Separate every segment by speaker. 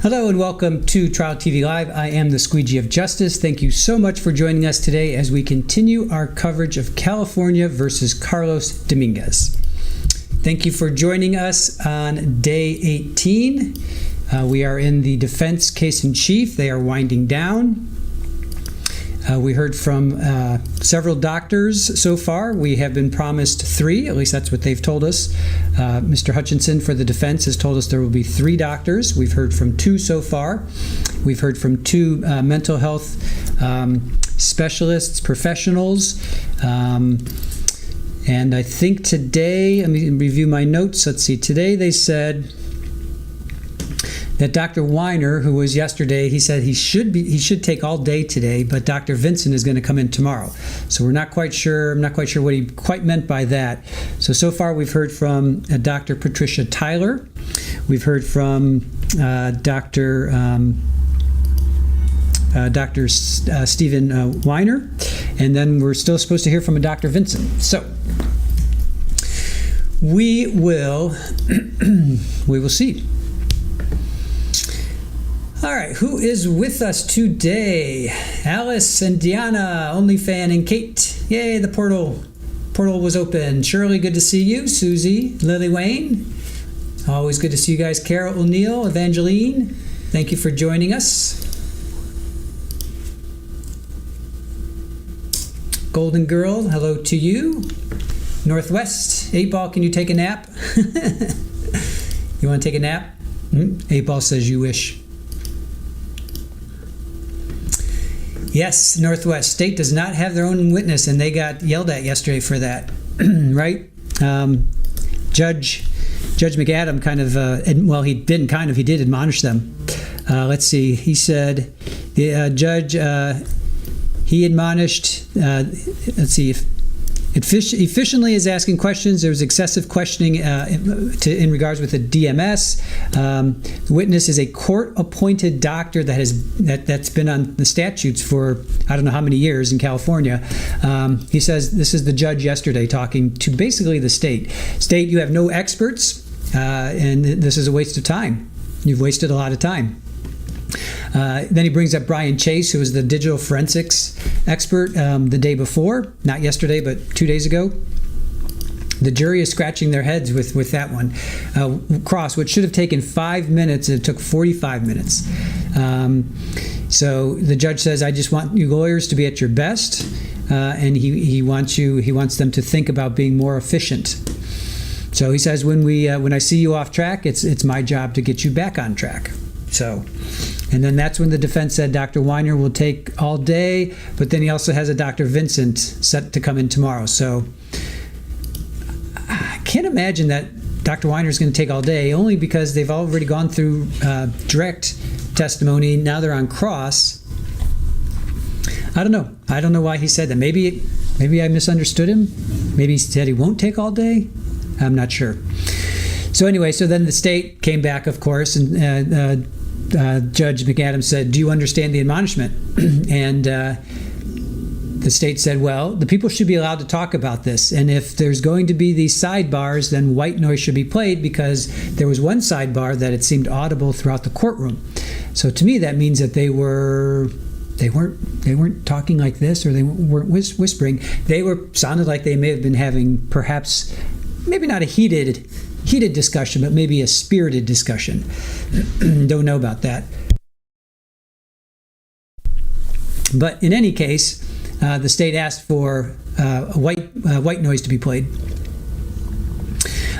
Speaker 1: Hello and welcome to Trial TV Live. I am the Squeegee of Justice. Thank you so much for joining us today as we continue our coverage of California versus Carlos Dominguez. Thank you for joining us on day 18. We are in the defense case in chief. They are winding down. We heard from several doctors so far. We have been promised 3, at least that's what they've told us. Mr. Hutchinson for the defense has told us there will be 3 doctors. We've heard from 2 so far. We've heard from 2 mental health specialists, professionals. And I think today, let me review my notes. Let's see, today they said that Dr. Weiner, who was yesterday, he said he should take all day today, but Dr. Vincent is going to come in tomorrow. So we're not quite sure. I'm not quite sure what he quite meant by that. So far we've heard from Dr. Patricia Tyler. We've heard from Dr. Stephen Weiner, and then we're still supposed to hear from a Dr. Vincent. So we will see. All right, who is with us today? Alice and Deanna, OnlyFan, and Kate. Yay, the portal was open. Shirley, good to see you. Susie, Lily Wayne, always good to see you guys. Carol O'Neill, Evangeline, thank you for joining us. Golden Girl, hello to you. Northwest, 8-Ball, can you take a nap? You want to take a nap? 8-Ball says you wish. Yes, Northwest State does not have their own witness, and they got yelled at yesterday for that, right? Judge McAdam kind of, he did admonish them. Let's see, he said, the judge, he admonished, let's see, if efficiently is asking questions. There was excessive questioning in regards with the DMS. The witness is a court-appointed doctor that's been on the statutes for I don't know how many years in California. He says this is the judge yesterday talking to basically the state. State, you have no experts, and this is a waste of time. You've wasted a lot of time. Then he brings up Brian Chase, who was the digital forensics expert the day before, not yesterday, but 2 days ago. The jury is scratching their heads with that one. Cross, which should have taken 5 minutes, it took 45 minutes. So the judge says, I just want you lawyers to be at your best, and he wants them to think about being more efficient. So he says, when I see you off track, it's my job to get you back on track. So, and then that's when the defense said Dr. Weiner will take all day, but then he also has a Dr. Vincent set to come in tomorrow. So I can't imagine that Dr. Weiner is going to take all day, only because they've already gone through direct testimony. Now they're on cross. I don't know why he said that. Maybe I misunderstood him. Maybe he said he won't take all day. I'm not sure. So anyway, so then the state came back, of course, and Judge McAdam said, do you understand the admonishment? And the state said, well, the people should be allowed to talk about this. And if there's going to be these sidebars, then white noise should be played, because there was one sidebar that it seemed audible throughout the courtroom. So to me, that means that they weren't talking like this, or they weren't whispering. They sounded like they may have been having perhaps, maybe not a heated discussion, but maybe a spirited discussion. Don't know about that. But in any case, the state asked for white noise to be played.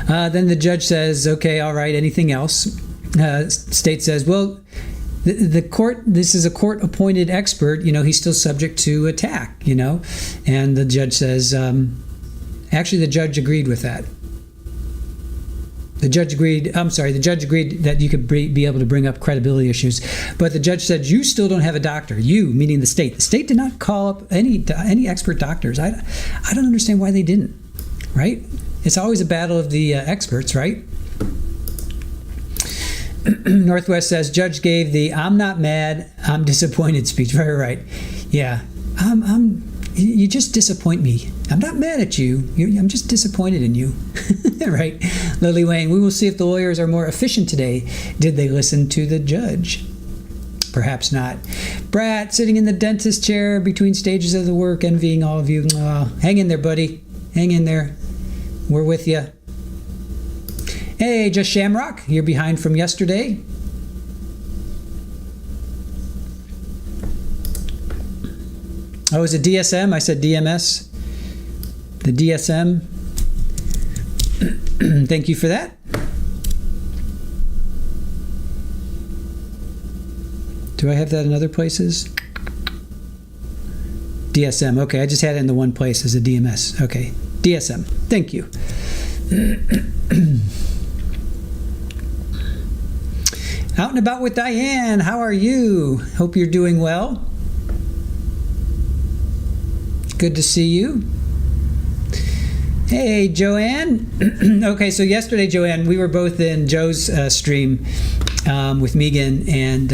Speaker 1: Then the judge says, okay, all right, anything else? State says, well, the court, this is a court-appointed expert, he's still subject to attack, And the judge says, actually the judge agreed with that. The judge agreed that you could be able to bring up credibility issues. But the judge said, you still don't have a doctor. You, meaning the state. The state did not call up any expert doctors. I don't understand why they didn't, right? It's always a battle of the experts, right? Northwest says, judge gave the I'm not mad, I'm disappointed speech. Very right. Yeah. you just disappoint me. I'm not mad at you. I'm just disappointed in you. Right? Lily Wayne, we will see if the lawyers are more efficient today. Did they listen to the judge? Perhaps not. Brat, sitting in the dentist chair between stages of the work, envying all of you. Hang in there, buddy. Hang in there. We're with you. Hey, Just Shamrock, you're behind from yesterday. Oh, is it DSM? I said DMS. The DSM. Thank you for that. Do I have that in other places? DSM. Okay, I just had it in the one place as a DMS. Okay, DSM. Thank you. Out and about with Diane. How are you? Hope you're doing well. Good to see you. Hey, Joanne. Okay, so yesterday, Joanne, we were both in Joe's stream with Megan, and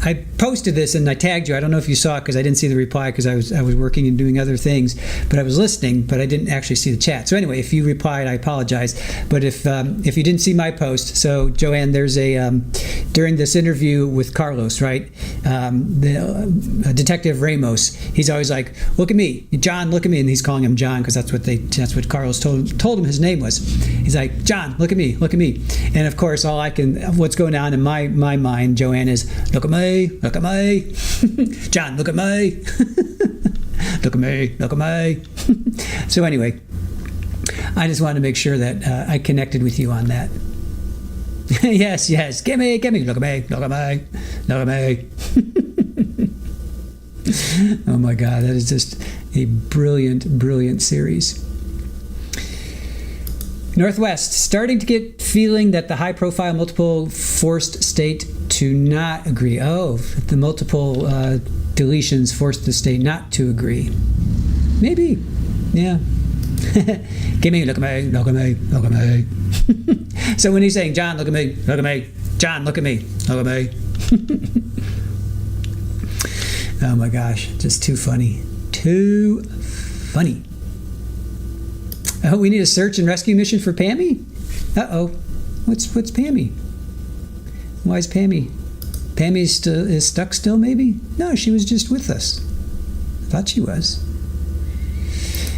Speaker 1: I posted this and I tagged you. I don't know if you saw it because I didn't see the reply because I was working and doing other things, but I was listening, but I didn't actually see the chat. So anyway, if you replied, I apologize. But if you didn't see my post, so Joanne, there's a during this interview with Carlos, right? The Detective Ramos, he's always like, "Look at me, John, look at me," and he's calling him John because that's what Carlos told him his name was. He's like, "John, look at me, look at me," and of course, what's going on in my mind, Joanne, is look at me. Look at me. John, look at me. Look at me. Look at me. So anyway, I just wanted to make sure that I connected with you on that. Yes. Get me. Look at me. Look at me. Look at me. Oh my God, that is just a brilliant series. Northwest, starting to get feeling that the high-profile multiple forced state to not agree. Oh, the multiple deletions forced the state not to agree. Maybe, yeah. Give me, look at me, look at me, look at me. So when he's saying, John, look at me, look at me, John, look at me, look at me. Oh my gosh, just too funny. Too funny. Oh, we need a search and rescue mission for Pammy? Uh-oh. What's Pammy? Why is Pammy? Pammy is stuck still, maybe? No, she was just with us. I thought she was.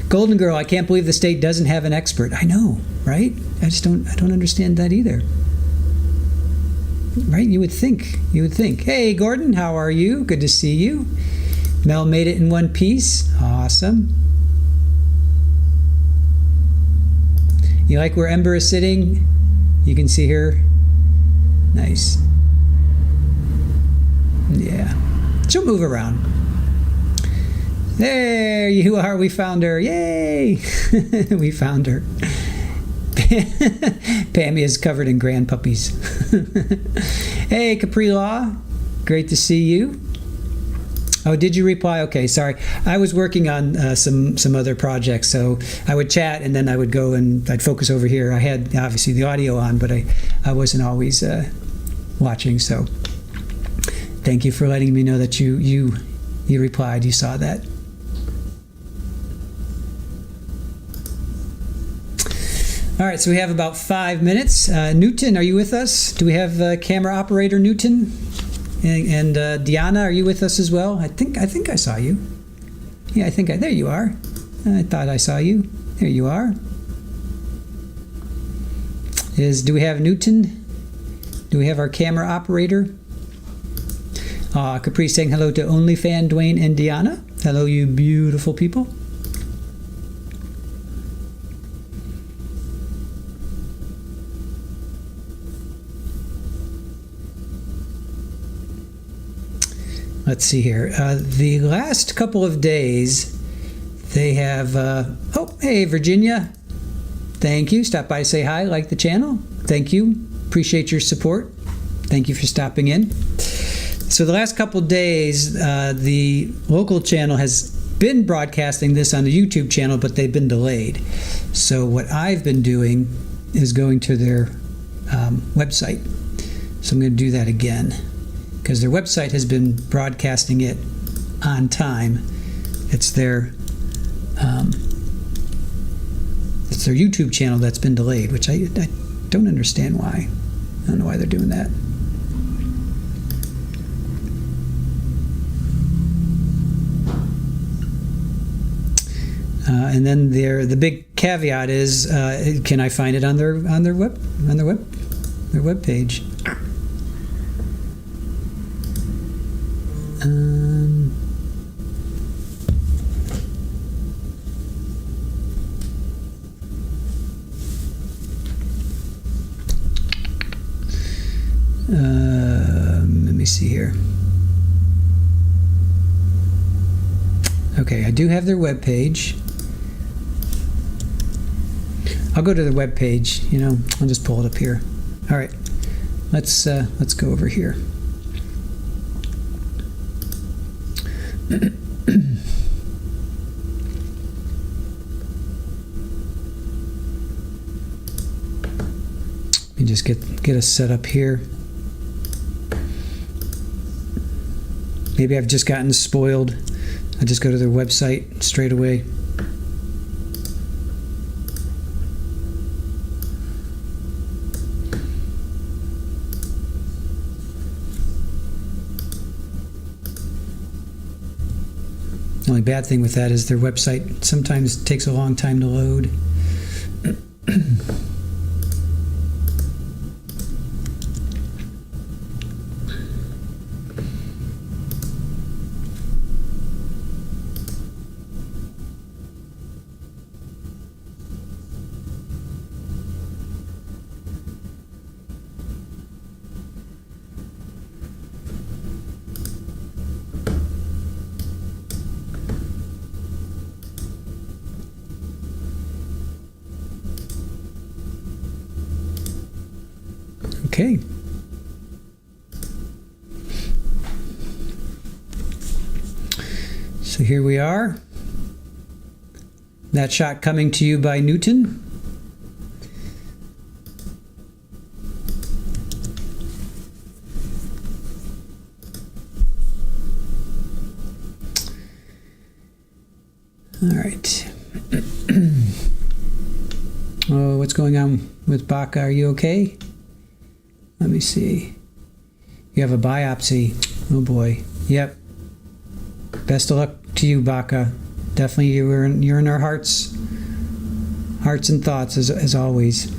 Speaker 1: Golden Girl, I can't believe the state doesn't have an expert. I know, right? I don't understand that either. Right? You would think. Hey, Gordon, how are you? Good to see you. Mel made it in one piece. Awesome. You like where Ember is sitting? You can see her. Nice. Yeah. She'll move around. There you are. We found her. Yay! We found her. Pammy is covered in grandpuppies. Hey, Capri Law. Great to see you. Oh, did you reply? Okay, sorry. I was working on some other projects, so I would chat and then I would go and I'd focus over here. I had obviously the audio on, but I wasn't always watching. So thank you for letting me know that you replied. You saw that. All right, so we have about 5 minutes. Newton, are you with us? Do we have camera operator Newton? And Diana, are you with us as well? I think I saw you. Yeah, there you are. I thought I saw you. There you are. Do we have Newton? Do we have our camera operator? Capri saying hello to OnlyFan, Dwayne and Diana. Hello, you beautiful people. Let's see here. The last couple of days, they have... oh, hey, Virginia. Thank you. Stop by to say hi. Like the channel. Thank you. Appreciate your support. Thank you for stopping in. So the last couple of days, the local channel has been broadcasting this on the YouTube channel, but they've been delayed. So what I've been doing is going to their website. So I'm going to do that again. because their website has been broadcasting it on time. It's their YouTube channel that's been delayed, which I don't understand why. I don't know why they're doing that. And then the big caveat is, can I find it on their web page? Let me see here. Okay, I do have their web page. I'll go to the web page. I'll just pull it up here. All right, let's go over here. Let me just get us set up here. Maybe I've just gotten spoiled. I just go to their website straight away. The only bad thing with that is their website sometimes takes a long time to load. Okay. So here we are. That shot coming to you by Newton. All right. Oh, what's going on with Baca? Are you okay? Let me see. You have a biopsy. Oh boy. Yep. Best of luck to you, Baca. Definitely, you're in our hearts and thoughts as always.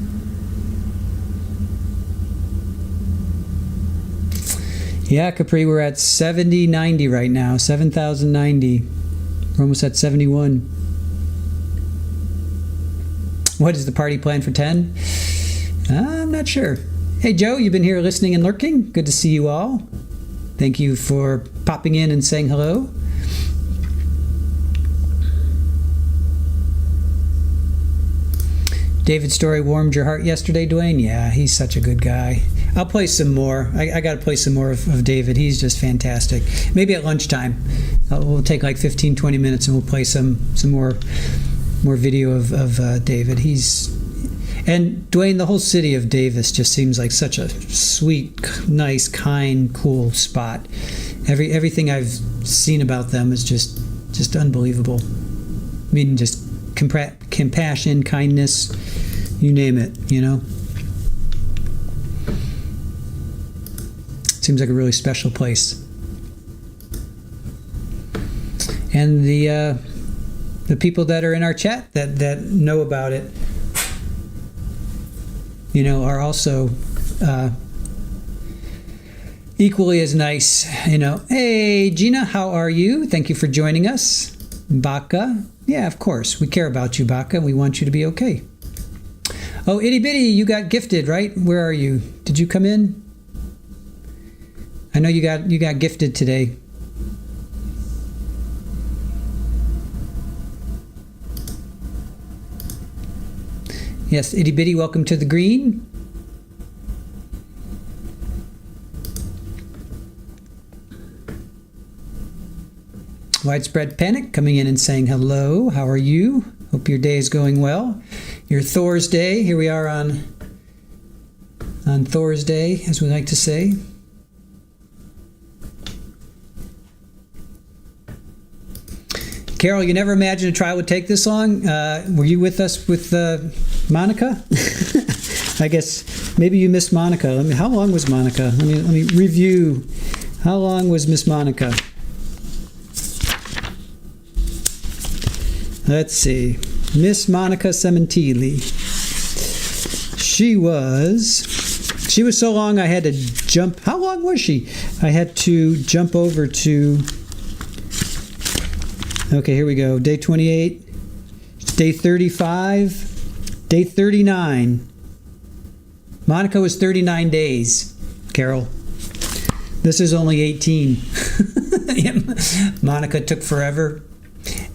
Speaker 1: Yeah, Capri, we're at 7090 right now. 7,090. We're almost at 71. What is the party plan for 10? I'm not sure. Hey Joe, you've been here listening and lurking. Good to see you all. Thank you for popping in and saying hello. David's story warmed your heart yesterday, Dwayne? Yeah, he's such a good guy. I'll play some more. I got to play some more of David. He's just fantastic. Maybe at lunchtime. We'll take like 15-20 minutes and we'll play some more video of David. And Dwayne, the whole city of Davis just seems like such a sweet, nice, kind, cool spot. Everything I've seen about them is just unbelievable. I mean, just compassion, kindness, you name it, Seems like a really special place. And the people that are in our chat that know about it, are also equally as nice. Hey Gina, how are you? Thank you for joining us. Baca, yeah, of course, we care about you, Baca, and we want you to be okay. Oh, itty bitty, you got gifted, right? Where are you? Did you come in? I know you got gifted today. Yes, itty bitty, welcome to the green. Widespread Panic coming in and saying hello. How are you? Hope your day is going well. Your Thor's Day. Here we are on Thor's Day, as we like to say. Carol, you never imagined a trial would take this long. Were you with us with Monica? I guess maybe you missed Monica. How long was Monica? Let me review. How long was Miss Monica? Let's see. Miss Monica Sementili. She was so long I had to jump. How long was she? I had to jump over to. Okay, here we go. Day 28, day 35, day 39. Monica was 39 days, Carol. This is only 18. Monica took forever.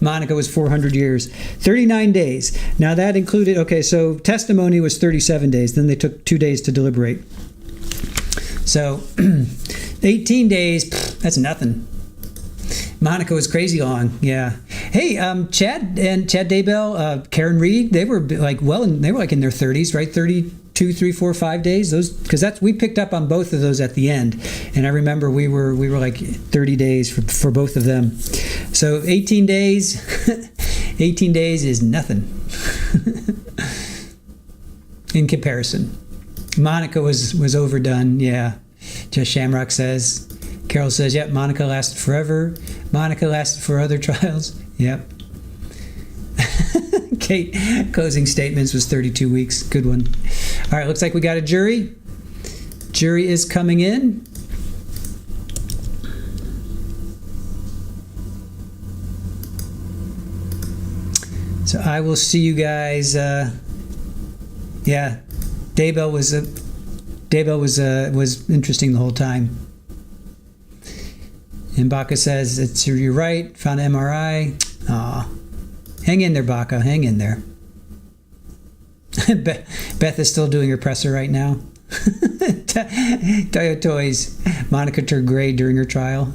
Speaker 1: Monica was 400 years. 39 days. Now that included, okay, so testimony was 37 days. Then they took 2 days to deliberate. So 18 dathey that's nothing. Monica was crazy long, yeah. Hey, Chad Daybell, Karen Reed, they were like they were like in their 30s, right? 32, 3, 4, 5 days. Those because we picked up on both of those at the end, and I remember we were like 30 days for both of them. So 18 days, 18 days is nothing in comparison. Monica was overdone, yeah. Just Shamrock says. Carol says, yep, Monica lasted forever. Monica lasted for other trials. Yep. Kate, closing statements was 32 weeks. Good one. All right, looks like we got a jury. Jury is coming in. So I will see you guys. Yeah, Daybell was interesting the whole time. And Baca says, you're right, found an MRI. Aw. Hang in there, Baca, hang in there. Beth is still doing her presser right now. Toyo Toys. Monica turned gray during her trial.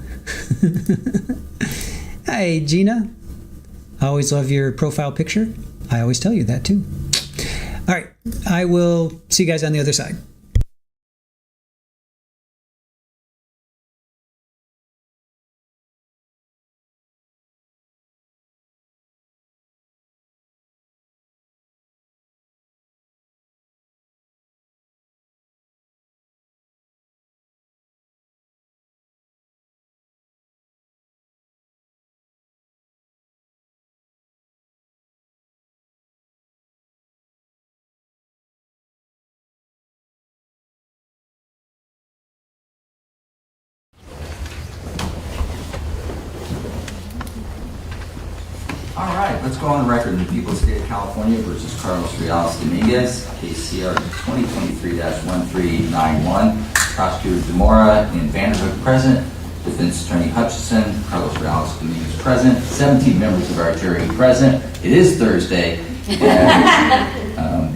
Speaker 1: Hi, Gina. I always love your profile picture. I always tell you that, too. All right, I will see you guys on the other side.
Speaker 2: All right, let's go on record in the People's State of California versus Carlos Rios Dominguez, case CR 2023-1391. Prosecutor Demora and Vanderhook present. Defense Attorney Hutchison, Carlos Rios Dominguez present. 17 members of our jury present. It is Thursday,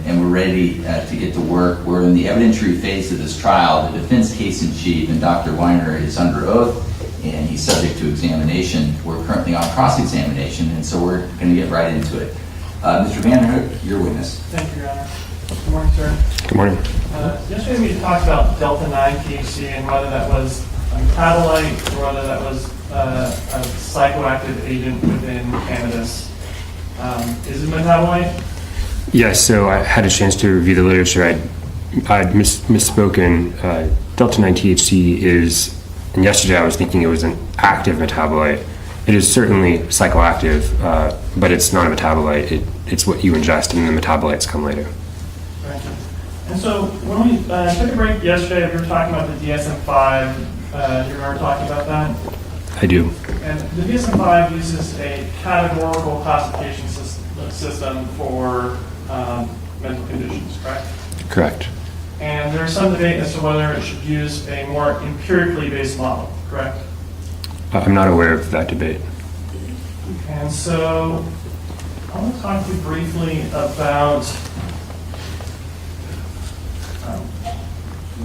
Speaker 2: and we're ready to get to work. We're in the evidentiary phase of this trial. The defense case in chief and Dr. Weiner is under oath, and he's subject to examination. We're currently on cross-examination, and so we're going to get right into it. Mr. Vanderhook, your witness.
Speaker 3: Thank you, Your Honor. Good morning, sir.
Speaker 4: Good morning.
Speaker 3: Yesterday we talked about Delta-9 THC and whether that was a metabolite or whether that was a psychoactive agent within cannabis. Is it metabolite?
Speaker 4: Yes, so I had a chance to review the literature. I'd misspoken. Delta-9 THC is, and yesterday I was thinking it was an active metabolite. It is certainly psychoactive, but it's not a metabolite. It's what you ingest, and the metabolites come later.
Speaker 3: Right. And so when we took a break yesterday, we were talking about the DSM-5. Do you remember talking about that?
Speaker 4: I do.
Speaker 3: And the DSM-5 uses a categorical classification system for mental conditions, correct?
Speaker 4: Correct.
Speaker 3: And there's some debate as to whether it should use a more empirically based model, correct?
Speaker 4: I'm not aware of that debate.
Speaker 3: And so I want to talk to you briefly about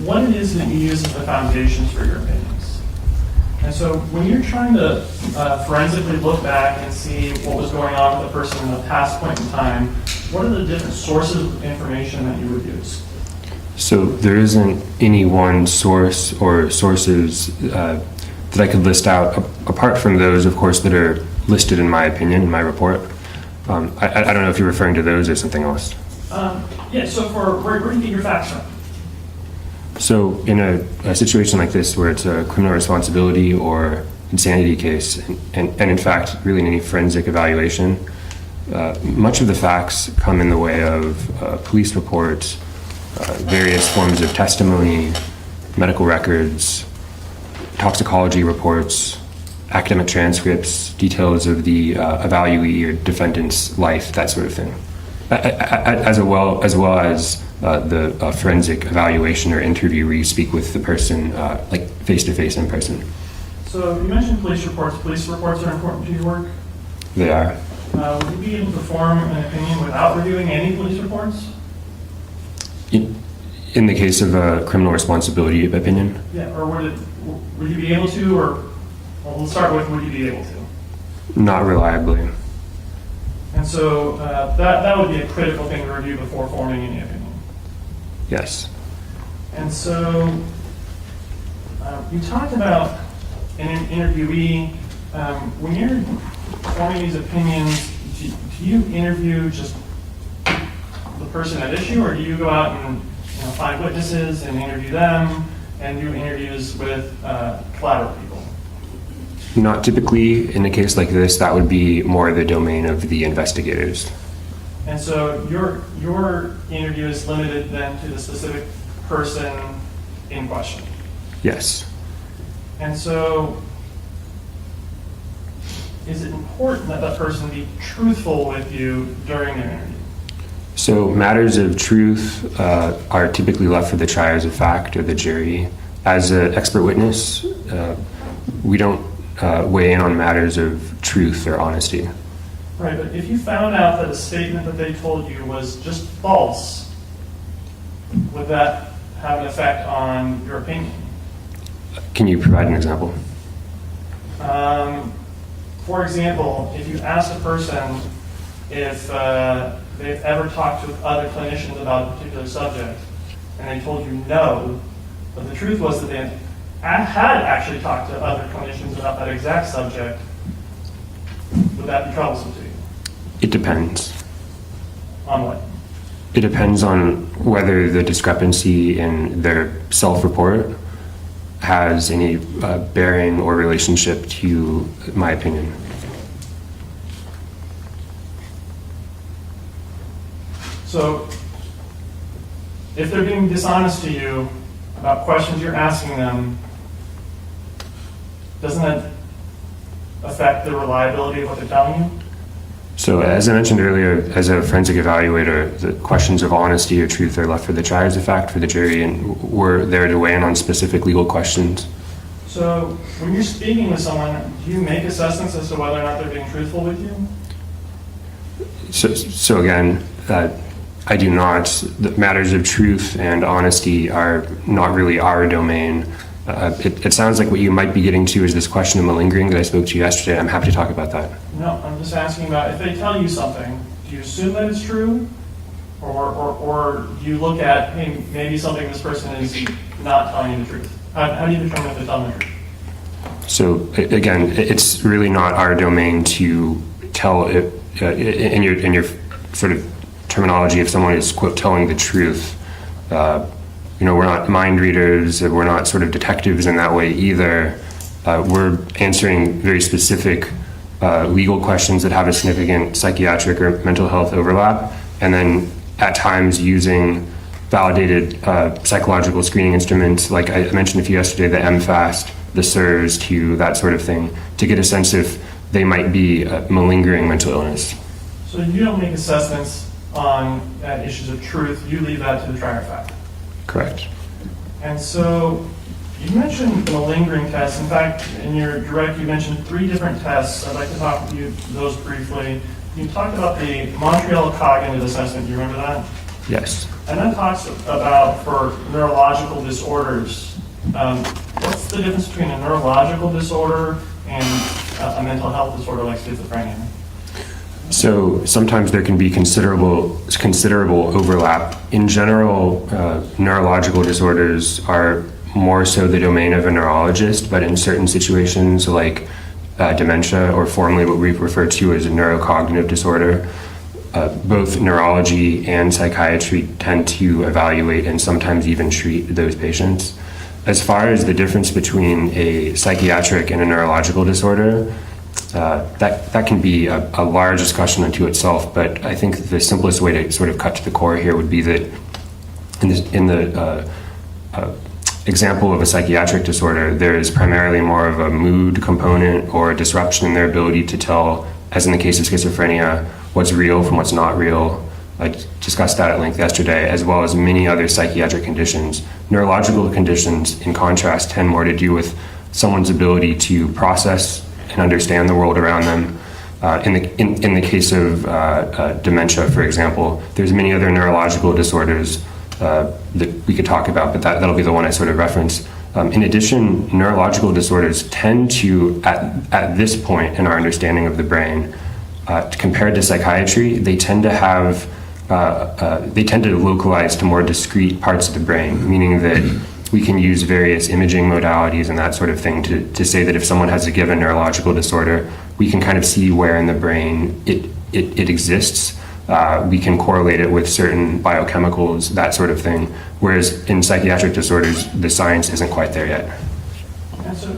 Speaker 3: what it is that you use as the foundations for your opinions. And so when you're trying to forensically look back and see what was going on with the person in the past point in time, what are the different sources of information that you would use?
Speaker 4: So there isn't any one source or sources that I could list out, apart from those, of course, that are listed in my opinion, in my report. I don't know if you're referring to those or something else.
Speaker 3: Yeah, so where do you get your facts from?
Speaker 4: So in a situation like this where it's a criminal responsibility or insanity case, and in fact, really in any forensic evaluation, much of the facts come in the way of police reports, various forms of testimony, medical records, toxicology reports, academic transcripts, details of the evaluee or defendant's life, that sort of thing, as well as the forensic evaluation or interview where you speak with the person like face-to-face in person.
Speaker 3: So you mentioned police reports. Police reports are important to your work.
Speaker 4: They are.
Speaker 3: Would you be able to form an opinion without reviewing any police reports?
Speaker 4: In the case of a criminal responsibility opinion?
Speaker 3: Yeah, or would you be able to, or well, we'll start with would you be able to?
Speaker 4: Not reliably.
Speaker 3: And so that would be a critical thing to review before forming any opinion.
Speaker 4: Yes.
Speaker 3: And so you talked about an interviewee. When you're forming these opinions, do you interview just the person at issue, or do you go out and find witnesses and interview them and do interviews with collateral people?
Speaker 4: Not typically. In a case like this, that would be more the domain of the investigators.
Speaker 3: And so your interview is limited then to the specific person in question.
Speaker 4: Yes.
Speaker 3: And so is it important that that person be truthful with you during their interview?
Speaker 4: So matters of truth are typically left for the triers of fact or the jury. As an expert witness, we don't weigh in on matters of truth or honesty.
Speaker 3: Right, but if you found out that a statement that they told you was just false, would that have an effect on your opinion?
Speaker 4: Can you provide an example?
Speaker 3: For example, if you asked a person if they've ever talked to other clinicians about a particular subject, and they told you no, but the truth was that they had actually talked to other clinicians about that exact subject, would that be troublesome to you?
Speaker 4: It depends.
Speaker 3: On what?
Speaker 4: It depends on whether the discrepancy in their self-report has any bearing or relationship to my opinion.
Speaker 3: So, if they're being dishonest to you about questions you're asking them, doesn't that affect the reliability of what they're telling you?
Speaker 4: So as I mentioned earlier, as a forensic evaluator, the questions of honesty or truth are left for the triers of fact, for the jury, and we're there to weigh in on specific legal questions.
Speaker 3: So when you're speaking with someone, do you make assessments as to whether or not they're being truthful with you?
Speaker 4: So again, I do not. The matters of truth and honesty are not really our domain. It sounds like what you might be getting to is this question of malingering that I spoke to yesterday. I'm happy to talk about that.
Speaker 3: No, I'm just asking about if they tell you something, do you assume that it's true? Or do you look at, hey, maybe something this person is not telling you the truth? How do you determine if they're telling the truth?
Speaker 4: So again, it's really not our domain to tell it, in your sort of terminology, if someone is, quote, telling the truth. We're not mind readers, we're not sort of detectives in that way either. We're answering very specific legal questions that have a significant psychiatric or mental health overlap, and then at times using validated psychological screening instruments, like I mentioned a few yesterday, the MFAST, the SIRS, to that sort of thing, to get a sense if they might be malingering mental illness.
Speaker 3: So you don't make assessments on issues of truth, you leave that to the trier of fact?
Speaker 4: Correct.
Speaker 3: And so you mentioned the malingering test. In fact, in your direct, you mentioned 3 different tests. I'd like to talk with you those briefly. You talked about the Montreal Cognitive Assessment. Do you remember that?
Speaker 4: Yes.
Speaker 3: And that talks about for neurological disorders. What's the difference between a neurological disorder and a mental health disorder like schizophrenia?
Speaker 4: So sometimes there can be considerable overlap. In general, neurological disorders are more so the domain of a neurologist, but in certain situations like dementia, or formally what we refer to as a neurocognitive disorder. Both neurology and psychiatry tend to evaluate and sometimes even treat those patients. As far as the difference between a psychiatric and a neurological disorder, that can be a large discussion unto itself, but I think the simplest way to sort of cut to the core here would be that in the example of a psychiatric disorder, there is primarily more of a mood component or a disruption in their ability to tell, as in the case of schizophrenia, what's real from what's not real. I discussed that at length yesterday, as well as many other psychiatric conditions. Neurological conditions, in contrast, tend more to do with someone's ability to process and understand the world around them. In the case of dementia, for example, there's many other neurological disorders that we could talk about, but that'll be the one I sort of reference. In addition, neurological disorders tend to, at this point in our understanding of the brain, compared to psychiatry, they tend to localize to more discrete parts of the brain, meaning that we can use various imaging modalities and that sort of thing to say that if someone has a given neurological disorder, we can kind of see where in the brain it exists. We can correlate it with certain biochemicals, that sort of thing, whereas in psychiatric disorders, the science isn't quite there yet.
Speaker 3: And so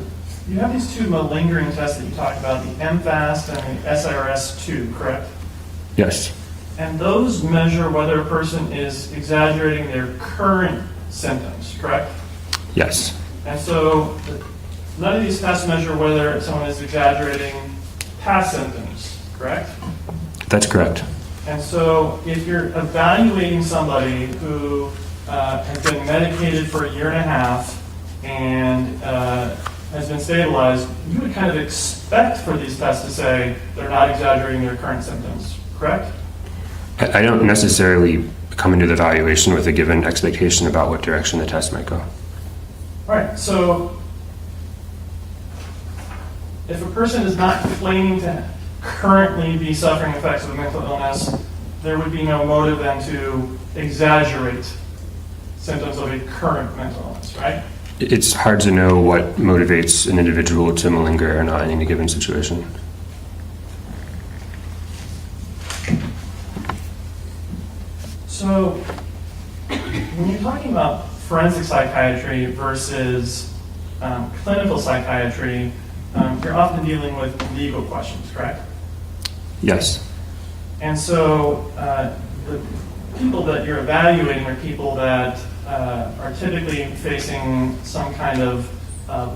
Speaker 3: you have these two malingering tests that you talked about, the MFAST and the SRS-2, correct?
Speaker 4: Yes.
Speaker 3: And those measure whether a person is exaggerating their current symptoms, correct?
Speaker 4: Yes.
Speaker 3: And so none of these tests measure whether someone is exaggerating past symptoms, correct?
Speaker 4: That's correct.
Speaker 3: And so if you're evaluating somebody who has been medicated for 1.5 years and has been stabilized, you would kind of expect for these tests to say they're not exaggerating their current symptoms, correct?
Speaker 4: I don't necessarily come into the evaluation with a given expectation about what direction the test might go.
Speaker 3: All right, so if a person is not claiming to currently be suffering effects of a mental illness, there would be no motive then to exaggerate symptoms of a current mental illness, right?
Speaker 4: It's hard to know what motivates an individual to malinger or not in any given situation.
Speaker 3: So when you're talking about forensic psychiatry versus clinical psychiatry, you're often dealing with legal questions, correct?
Speaker 4: Yes.
Speaker 3: And so the people that you're evaluating are people that are typically facing some kind of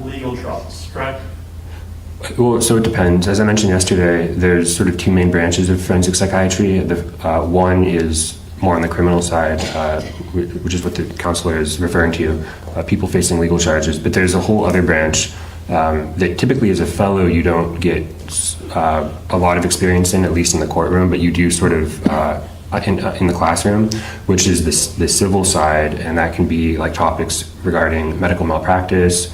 Speaker 3: legal troubles, correct?
Speaker 4: Well, so it depends. As I mentioned yesterday, there's sort of two main branches of forensic psychiatry. One is more on the criminal side, which is what the counselor is referring to, people facing legal charges. But there's a whole other branch that typically as a fellow you don't get a lot of experience in, at least in the courtroom, but you do sort of in the classroom, which is the civil side, and that can be like topics regarding medical malpractice.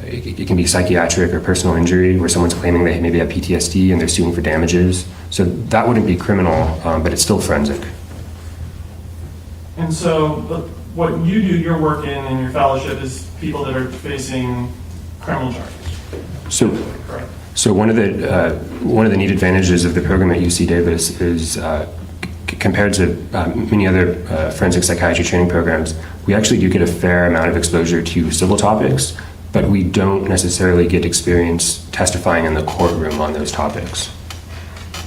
Speaker 4: It can be psychiatric or personal injury, where someone's claiming they maybe have PTSD and they're suing for damages. So that wouldn't be criminal, but it's still forensic.
Speaker 3: And so what you do, your work in your fellowship, is people that are facing criminal charges. Correct.
Speaker 4: So one of the neat advantages of the program at UC Davis is compared to many other forensic psychiatry training programs, we actually do get a fair amount of exposure to civil topics, but we don't necessarily get experience testifying in the courtroom on those topics.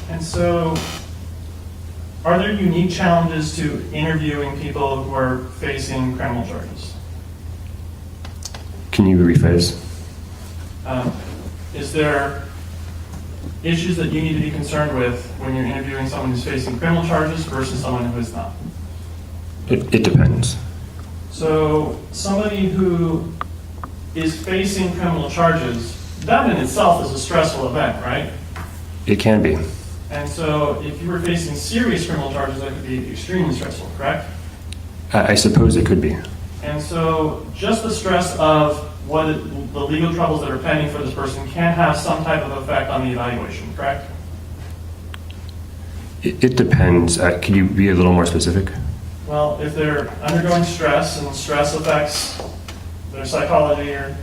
Speaker 3: And so, are there unique challenges to interviewing people who are facing criminal charges?
Speaker 4: Can you rephrase?
Speaker 3: Is there issues that you need to be concerned with when you're interviewing someone who's facing criminal charges versus someone who is not?
Speaker 4: It depends.
Speaker 3: So, somebody who is facing criminal charges, that in itself is a stressful event, right?
Speaker 4: It can be.
Speaker 3: And so if you were facing serious criminal charges, that could be extremely stressful, correct?
Speaker 4: I suppose it could be.
Speaker 3: And so just the stress of what the legal troubles that are pending for this person can have some type of effect on the evaluation, correct?
Speaker 4: It depends. Can you be a little more specific?
Speaker 3: Well, if they're undergoing stress and stress affects their psychology or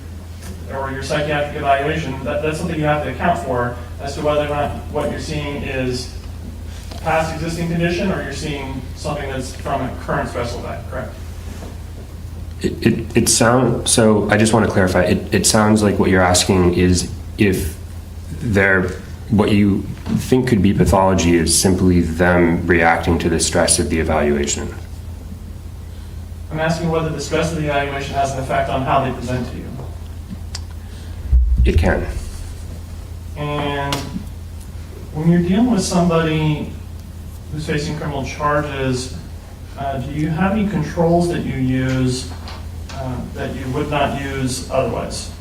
Speaker 3: or your psychiatric evaluation, that's something you have to account for as to whether or not what you're seeing is a past existing condition or you're seeing something that's from a current stressful event, correct?
Speaker 4: It sounds, so I just want to clarify, it sounds like what you're asking is if what you think could be pathology is simply them reacting to the stress of the evaluation.
Speaker 3: I'm asking whether the stress of the evaluation has an effect on how they present to you.
Speaker 4: It can.
Speaker 3: And when you're dealing with somebody who's facing criminal charges, do you have any controls that you use that you would not use otherwise?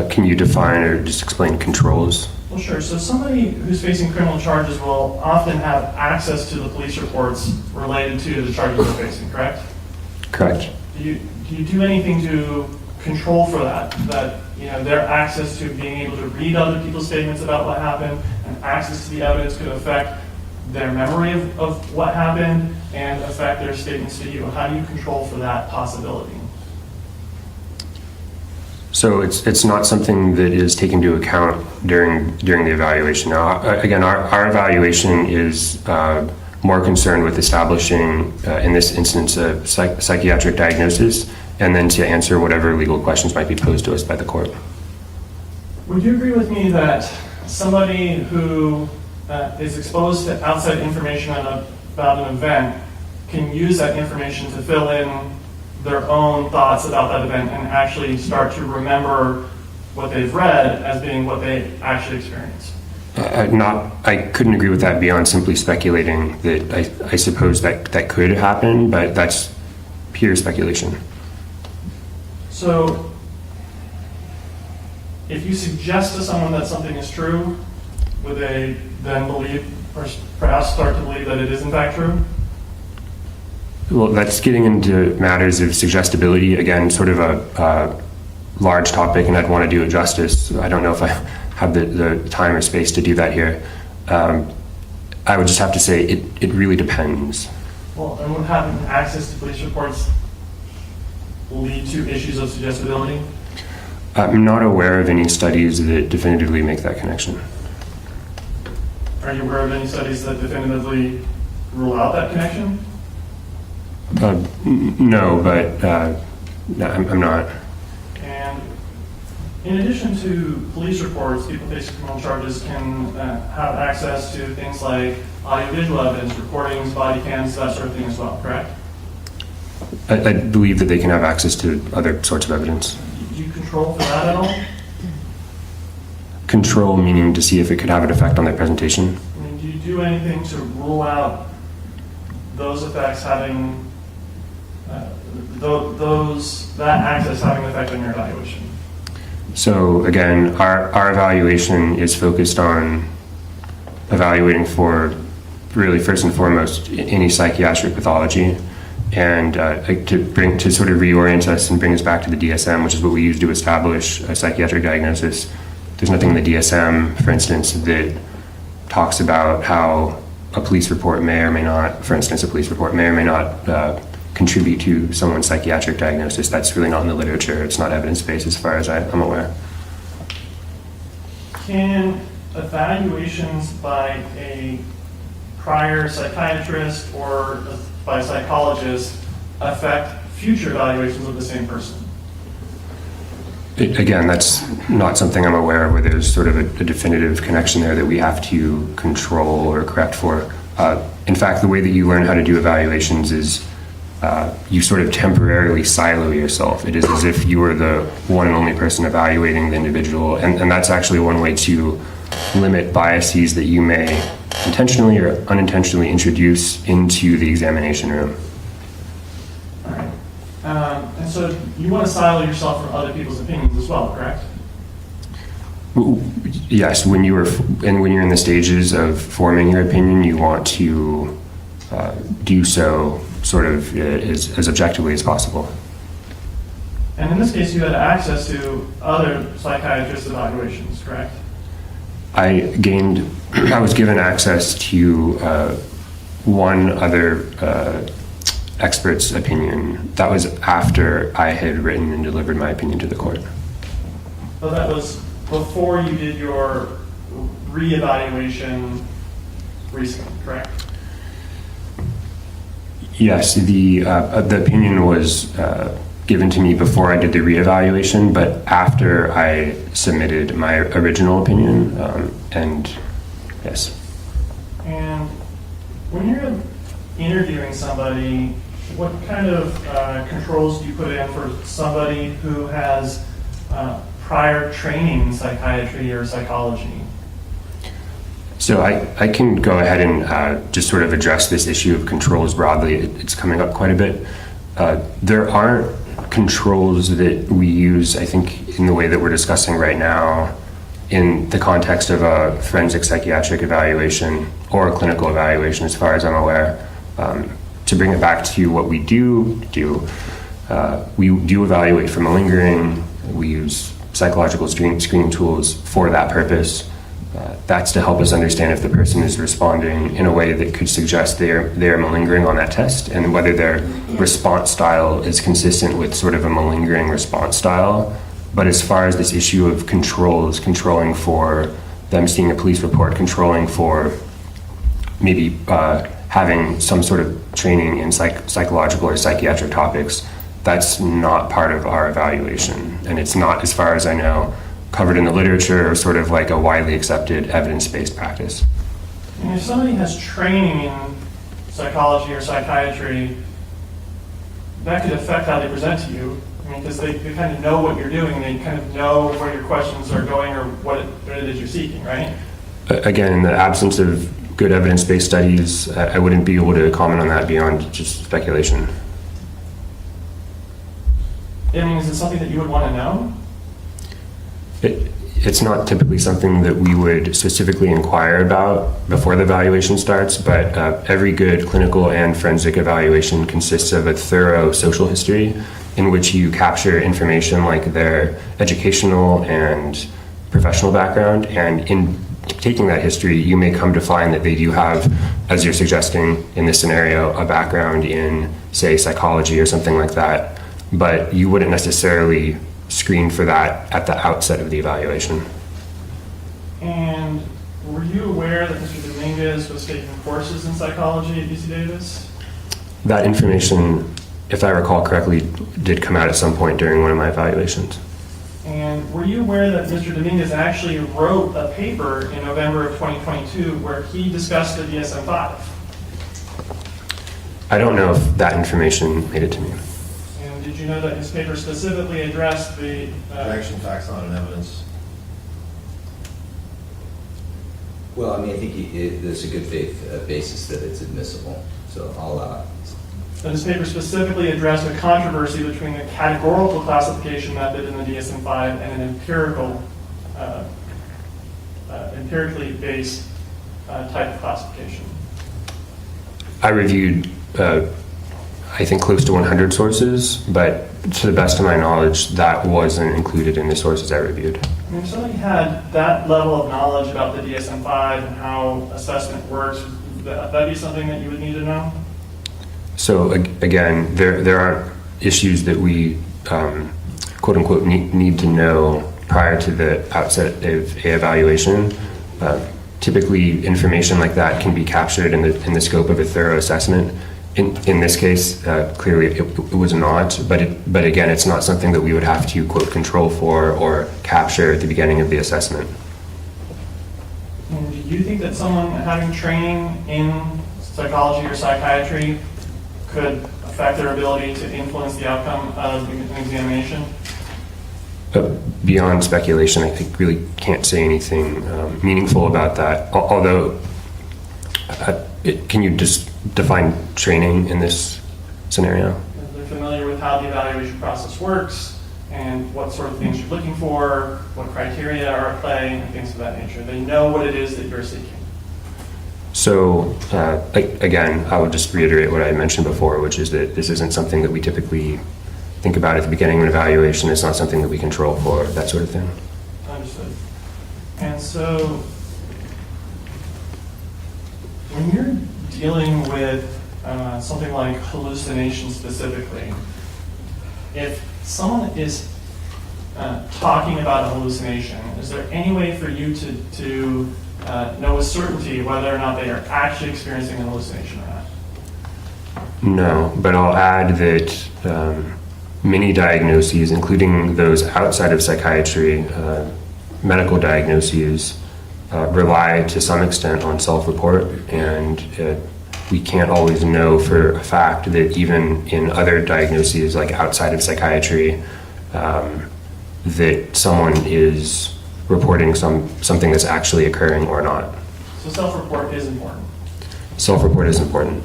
Speaker 4: Can you define or just explain controls?
Speaker 3: Well, sure. So somebody who's facing criminal charges will often have access to the police reports related to the charges they're facing, correct?
Speaker 4: Correct.
Speaker 3: Do you do anything to control for that? That their access to being able to read other people's statements about what happened and access to the evidence could affect their memory of what happened and affect their statements to you? How do you control for that possibility?
Speaker 4: So it's not something that is taken into account during the evaluation. Now, again, our evaluation is more concerned with establishing, in this instance, a psychiatric diagnosis, and then to answer whatever legal questions might be posed to us by the court.
Speaker 3: Would you agree with me that somebody who is exposed to outside information about an event can use that information to fill in their own thoughts about that event and actually start to remember what they've read as being what they actually experienced?
Speaker 4: I couldn't agree with that beyond simply speculating that I suppose that could happen, but that's pure speculation.
Speaker 3: So, if you suggest to someone that something is true, would they then believe, or perhaps start to believe that it is in fact true?
Speaker 4: Well, that's getting into matters of suggestibility, again, sort of a large topic, and I'd want to do it justice. I don't know if I have the time or space to do that here. I would just have to say it really depends.
Speaker 3: Well, and would having access to police reports lead to issues of suggestibility?
Speaker 4: I'm not aware of any studies that definitively make that connection.
Speaker 3: Are you aware of any studies that definitively rule out that connection?
Speaker 4: No, but no, I'm not.
Speaker 3: And in addition to police reports, people facing criminal charges can have access to things like audiovisual evidence, recordings, body cams, that sort of thing as well, correct?
Speaker 4: I believe that they can have access to other sorts of evidence.
Speaker 3: Do you control for that at all?
Speaker 4: Control meaning to see if it could have an effect on their presentation?
Speaker 3: I mean, do you do anything to rule out those effects having, that access having an effect on your evaluation?
Speaker 4: So again, our evaluation is focused on evaluating for really first and foremost any psychiatric pathology, and to sort of reorient us and bring us back to the DSM, which is what we use to establish a psychiatric diagnosis. There's nothing in the DSM, for instance, that talks about how a police report may or may not, for instance, a police report may or may not contribute to someone's psychiatric diagnosis. That's really not in the literature. It's not evidence-based as far as I'm aware.
Speaker 3: Can evaluations by a prior psychiatrist or by a psychologist affect future evaluations of the same person?
Speaker 4: Again, that's not something I'm aware of where there's sort of a definitive connection there that we have to control or correct for. In fact, the way that you learn how to do evaluations is you sort of temporarily silo yourself. It is as if you were the one and only person evaluating the individual, and that's actually one way to limit biases that you may intentionally or unintentionally introduce into the examination room.
Speaker 3: All right. And so you want to silo yourself from other people's opinions as well, correct?
Speaker 4: Yes, when you're in the stages of forming your opinion, you want to do so sort of as objectively as possible.
Speaker 3: And in this case, you had access to other psychiatrist evaluations, correct?
Speaker 4: I was given access to one other expert's opinion. That was after I had written and delivered my opinion to the court.
Speaker 3: But that was before you did your reevaluation recently, correct?
Speaker 4: Yes, the opinion was given to me before I did the reevaluation, but after I submitted my original opinion, and yes.
Speaker 3: And when you're interviewing somebody, what kind of controls do you put in for somebody who has prior training in psychiatry or psychology?
Speaker 4: So I can go ahead and just sort of address this issue of controls broadly. It's coming up quite a bit. There aren't controls that we use, I think, in the way that we're discussing right now in the context of a forensic psychiatric evaluation or a clinical evaluation, as far as I'm aware. To bring it back to what we do, we do evaluate for malingering. We use psychological screening tools for that purpose. That's to help us understand if the person is responding in a way that could suggest they're malingering on that test, and whether their response style is consistent with sort of a malingering response style. But as far as this issue of controls, controlling for them seeing a police report, controlling for maybe having some sort of training in psychological or psychiatric topics, that's not part of our evaluation. And it's not, as far as I know, covered in the literature or sort of like a widely accepted evidence-based practice.
Speaker 3: And if somebody has training in psychology or psychiatry, that could affect how they present to you. I mean, because they kind of know what you're doing, they kind of know where your questions are going or what it is you're seeking, right?
Speaker 4: Again, in the absence of good evidence-based studies, I wouldn't be able to comment on that beyond just speculation.
Speaker 3: I mean, is it something that you would want to know?
Speaker 4: It's not typically something that we would specifically inquire about before the evaluation starts, but every good clinical and forensic evaluation consists of a thorough social history in which you capture information like their educational and professional background, and in taking that history, you may come to find that they do have, as you're suggesting in this scenario, a background in, say, psychology or something like that, but you wouldn't necessarily screen for that at the outset of the evaluation.
Speaker 3: And were you aware that Mr. Dominguez was taking courses in psychology at UC Davis?
Speaker 4: That information, if I recall correctly, did come out at some point during one of my evaluations.
Speaker 3: And were you aware that Mr. Dominguez actually wrote a paper in November of 2022 where he discussed the DSM-5?
Speaker 4: I don't know if that information made it to me.
Speaker 3: And did you know that his paper specifically addressed the...
Speaker 5: Objection, facts not in evidence.
Speaker 2: Well, I mean, I think there's a good faith basis that it's admissible, so I'll allow it.
Speaker 3: But his paper specifically addressed a controversy between the categorical classification method in the DSM-5 and an empirically based type of classification.
Speaker 4: I reviewed, I think, close to 100 sources, but to the best of my knowledge, that wasn't included in the sources I reviewed.
Speaker 3: I mean, if somebody had that level of knowledge about the DSM-5 and how assessment works, would that be something that you would need to know?
Speaker 4: So again, there are issues that we, quote unquote, need to know prior to the outset of a evaluation. Typically, information like that can be captured in the scope of a thorough assessment. In this case, clearly it was not, but again, it's not something that we would have to, quote, control for or capture at the beginning of the assessment.
Speaker 3: And do you think that someone having training in psychology or psychiatry could affect their ability to influence the outcome of an examination?
Speaker 4: Beyond speculation, I really can't say anything meaningful about that. Although, can you just define training in this scenario?
Speaker 3: They're familiar with how the evaluation process works and what sort of things you're looking for, what criteria are at play, and things of that nature. They know what it is that you're seeking.
Speaker 4: So, again, I would just reiterate what I mentioned before, which is that this isn't something that we typically think about at the beginning of an evaluation. It's not something that we control for, that sort of thing.
Speaker 3: Understood. And so, when you're dealing with something like hallucination specifically, if someone is talking about a hallucination, is there any way for you to know with certainty whether or not they are actually experiencing a hallucination or not?
Speaker 4: No, but I'll add that many diagnoses, including those outside of psychiatry, medical diagnoses, rely to some extent on self-report, and we can't always know for a fact that even in other diagnoses, like outside of psychiatry, that someone is reporting something that's actually occurring or not.
Speaker 3: So self-report is important.
Speaker 4: Self-report is important.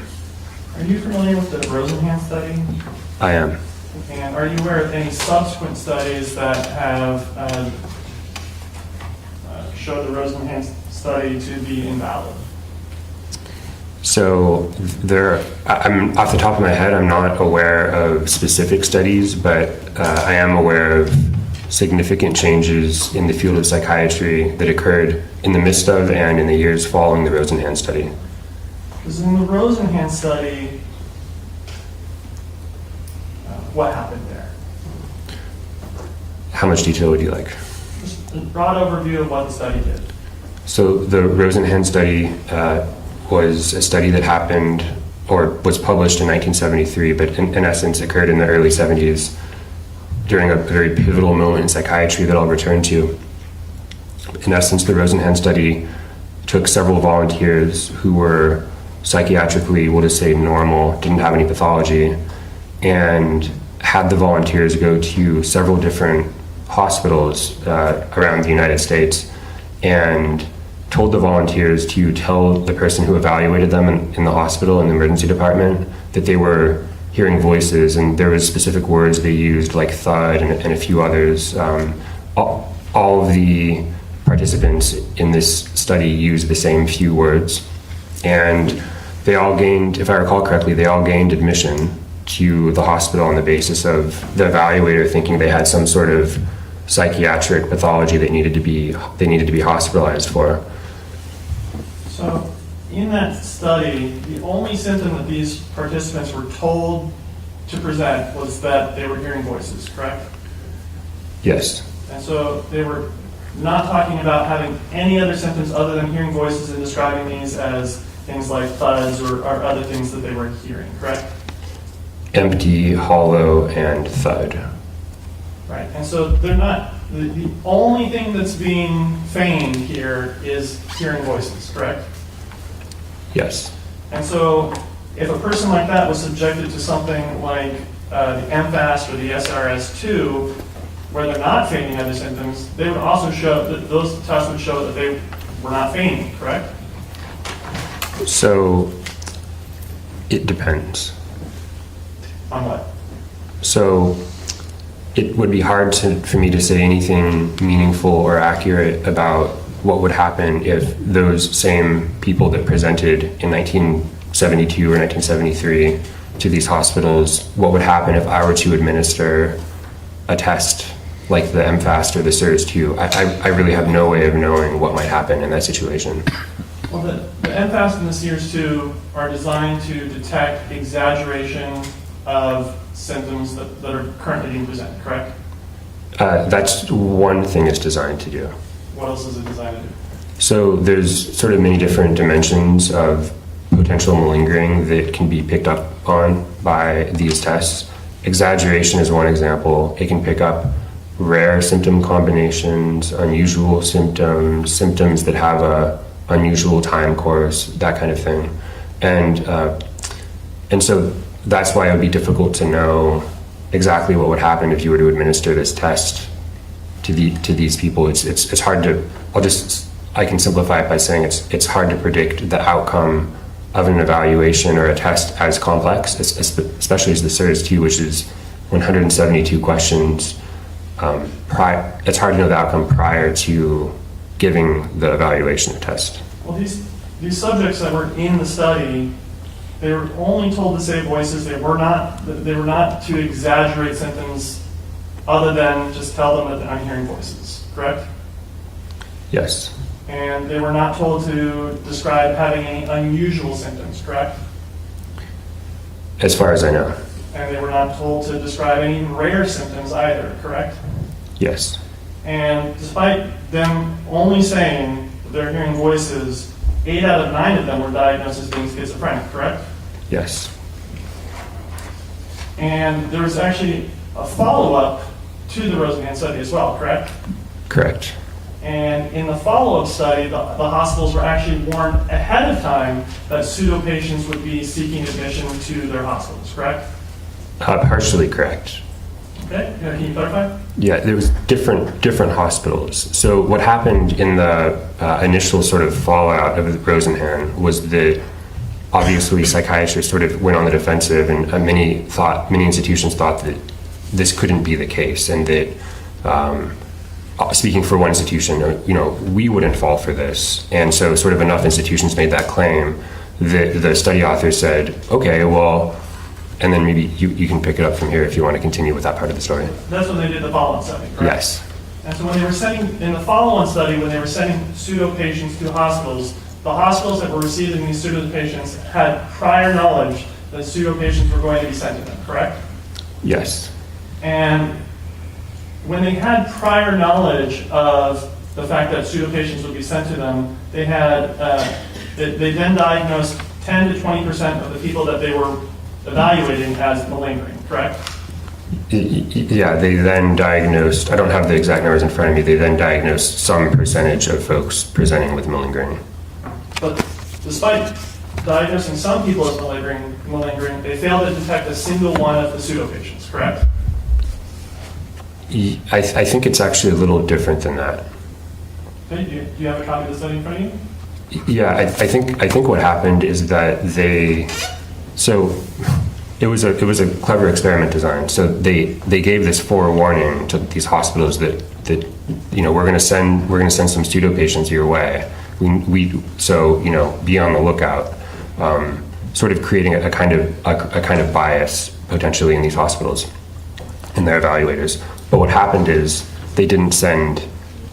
Speaker 3: Are you familiar with the Rosenhan study?
Speaker 4: I am.
Speaker 3: And are you aware of any subsequent studies that have showed the Rosenhan study to be invalid?
Speaker 4: So I'm off the top of my head, I'm not aware of specific studies, but I am aware of significant changes in the field of psychiatry that occurred in the midst of and in the years following the Rosenhan study.
Speaker 3: Because in the Rosenhan study, what happened there?
Speaker 4: How much detail would you like?
Speaker 3: Just a broad overview of what the study did.
Speaker 4: So the Rosenhan study was a study that happened or was published in 1973, but in essence occurred in the early 70s during a very pivotal moment in psychiatry that I'll return to. In essence, the Rosenhan study took several volunteers who were psychiatrically, we'll just say normal, didn't have any pathology, and had the volunteers go to several different hospitals around the United States and told the volunteers to tell the person who evaluated them in the hospital, in the emergency department, that they were hearing voices, and there was specific words they used like thud and a few others. All of the participants in this study used the same few words, and they all gained, if I recall correctly, they all gained admission to the hospital on the basis of the evaluator thinking they had some sort of psychiatric pathology they needed to be hospitalized for.
Speaker 3: So in that study, the only symptom that these participants were told to present was that they were hearing voices, correct?
Speaker 4: Yes.
Speaker 3: And so they were not talking about having any other symptoms other than hearing voices and describing these as things like thuds or other things that they were hearing, correct?
Speaker 4: Empty, hollow, and thud.
Speaker 3: Right, and so they're not, the only thing that's being feigned here is hearing voices, correct?
Speaker 4: Yes.
Speaker 3: And so if a person like that was subjected to something like the MFAST or the SRS-2, where they're not feigning other symptoms, they would also show, that those tests would show that they were not feigning, correct?
Speaker 4: So it depends.
Speaker 3: On what?
Speaker 4: So it would be hard for me to say anything meaningful or accurate about what would happen if those same people that presented in 1972 or 1973 to these hospitals, what would happen if I were to administer a test like the MFAST or the SIRS-2. I really have no way of knowing what might happen in that situation.
Speaker 3: Well, the MFAST and the SIRS-2 are designed to detect exaggeration of symptoms that are currently being presented, correct?
Speaker 4: That's one thing it's designed to do.
Speaker 3: What else is it designed to do?
Speaker 4: So there's sort of many different dimensions of potential malingering that can be picked up on by these tests. Exaggeration is one example. It can pick up rare symptom combinations, unusual symptoms, symptoms that have a unusual time course, that kind of thing. And so that's why it would be difficult to know exactly what would happen if you were to administer this test to these people. It's hard to, I can simplify it by saying it's hard to predict the outcome of an evaluation or a test as complex, especially as the SIRS-2, which is 172 questions. It's hard to know the outcome prior to giving the evaluation or test.
Speaker 3: Well, these subjects that were in the study, they were only told to say voices. They were not to exaggerate symptoms other than just tell them that I'm hearing voices, correct?
Speaker 4: Yes.
Speaker 3: And they were not told to describe having any unusual symptoms, correct?
Speaker 4: As far as I know.
Speaker 3: And they were not told to describe any rare symptoms either, correct?
Speaker 4: Yes.
Speaker 3: And despite them only saying that they're hearing voices, 8 out of 9 of them were diagnosed as being schizophrenic, correct?
Speaker 4: Yes.
Speaker 3: And there was actually a follow-up to the Rosenhan study as well, correct?
Speaker 4: Correct.
Speaker 3: And in the follow-up study, the hospitals were actually warned ahead of time that pseudo-patients would be seeking admission to their hospitals, correct?
Speaker 4: Partially correct.
Speaker 3: Okay, can you clarify?
Speaker 4: Yeah, there was different hospitals. So what happened in the initial sort of fallout of the Rosenhan was that obviously psychiatrists sort of went on the defensive, and many institutions thought that this couldn't be the case, and that speaking for one institution, we wouldn't fall for this. And so sort of enough institutions made that claim that the study author said, okay, well, and then maybe you can pick it up from here if you want to continue with that part of the story.
Speaker 3: That's when they did the follow-on study, correct?
Speaker 4: Yes.
Speaker 3: And so when they were sending, in the follow-on study, when they were sending pseudo-patients to hospitals, the hospitals that were receiving these pseudo-patients had prior knowledge that pseudo-patients were going to be sent to them, correct?
Speaker 4: Yes.
Speaker 3: And when they had prior knowledge of the fact that pseudo-patients would be sent to them, they had, they then diagnosed 10 to 20% of the people that they were evaluating as malingering, correct?
Speaker 4: Yeah, they then diagnosed, I don't have the exact numbers in front of me, they then diagnosed some percentage of folks presenting with malingering.
Speaker 3: But despite diagnosing some people as malingering, they failed to detect a single one of the pseudo-patients, correct?
Speaker 4: I think it's actually a little different than that.
Speaker 3: Okay, do you have a copy of the study in front of you?
Speaker 4: Yeah, I think what happened is that so it was a clever experiment design. So they gave this forewarning to these hospitals that we're going to send some pseudo patients your way. So be on the lookout. Sort of creating a kind of bias potentially in these hospitals and their evaluators. But what happened is they didn't send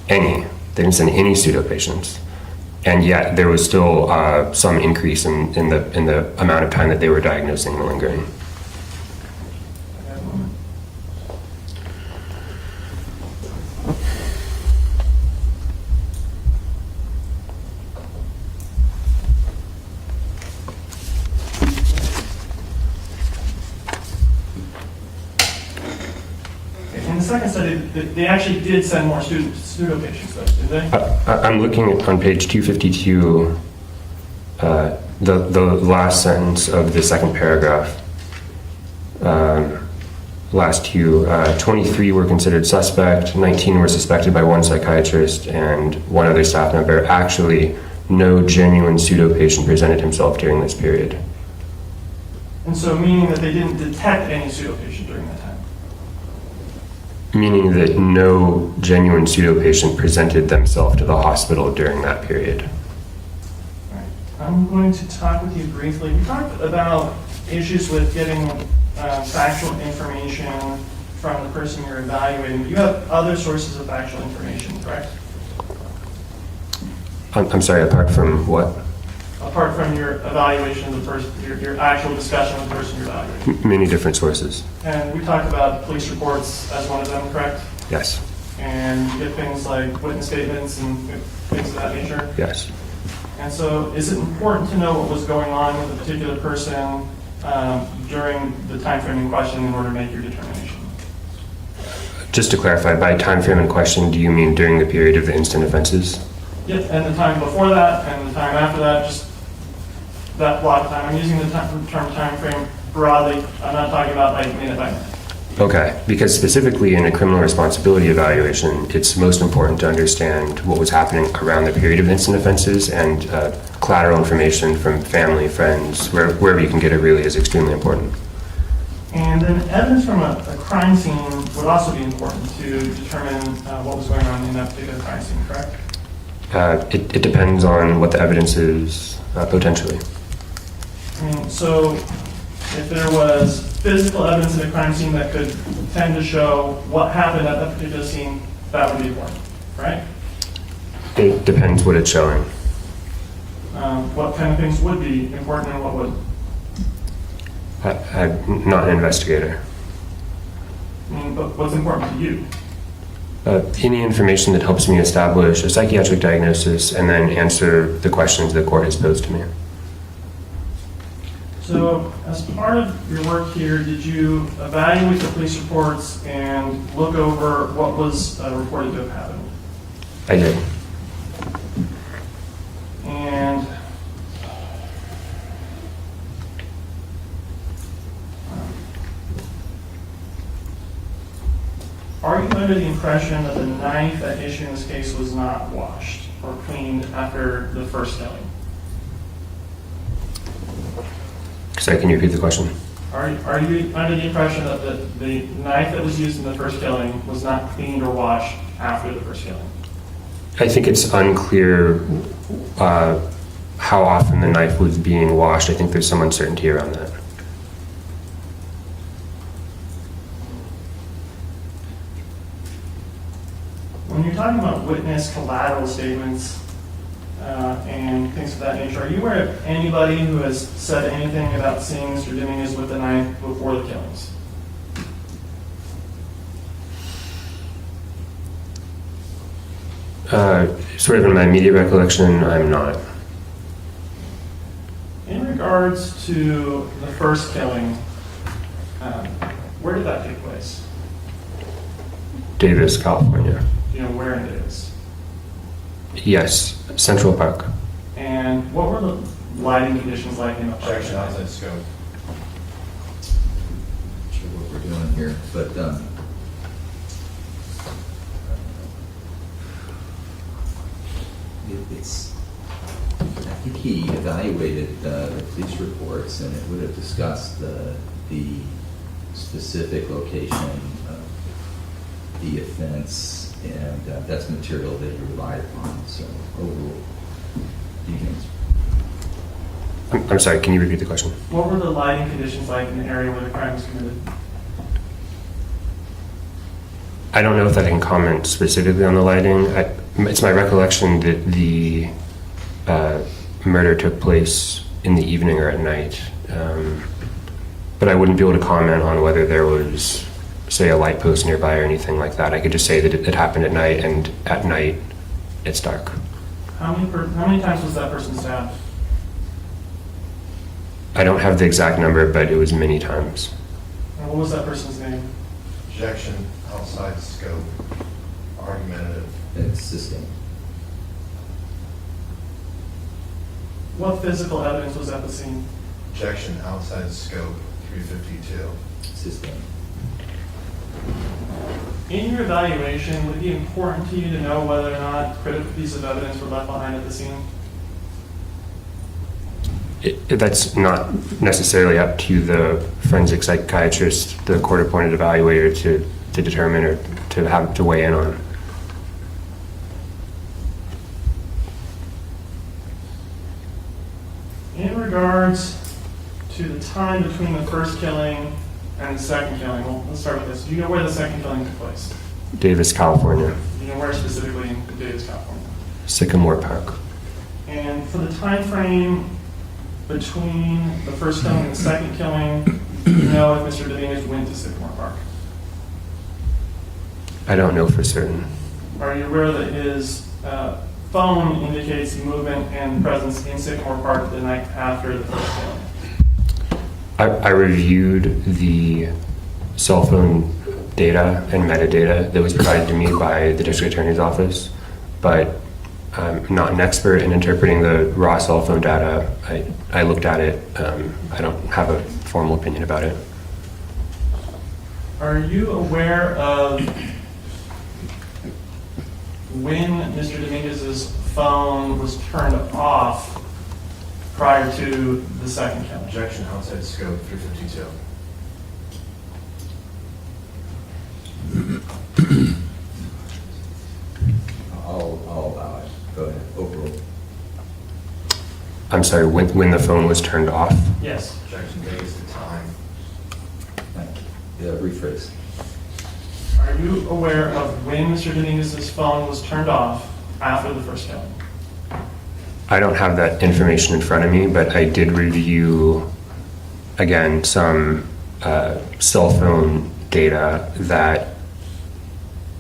Speaker 4: any pseudo patients. And yet there was still some increase in the amount of time that they were diagnosing malingering.
Speaker 3: In the second study, they actually did send more pseudo patients, though, did they?
Speaker 4: I'm looking on page 252, the last sentence of the second paragraph. Last two, 23 were considered suspect, 19 were suspected by one psychiatrist and one other staff member. Actually, no genuine pseudo patient presented himself during this period.
Speaker 3: And so meaning that they didn't detect any pseudo patient during that time?
Speaker 4: Meaning that no genuine pseudo patient presented themselves to the hospital during that period.
Speaker 3: All right. I'm going to talk with you briefly. We talked about issues with getting factual information from the person you're evaluating. You have other sources of factual information, correct?
Speaker 4: I'm sorry, apart from what?
Speaker 3: Apart from your evaluation of the person, your actual discussion with the person you're evaluating.
Speaker 4: Many different sources.
Speaker 3: And we talked about police reports as one of them, correct?
Speaker 4: Yes.
Speaker 3: And you get things like witness statements and things of that nature?
Speaker 4: Yes.
Speaker 3: And so is it important to know what was going on with a particular person during the time frame in question in order to make your determination?
Speaker 4: Just to clarify, by time frame in question, do you mean during the period of the instant offenses?
Speaker 3: Yep, and the time before that and the time after that, just that block of time. I'm using the term time frame broadly. I'm not talking about like minute by minute.
Speaker 4: Okay, because specifically in a criminal responsibility evaluation, it's most important to understand what was happening around the period of instant offenses, and collateral information from family, friends, wherever you can get it really is extremely important.
Speaker 3: And then evidence from a crime scene would also be important to determine what was going on in that particular crime scene, correct?
Speaker 4: It depends on what the evidence is, potentially.
Speaker 3: I mean, so if there was physical evidence in a crime scene that could tend to show what happened at that particular scene, that would be important, right?
Speaker 4: It depends what it's showing.
Speaker 3: What kind of things would be important and what would?
Speaker 4: I'm not an investigator.
Speaker 3: But what's important to you?
Speaker 4: Any information that helps me establish a psychiatric diagnosis and then answer the questions the court has posed to me.
Speaker 3: So, as part of your work here, did you evaluate the police reports and look over what was reported to have happened?
Speaker 4: I did.
Speaker 3: And are you under the impression that the knife at issue in this case was not washed or cleaned after the first killing?
Speaker 4: Sorry, can you repeat the question?
Speaker 3: Are you under the impression that the knife that was used in the first killing was not cleaned or washed after the first killing?
Speaker 4: I think it's unclear how often the knife was being washed. I think there's some uncertainty around that.
Speaker 3: When you're talking about witness collateral statements and things of that nature, are you aware of anybody who has said anything about seeing Mr. Dominguez with the knife before the killings?
Speaker 4: Sort of in my immediate recollection, I'm not.
Speaker 3: In regards to the first killing, where did that take place?
Speaker 4: Davis, California.
Speaker 3: Do you know where it is?
Speaker 4: Yes, Central Park.
Speaker 3: And what were the lighting conditions like in the park?
Speaker 5: Objection outside scope.
Speaker 2: Not sure what we're doing here, but it's, I think he evaluated the police reports, and it would have discussed the specific location of the offense, and that's material that he relied upon. So overall,
Speaker 4: I'm sorry, can you repeat the question?
Speaker 3: What were the lighting conditions like in the area where the crime was committed?
Speaker 4: I don't know if I can comment specifically on the lighting. It's my recollection that the murder took place in the evening or at night. But I wouldn't be able to comment on whether there was, say, a light post nearby or anything like that. I could just say that it happened at night, and at night it's dark.
Speaker 3: How many times was that person stabbed?
Speaker 4: I don't have the exact number, but it was many times.
Speaker 3: And what was that person's name?
Speaker 5: Objection outside scope. Argumentative.
Speaker 2: it's sustained.
Speaker 3: What physical evidence was at the scene?
Speaker 5: Objection outside scope. 352.
Speaker 2: Sustained.
Speaker 3: In your evaluation, would it be important to you to know whether or not critical pieces of evidence were left behind at the scene?
Speaker 4: That's not necessarily up to the forensic psychiatrist, the court-appointed evaluator, to determine or to have to weigh in on.
Speaker 3: In regards to the time between the first killing and the second killing, well, let's start with this. Do you know where the second killing took place?
Speaker 4: Davis, California.
Speaker 3: Do you know where specifically in Davis, California?
Speaker 4: Sycamore Park.
Speaker 3: And for the time frame between the first killing and the second killing, do you know if Mr. Dominguez went to Sycamore Park?
Speaker 4: I don't know for certain.
Speaker 3: Are you aware that his phone indicates movement and presence in Sycamore Park the night after the first killing?
Speaker 4: I reviewed the cell phone data and metadata that was provided to me by the district attorney's office, but I'm not an expert in interpreting the raw cell phone data. I looked at it. I don't have a formal opinion about it.
Speaker 3: Are you aware of when Mr. Dominguez's phone was turned off prior to the second killing?
Speaker 5: Objection outside scope. 352.
Speaker 2: I'll allow it. Go ahead. Overrule.
Speaker 4: I'm sorry, when the phone was turned off?
Speaker 3: Yes.
Speaker 5: Objection based the time.
Speaker 2: Thank you. Rephrase.
Speaker 3: Are you aware of when Mr. Dominguez's phone was turned off after the first killing?
Speaker 4: I don't have that information in front of me, but I did review again, some cell phone data that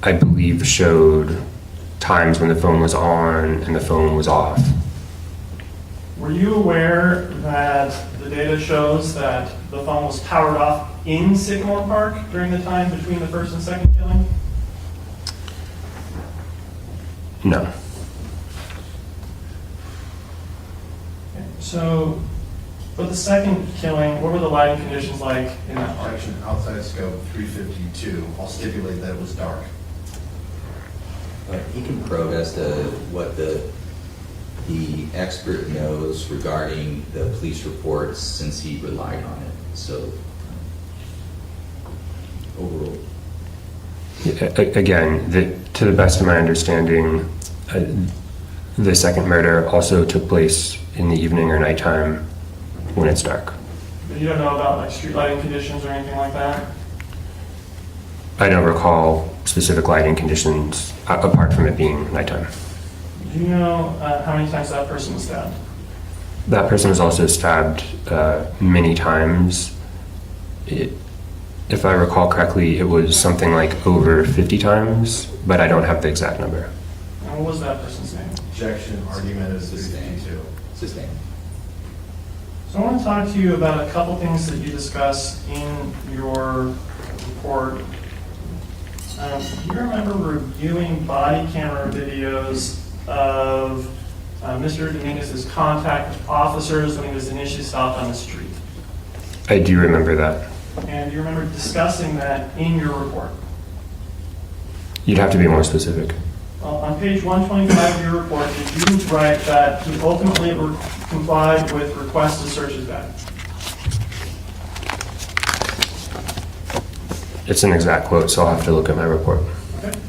Speaker 4: I believe showed times when the phone was on and the phone was off.
Speaker 3: Were you aware that the data shows that the phone was powered off in Sycamore Park during the time between the first and second killing?
Speaker 4: No.
Speaker 3: Okay, so, for the second killing, what were the lighting conditions like in that park?
Speaker 5: Objection, outside scope 352. I'll stipulate that it was dark.
Speaker 2: But he can probe as to what the expert knows regarding the police reports since he relied on it. So, overall.
Speaker 4: Again, to the best of my understanding, the second murder also took place in the evening or nighttime when it's dark.
Speaker 3: But you don't know about like street lighting conditions or anything like that?
Speaker 4: I don't recall specific lighting conditions apart from it being nighttime.
Speaker 3: Do you know how many times that person was stabbed?
Speaker 4: That person was also stabbed many times. If I recall correctly, it was something like over 50 times, but I don't have the exact number.
Speaker 3: And what was that person's name?
Speaker 5: Objection, argument is 352.
Speaker 2: Sustained.
Speaker 3: So I want to talk to you about a couple things that you discuss in your report. Do you remember reviewing body camera videos of Mr. Dominguez's contact with officers when he was initially stopped on the street?
Speaker 4: I do remember that.
Speaker 3: And do you remember discussing that in your report?
Speaker 4: You'd have to be more specific.
Speaker 3: Well, on page 125 of your report, did you write that he ultimately complied with requests to search his bag?
Speaker 4: It's an exact quote, so I'll have to look at my report.
Speaker 3: Okay.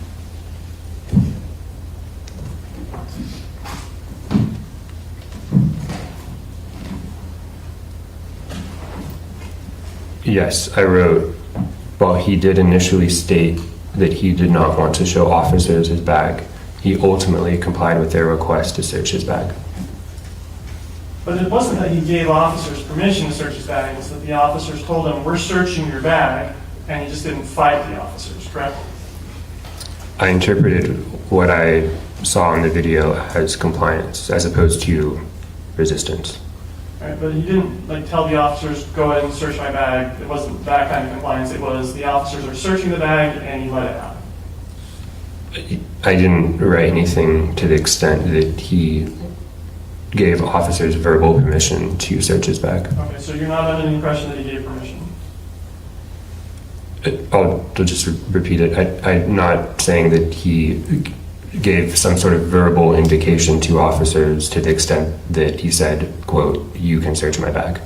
Speaker 4: Yes, I wrote, while he did initially state that he did not want to show officers his bag, he ultimately complied with their request to search his bag.
Speaker 3: But it wasn't that he gave officers permission to search his bag, it was that the officers told him, we're searching your bag, and he just didn't fight the officers, correct?
Speaker 4: I interpreted what I saw in the video as compliance as opposed to resistance.
Speaker 3: Right, but he didn't like tell the officers, go ahead and search my bag. It wasn't that kind of compliance. It was the officers are searching the bag and he let it happen.
Speaker 4: I didn't write anything to the extent that he gave officers verbal permission to search his bag.
Speaker 3: Okay, so you're not under the impression that he gave permission?
Speaker 4: I'll just repeat it. I'm not saying that he gave some sort of verbal indication to officers to the extent that he said, quote, you can search my bag.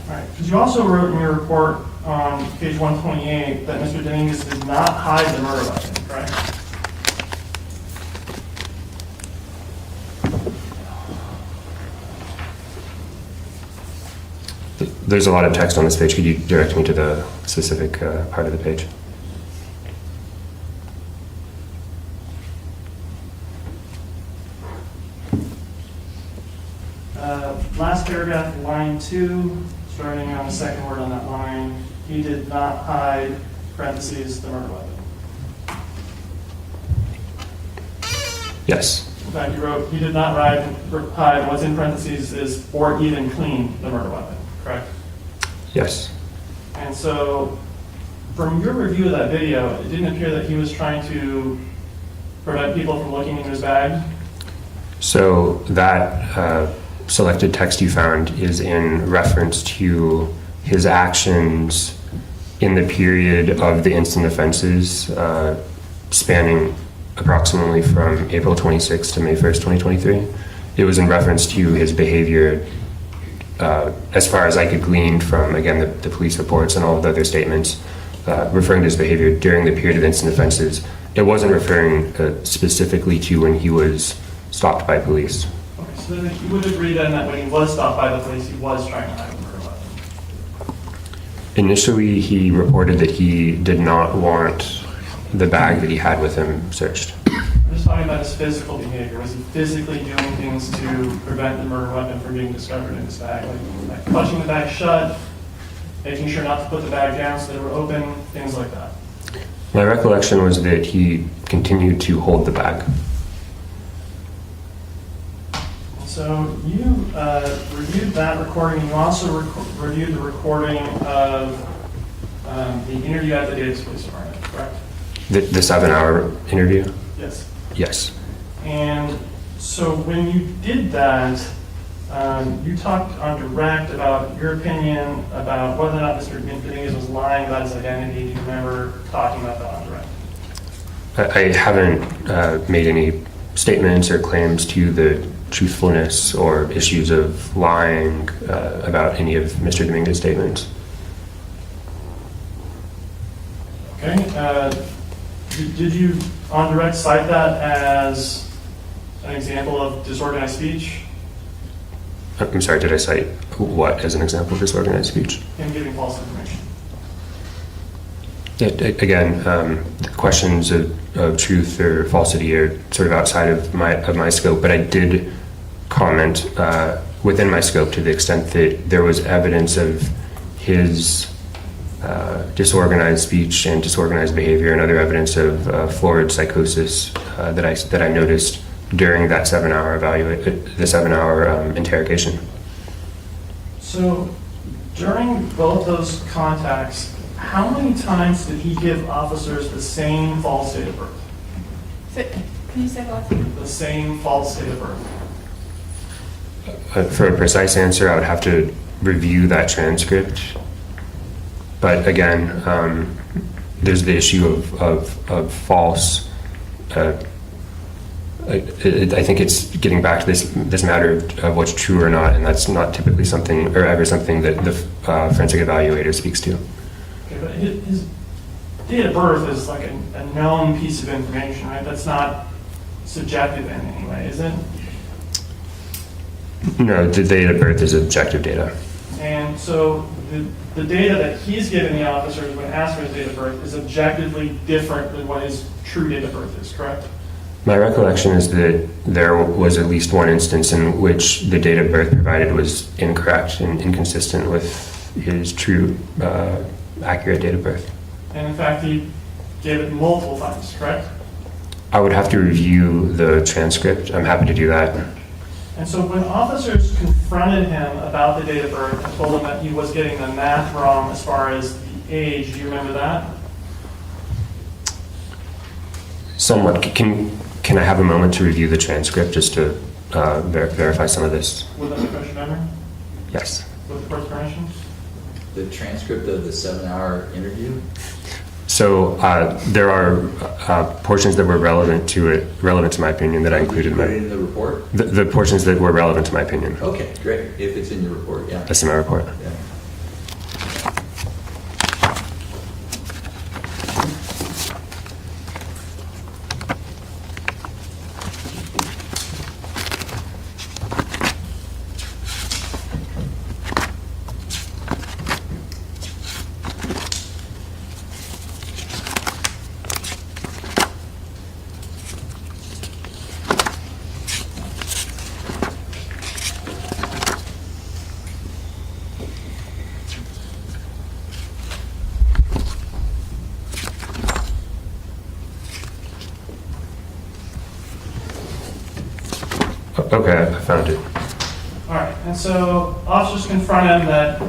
Speaker 3: All right, because you also wrote in your report on page 128 that Mr. Dominguez did not hide the murder weapon, correct?
Speaker 4: There's a lot of text on this page. Could you direct me to the specific part of the page?
Speaker 3: Last paragraph, line 2, starting on the second word on that line, he did not hide, parentheses, the murder weapon.
Speaker 4: Yes.
Speaker 3: In fact, you wrote, he did not hide, what's in parentheses is, or even clean the murder weapon, correct?
Speaker 4: Yes.
Speaker 3: And so, from your review of that video, it didn't appear that he was trying to prevent people from looking in his bag?
Speaker 4: So that selected text you found is in reference to his actions in the period of the instant offenses, spanning approximately from April 26th to May 1st, 2023. It was in reference to his behavior, as far as I could glean from, again, the police reports and all of the other statements, referring to his behavior during the period of instant offenses. It wasn't referring specifically to when he was stopped by police.
Speaker 3: Okay, so then you would agree then that when he was stopped by the police, he was trying to hide the murder weapon?
Speaker 4: Initially, he reported that he did not want the bag that he had with him searched.
Speaker 3: I'm just talking about his physical behavior. Was he physically doing things to prevent the murder weapon from being discovered in his bag? Like clutching the bag shut, making sure not to put the bag down so they were open, things like that.
Speaker 4: My recollection was that he continued to hold the bag.
Speaker 3: So you reviewed that recording. You also reviewed the recording of the interview at the Davis Police Department, correct?
Speaker 4: The 7-hour interview?
Speaker 3: Yes.
Speaker 4: Yes.
Speaker 3: And so when you did that, you talked on direct about your opinion about whether or not Mr. Dominguez was lying about his identity. Do you remember talking about that on direct?
Speaker 4: I haven't made any statements or claims to the truthfulness or issues of lying about any of Mr. Dominguez's statements.
Speaker 3: Okay. Did you on direct cite that as an example of disorganized speech?
Speaker 4: I'm sorry, did I cite what as an example of disorganized speech?
Speaker 3: Him giving false information.
Speaker 4: Again, the questions of truth or falsity are sort of outside of my scope, but I did comment within my scope to the extent that there was evidence of his disorganized speech and disorganized behavior and other evidence of florid psychosis that I noticed during that 7-hour interrogation.
Speaker 3: So during both those contacts, how many times did he give officers the same false date of birth?
Speaker 6: Can you say that?
Speaker 3: The same false date of birth.
Speaker 4: For a precise answer, I would have to review that transcript. But again, there's the issue of false. I think it's getting back to this matter of what's true or not, and that's not typically something or ever something that the forensic evaluator speaks to.
Speaker 3: Okay, but his date of birth is like a known piece of information, right? That's not subjective in any way, is it?
Speaker 4: No, the date of birth is objective data.
Speaker 3: And so the data that he's giving the officers when asked for his date of birth is objectively different than what his true date of birth is, correct?
Speaker 4: My recollection is that there was at least one instance in which the date of birth provided was incorrect and inconsistent with his true, accurate date of birth.
Speaker 3: And in fact, he gave it multiple times, correct?
Speaker 4: I would have to review the transcript. I'm happy to do that.
Speaker 3: And so when officers confronted him about the date of birth and told him that he was getting the math wrong as far as the age, do you remember that?
Speaker 4: Somewhat. Can I have a moment to review the transcript just to verify some of this?
Speaker 3: With the refresh memory?
Speaker 4: Yes.
Speaker 3: With the court's permission?
Speaker 2: The transcript of the 7-hour interview?
Speaker 4: So there are portions that were relevant to my opinion that I included in
Speaker 2: Put it in the report?
Speaker 4: the portions that were relevant to my opinion.
Speaker 2: Okay, great. If it's in your report, yeah.
Speaker 4: That's in my report.
Speaker 2: Yeah.
Speaker 4: Okay, I found it.
Speaker 3: All right, and so officers confront him that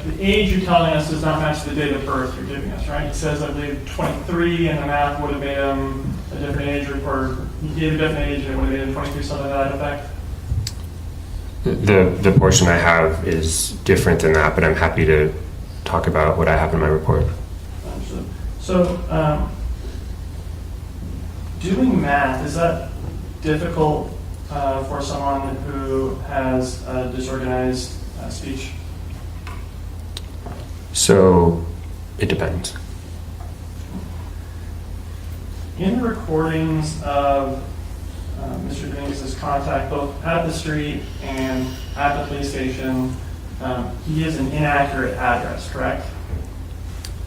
Speaker 3: the age you're telling us does not match the date of birth you're giving us, right? He says, I believe, 23, and the math would have made him a different age, or he gave a different age, and it would have made him 23, something to that effect.
Speaker 4: The portion I have is different than that, but I'm happy to talk about what I have in my report.
Speaker 3: Understood. So, doing math, is that difficult for someone who has disorganized speech?
Speaker 4: So it depends.
Speaker 3: In the recordings of Mr. Dominguez's contact, both at the street and at the police station, he gives an inaccurate address, correct?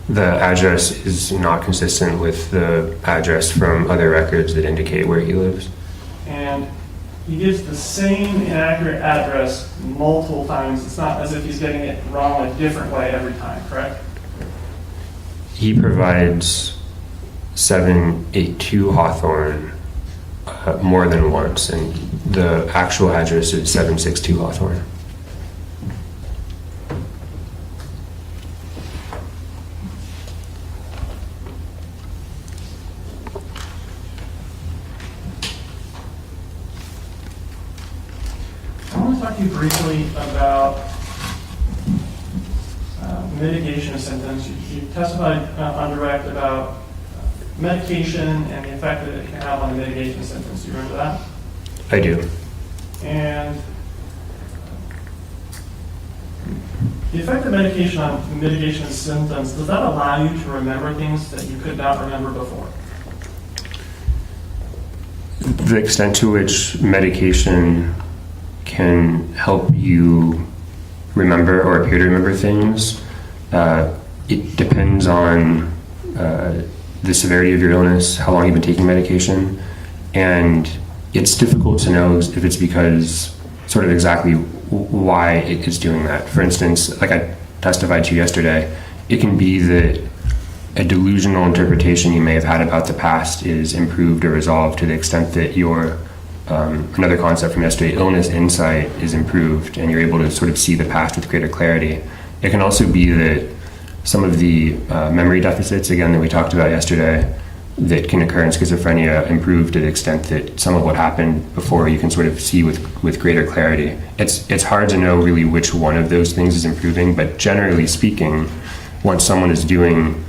Speaker 4: The address is not consistent with the address from other records that indicate where he lives.
Speaker 3: And he gives the same inaccurate address multiple times. It's not as if he's getting it wrong a different way every time, correct?
Speaker 4: He provides 782 Hawthorne more than once, and the actual address is 762 Hawthorne.
Speaker 3: I want to talk to you briefly about mitigation of symptoms. You testified on direct about medication and the effect that it can have on the mitigation of symptoms. Do you remember that?
Speaker 4: I do.
Speaker 3: And the effect of medication on mitigation of symptoms, does that allow you to remember things that you could not remember before?
Speaker 4: The extent to which medication can help you remember or appear to remember things, it depends on the severity of your illness, how long you've been taking medication, and it's difficult to know if it's because sort of exactly why it is doing that. For instance, like I testified to yesterday, it can be that a delusional interpretation you may have had about the past is improved or resolved to the extent that your another concept from yesterday, illness insight, is improved and you're able to sort of see the past with greater clarity. It can also be that some of the memory deficits, again, that we talked about yesterday, that can occur in schizophrenia improved to the extent that some of what happened before you can sort of see with greater clarity. It's hard to know really which one of those things is improving, but generally speaking, once someone is doing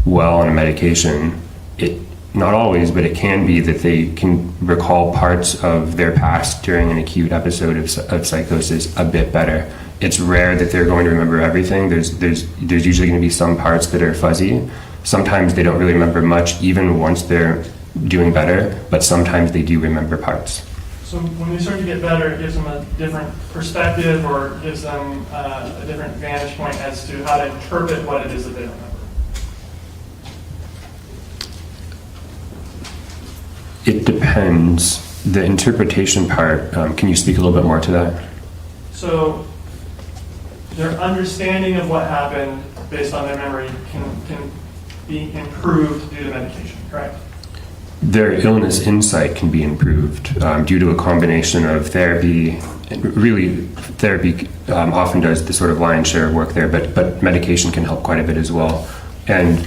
Speaker 4: well on a medication, it not always, but it can be that they can recall parts of their past during an acute episode of psychosis a bit better. It's rare that they're going to remember everything. There's usually going to be some parts that are fuzzy. Sometimes they don't really remember much, even once they're doing better, but sometimes they do remember parts.
Speaker 3: So when they start to get better, it gives them a different perspective or gives them a different vantage point as to how to interpret what it is that they remember.
Speaker 4: It depends. The interpretation part, can you speak a little bit more to that?
Speaker 3: So their understanding of what happened based on their memory can be improved due to medication, correct?
Speaker 4: Their illness insight can be improved due to a combination of therapy. Really, therapy often does the sort of lion's share of work there, but medication can help quite a bit as well. And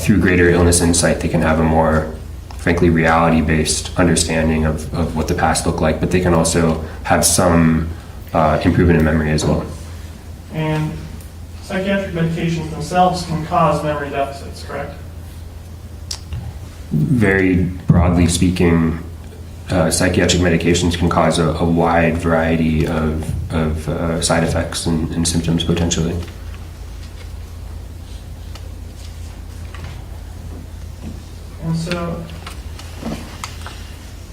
Speaker 4: through greater illness insight, they can have a more, frankly, reality-based understanding of what the past looked like, but they can also have some improvement in memory as well.
Speaker 3: And psychiatric medications themselves can cause memory deficits, correct?
Speaker 4: Very broadly speaking, psychiatric medications can cause a wide variety of side effects and symptoms potentially.
Speaker 3: And so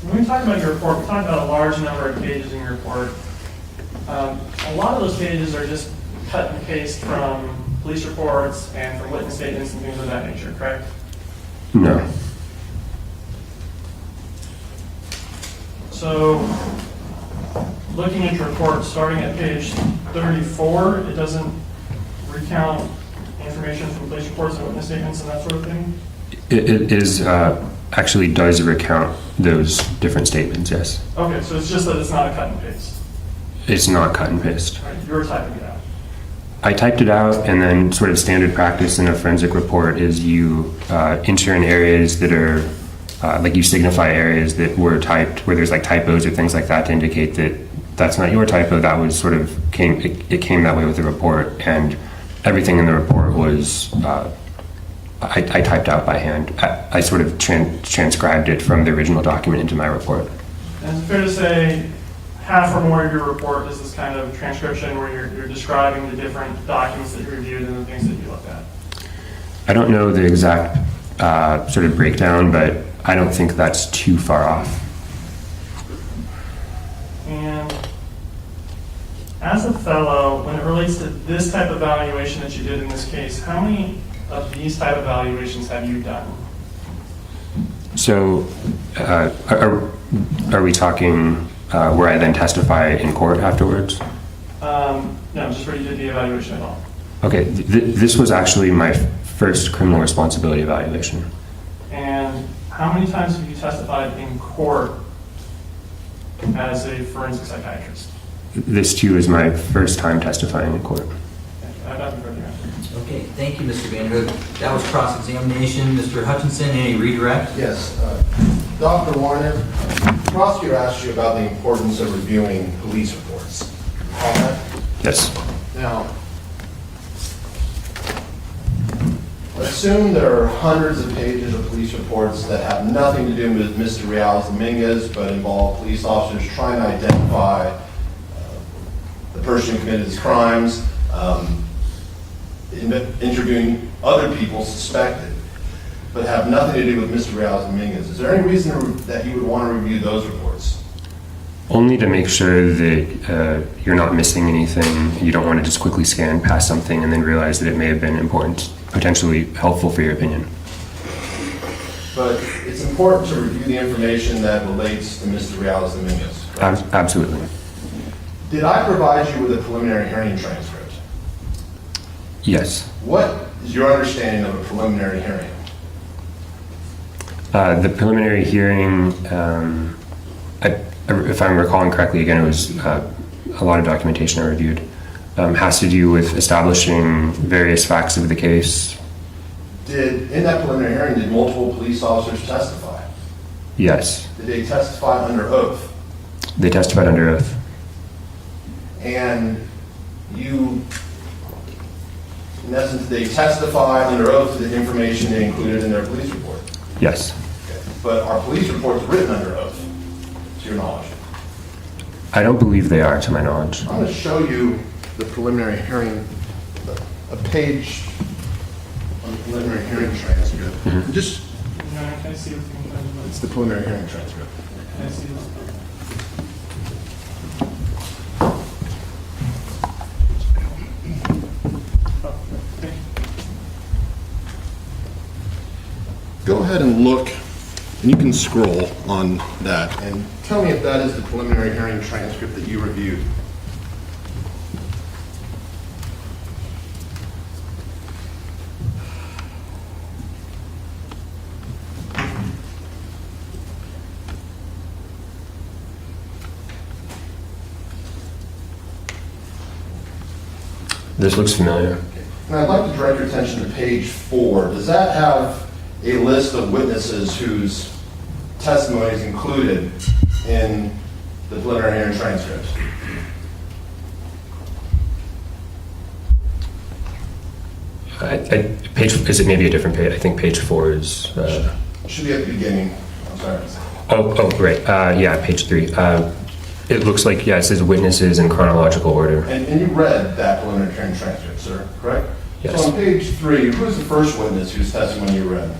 Speaker 3: when we talk about your report, we talk about a large number of pages in your report. A lot of those pages are just cut and paste from police reports and from witness statements and things of that nature, correct?
Speaker 4: No.
Speaker 3: So looking at your report, starting at page 34, it doesn't recount information from police reports and witness statements and that sort of thing?
Speaker 4: It is actually does recount those different statements, yes.
Speaker 3: Okay, so it's just that it's not a cut and paste.
Speaker 4: It's not cut and paste.
Speaker 3: Right, you're typing it out.
Speaker 4: I typed it out, and then sort of standard practice in a forensic report is you enter in areas that are, like you signify areas that were typed, where there's like typos or things like that to indicate that that's not your typo, that was sort of, it came that way with the report, and everything in the report was, I typed out by hand. I sort of transcribed it from the original document into my report.
Speaker 3: And it's fair to say half or more of your report is this kind of transcription where you're describing the different documents that you reviewed and the things that you looked at.
Speaker 4: I don't know the exact sort of breakdown, but I don't think that's too far off.
Speaker 3: And as a fellow, when it relates to this type of evaluation that you did in this case, how many of these type of evaluations have you done?
Speaker 4: So are we talking where I then testify in court afterwards?
Speaker 3: No, just where you did the evaluation at all.
Speaker 4: Okay, this was actually my first criminal responsibility evaluation.
Speaker 3: And how many times have you testified in court as a forensic psychiatrist?
Speaker 4: This too is my first time testifying in court.
Speaker 3: Thank you. I have nothing further to answer.
Speaker 2: Okay, thank you, Mr. Vanderhook. That was cross-examination. Mr. Hutchinson, any redirect?
Speaker 5: Yes, Dr. Warner, the prosecutor asked you about the importance of reviewing police reports. Recall that?
Speaker 4: Yes.
Speaker 5: Now, assume there are hundreds of pages of police reports that have nothing to do with Mr. Dominguez, but involve police officers trying to identify the person who committed his crimes, interviewing other people suspected, but have nothing to do with Mr. Dominguez. Is there any reason that you would want to review those reports?
Speaker 4: Only to make sure that you're not missing anything. You don't want to just quickly scan past something and then realize that it may have been important, potentially helpful for your opinion.
Speaker 5: But it's important to review the information that relates to Mr. Dominguez. Correct?
Speaker 4: Absolutely.
Speaker 5: Did I provide you with a preliminary hearing transcript?
Speaker 4: Yes.
Speaker 5: What is your understanding of a preliminary hearing?
Speaker 4: The preliminary hearing, if I'm recalling correctly, again, it was a lot of documentation I reviewed, has to do with establishing various facts of the case.
Speaker 5: In that preliminary hearing, did multiple police officers testify?
Speaker 4: Yes.
Speaker 5: Did they testify under oath?
Speaker 4: They testified under oath.
Speaker 5: And you, in essence, they testify under oath to the information they included in their police report?
Speaker 4: Yes.
Speaker 5: Okay. But are police reports written under oath, to your knowledge?
Speaker 4: I don't believe they are, to my knowledge.
Speaker 5: I'm going to show you the preliminary hearing, a page on the preliminary hearing transcript.
Speaker 4: Mm-hmm.
Speaker 5: Just,
Speaker 3: No, can I see everything?
Speaker 5: it's the preliminary hearing transcript.
Speaker 3: Can I see this? Oh, thank you.
Speaker 5: Go ahead and look, and you can scroll on that, and tell me if that is the preliminary hearing transcript that you reviewed.
Speaker 4: This looks familiar.
Speaker 5: And I'd like to direct your attention to page 4. Does that have a list of witnesses whose testimony is included in the preliminary hearing transcript?
Speaker 4: Is it maybe a different page? I think page 4 is.
Speaker 5: Should be at the beginning. I'm sorry.
Speaker 4: Oh, right. Yeah, page 3. It looks like, yeah, it says witnesses in chronological order.
Speaker 5: And you read that preliminary hearing transcript, sir, correct?
Speaker 4: Yes.
Speaker 5: So on page 3, who is the first witness whose testimony you read?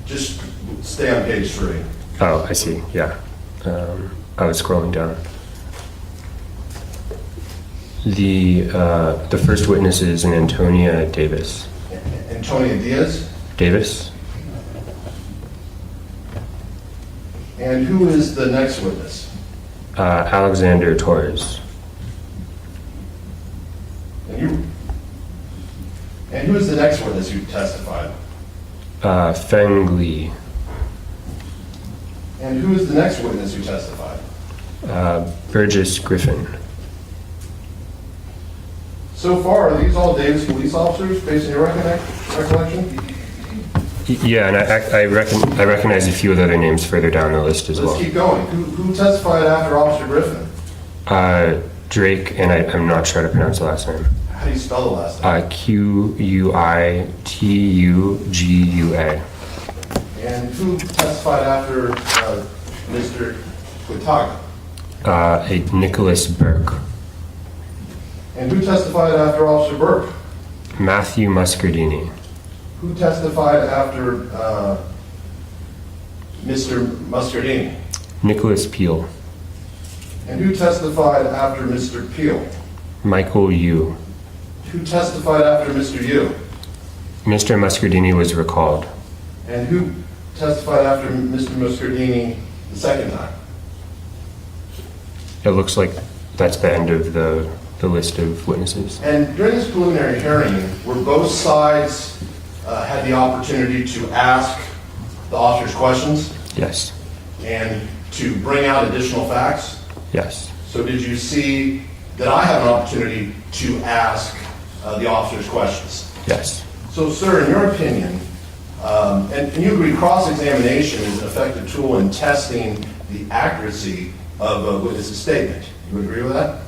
Speaker 5: Just stay on page 3.
Speaker 4: Oh, I see. Yeah. I was scrolling down. The first witness is an Antonia Davis.
Speaker 5: Antonia Diaz?
Speaker 4: Davis?
Speaker 5: And who is the next witness?
Speaker 4: Alexander Torres.
Speaker 5: And who is the next witness who testified?
Speaker 4: Feng Li.
Speaker 5: And who is the next witness who testified?
Speaker 4: Burgess Griffin.
Speaker 5: So far, are these all Davis police officers based on your recollection?
Speaker 4: Yeah, and I recognize a few of the other names further down the list as well.
Speaker 5: Let's keep going. Who testified after Officer Griffin?
Speaker 4: Drake, and I'm not sure how to pronounce the last name.
Speaker 5: How do you spell the last name?
Speaker 4: Quitugua.
Speaker 5: And who testified after Mr. Quitaga?
Speaker 4: Nicholas Burke.
Speaker 5: And who testified after Officer Burke?
Speaker 4: Matthew Muscardini.
Speaker 5: Who testified after Mr. Muscardini?
Speaker 4: Nicholas Peel.
Speaker 5: And who testified after Mr. Peel?
Speaker 4: Michael Yu.
Speaker 5: Who testified after Mr. Yu?
Speaker 4: Mr. Muscardini was recalled.
Speaker 5: And who testified after Mr. Muscardini the second time?
Speaker 4: It looks like that's the end of the list of witnesses.
Speaker 5: And during this preliminary hearing, where both sides had the opportunity to ask the officers questions
Speaker 4: Yes.
Speaker 5: and to bring out additional facts,
Speaker 4: Yes.
Speaker 5: so did you see that I have an opportunity to ask the officers questions?
Speaker 4: Yes.
Speaker 5: So, sir, in your opinion, and you agree cross-examination is an effective tool in testing the accuracy of a witness's statement. You agree with that?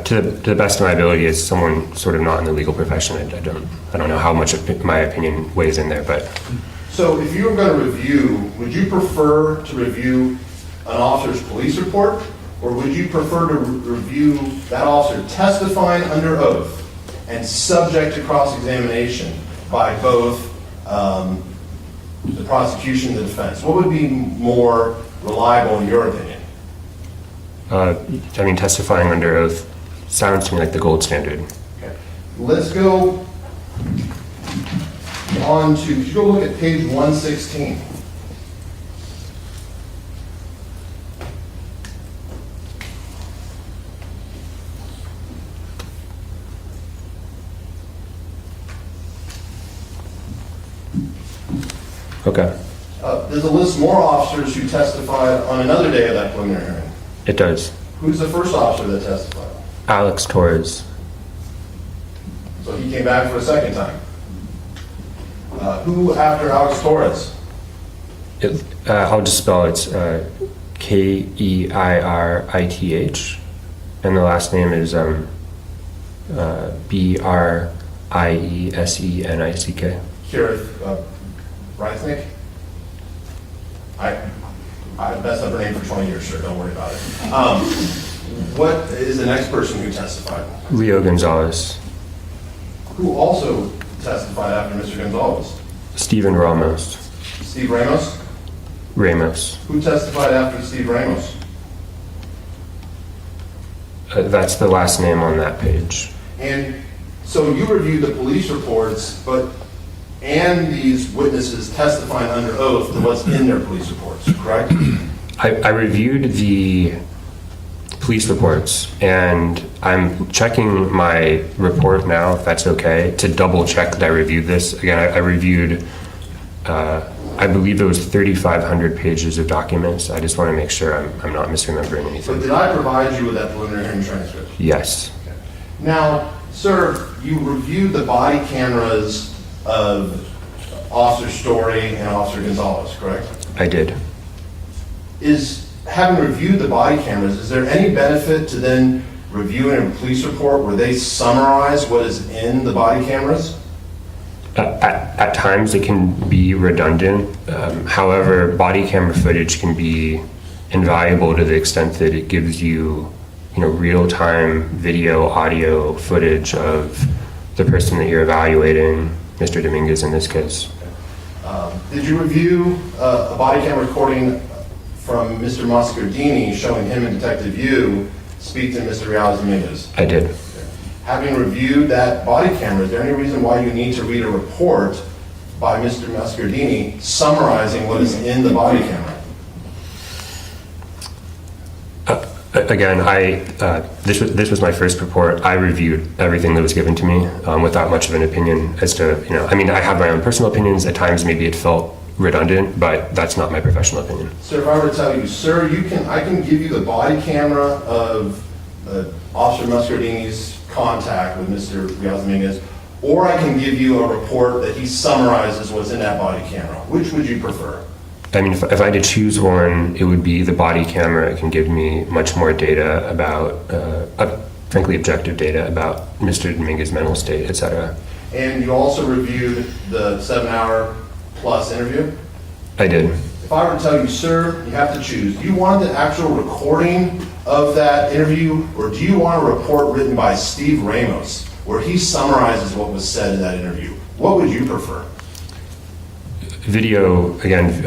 Speaker 4: To the best of my ability, as someone sort of not in the legal profession, I don't know how much of my opinion weighs in there, but
Speaker 5: So if you were going to review, would you prefer to review an officer's police report, or would you prefer to review that officer testifying under oath and subject to cross-examination by both the prosecution and the defense? What would be more reliable in your opinion?
Speaker 4: I mean, testifying under oath sounds to me like the gold standard.
Speaker 5: Okay. Let's go on to, if you go look at page 116.
Speaker 4: Okay.
Speaker 5: There's a list more officers who testified on another day of that preliminary hearing.
Speaker 4: It does.
Speaker 5: Who's the first officer that testified?
Speaker 4: Alex Torres.
Speaker 5: So he came back for a second time. Who after Alex Torres?
Speaker 4: I'll just spell it's Keirith, and the last name is Briesenick.
Speaker 5: Kirith Reisnick? I messed up her name for 20 years, sir. Don't worry about it. What is the next person who testified?
Speaker 4: Leo Gonzalez.
Speaker 5: Who also testified after Mr. Gonzalez?
Speaker 4: Stephen Ramos.
Speaker 5: Steve Ramos?
Speaker 4: Ramos.
Speaker 5: Who testified after Steve Ramos?
Speaker 4: That's the last name on that page.
Speaker 5: And so you reviewed the police reports, and these witnesses testifying under oath to what's in their police reports, correct?
Speaker 4: I reviewed the police reports, and I'm checking my report now, if that's okay, to double check that I reviewed this. Again, I reviewed, I believe it was 3,500 pages of documents. I just want to make sure I'm not misremembering
Speaker 5: But
Speaker 4: anything.
Speaker 5: did I provide you with that preliminary hearing transcript?
Speaker 4: Yes.
Speaker 5: Now, sir, you reviewed the body cameras of Officer Story and Officer Gonzalez, correct?
Speaker 4: I did.
Speaker 5: Having reviewed the body cameras, is there any benefit to then reviewing a police report where they summarize what is in the body cameras?
Speaker 4: At times it can be redundant. However, body camera footage can be invaluable to the extent that it gives you, real-time video, audio footage of the person that you're evaluating, Mr. Dominguez in this case.
Speaker 5: Did you review a body camera recording from Mr. Muscardini showing him and Detective Yu speak to Mr. Dominguez?
Speaker 4: I did.
Speaker 5: Having reviewed that body camera, is there any reason why you need to read a report by Mr. Muscardini summarizing what is in the body camera?
Speaker 4: Again, this was my first report. I reviewed everything that was given to me without much of an opinion as to, I have my own personal opinions. At times, maybe it felt redundant, but that's not my professional opinion.
Speaker 5: Sir, if I were to tell you, sir, I can give you the body camera of Officer Muscardini's contact with Mr. Dominguez, or I can give you a report that he summarizes what's in that body camera. Which would you prefer?
Speaker 4: I mean, if I had to choose one, it would be the body camera. It can give me much more data about, frankly, objective data about Mr. Dominguez's mental state, etc.
Speaker 5: And you also reviewed the 7-hour plus interview?
Speaker 4: I did.
Speaker 5: If I were to tell you, sir, you have to choose. Do you want the actual recording of that interview, or do you want a report written by Steve Ramos where he summarizes what was said in that interview? What would you prefer?
Speaker 4: video, again,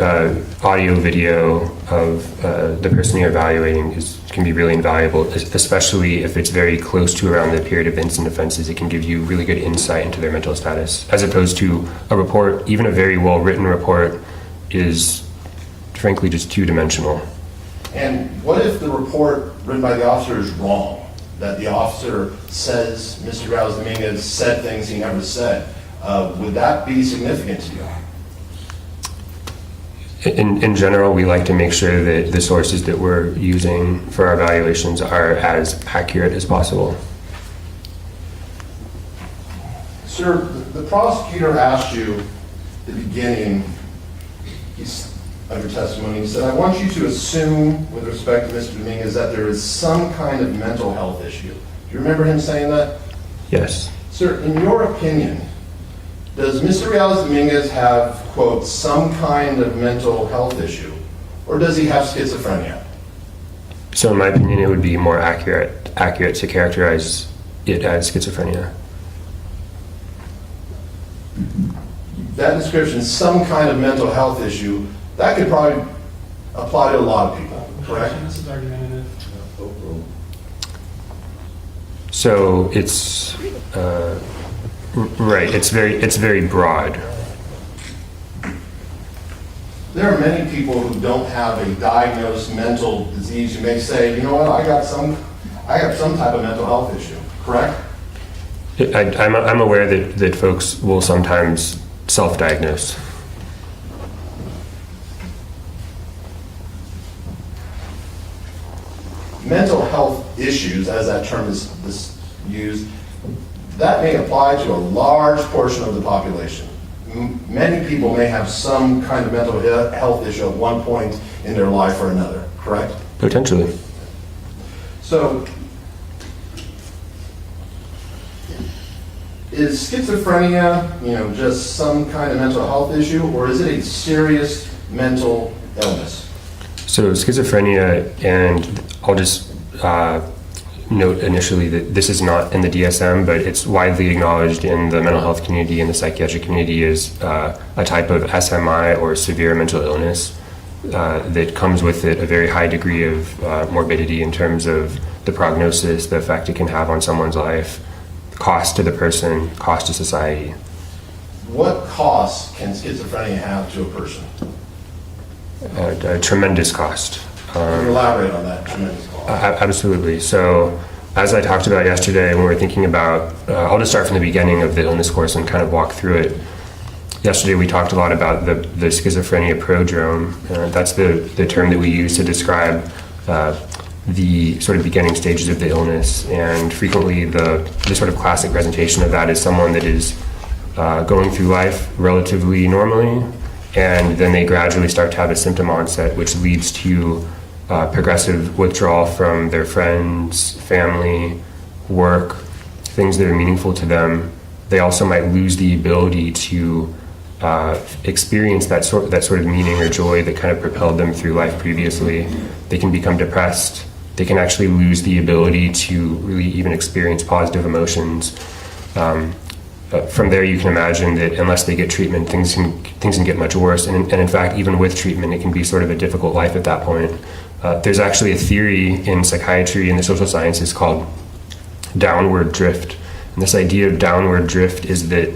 Speaker 4: audio video of the person you're evaluating can be really invaluable, especially if it's very close to around the period of instant offenses. It can give you really good insight into their mental status, as opposed to a report. Even a very well-written report is, frankly, just two-dimensional.
Speaker 5: And what if the report written by the officer is wrong? That the officer says Mr. Dominguez said things he never said. Would that be significant to you?
Speaker 4: In general, we like to make sure that the sources that we're using for our evaluations are as accurate as possible.
Speaker 5: Sir, the prosecutor asked you at the beginning of your testimony, he said, I want you to assume, with respect to Mr. Dominguez, that there is some kind of mental health issue. Do you remember him saying that?
Speaker 4: Yes.
Speaker 5: Sir, in your opinion, does Mr. Dominguez have, quote, some kind of mental health issue, or does he have schizophrenia?
Speaker 4: So in my opinion, it would be more accurate to characterize it as schizophrenia.
Speaker 5: That description, some kind of mental health issue, that could probably apply to a lot of people, correct?
Speaker 3: This is argumentative.
Speaker 4: So it's right. It's very broad.
Speaker 5: There are many people who don't have a diagnosed mental disease who may say, you know what, I have some type of mental health issue, correct?
Speaker 4: I'm aware that folks will sometimes self-diagnose.
Speaker 5: Mental health issues, as that term is used, that may apply to a large portion of the population. Many people may have some kind of mental health issue at one point in their life or another, correct?
Speaker 4: Potentially.
Speaker 5: So, is schizophrenia, just some kind of mental health issue, or is it a serious mental illness?
Speaker 4: So schizophrenia, and I'll just note initially that this is not in the DSM, but it's widely acknowledged in the mental health community and the psychiatric community as a type of SMI, or severe mental illness, that comes with it a very high degree of morbidity in terms of the prognosis, the effect it can have on someone's life, cost to the person, cost to society.
Speaker 5: What cost can schizophrenia have to a person?
Speaker 4: A tremendous cost.
Speaker 5: Can you elaborate on that tremendous cost?
Speaker 4: Absolutely. So, as I talked about yesterday, when we were thinking about, I'll just start from the beginning of the illness course and kind of walk through it. Yesterday, we talked a lot about the schizophrenia prodrome. That's the term that we use to describe the sort of beginning stages of the illness. And frequently, the sort of classic presentation of that is someone that is going through life relatively normally, and then they gradually start to have a symptom onset, which leads to progressive withdrawal from their friends, family, work, things that are meaningful to them. They also might lose the ability to experience that sort of meaning or joy that kind of propelled them through life previously. They can become depressed. They can actually lose the ability to really even experience positive emotions. From there, you can imagine that unless they get treatment, things can get much worse. And in fact, even with treatment, it can be sort of a difficult life at that point. There's actually a theory in psychiatry and the social sciences called downward drift. And this idea of downward drift is that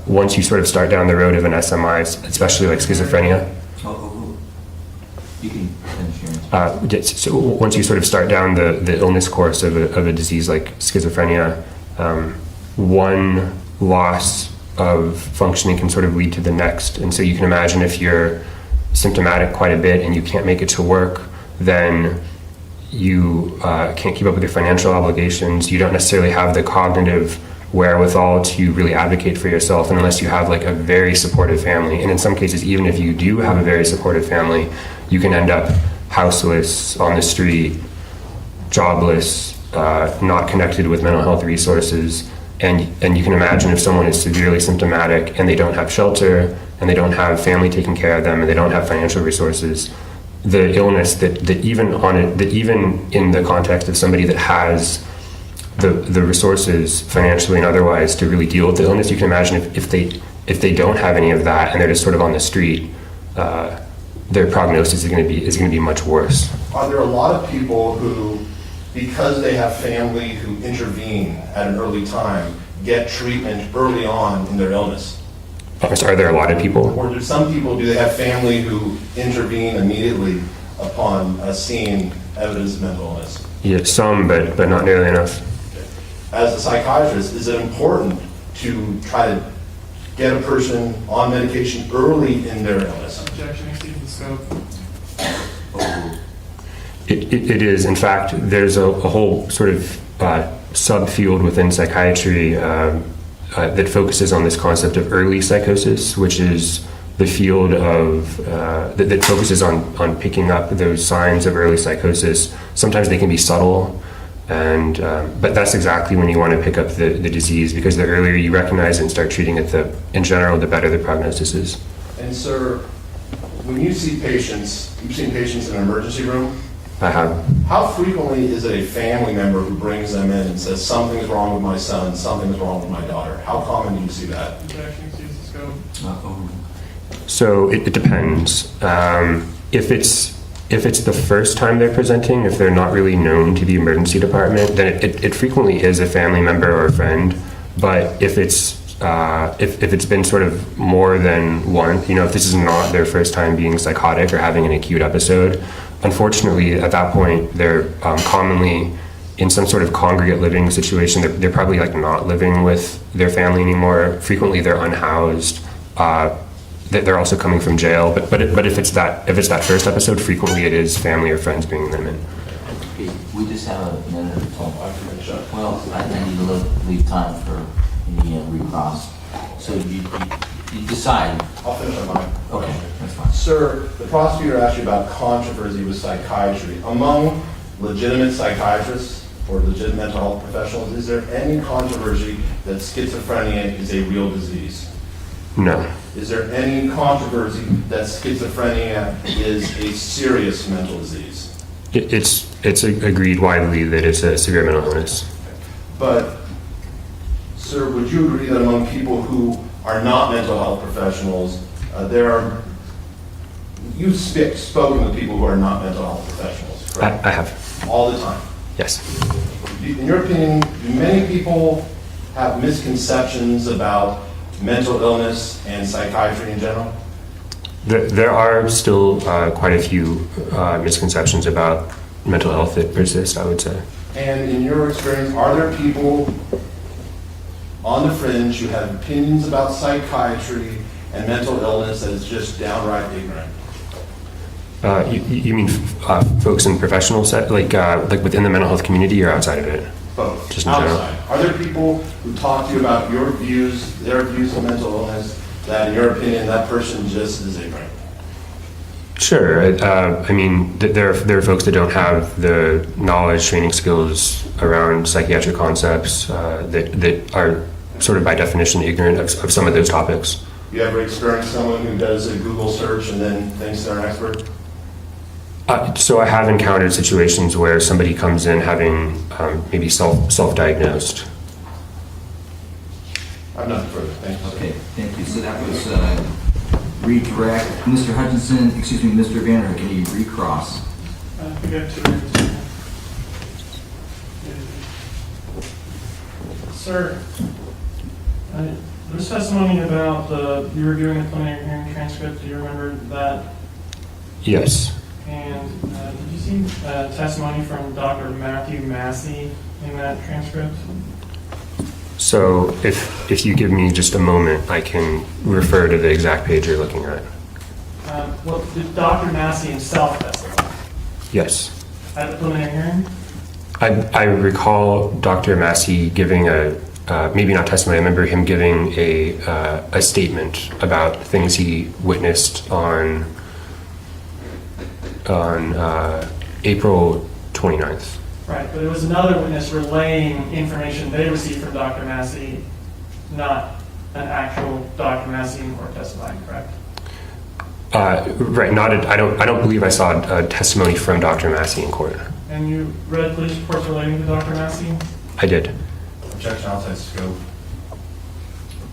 Speaker 4: once you sort of start down the road of an SMI, especially like schizophrenia,
Speaker 2: you can finish yours.
Speaker 4: So once you sort of start down the illness course of a disease like schizophrenia, one loss of functioning can sort of lead to the next. And so you can imagine if you're symptomatic quite a bit and you can't make it to work, then you can't keep up with your financial obligations. You don't necessarily have the cognitive wherewithal to really advocate for yourself, and unless you have like a very supportive family. And in some cases, even if you do have a very supportive family, you can end up houseless, on the street, jobless, not connected with mental health resources. And you can imagine if someone is severely symptomatic and they don't have shelter, and they don't have family taking care of them, and they don't have financial resources, the illness that even in the context of somebody that has the resources, financially and otherwise, to really deal with the illness. You can imagine if they don't have any of that and they're just sort of on the street, their prognosis is going to be much worse.
Speaker 5: Are there a lot of people who, because they have family who intervene at an early time, get treatment early on in their illness?
Speaker 4: Are there a lot of people?
Speaker 5: Or do some people, do they have family who intervene immediately upon seeing evidence of mental illness?
Speaker 4: Yeah, some, but not nearly enough.
Speaker 5: As a psychiatrist, is it important to try to get a person on medication early in their illness?
Speaker 3: Objection exceeds the scope.
Speaker 4: It is. In fact, there's a whole sort of subfield within psychiatry that focuses on this concept of early psychosis, which is the field of that focuses on picking up those signs of early psychosis. Sometimes they can be subtle, and but that's exactly when you want to pick up the disease, because the earlier you recognize and start treating it, in general, the better the prognosis is.
Speaker 5: And sir, when you see patients, you've seen patients in an emergency room,
Speaker 4: I have.
Speaker 5: how frequently is it a family member who brings them in and says, something's wrong with my son, something's wrong with my daughter? How common do you see that?
Speaker 3: Objection exceeds the scope.
Speaker 4: So it depends. If it's the first time they're presenting, if they're not really known to the emergency department, then it frequently is a family member or a friend. But if it's been sort of more than one, if this is not their first time being psychotic or having an acute episode, unfortunately, at that point, they're commonly in some sort of congregate living situation. They're probably like not living with their family anymore. Frequently, they're unhoused. They're also coming from jail. But if it's that first episode, frequently it is family or friends bringing them in.
Speaker 2: Okay, we just have a minute or so. Well, I need to leave time for any recross. So you decide.
Speaker 5: I'll finish on mine.
Speaker 2: Okay, that's fine.
Speaker 5: Sir, the prosecutor asked you about controversy with psychiatry. Among legitimate psychiatrists or legitimate mental health professionals, is there any controversy that schizophrenia is a real disease?
Speaker 4: No.
Speaker 5: Is there any controversy that schizophrenia is a serious mental disease?
Speaker 4: It's agreed widely that it's a severe mental illness.
Speaker 5: But, sir, would you agree that among people who are not mental health professionals, you've spoken with people who are not mental health professionals, correct?
Speaker 4: I have.
Speaker 5: All the time?
Speaker 4: Yes.
Speaker 5: In your opinion, do many people have misconceptions about mental illness and psychiatry in general?
Speaker 4: There are still quite a few misconceptions about mental health that persist, I would say.
Speaker 5: And in your experience, are there people on the fringe who have opinions about psychiatry and mental illness that is just downright ignorant?
Speaker 4: You mean folks in professional like within the mental health community or outside of it?
Speaker 5: Both.
Speaker 4: Just in general.
Speaker 5: Outside. Are there people who talk to you about your views, their views of mental illness, that in your opinion that person just is ignorant?
Speaker 4: Sure. I mean, there are folks that don't have the knowledge, training, skills around psychiatric concepts that are sort of by definition ignorant of some of those topics.
Speaker 5: You ever experienced someone who does a Google search and then thinks they're an expert?
Speaker 4: So I have encountered situations where somebody comes in having maybe self-diagnosed.
Speaker 5: I have nothing further. Thank you.
Speaker 2: Okay, thank you. So that was redirect. Mr. Hutchinson, excuse me, Mr. Vanner, can you recross?
Speaker 3: I think I have two. Sir, there's testimony about you reviewing the preliminary hearing transcript. Do you remember that?
Speaker 4: Yes.
Speaker 3: And did you see testimony from Dr. Matthew Massey in that transcript?
Speaker 4: So if you give me just a moment, I can refer to the exact page you're looking at.
Speaker 3: Well, did Dr. Massey himself testify
Speaker 4: Yes.
Speaker 3: at the preliminary hearing?
Speaker 4: I recall Dr. Massey giving maybe not testimony, I remember him giving a statement about things he witnessed on April 29th.
Speaker 3: Right, but it was another witness relaying information they received from Dr. Massey, not an actual Dr. Massey in court testifying, correct?
Speaker 4: Right. I don't believe I saw a testimony from Dr. Massey in court.
Speaker 3: And you read police reports relating to Dr. Massey?
Speaker 4: I did.
Speaker 5: Objection outside scope.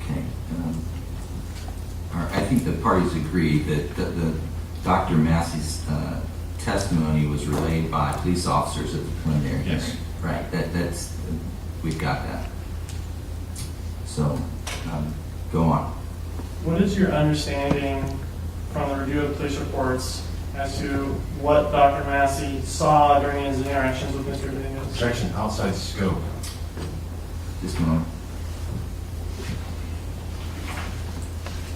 Speaker 2: Okay. I think the parties agree that the Dr. Massey's testimony was relayed by police officers at the preliminary hearing.
Speaker 5: Yes.
Speaker 2: Right. That's we've got that. So, go on.
Speaker 3: What is your understanding from the review of the police reports as to what Dr. Massey saw during his interactions with Mr. Dominguez?
Speaker 5: Objection outside scope.
Speaker 2: Just a moment.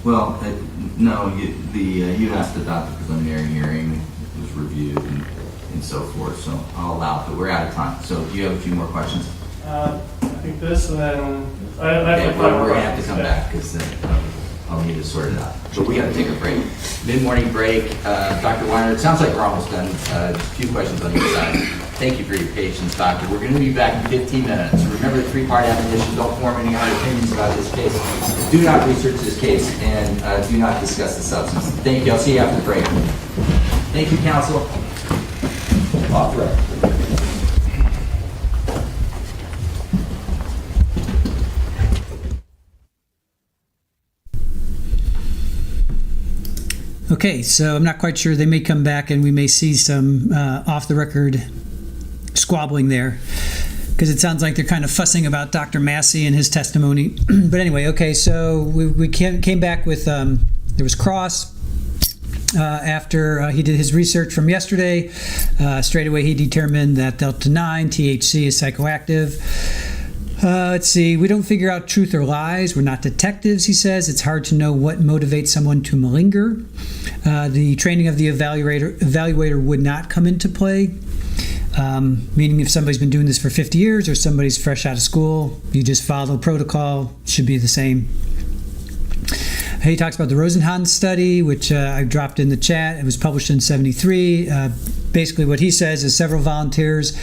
Speaker 2: Well, no, you asked about the preliminary hearing, it was reviewed and so forth, so I'll allow it, but we're out of time. So do you have a few more questions?
Speaker 3: I think this, and then I have
Speaker 2: Okay,
Speaker 3: like
Speaker 2: we're
Speaker 3: 5 more
Speaker 2: going to have to
Speaker 3: questions.
Speaker 2: come back because I'll need to sort it out. But we got to take a break. Mid-morning break. Dr. Weiner, it sounds like we're almost done. A few questions on your side. Thank you for your patience, doctor. We're going to be back in 15 minutes. Remember, the three-part admonition, don't form any other opinions about this case. Do not research this case, and do not discuss the substance. Thank you. I'll see you after the break. Thank you, counsel. Off the record.
Speaker 1: Okay, so I'm not quite sure. They may come back and we may see some off-the-record squabbling there, because it sounds like they're kind of fussing about Dr. Massey and his testimony. But anyway, okay, so we came back with, there was Cross. After he did his research from yesterday, straight away he determined that Delta-9, THC, is psychoactive. Let's see, we don't figure out truth or lies. We're not detectives, he says. It's hard to know what motivates someone to malinger. The training of the evaluator would not come into play. Meaning if somebody's been doing this for 50 years or somebody's fresh out of school, you just follow protocol, should be the same. He talks about the Rosenhan study, which I dropped in the chat. It was published in '73. Basically what he says is several volunteers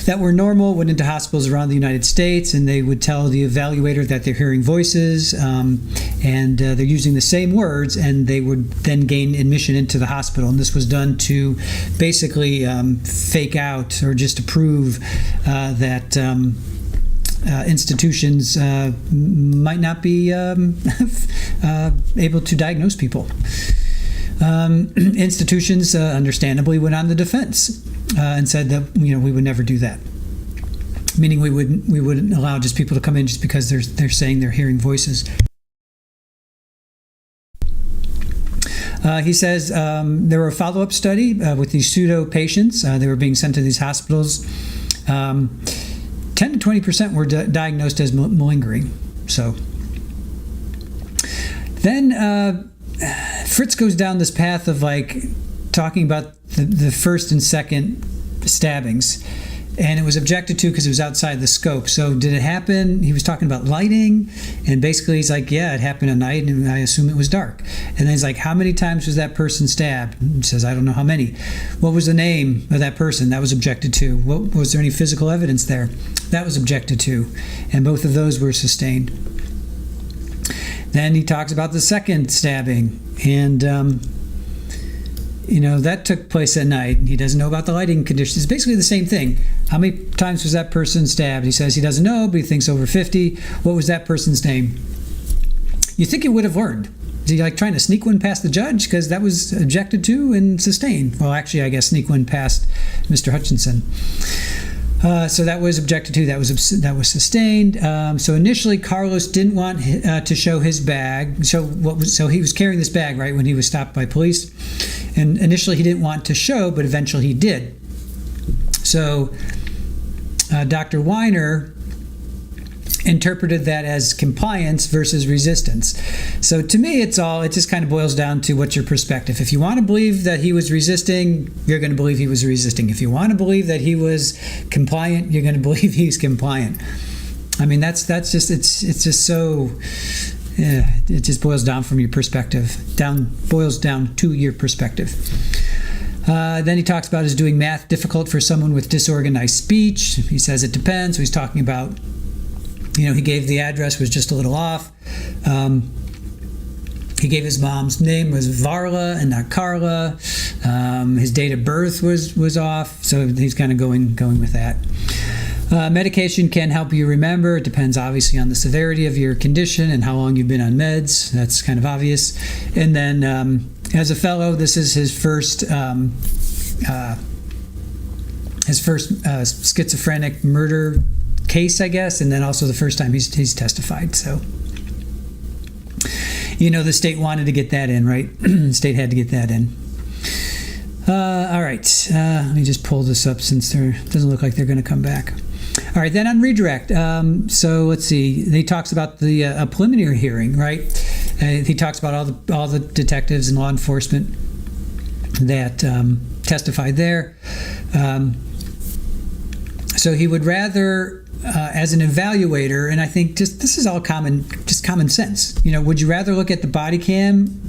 Speaker 1: that were normal went into hospitals around the United States, and they would tell the evaluator that they're hearing voices, and they're using the same words, and they would then gain admission into the hospital. And this was done to basically fake out or just to prove that institutions might not be able to diagnose people. Institutions understandably went on the defense and said that we would never do that. Meaning we wouldn't allow just people to come in just because they're saying they're hearing voices. He says there were a follow-up study with these pseudo patients. They were being sent to these hospitals. 10 to 20% were diagnosed as malingering. So then Fritz goes down this path of talking about the first and second stabbings, and it was objected to because it was outside the scope. So did it happen? He was talking about lighting, and basically he's like, yeah, it happened at night, and I assume it was dark. And then he's like, how many times was that person stabbed? He says, I don't know how many. What was the name of that person? That was objected to. Was there any physical evidence there? That was objected to, and both of those were sustained. Then he talks about the second stabbing, and that took place at night. He doesn't know about the lighting conditions. It's basically the same thing. How many times was that person stabbed? He says he doesn't know, but he thinks over 50. What was that person's name? You think he would have learned. Is he trying to sneak one past the judge? Because that was objected to and sustained. Well, actually, I guess sneak one past Mr. Hutchinson. So that was objected to. That was sustained. So initially, Carlos didn't want to show his bag. So he was carrying this bag, right, when he was stopped by police. And initially, he didn't want to show, but eventually he did. So Dr. Weiner interpreted that as compliance versus resistance. So to me, it just kind of boils down to what's your perspective. If you want to believe that he was resisting, you're going to believe he was resisting. If you want to believe that he was compliant, you're going to believe he's compliant. I mean, that's just it's just so. It just boils down from your perspective. Boils down to your perspective. Then he talks about is doing math difficult for someone with disorganized speech. He says it depends. So he's talking about. He gave the address was just a little off. He gave his mom's name was Varla and not Carla. His date of birth was off, so he's kind of going with that. Medication can help you remember. It depends obviously on the severity of your condition and how long you've been on meds. That's kind of obvious. And then as a fellow, this is his first schizophrenic murder case, I guess, and then also the first time he's testified. So, the state wanted to get that in, right? The state had to get that in. All right, let me just pull this up since it doesn't look like they're going to come back. All right, then on redirect. So let's see. He talks about the a preliminary hearing, right? He talks about all the detectives and law enforcement that testified there. So he would rather, as an evaluator, and I think this is all common sense. Would you rather look at the body cam,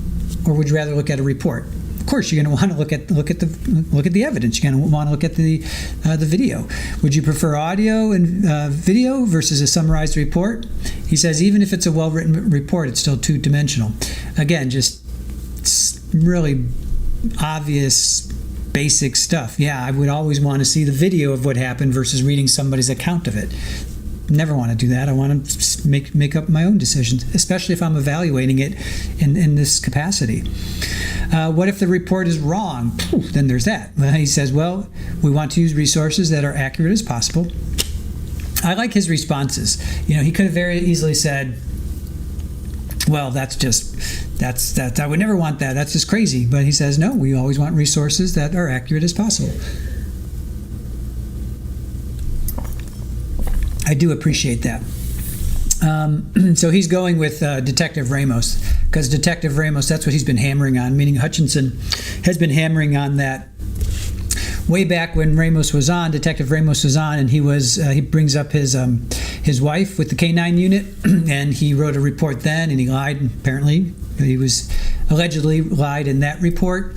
Speaker 1: or would you rather look at a report? Of course, you're going to want to look at the evidence. You're going to want to look at the video. Would you prefer audio and video versus a summarized report? He says even if it's a well-written report, it's still two-dimensional. Again, just really obvious, basic stuff. Yeah, I would always want to see the video of what happened versus reading somebody's account of it. Never want to do that. I want to make up my own decisions, especially if I'm evaluating it in this capacity. What if the report is wrong? Then there's that. He says, well, we want to use resources that are accurate as possible. I like his responses. He could have very easily said, well, I would never want that. That's just crazy. But he says, no, we always want resources that are accurate as possible. I do appreciate that. So he's going with Detective Ramos, because Detective Ramos, that's what he's been hammering on, meaning Hutchinson has been hammering on that. Way back when Detective Ramos was on, and he brings up his wife with the K-9 unit, and he wrote a report then, and he lied, apparently. He was allegedly lied in that report.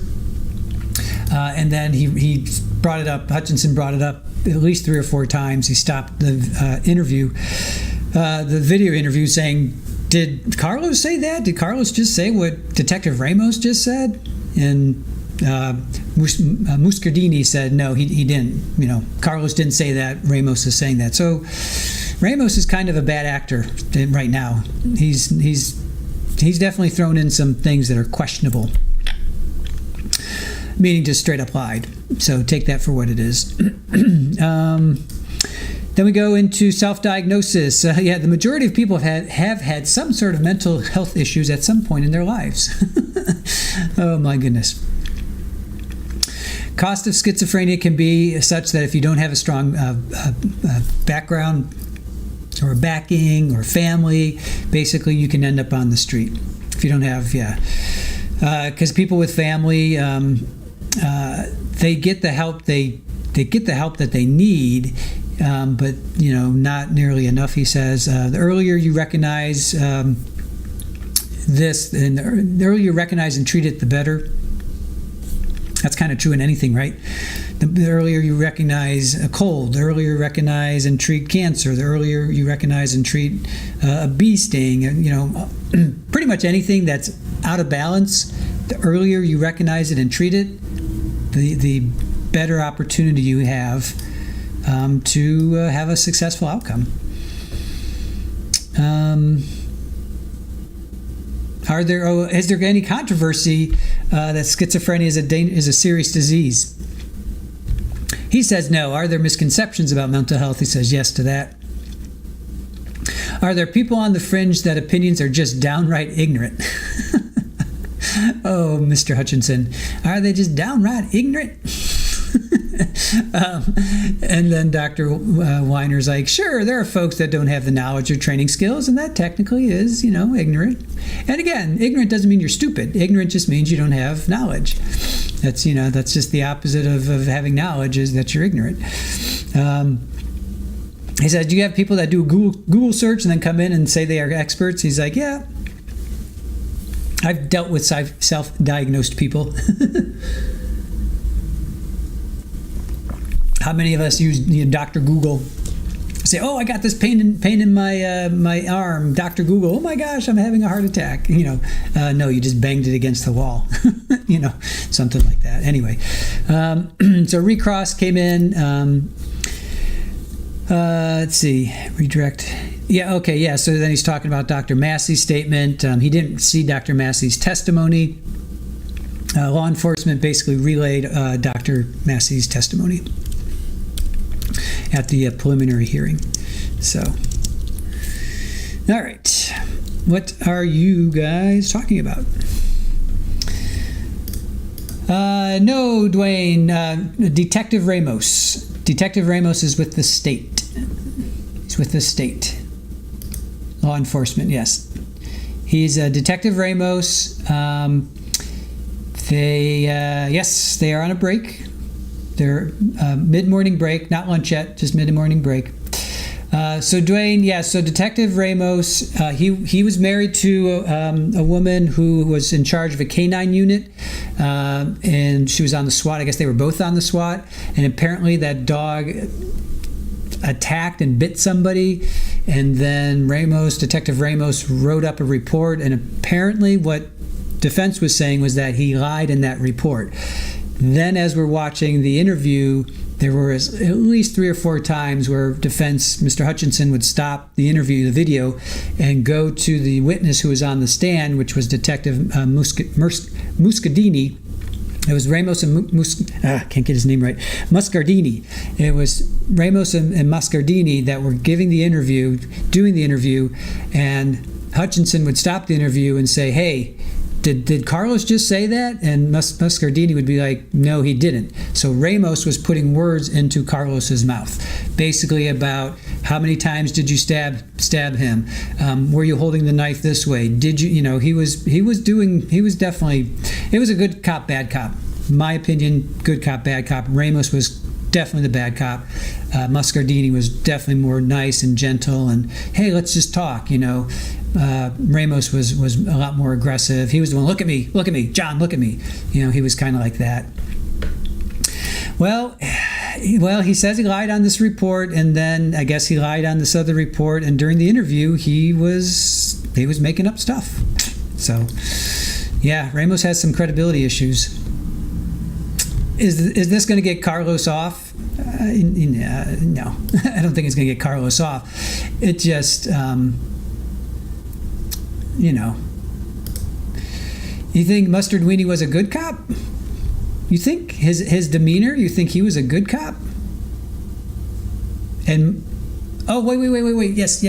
Speaker 1: And then he brought it up, Hutchinson brought it up at least 3 or 4 times. He stopped the interview, the video interview, saying, did Carlos say that? Did Carlos just say what Detective Ramos just said? And Muscardini said, no, he didn't. Carlos didn't say that. Ramos is saying that. So Ramos is kind of a bad actor right now. He's definitely thrown in some things that are questionable, meaning just straight up lied. So take that for what it is. Then we go into self-diagnosis. The majority of people have had some sort of mental health issues at some point in their lives. Oh my goodness. Cost of schizophrenia can be such that if you don't have a strong background or backing or family, basically you can end up on the street. If you don't have, because people with family, they get the help that they need, but not nearly enough. He says the earlier you recognize this, and the earlier you recognize and treat it, the better. That's kind of true in anything, right? The earlier you recognize a cold, the earlier you recognize and treat cancer, the earlier you recognize and treat a bee sting, pretty much anything that's out of balance, the earlier you recognize it and treat it, the better opportunity you have to have a successful outcome. Is there any controversy that schizophrenia is a serious disease? He says no. Are there misconceptions about mental health? He says yes to that. Are there people on the fringe that opinions are just downright ignorant? Oh, Mr. Hutchinson, are they just downright ignorant? And then Dr. Weiner's like, sure, there are folks that don't have the knowledge or training skills, and that technically is, ignorant. And again, ignorant doesn't mean you're stupid. Ignorant just means you don't have knowledge. That's just the opposite of having knowledge, is that you're ignorant. He says, do you have people that do a Google search and then come in and say they are experts? He's like, yeah. I've dealt with self-diagnosed people. How many of us use Dr. Google? Say, oh, I got this pain in my arm. Dr. Google, oh my gosh, I'm having a heart attack. No, you just banged it against the wall. Something like that. Anyway, so Recross came in. Let's see. Redirect. Yeah, okay, yeah. So then he's talking about Dr. Massey's statement. He didn't see Dr. Massey's testimony. Law enforcement basically relayed Dr. Massey's testimony at the preliminary hearing. So, all right. What are you guys talking about? No, Dwayne. Detective Ramos. Detective Ramos is with the state. He's with the state. Law enforcement, yes. He's Detective Ramos. Yes, they are on a break. They're mid-morning break, not lunch yet, just mid-morning break. So Dwayne, yeah, so Detective Ramos, he was married to a woman who was in charge of a canine unit, and she was on the SWAT. I guess they were both on the SWAT, and apparently that dog attacked and bit somebody, and then Detective Ramos wrote up a report, and apparently what defense was saying was that he lied in that report. Then as we're watching the interview, there were at least 3 or 4 times where defense, Mr. Hutchinson, would stop the interview, the video, and go to the witness who was on the stand, which was Detective Muscardini. It was Ramos and can't get his name right. Muscardini. It was Ramos and Muscardini that were doing the interview, and Hutchinson would stop the interview and say, "Hey, did Carlos just say that?" And Muscardini would be like, "No, he didn't." So Ramos was putting words into Carlos's mouth, basically about how many times did you stab him? Were you holding the knife this way? Did you? He was definitely. It was a good cop, bad cop. My opinion, good cop, bad cop. Ramos was definitely the bad cop. Muscardini was definitely more nice and gentle and, hey, let's just talk. Ramos was a lot more aggressive. He was the one, look at me, John, look at me. He was kind of like that. Well, he says he lied on this report, and then I guess he lied on this other report, and during the interview, he was making up stuff. So, yeah, Ramos has some credibility issues. Is this going to get Carlos off? No, I don't think it's going to get Carlos off. It just, You think Mustard Weenie was a good cop? You think his demeanor? You think he was a good cop? And wait. Yes.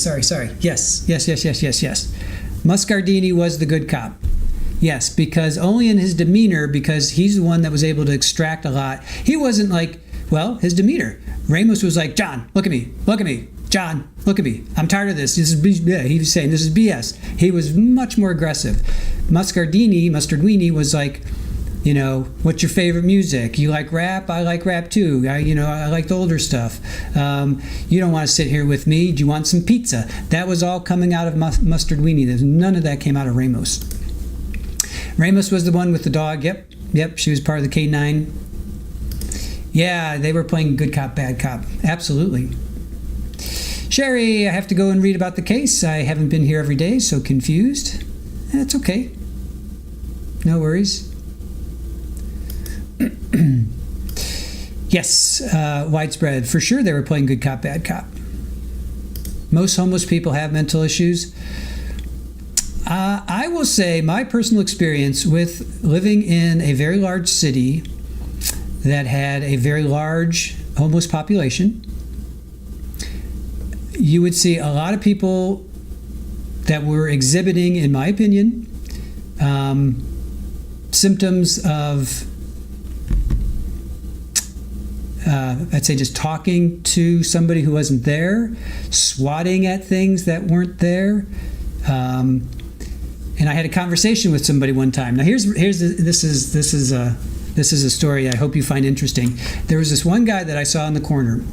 Speaker 1: Sorry. Yes. Muscardini was the good cop. Yes, because only in his demeanor, because he's the one that was able to extract a lot. He wasn't like, his demeanor. Ramos was like, John, look at me. John, look at me. I'm tired of this. He was saying, this is BS. He was much more aggressive. Mustard Weenie was like, what's your favorite music? You like rap? I like rap too. I like the older stuff. You don't want to sit here with me. Do you want some pizza? That was all coming out of Mustard Weenie. None of that came out of Ramos. Ramos was the one with the dog. Yep. She was part of the K9. Yeah, they were playing good cop, bad cop. Absolutely. Sherry, I have to go and read about the case. I haven't been here every day, so confused. That's okay. No worries. Yes, widespread. For sure they were playing good cop, bad cop. Most homeless people have mental issues. I will say my personal experience with living in a very large city that had a very large homeless population, you would see a lot of people that were exhibiting, in my opinion, symptoms of, I'd say, just talking to somebody who wasn't there, swatting at things that weren't there. And I had a conversation with somebody one time. Now this is a story I hope you find interesting. There was this one guy that I saw in the corner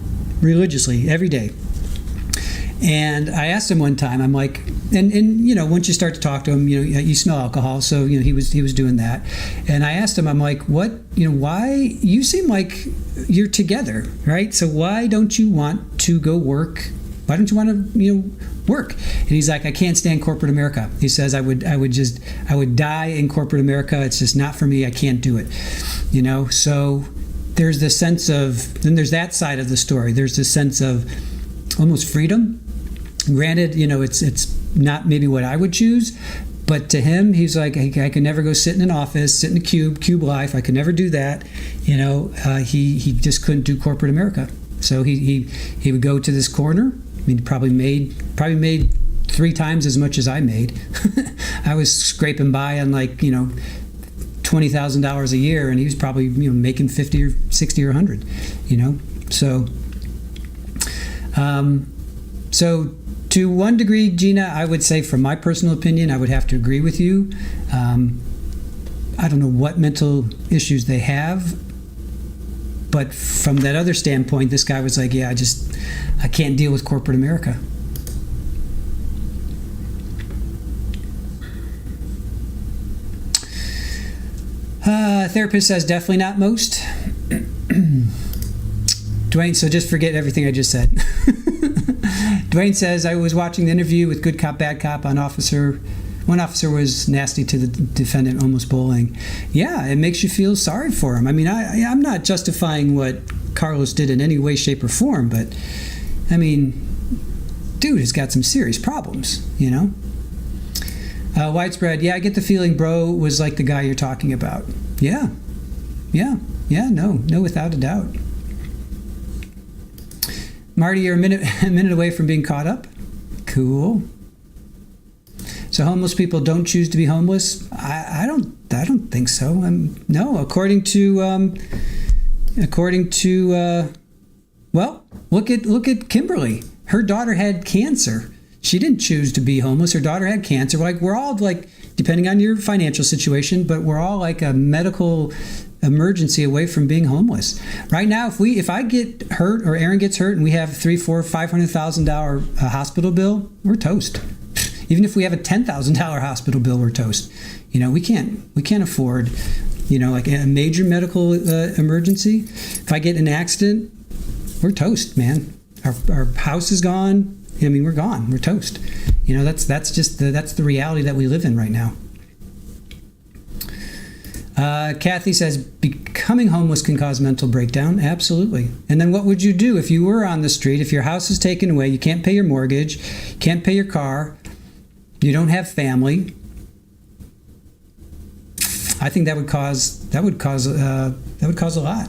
Speaker 1: religiously every day. And I asked him one time, I'm like, and once you start to talk to him, you smell alcohol, so he was doing that. And I asked him, I'm like, what, why, you seem like you're together, right? So why don't you want to go work? Why don't you want to, work? And he's like, I can't stand corporate America. He says, I would die in corporate America. It's just not for me. I can't do it. So there's this sense of, then there's that side of the story. There's this sense of almost freedom. Granted, it's not maybe what I would choose, but to him, he's like, I could never go sit in an office, sit in a cube life. I could never do that. He just couldn't do corporate America. So he would go to this corner. I mean, probably made 3 times as much as I made. I was scraping by on like, $20,000 a year, and he was probably making 50 or 60 or 100. So to one degree, Gina, I would say, from my personal opinion, I would have to agree with you. I don't know what mental issues they have, but from that other standpoint, this guy was like, yeah, I can't deal with corporate America. Therapist says definitely not most. Dwayne, so just forget everything I just said. Dwayne says, I was watching the interview with Good Cop, Bad Cop on one officer was nasty to the defendant, almost bullying. Yeah, it makes you feel sorry for him. I mean, I'm not justifying what Carlos did in any way, shape, or form, but I mean, dude has got some serious problems, Widespread, yeah, I get the feeling Breaux was like the guy you're talking about. Yeah, no, without a doubt. Marty, you're a minute away from being caught up. Cool. So homeless people don't choose to be homeless? I don't think so. No, according to well, look at Kimberlee. Her daughter had cancer. She didn't choose to be homeless. Her daughter had cancer. We're all like, depending on your financial situation, but we're all like a medical emergency away from being homeless. Right now, if I get hurt or Aaron gets hurt and we have $300,000-$500,000 hospital bill, we're toast. Even if we have a $10,000 hospital bill, we're toast. We can't afford, like a major medical emergency. If I get in an accident, we're toast, man. Our house is gone. I mean, we're gone. We're toast. That's the reality that we live in right now. Kathy says, becoming homeless can cause mental breakdown. Absolutely. And then what would you do if you were on the street, if your house is taken away, you can't pay your mortgage, can't pay your car, you don't have family? I think that would cause a lot.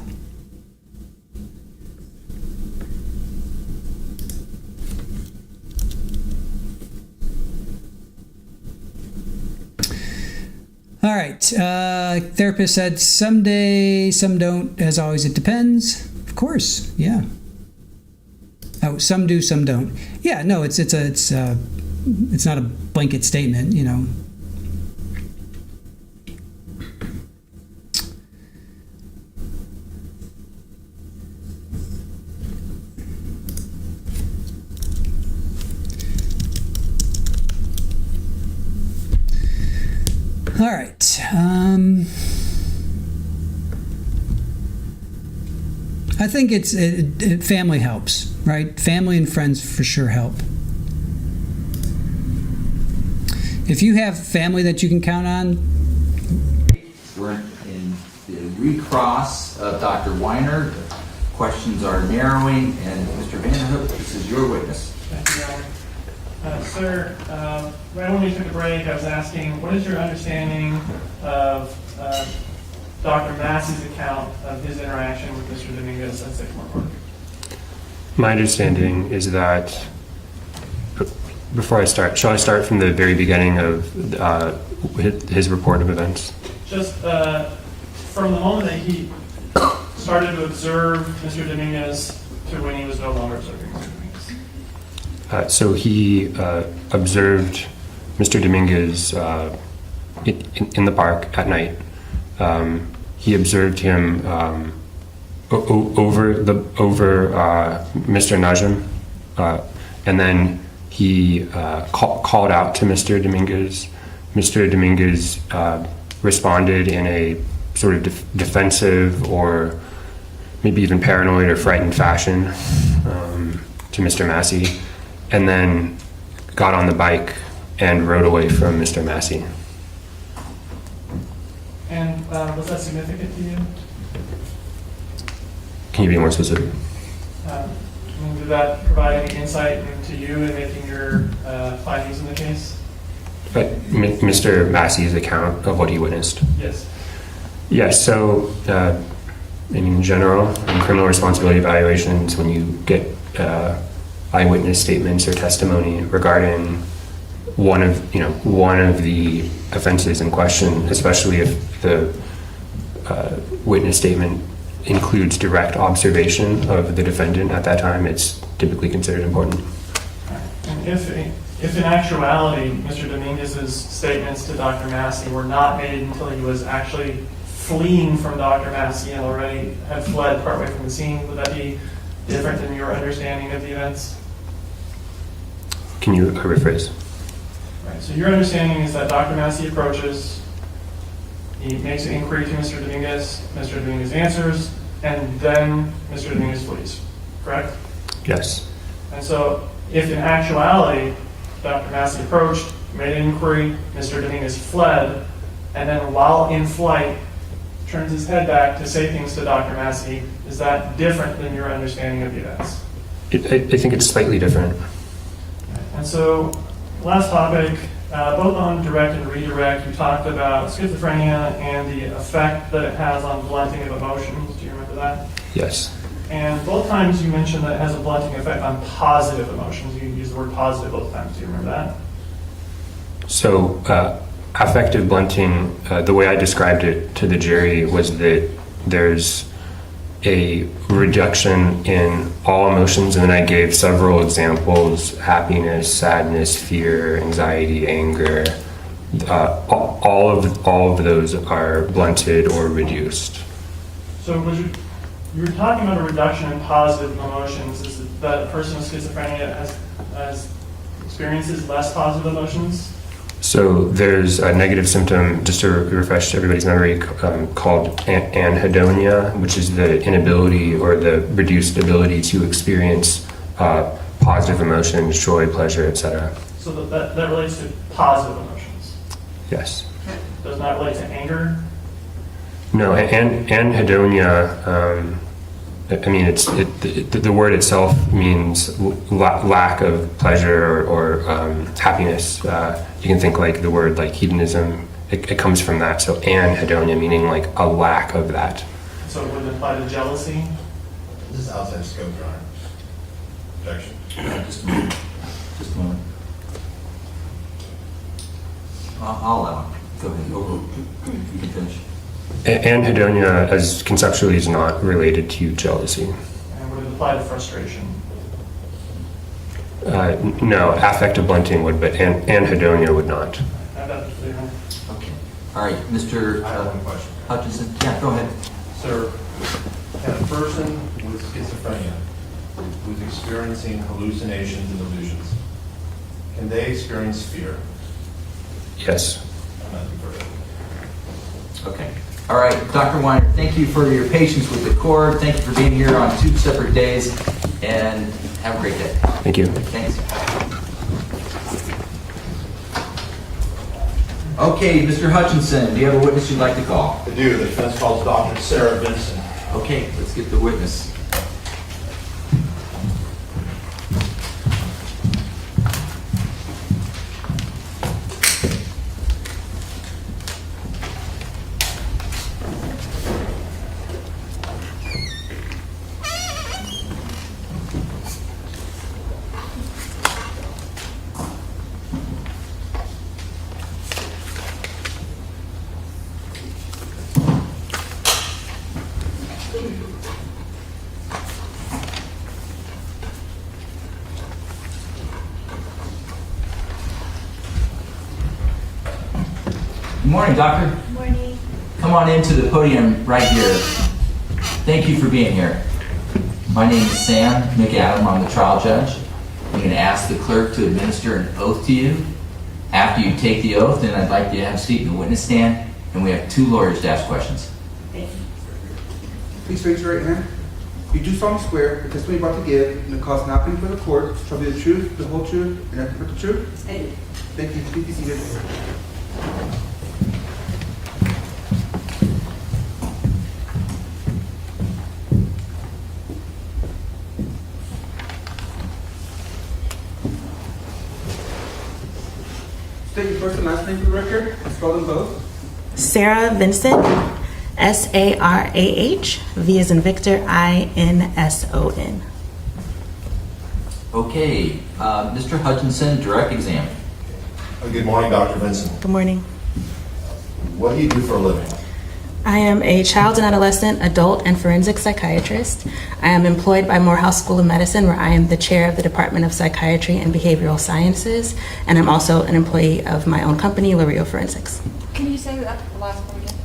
Speaker 1: All right. Therapist said, someday, some don't. As always, it depends. Of course, yeah. Oh, some do, some don't. Yeah, no, it's not a blanket statement, All right. I think family helps, right? Family and friends for sure help. If you have family that you can count on.
Speaker 2: We're in the recross of Dr. Weiner. Questions are narrowing, and Mr. Vanderhook, this is your witness.
Speaker 3: Thank you, Your Honor. Sir, right when we took a break, I was asking, what is your understanding of Dr. Massey's account of his interaction with Mr. Dominguez at Sycamore Park?
Speaker 4: My understanding is that, before I start, shall I start from the very beginning of his report of events? Just
Speaker 3: from the moment that he started to observe Mr. Dominguez to when he was no longer observing Mr. Dominguez.
Speaker 4: So he observed Mr. Dominguez in the park at night. He observed him over Mr. Najm, and then he called out to Mr. Dominguez. Mr. Dominguez responded in a sort of defensive or maybe even paranoid or frightened fashion to Mr. Massey, and then got on the bike and rode away from Mr. Massey.
Speaker 3: And was that significant to you?
Speaker 4: Can you be more specific?
Speaker 3: Did that provide any insight into you in making your findings in the case?
Speaker 4: Mr. Massey's account of what he witnessed.
Speaker 3: Yes.
Speaker 4: Yes, so in general, in criminal responsibility evaluations, when you get eyewitness statements or testimony regarding one of the offenses in question, especially if the witness statement includes direct observation of the defendant at that time, it's typically considered important.
Speaker 3: And if in actuality, Mr. Dominguez's statements to Dr. Massey were not made until he was actually fleeing from Dr. Massey and already had fled partway from the scene, would that be different than your understanding of the events?
Speaker 4: Can you rephrase?
Speaker 3: Right, so your understanding is that Dr. Massey approaches, he makes an inquiry to Mr. Dominguez answers, and then Mr. Dominguez flees, correct?
Speaker 4: Yes.
Speaker 3: And so if in actuality, Dr. Massey approached, made an inquiry, Mr. Dominguez fled, and then while in flight, turns his head back to say things to Dr. Massey, is that different than your understanding of the events?
Speaker 4: I think it's slightly different.
Speaker 3: And so, last topic, both on direct and redirect, you talked about schizophrenia and the effect that it has on blunting of emotions. Do you remember that?
Speaker 4: Yes.
Speaker 3: And both times you mentioned that it has a blunting effect on positive emotions. You used the word positive both times. Do you remember that?
Speaker 4: So, affective blunting, the way I described it to the jury was that there's a reduction in all emotions, and then I gave several examples: happiness, sadness, fear, anxiety, anger. All of those are blunted or reduced.
Speaker 3: So you were talking about a reduction in positive emotions. Is it that a person with schizophrenia experiences less positive emotions?
Speaker 4: So there's a negative symptom, just to refresh everybody's memory, called anhedonia, which is the inability or the reduced ability to experience positive emotions, joy, pleasure, etc.
Speaker 3: So that relates to positive emotions.
Speaker 4: Yes.
Speaker 3: Does not relate to anger?
Speaker 4: No, anhedonia, I mean, the word itself means lack of pleasure or happiness. You can think like the word like hedonism, it comes from that. So anhedonia, meaning like a lack of that.
Speaker 3: So it would imply to jealousy?
Speaker 5: This is outside scope, Your Honor. Objection.
Speaker 2: Just a moment. Just a moment. I'll allow it. Go ahead. You can finish.
Speaker 4: Anhedonia, as conceptually, is not related to jealousy.
Speaker 3: And would it apply to frustration?
Speaker 4: No, affective blunting would, but anhedonia would not.
Speaker 2: Okay. All right, Mr.
Speaker 5: I have one question.
Speaker 2: Hutchinson. Yeah, go ahead.
Speaker 5: Sir, can a person with schizophrenia who's experiencing hallucinations and delusions, can they experience fear?
Speaker 4: Yes.
Speaker 5: I'm not further.
Speaker 2: Okay. All right, Dr. Weiner, thank you for your patience with the court. Thank you for being here on 2 separate days, and have a great day.
Speaker 4: Thank you.
Speaker 2: Thanks. Okay, Mr. Hutchinson, do you have a witness you'd like to call?
Speaker 5: I do. The defense calls Dr. Sarah Vincent.
Speaker 2: Okay, let's get the witness. Good morning, doctor.
Speaker 6: Good morning.
Speaker 2: Come on into the podium right here. Thank you for being here. My name is Sam McAdam. I'm the trial judge. I'm going to ask the clerk to administer an oath to you. After you take the oath, then I'd like you to have a seat in the witness stand, and we have 2 lawyers to ask questions.
Speaker 6: Thank you.
Speaker 7: Please raise your right hand. You do solemnly swear the testimony you're about to give and the cause not being for the court shall be the truth, the whole truth, and nothing but the truth?
Speaker 6: I do.
Speaker 7: Thank you. Please be seated. first and last name for the record? Spell them both.
Speaker 8: Sarah Vincent, Sarah, V as in Victor, Inson.
Speaker 2: Okay, Mr. Hutchinson, direct exam.
Speaker 5: Good morning, Dr. Vincent.
Speaker 8: Good morning.
Speaker 5: What do you do for a living?
Speaker 8: I am a child and adolescent, adult, and forensic psychiatrist. I am employed by Morehouse School of Medicine, where I am the chair of the Department of Psychiatry and Behavioral Sciences, and I'm also an employee of my own company, Lorio Forensics.
Speaker 6: Can you say that last one again?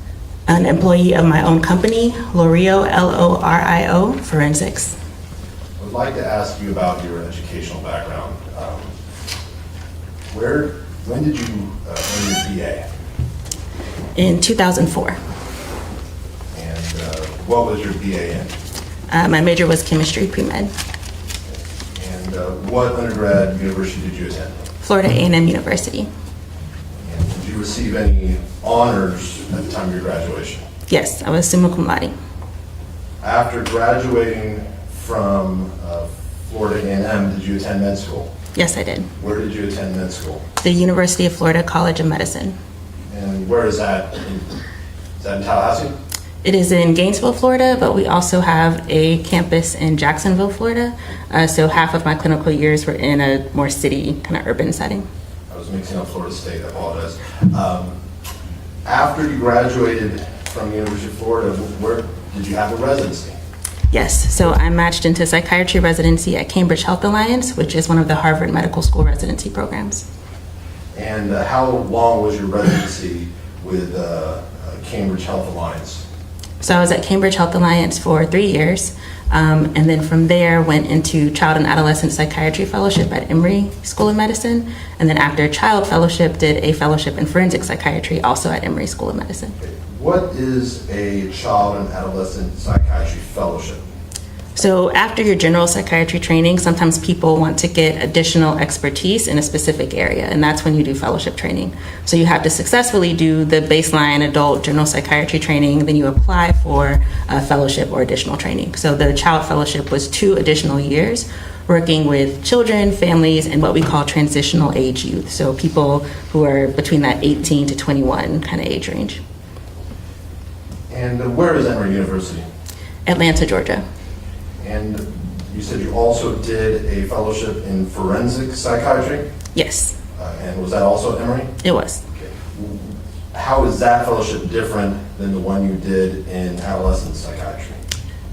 Speaker 8: An employee of my own company, Lorio, Lorio Forensics.
Speaker 5: I would like to ask you about your educational background. When did you earn your BA?
Speaker 8: In 2004.
Speaker 5: And what was your BA in?
Speaker 8: My major was chemistry pre-med.
Speaker 5: And what undergrad university did you attend?
Speaker 8: Florida A&M University.
Speaker 5: And did you receive any honors at the time of your graduation?
Speaker 8: Yes, I was summa cum laude.
Speaker 5: After graduating from Florida A&M, did you attend med school?
Speaker 8: Yes, I did.
Speaker 5: Where did you attend med school?
Speaker 8: The University of Florida College of Medicine.
Speaker 5: And where is that? Is that in Tallahassee?
Speaker 8: It is in Gainesville, Florida, but we also have a campus in Jacksonville, Florida. So half of my clinical years were in a more city, kind of urban setting.
Speaker 5: I was mixing up Florida State, I apologize. After you graduated from the University of Florida, where did you have a residency?
Speaker 8: Yes, so I matched into psychiatry residency at Cambridge Health Alliance, which is one of the Harvard Medical School residency programs.
Speaker 5: And how long was your residency with Cambridge Health Alliance?
Speaker 8: So I was at Cambridge Health Alliance for 3 years, and then from there went into Child and Adolescent Psychiatry Fellowship at Emory School of Medicine, and then after Child Fellowship did a fellowship in Forensic Psychiatry also at Emory School of Medicine.
Speaker 5: What is a Child and Adolescent Psychiatry Fellowship?
Speaker 8: So after your general psychiatry training, sometimes people want to get additional expertise in a specific area, and that's when you do fellowship training. So you have to successfully do the baseline adult general psychiatry training, then you apply for a fellowship or additional training. So the child fellowship was 2 additional years working with children, families, and what we call transitional age youth. So people who are between that 18 to 21 kind of age range.
Speaker 5: And where is Emory University?
Speaker 8: Atlanta, Georgia.
Speaker 5: And you said you also did a fellowship in forensic psychiatry?
Speaker 8: Yes,
Speaker 5: And was that also at Emory?
Speaker 8: it was.
Speaker 5: Okay. How is that fellowship different than the one you did in adolescent psychiatry?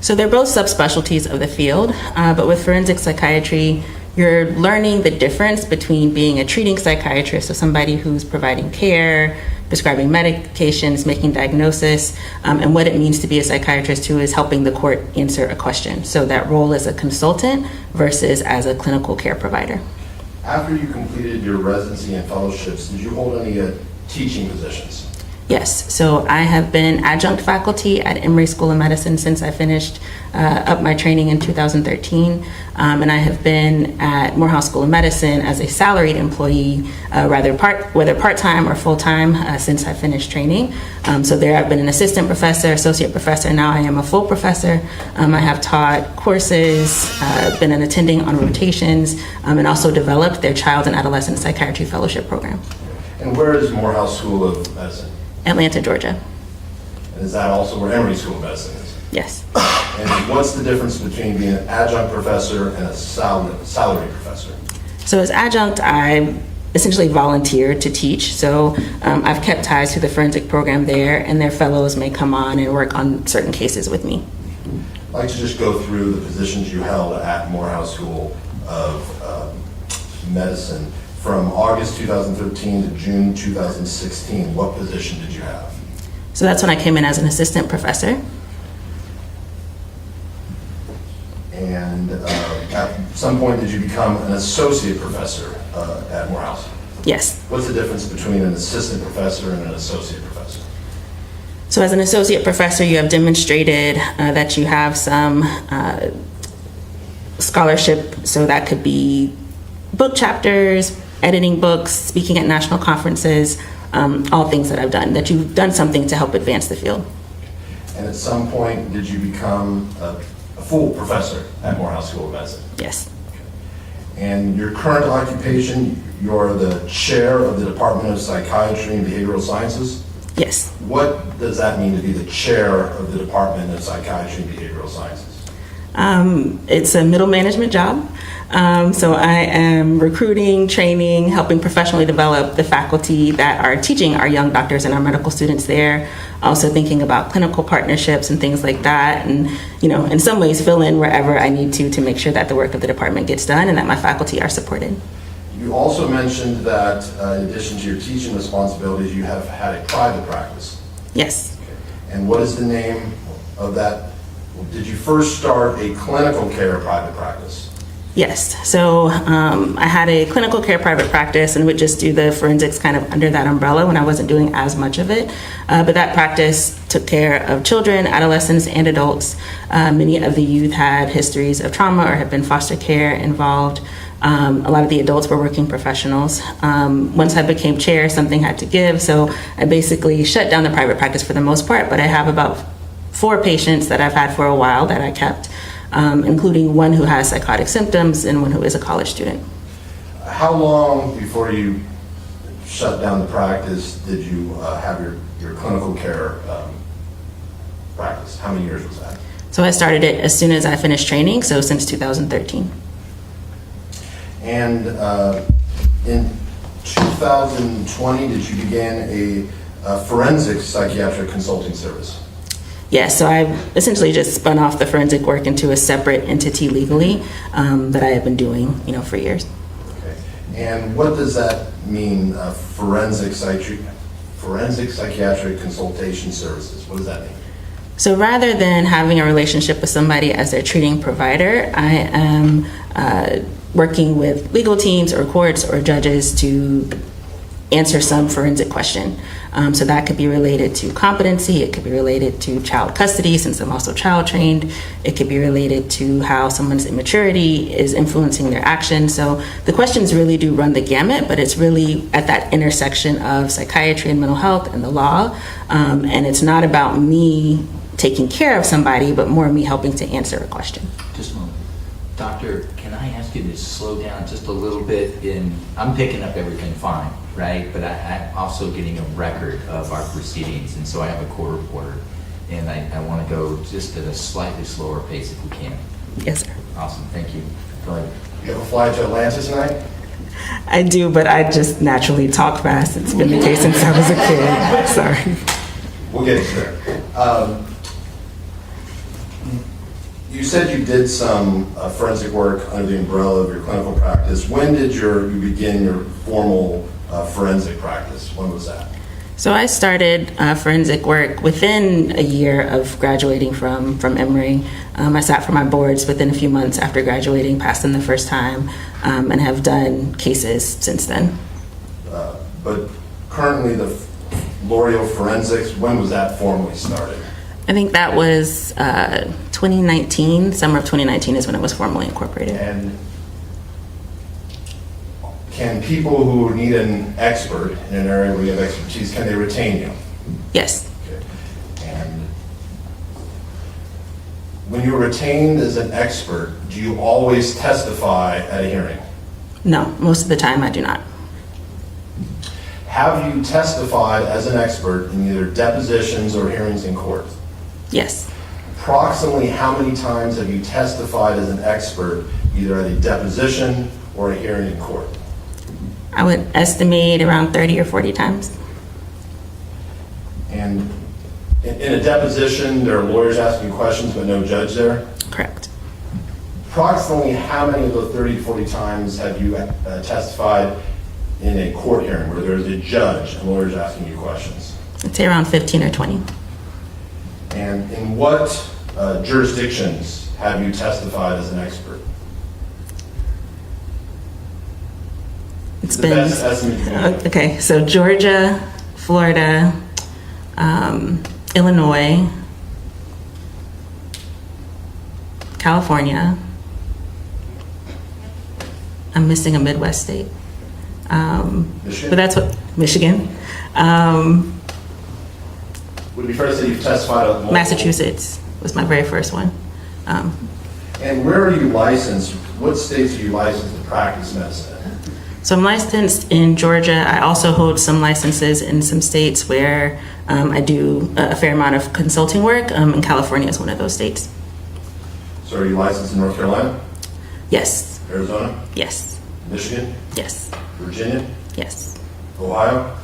Speaker 8: So they're both subspecialties of the field, but with forensic psychiatry, you're learning the difference between being a treating psychiatrist, so somebody who's providing care, prescribing medications, making diagnosis, and what it means to be a psychiatrist who is helping the court answer a question. So that role as a consultant versus as a clinical care provider.
Speaker 5: After you completed your residency and fellowships, did you hold any teaching positions?
Speaker 8: Yes, so I have been adjunct faculty at Emory School of Medicine since I finished up my training in 2013, and I have been at Morehouse School of Medicine as a salaried employee, whether part-time or full-time, since I finished training. So there I've been an assistant professor, associate professor, now I am a full professor. I have taught courses, been an attending on rotations, and also developed their Child and Adolescent Psychiatry Fellowship Program.
Speaker 5: And where is Morehouse School of Medicine?
Speaker 8: Atlanta, Georgia.
Speaker 5: And is that also where Emory School of Medicine is?
Speaker 8: Yes.
Speaker 5: And what's the difference between being an adjunct professor and a salaried professor?
Speaker 8: So as adjunct, I essentially volunteer to teach. So I've kept ties to the forensic program there, and their fellows may come on and work on certain cases with me.
Speaker 5: I'd like to just go through the positions you held at Morehouse School of Medicine. From August 2013 to June 2016, what position did you have?
Speaker 8: So that's when I came in as an assistant professor.
Speaker 5: And at some point, did you become an associate professor at Morehouse?
Speaker 8: Yes.
Speaker 5: What's the difference between an assistant professor and an associate professor?
Speaker 8: So as an associate professor, you have demonstrated that you have some scholarship. So that could be book chapters, editing books, speaking at national conferences, all things that I've done, that you've done something to help advance the field.
Speaker 5: And at some point, did you become a full professor at Morehouse School of Medicine?
Speaker 8: Yes.
Speaker 5: And your current occupation, you're the chair of the Department of Psychiatry and Behavioral Sciences.
Speaker 8: Yes.
Speaker 5: What does that mean to be the chair of the Department of Psychiatry and Behavioral Sciences?
Speaker 8: It's a middle management job. So I am recruiting, training, helping professionally develop the faculty that are teaching our young doctors and our medical students there. Also thinking about clinical partnerships and things like that. And, in some ways fill in wherever I need to make sure that the work of the department gets done and that my faculty are supported.
Speaker 5: You also mentioned that in addition to your teaching responsibilities, you have had a private practice.
Speaker 8: Yes.
Speaker 5: And what is the name of that? Did you first start a clinical care private practice?
Speaker 8: Yes. So I had a clinical care private practice and would just do the forensics kind of under that umbrella when I wasn't doing as much of it. But that practice took care of children, adolescents, and adults. Many of the youth had histories of trauma or had been foster care involved. A lot of the adults were working professionals. Once I became chair, something had to give. So I basically shut down the private practice for the most part, but I have about 4 patients that I've had for a while that I kept. Including one who has psychotic symptoms and one who is a college student.
Speaker 5: How long before you shut down the practice did you have your clinical care practice? How many years was that?
Speaker 8: So I started it as soon as I finished training, so since 2013.
Speaker 5: And in 2020, did you begin a forensic psychiatric consulting service?
Speaker 8: Yes, so I essentially just spun off the forensic work into a separate entity legally that I have been doing, for years.
Speaker 5: Okay. And what does that mean, forensic psychiatric consultation services? What does that mean?
Speaker 8: So rather than having a relationship with somebody as their treating provider, I am working with legal teams or courts or judges to answer some forensic question. So that could be related to competency, it could be related to child custody, since I'm also child trained, it could be related to how someone's immaturity is influencing their actions. So the questions really do run the gamut, but it's really at that intersection of psychiatry and mental health and the law. And it's not about me taking care of somebody, but more me helping to answer a question.
Speaker 2: Just a moment. Doctor, can I ask you to slow down just a little bit? I'm picking up everything fine, right? But I'm also getting a record of our proceedings, and so I have a court reporter, and I want to go just at a slightly slower pace if we can.
Speaker 8: Yes, sir.
Speaker 2: Awesome, thank you. Go ahead.
Speaker 5: You have a flight to Atlanta tonight?
Speaker 8: I do, but I just naturally talk fast. It's been the case since I was a kid. Sorry.
Speaker 5: We'll get to there. You said you did some forensic work under the umbrella of your clinical practice. When did you begin your formal forensic practice? When was that?
Speaker 8: So I started forensic work within a year of graduating from Emory. I sat for my boards within a few months after graduating, passed them the first time, and have done cases since then.
Speaker 5: But currently the L'Oreal Forensics, when was that formally started?
Speaker 8: I think that was 2019, summer of 2019 is when it was formally incorporated.
Speaker 5: And can people who need an expert in an area where you have expertise, can they retain you?
Speaker 8: Yes.
Speaker 5: Okay. And when you're retained as an expert, do you always testify at a hearing?
Speaker 8: No, most of the time I do not.
Speaker 5: Have you testified as an expert in either depositions or hearings in court?
Speaker 8: Yes.
Speaker 5: Approximately how many times have you testified as an expert, either at a deposition or a hearing in court?
Speaker 8: I would estimate around 30 or 40 times.
Speaker 5: And in a deposition, there are lawyers asking questions but no judge there?
Speaker 8: Correct.
Speaker 5: Approximately how many of those 30 to 40 times have you testified in a court hearing where there's a judge and lawyers asking you questions?
Speaker 8: I'd say around 15 or 20.
Speaker 5: And in what jurisdictions have you testified as an expert?
Speaker 8: It's
Speaker 5: The
Speaker 8: been
Speaker 5: best estimate you can give.
Speaker 8: okay. So Georgia, Florida, Illinois, California. I'm missing a Midwest state,
Speaker 5: Michigan?
Speaker 8: but that's what Michigan,
Speaker 5: Would it be fair to say you've testified at multiple?
Speaker 8: Massachusetts was my very first one.
Speaker 5: And where are you licensed? What states are you licensed to practice medicine in?
Speaker 8: So I'm licensed in Georgia. I also hold some licenses in some states where I do a fair amount of consulting work, and California is one of those states.
Speaker 5: So are you licensed in North Carolina,
Speaker 8: Yes,
Speaker 5: Arizona,
Speaker 8: yes,
Speaker 5: Michigan,
Speaker 8: yes,
Speaker 5: Virginia,
Speaker 8: yes.
Speaker 5: Ohio,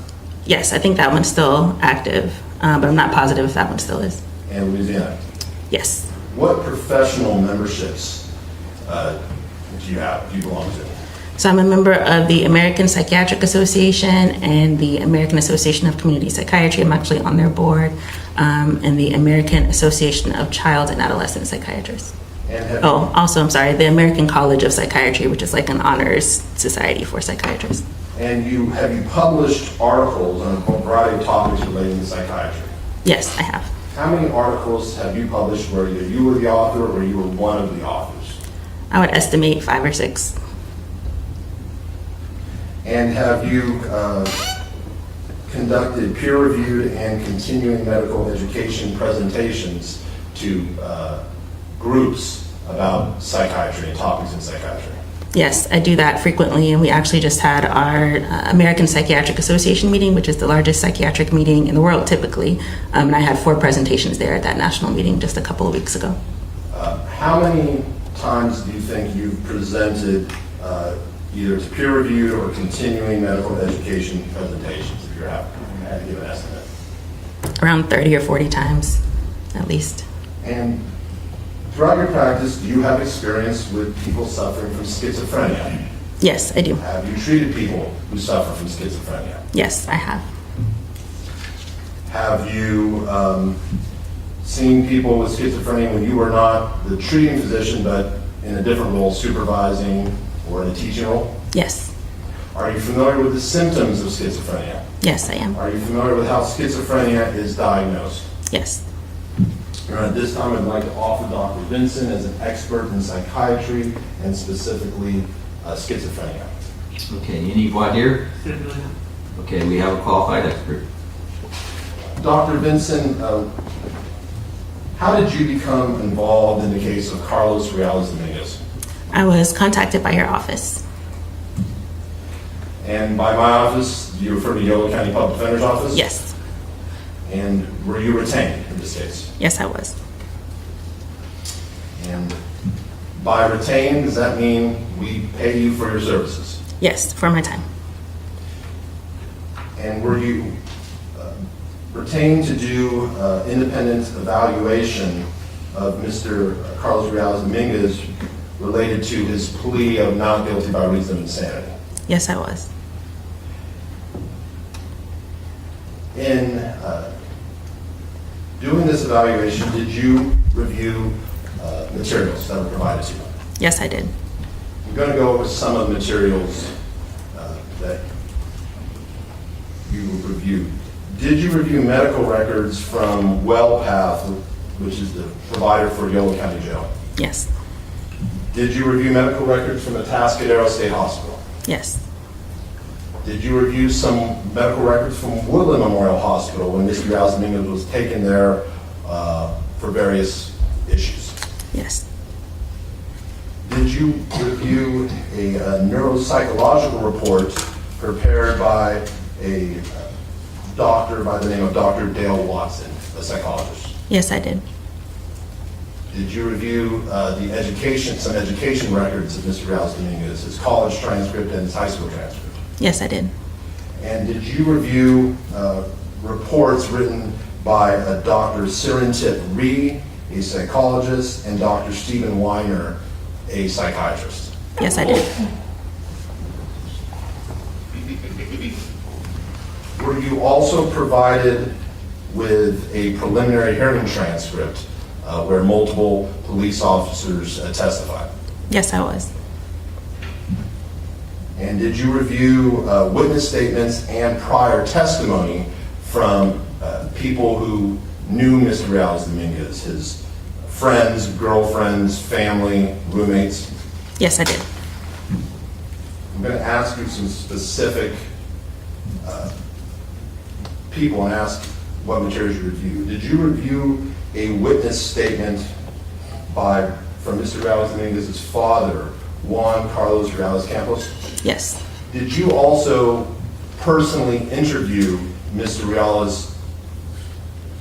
Speaker 8: Yes, I think that one's still active, but I'm not positive if that one still is.
Speaker 5: and Louisiana?
Speaker 8: Yes.
Speaker 5: What professional memberships do you have, do you belong to?
Speaker 8: So I'm a member of the American Psychiatric Association and the American Association of Community Psychiatry. I'm actually on their board, and the American Association of Child and Adolescent Psychiatrists.
Speaker 5: And have,
Speaker 8: Oh, also, I'm sorry, the American College of Psychiatry, which is like an honors society for psychiatrists.
Speaker 5: and have you published articles on a variety of topics relating to psychiatry?
Speaker 8: Yes, I have.
Speaker 5: How many articles have you published where either you were the author or you were one of the authors?
Speaker 8: I would estimate 5 or 6.
Speaker 5: And have you conducted peer-reviewed and continuing medical education presentations to groups about psychiatry and topics in psychiatry?
Speaker 8: Yes, I do that frequently, and we actually just had our American Psychiatric Association meeting, which is the largest psychiatric meeting in the world typically, and I had 4 presentations there at that national meeting just a couple of weeks ago.
Speaker 5: How many times do you think you've presented either to peer-reviewed or continuing medical education presentations, if you're happy? I had to give an estimate.
Speaker 8: Around 30 or 40 times, at least.
Speaker 5: And throughout your practice, do you have experience with people suffering from schizophrenia?
Speaker 8: Yes, I do.
Speaker 5: Have you treated people who suffer from schizophrenia?
Speaker 8: Yes, I have.
Speaker 5: Have you seen people with schizophrenia when you were not the treating physician, but in a different role, supervising or in a teaching role?
Speaker 8: Yes.
Speaker 5: Are you familiar with the symptoms of schizophrenia?
Speaker 8: Yes, I am.
Speaker 5: Are you familiar with how schizophrenia is diagnosed?
Speaker 8: Yes.
Speaker 5: At this time, I'd like to offer Dr. Vincent as an expert in psychiatry and specifically schizophrenia.
Speaker 2: Okay, you need what here? Okay, we have a qualified expert.
Speaker 5: Dr. Vincent, how did you become involved in the case of Carlos Dominguez?
Speaker 8: I was contacted by your office.
Speaker 5: And by my office, do you refer to Yolo County Public Defender's Office?
Speaker 8: Yes.
Speaker 5: And were you retained in this case?
Speaker 8: Yes, I was.
Speaker 5: And by retained, does that mean we pay you for your services?
Speaker 8: Yes, for my time.
Speaker 5: And were you retained to do independent evaluation of Mr. Carlos Dominguez related to his plea of not guilty by reason of insanity?
Speaker 8: Yes, I was.
Speaker 5: In doing this evaluation, did you review materials that were provided to you?
Speaker 8: Yes, I did.
Speaker 5: I'm going to go over some of the materials that you reviewed. Did you review medical records from WellPath, which is the provider for Yolo County Jail?
Speaker 8: Yes.
Speaker 5: Did you review medical records from Atascadero State Hospital?
Speaker 8: Yes.
Speaker 5: Did you review some medical records from Woodland Memorial Hospital when Mr. Dominguez was taken there for various issues?
Speaker 8: Yes.
Speaker 5: Did you review a neuropsychological report prepared by a doctor by the name of Dr. Dale Watson, a psychologist?
Speaker 8: Yes, I did.
Speaker 5: Did you review some education records of Mr. Dominguez, his college transcript and his high school transcript?
Speaker 8: Yes, I did.
Speaker 5: And did you review reports written by Dr. Sirintip Ree, a psychologist, and Dr. Stephen Weiner, a psychiatrist?
Speaker 8: Yes, I did.
Speaker 5: Were you also provided with a preliminary hearing transcript where multiple police officers testified?
Speaker 8: Yes, I was.
Speaker 5: And did you review witness statements and prior testimony from people who knew Mr. Dominguez, his friends, girlfriends, family, roommates?
Speaker 8: Yes, I did.
Speaker 5: I'm going to ask you some specific people and ask what materials you reviewed. Did you review a witness statement from Mr. Dominguez's father Juan Carlos Reales Campos?
Speaker 8: Yes.
Speaker 5: Did you also personally interview Mr. Reales,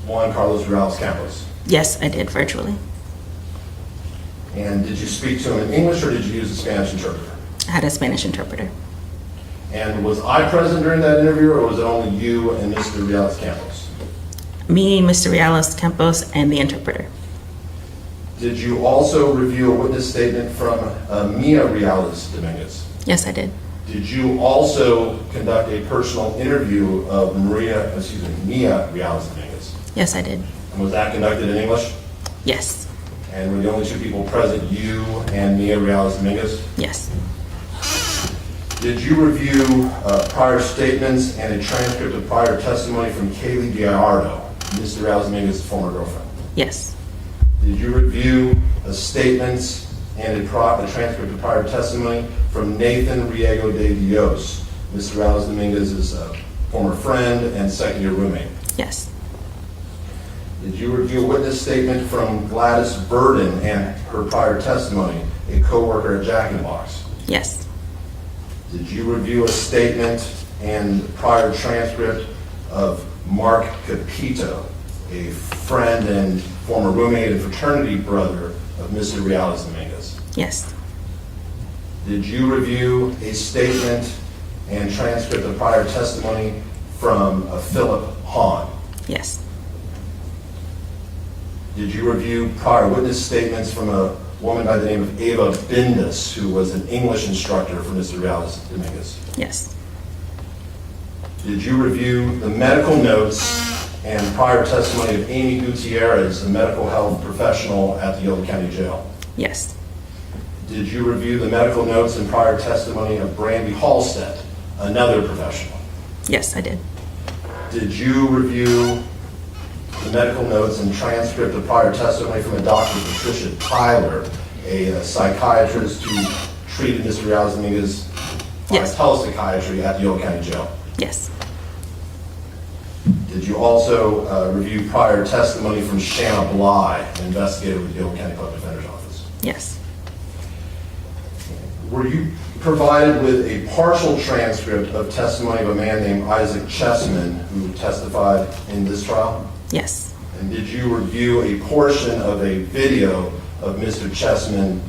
Speaker 5: Juan Carlos Reales Campos?
Speaker 8: Yes, I did virtually.
Speaker 5: And did you speak to him in English or did you use a Spanish interpreter?
Speaker 8: I had a Spanish interpreter.
Speaker 5: And was I present during that interview or was it only you and Mr. Reales Campos?
Speaker 8: Me, Mr. Reales Campos, and the interpreter.
Speaker 5: Did you also review a witness statement from Mia Reales Dominguez?
Speaker 8: Yes, I did.
Speaker 5: Did you also conduct a personal interview of Mia Reales Dominguez?
Speaker 8: Yes, I did.
Speaker 5: And was that conducted in English?
Speaker 8: Yes.
Speaker 5: And were the only two people present you and Mia Reales Dominguez?
Speaker 8: Yes.
Speaker 5: Did you review prior statements and a transcript of prior testimony from Kaylee Gallardo, Mr. Reales Dominguez's former girlfriend?
Speaker 8: Yes.
Speaker 5: Did you review statements and a transcript of prior testimony from Nathan Riego de Dios, Mr. Reales Dominguez's former friend and second-year roommate?
Speaker 8: Yes.
Speaker 5: Did you review a witness statement from Gladys Burden and her prior testimony, a co-worker at Jack in the Box?
Speaker 8: Yes.
Speaker 5: Did you review a statement and prior transcript of Mark Capito, a friend and former roommate and fraternity brother of Mr. Reales Dominguez?
Speaker 8: Yes.
Speaker 5: Did you review a statement and transcript of prior testimony from Philip Hahn?
Speaker 8: Yes.
Speaker 5: Did you review prior witness statements from a woman by the name of Ava Bindus, who was an English instructor for Mr. Reales Dominguez?
Speaker 8: Yes.
Speaker 5: Did you review the medical notes and prior testimony of Amy Gutierrez, a medical health professional at the Yolo County Jail?
Speaker 8: Yes.
Speaker 5: Did you review the medical notes and prior testimony of Brandy Halstead, another professional?
Speaker 8: Yes, I did.
Speaker 5: Did you review the medical notes and transcript of prior testimony from a Dr. Patricia Tyler, a psychiatrist who treated Mr. Reales Dominguez
Speaker 8: Yes.
Speaker 5: telepsychiatry at the Yolo County Jail?
Speaker 8: Yes.
Speaker 5: Did you also review prior testimony from Shanna Bly, an investigator with the Yolo County Public Defender's Office?
Speaker 8: Yes.
Speaker 5: Were you provided with a partial transcript of testimony of a man named Isaac Chessman who testified in this trial?
Speaker 8: Yes.
Speaker 5: And did you review a portion of a video of Mr. Chessman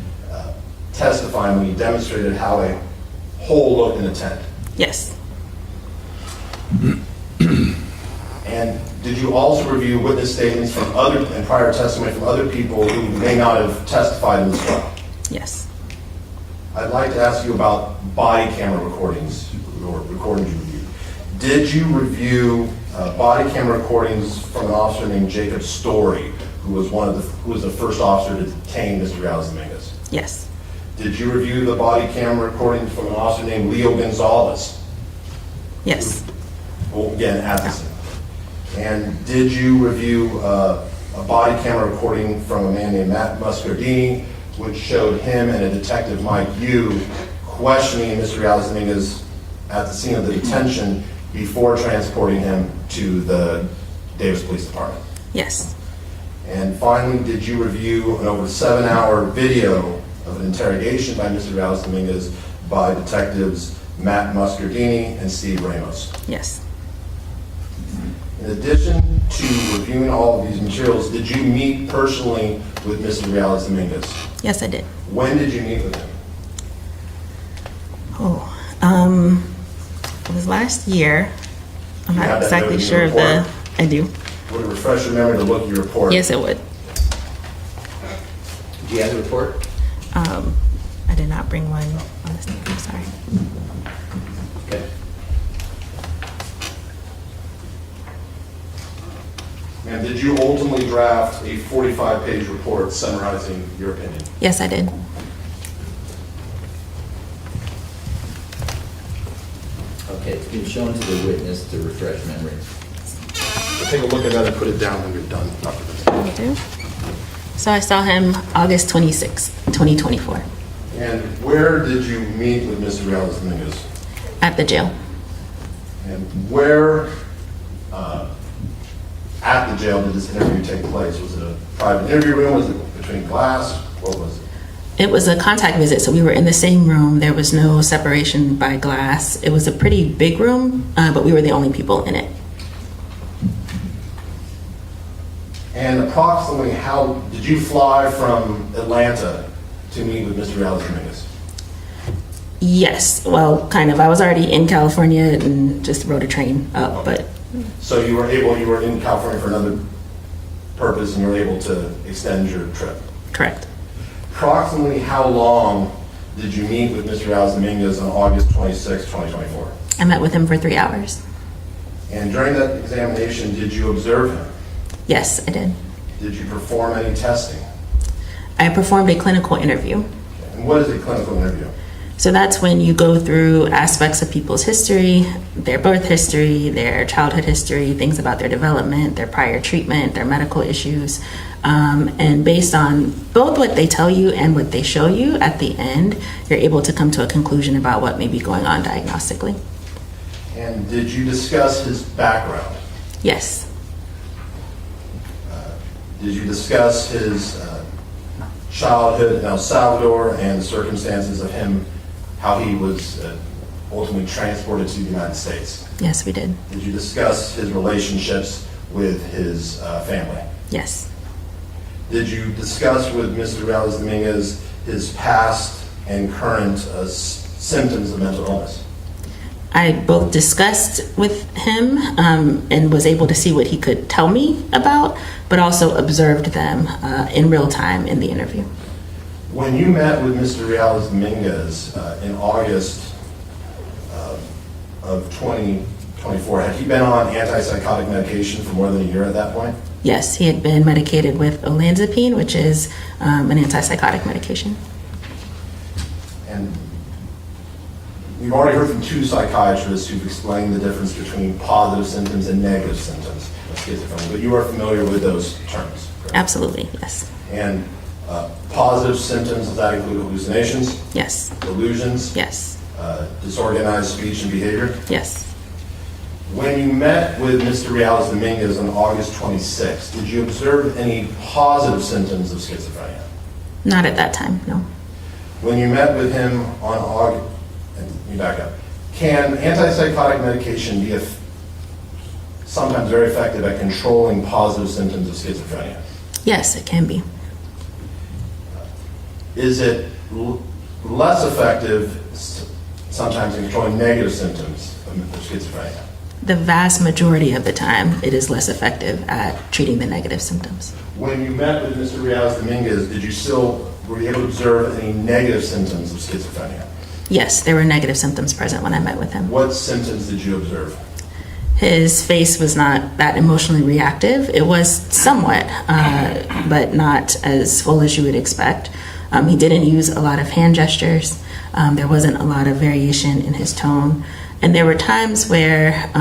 Speaker 5: testifying when he demonstrated how a hole looked in a tent?
Speaker 8: Yes.
Speaker 5: And did you also review witness statements from other and prior testimony from other people who may not have testified in this trial?
Speaker 8: Yes.
Speaker 5: I'd like to ask you about body camera recordings or recordings you reviewed. Did you review body camera recordings from an officer named Jacob Story, who was the first officer to detain Mr. Reales Dominguez?
Speaker 8: Yes.
Speaker 5: Did you review the body camera recordings from an officer named Leo Gonzalez?
Speaker 8: Yes.
Speaker 5: Well, again, at the scene. And did you review a body camera recording from a man named Matt Muscardini, which showed him and a detective, Mike Yu, questioning Mr. Reales Dominguez at the scene of the detention before transporting him to the Davis Police Department?
Speaker 8: Yes.
Speaker 5: And finally, did you review an over 7-hour video of an interrogation by Mr. Reales Dominguez by detectives Matt Muscardini and Steve Ramos?
Speaker 8: Yes.
Speaker 5: In addition to reviewing all of these materials, did you meet personally with Mr. Reales Dominguez?
Speaker 8: Yes, I did.
Speaker 5: When did you meet with him?
Speaker 8: It was last year. I'm
Speaker 5: You
Speaker 8: not
Speaker 5: have that
Speaker 8: exactly
Speaker 5: note in
Speaker 8: sure
Speaker 5: your
Speaker 8: of the.
Speaker 5: report?
Speaker 8: I do.
Speaker 5: Would it refresh your memory to look at your report?
Speaker 8: Yes, it would.
Speaker 2: Do you have the report?
Speaker 8: I did not bring one on this. I'm sorry.
Speaker 2: Okay.
Speaker 5: And did you ultimately draft a 45-page report summarizing your opinion?
Speaker 8: Yes, I did.
Speaker 2: Okay, it's been shown to the witness to refresh memory.
Speaker 5: Take a look at that and put it down when you're done, Dr. Vincent.
Speaker 8: I do. So I saw him August 26, 2024,
Speaker 5: And where did you meet with Mr. Reales Dominguez?
Speaker 8: at the jail.
Speaker 5: And where at the jail did this interview take place? Was it a private interview room? Was it between glass? What was it?
Speaker 8: It was a contact visit, so we were in the same room. There was no separation by glass. It was a pretty big room, but we were the only people in it.
Speaker 5: And approximately how did you fly from Atlanta to meet with Mr. Dominguez?
Speaker 8: Yes, well, kind of. I was already in California and just rode a train up, but
Speaker 5: So you were in California for another purpose and you were able to extend your trip?
Speaker 8: correct.
Speaker 5: Approximately how long did you meet with Mr. Dominguez on August 26, 2024?
Speaker 8: I met with him for 3 hours.
Speaker 5: And during that examination, did you observe him?
Speaker 8: Yes, I did.
Speaker 5: Did you perform any testing?
Speaker 8: I performed a clinical interview.
Speaker 5: And what is a clinical interview?
Speaker 8: So that's when you go through aspects of people's history, their birth history, their childhood history, things about their development, their prior treatment, their medical issues. And based on both what they tell you and what they show you at the end, you're able to come to a conclusion about what may be going on diagnostically.
Speaker 5: And did you discuss his background?
Speaker 8: Yes.
Speaker 5: Did you discuss his childhood in El Salvador and the circumstances of him, how he was ultimately transported to the United States?
Speaker 8: Yes, we did.
Speaker 5: Did you discuss his relationships with his family?
Speaker 8: Yes.
Speaker 5: Did you discuss with Mr. Dominguez his past and current symptoms of mental illness?
Speaker 8: I both discussed with him and was able to see what he could tell me about, but also observed them in real time in the interview.
Speaker 5: When you met with Mr. Dominguez in August of 2024, had he been on antipsychotic medication for more than a year at that point?
Speaker 8: Yes, he had been medicated with olanzapine, which is an antipsychotic medication.
Speaker 5: And we've already heard from 2 psychiatrists who've explained the difference between positive symptoms and negative symptoms of schizophrenia, but you are familiar with those terms, correct?
Speaker 8: Absolutely, yes.
Speaker 5: And positive symptoms, does that include hallucinations,
Speaker 8: Yes,
Speaker 5: delusions,
Speaker 8: yes,
Speaker 5: disorganized speech and behavior?
Speaker 8: yes.
Speaker 5: When you met with Mr. Dominguez on August 26th, did you observe any positive symptoms of schizophrenia?
Speaker 8: Not at that time, no.
Speaker 5: When you met with him on August, let me back up. Can antipsychotic medication be sometimes very effective at controlling positive symptoms of schizophrenia?
Speaker 8: Yes, it can be.
Speaker 5: Is it less effective sometimes in controlling negative symptoms of schizophrenia?
Speaker 8: The vast majority of the time, it is less effective at treating the negative symptoms.
Speaker 5: When you met with Mr. Dominguez, were you able to observe any negative symptoms of schizophrenia?
Speaker 8: Yes, there were negative symptoms present when I met with him.
Speaker 5: What symptoms did you observe?
Speaker 8: His face was not that emotionally reactive. It was somewhat, but not as full as you would expect. He didn't use a lot of hand gestures. There wasn't a lot of variation in his tone. And there were times where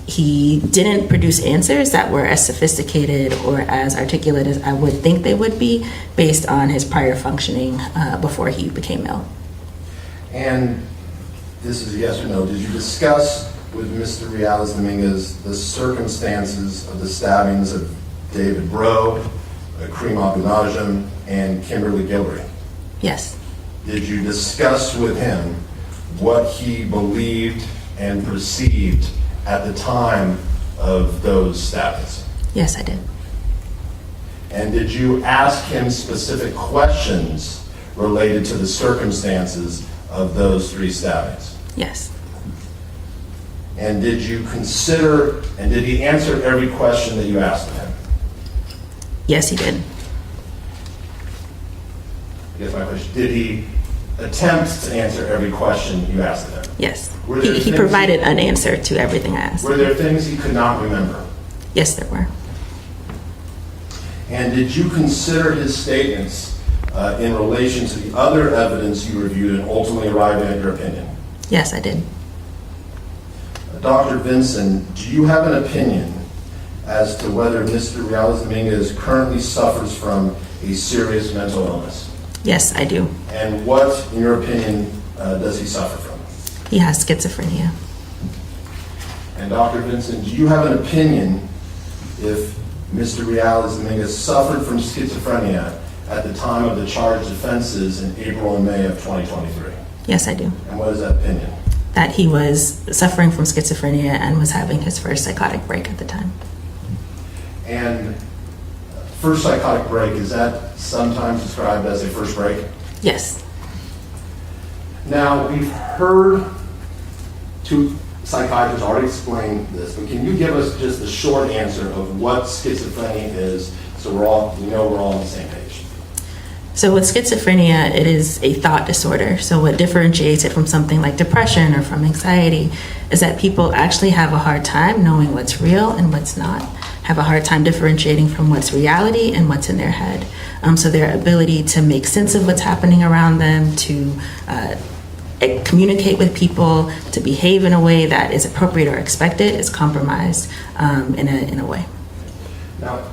Speaker 8: he didn't produce answers that were as sophisticated or as articulate as I would think they would be based on his prior functioning before he became ill.
Speaker 5: And this is a yes or no. Did you discuss with Mr. Dominguez the circumstances of the stabbings of David Breaux, Karim Abou Najm, and Kimberlee Guillory?
Speaker 8: Yes.
Speaker 5: Did you discuss with him what he believed and perceived at the time of those stabbings?
Speaker 8: Yes, I did.
Speaker 5: And did you ask him specific questions related to the circumstances of those 3 stabbings?
Speaker 8: Yes.
Speaker 5: And did you consider, and did he answer every question that you asked of him?
Speaker 8: Yes, he did.
Speaker 5: I guess my question, did he attempt to answer every question you asked of him?
Speaker 8: Yes.
Speaker 5: Were there
Speaker 8: He
Speaker 5: things
Speaker 8: provided an answer to everything I asked.
Speaker 5: Were there things he could not remember?
Speaker 8: Yes, there were.
Speaker 5: And did you consider his statements in relation to the other evidence you reviewed and ultimately arriving at your opinion?
Speaker 8: Yes, I did.
Speaker 5: Dr. Vincent, do you have an opinion as to whether Mr. Dominguez currently suffers from a serious mental illness?
Speaker 8: Yes, I do.
Speaker 5: And what, in your opinion, does he suffer from?
Speaker 8: He has schizophrenia.
Speaker 5: And Dr. Vincent, do you have an opinion if Mr. Dominguez suffered from schizophrenia at the time of the charged offenses in April and May of 2023?
Speaker 8: Yes, I do.
Speaker 5: And what is that opinion?
Speaker 8: That he was suffering from schizophrenia and was having his first psychotic break at the time.
Speaker 5: And first psychotic break, is that sometimes described as a first break?
Speaker 8: Yes.
Speaker 5: Now, we've heard two psychiatrists already explain this, but can you give us just a short answer of what schizophrenia is so we're all on the same page?
Speaker 8: So with schizophrenia, it is a thought disorder. So what differentiates it from something like depression or from anxiety is that people actually have a hard time knowing what's real and what's not, have a hard time differentiating from what's reality and what's in their head. So their ability to make sense of what's happening around them, to communicate with people, to behave in a way that is appropriate or expected is compromised in a way.
Speaker 5: Now,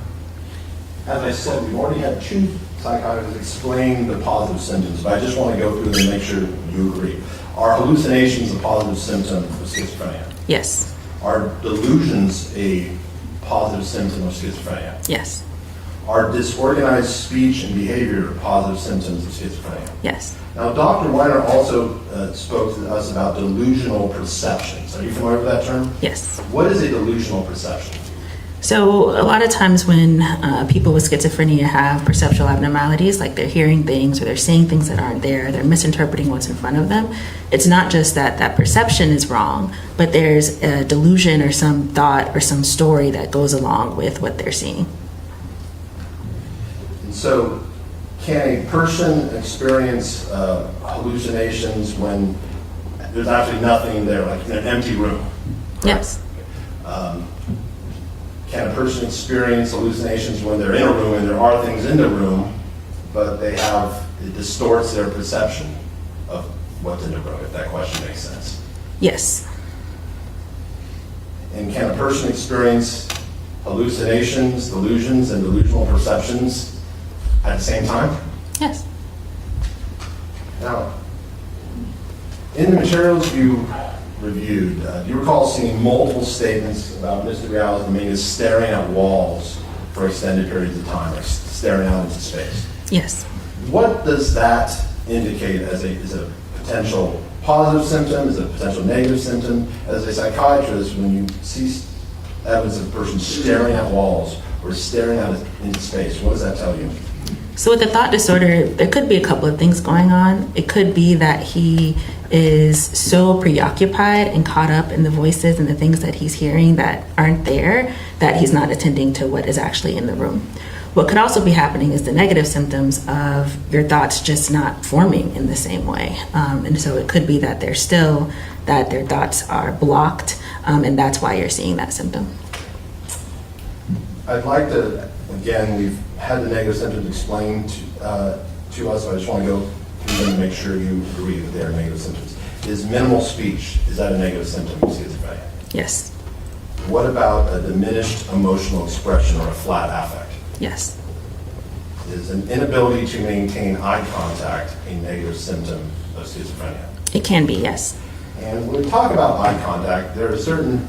Speaker 5: as I said, we've already had two psychiatrists explain the positive symptoms, but I just want to go through them and make sure you agree. Are hallucinations a positive symptom of schizophrenia?
Speaker 8: Yes.
Speaker 5: Are delusions a positive symptom of schizophrenia?
Speaker 8: Yes.
Speaker 5: Are disorganized speech and behavior positive symptoms of schizophrenia?
Speaker 8: Yes.
Speaker 5: Now, Dr. Weiner also spoke to us about delusional perceptions. Are you familiar with that term?
Speaker 8: Yes.
Speaker 5: What is a delusional perception?
Speaker 8: So a lot of times when people with schizophrenia have perceptual abnormalities, like they're hearing things or they're seeing things that aren't there, they're misinterpreting what's in front of them, it's not just that that perception is wrong, but there's a delusion or some thought or some story that goes along with what they're seeing.
Speaker 5: And so, can a person experience hallucinations when there's actually nothing there, like in an empty room?
Speaker 8: Yes.
Speaker 5: Can a person experience hallucinations when they're in a room and there are things in the room, but it distorts their perception of what's in the room, if that question makes sense?
Speaker 8: Yes.
Speaker 5: And can a person experience hallucinations, delusions, and delusional perceptions at the same time?
Speaker 8: Yes.
Speaker 5: Now, in the materials you reviewed, do you recall seeing multiple statements about Mr. Dominguez staring at walls for extended periods of time, or staring out into space?
Speaker 8: Yes.
Speaker 5: What does that indicate as a potential positive symptom, as a potential negative symptom? As a psychiatrist, when you see evidence of a person staring at walls or staring out into space, what does that tell you?
Speaker 8: So with the thought disorder, there could be a couple of things going on. It could be that he is so preoccupied and caught up in the voices and the things that he's hearing that aren't there that he's not attending to what is actually in the room. What could also be happening is the negative symptoms of your thoughts just not forming in the same way. And so it could be that their thoughts are blocked, and that's why you're seeing that symptom.
Speaker 5: I'd like to, again, we've had the negative symptoms explained to us, so I just want to go through them and make sure you agree that they are negative symptoms. Is minimal speech, is that a negative symptom of schizophrenia?
Speaker 8: Yes.
Speaker 5: What about a diminished emotional expression or a flat affect?
Speaker 8: Yes.
Speaker 5: Is an inability to maintain eye contact a negative symptom of schizophrenia?
Speaker 8: It can be, yes.
Speaker 5: And when we talk about eye contact, there are certain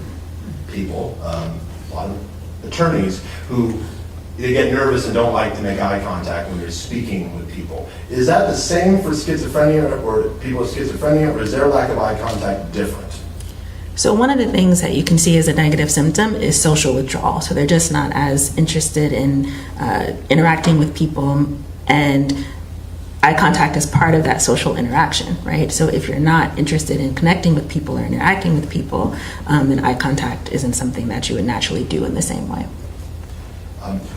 Speaker 5: people, a lot of attorneys, who they get nervous and don't like to make eye contact when they're speaking with people. Is that the same for schizophrenia or people with schizophrenia, or is their lack of eye contact different?
Speaker 8: So one of the things that you can see as a negative symptom is social withdrawal. So they're just not as interested in interacting with people, and eye contact is part of that social interaction, right? So if you're not interested in connecting with people or interacting with people, then eye contact isn't something that you would naturally do in the same way.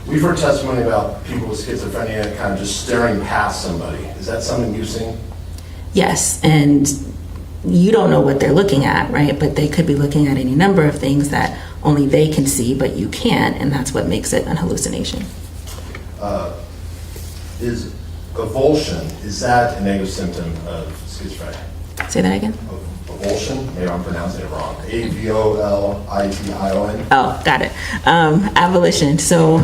Speaker 5: We've heard testimony about people with schizophrenia kind of just staring past somebody. Is that something you've seen?
Speaker 8: Yes, and you don't know what they're looking at, right? But they could be looking at any number of things that only they can see, but you can't, and that's what makes it an hallucination.
Speaker 5: Is avulsion, is that a negative symptom of schizophrenia?
Speaker 8: Say that again?
Speaker 5: Avulsion? Maybe I'm pronouncing it wrong. A-V-O-L-I-T-I-O-N?
Speaker 8: Oh, got it. Abolition. So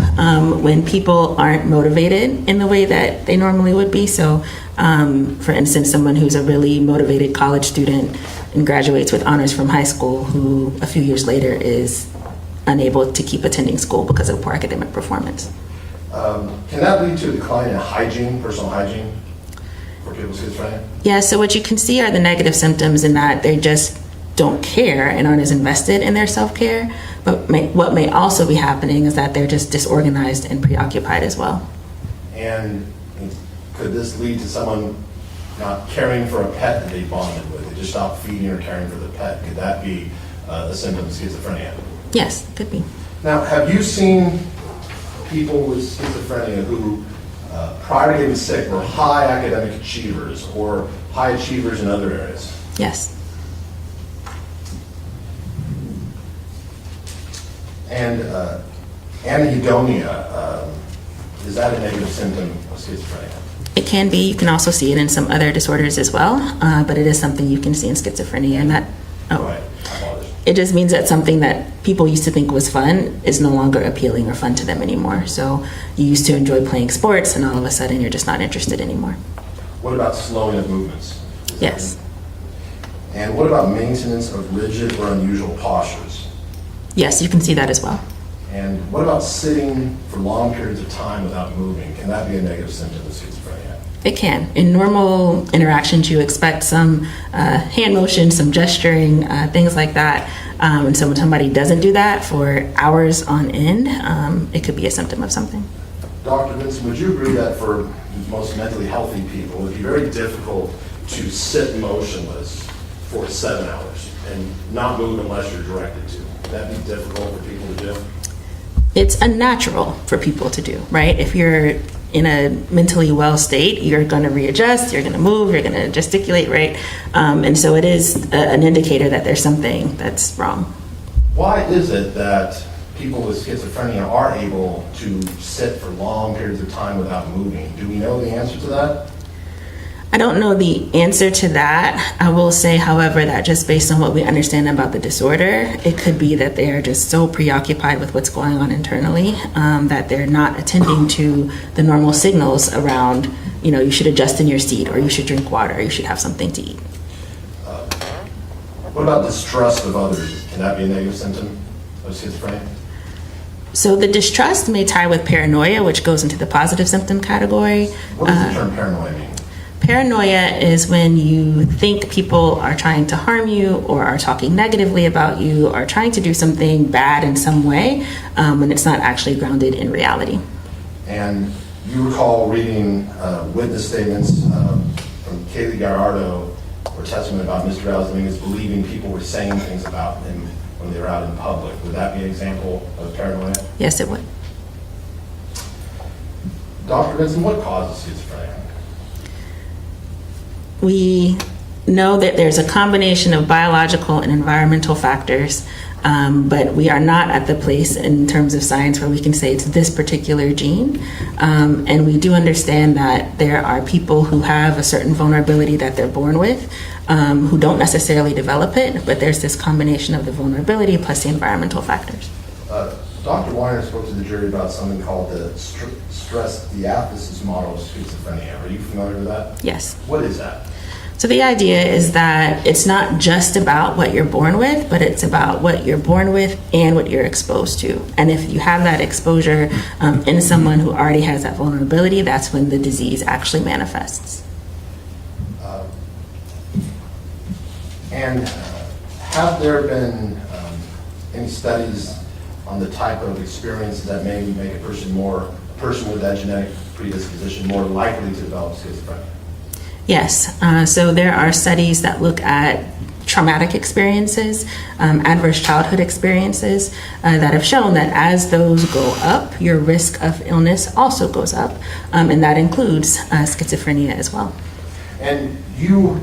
Speaker 8: when people aren't motivated in the way that they normally would be. So for instance, someone who's a really motivated college student and graduates with honors from high school, who a few years later is unable to keep attending school because of poor academic performance.
Speaker 5: Can that lead to a decline in hygiene, personal hygiene for people with schizophrenia?
Speaker 8: Yeah, so what you can see are the negative symptoms in that they just don't care and aren't as invested in their self-care. But what may also be happening is that they're just disorganized and preoccupied as well.
Speaker 5: And could this lead to someone not caring for a pet that they bonded with? They just stopped feeding or caring for the pet. Could that be a symptom of schizophrenia?
Speaker 8: Yes, it could be.
Speaker 5: Now, have you seen people with schizophrenia who, prior to getting sick, were high academic achievers or high achievers in other areas?
Speaker 8: Yes.
Speaker 5: And anhedonia, is that a negative symptom of schizophrenia?
Speaker 8: It can be. You can also see it in some other disorders as well, but it is something you can see in schizophrenia. And that,
Speaker 5: Go ahead. I apologize.
Speaker 8: it just means that something that people used to think was fun is no longer appealing or fun to them anymore. So you used to enjoy playing sports, and all of a sudden you're just not interested anymore.
Speaker 5: What about slowing of movements?
Speaker 8: Yes.
Speaker 5: And what about maintenance of rigid or unusual postures?
Speaker 8: Yes, you can see that as well.
Speaker 5: And what about sitting for long periods of time without moving? Can that be a negative symptom of schizophrenia?
Speaker 8: It can. In normal interactions, you expect some hand motion, some gesturing, things like that. And so when somebody doesn't do that for hours on end, it could be a symptom of something.
Speaker 5: Dr. Vincent, would you agree that for most mentally healthy people, it would be very difficult to sit motionless for 7 hours and not move unless you're directed to? Would that be difficult for people to do?
Speaker 8: It's unnatural for people to do, right? If you're in a mentally well state, you're going to readjust, you're going to move, you're going to gesticulate, right? And so it is an indicator that there's something that's wrong.
Speaker 5: Why is it that people with schizophrenia are able to sit for long periods of time without moving? Do we know the answer to that?
Speaker 8: I don't know the answer to that. I will say, however, that just based on what we understand about the disorder, it could be that they are just so preoccupied with what's going on internally that they're not attending to the normal signals around, you should adjust in your seat, or you should drink water, or you should have something to eat.
Speaker 5: What about distrust of others? Can that be a negative symptom of schizophrenia?
Speaker 8: So the distrust may tie with paranoia, which goes into the positive symptom category.
Speaker 5: What does the term paranoia mean?
Speaker 8: Paranoia is when you think people are trying to harm you or are talking negatively about you or trying to do something bad in some way when it's not actually grounded in reality.
Speaker 5: And you recall reading witness statements from Kaylee Gallardo or testimony about Mr. Dominguez believing people were saying things about him when they were out in public. Would that be an example of paranoia?
Speaker 8: Yes, it would.
Speaker 5: Dr. Vincent, what causes schizophrenia?
Speaker 8: We know that there's a combination of biological and environmental factors, but we are not at the place in terms of science where we can say it's this particular gene. And we do understand that there are people who have a certain vulnerability that they're born with, who don't necessarily develop it, but there's this combination of the vulnerability plus the environmental factors.
Speaker 5: Dr. Weiner spoke to the jury about something called the stress diathesis model of schizophrenia. Are you familiar with that?
Speaker 8: Yes.
Speaker 5: What is that?
Speaker 8: So the idea is that it's not just about what you're born with, but it's about what you're born with and what you're exposed to. And if you have that exposure in someone who already has that vulnerability, that's when the disease actually manifests.
Speaker 5: And have there been any studies on the type of experiences that maybe make a person with that genetic predisposition more likely to develop schizophrenia?
Speaker 8: Yes, so there are studies that look at traumatic experiences, adverse childhood experiences that have shown that as those go up, your risk of illness also goes up, and that includes schizophrenia as well.
Speaker 5: And you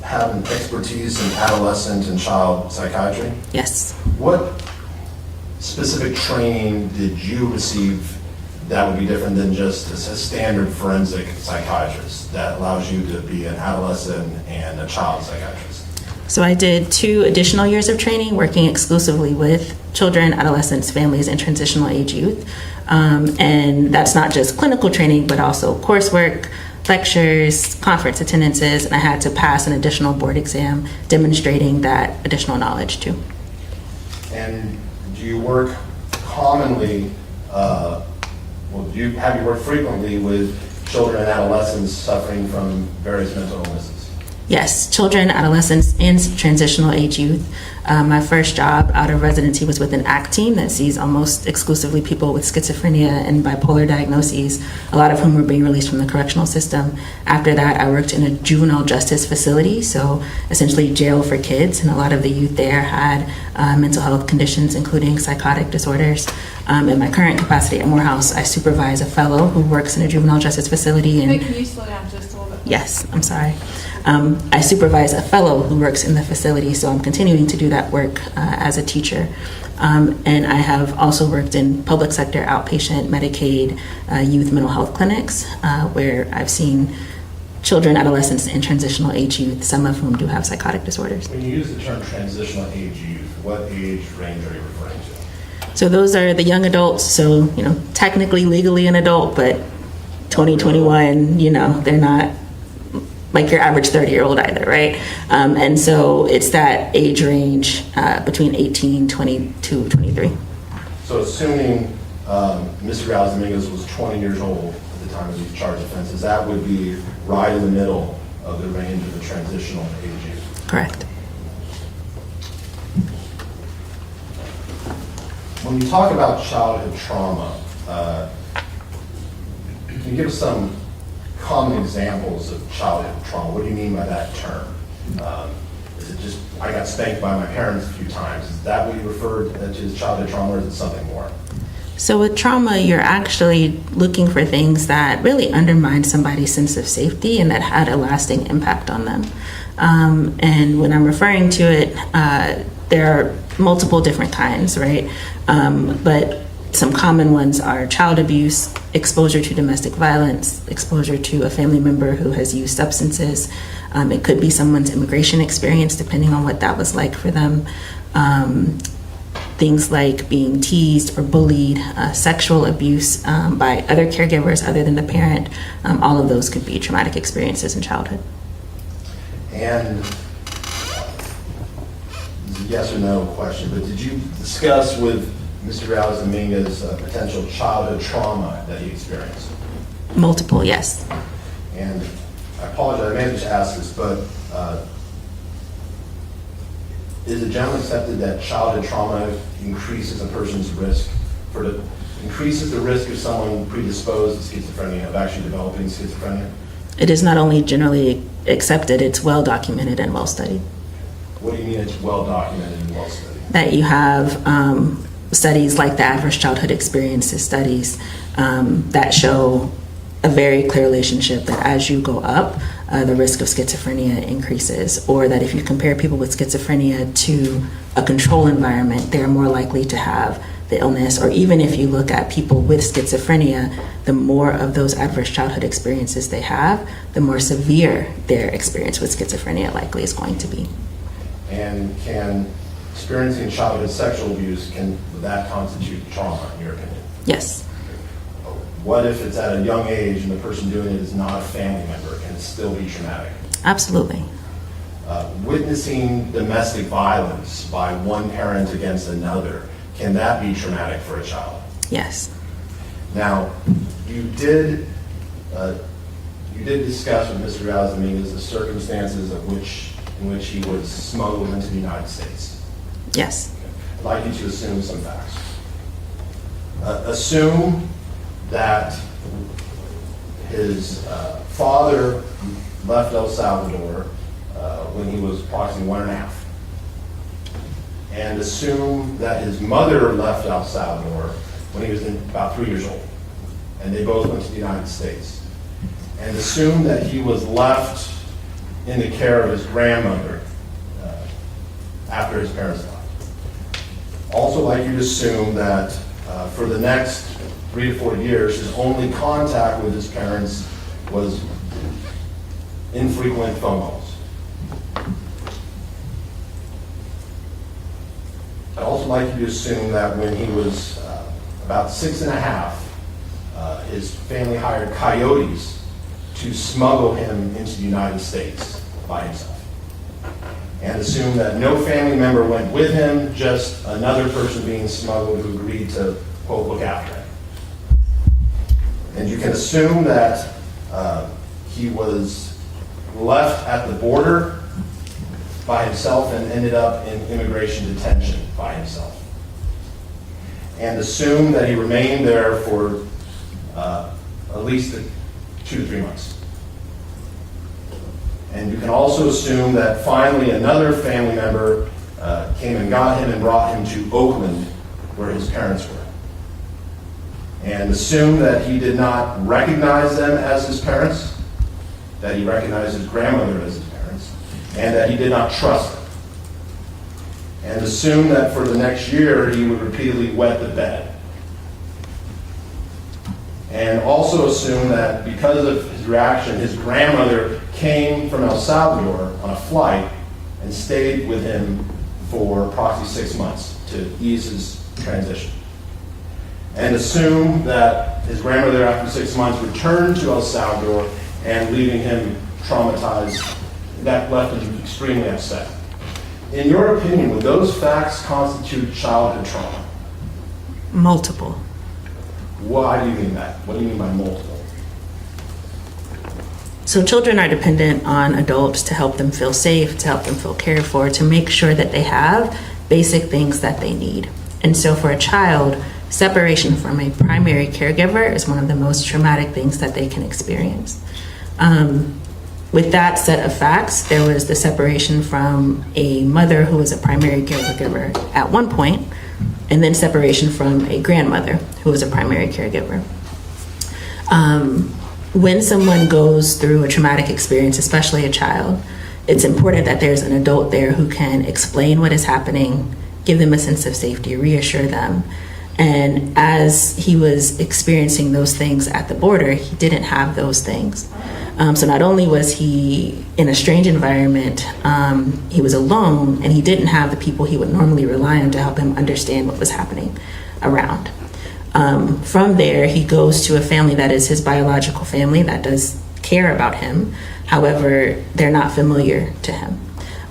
Speaker 5: have an expertise in adolescent and child psychiatry.
Speaker 8: Yes.
Speaker 5: What specific training did you receive that would be different than just a standard forensic psychiatrist that allows you to be an adolescent and a child psychiatrist?
Speaker 8: So I did 2 additional years of training working exclusively with children, adolescents, families, and transitional age youth. And that's not just clinical training, but also coursework, lectures, conference attendances, and I had to pass an additional board exam demonstrating that additional knowledge too.
Speaker 5: And do you work commonly Well, have you worked frequently with children and adolescents suffering from various mental illnesses?
Speaker 8: Yes, children, adolescents, and transitional age youth. My first job out of residency was with an ACT team that sees almost exclusively people with schizophrenia and bipolar diagnoses, a lot of whom were being released from the correctional system. After that, I worked in a juvenile justice facility, so essentially jail for kids, and a lot of the youth there had mental health conditions, including psychotic disorders. In my current capacity at Morehouse, I supervise a fellow who works in a juvenile justice facility.
Speaker 6: Hey, can you slow down just a little bit?
Speaker 8: Yes, I'm sorry. I supervise a fellow who works in the facility, so I'm continuing to do that work as a teacher. And I have also worked in public sector outpatient Medicaid youth mental health clinics, where I've seen children, adolescents, and transitional age youth, some of whom do have psychotic disorders.
Speaker 5: When you use the term transitional age youth, what age range are you referring to?
Speaker 8: So those are the young adults, so, technically legally an adult, but 2021, they're not like your average 30-year-old either, right? And so it's that age range between 18, 22, 23.
Speaker 5: So assuming Mr. Dominguez was 20 years old at the time of these charged offenses, that would be right in the middle of the range of the transitional age youth.
Speaker 8: Correct.
Speaker 5: When you talk about childhood trauma, can you give us some common examples of childhood trauma? What do you mean by that term? Is it just, I got spanked by my parents a few times? Is that what you referred to as childhood trauma, or is it something more?
Speaker 8: So with trauma, you're actually looking for things that really undermine somebody's sense of safety and that had a lasting impact on them. And when I'm referring to it, there are multiple different kinds, right? But some common ones are child abuse, exposure to domestic violence, exposure to a family member who has used substances. It could be someone's immigration experience, depending on what that was like for them. Things like being teased or bullied, sexual abuse by other caregivers other than the parent. All of those could be traumatic experiences in childhood.
Speaker 5: And it's a yes or no question, but did you discuss with Mr. Dominguez potential childhood trauma that he experienced?
Speaker 8: Multiple, yes.
Speaker 5: And I apologize, I may have just asked this, but is it generally accepted that childhood trauma increases a person's risk increases the risk of someone predisposed to schizophrenia, of actually developing schizophrenia?
Speaker 8: It is not only generally accepted, it's well documented and well studied.
Speaker 5: What do you mean it's well documented and well studied?
Speaker 8: That you have studies like the Adverse Childhood Experiences studies that show a very clear relationship that as you go up, the risk of schizophrenia increases, or that if you compare people with schizophrenia to a control environment, they're more likely to have the illness. Or even if you look at people with schizophrenia, the more of those adverse childhood experiences they have, the more severe their experience with schizophrenia likely is going to be.
Speaker 5: And can experiencing childhood sexual abuse, can that constitute trauma, in your opinion?
Speaker 8: Yes.
Speaker 5: What if it's at a young age and the person doing it is not a family member? Can it still be traumatic?
Speaker 8: Absolutely.
Speaker 5: Witnessing domestic violence by one parent against another, can that be traumatic for a child?
Speaker 8: Yes.
Speaker 5: Now, you did discuss with Mr. Dominguez the circumstances in which he was smuggled into the United States.
Speaker 8: Yes.
Speaker 5: I'd like you to assume some facts. Assume that his father left El Salvador when he was approximately 1.5. And assume that his mother left El Salvador when he was about 3 years old. And they both went to the United States. And assume that he was left in the care of his grandmother after his parents left. Also like you to assume that for the next 3 to 4 years, his only contact with his parents was infrequent phone calls. I'd also like you to assume that when he was about 6.5, his family hired coyotes to smuggle him into the United States by himself. And assume that no family member went with him, just another person being smuggled who agreed to, quote, look after him. And you can assume that he was left at the border by himself and ended up in immigration detention by himself. And assume that he remained there for at least 2 to 3 months. And you can also assume that finally another family member came and got him and brought him to Oakland, where his parents were. And assume that he did not recognize them as his parents, that he recognized his grandmother as his parents, and that he did not trust them. And assume that for the next year he would repeatedly wet the bed. And also assume that because of his reaction, his grandmother came from El Salvador on a flight and stayed with him for approximately 6 months to ease his transition. And assume that his grandmother, after 6 months, returned to El Salvador and leaving him traumatized. That left him extremely upset. In your opinion, would those facts constitute childhood trauma?
Speaker 8: Multiple.
Speaker 5: Why do you mean that? What do you mean by multiple?
Speaker 8: So children are dependent on adults to help them feel safe, to help them feel cared for, to make sure that they have basic things that they need. And so for a child, separation from a primary caregiver is one of the most traumatic things that they can experience. With that set of facts, there was the separation from a mother who was a primary caregiver at one point, and then separation from a grandmother who was a primary caregiver. When someone goes through a traumatic experience, especially a child, it's important that there's an adult there who can explain what is happening, give them a sense of safety, reassure them. And as he was experiencing those things at the border, he didn't have those things. So not only was he in a strange environment, he was alone, and he didn't have the people he would normally rely on to help him understand what was happening around. From there, he goes to a family that is his biological family that does care about him. However, they're not familiar to him.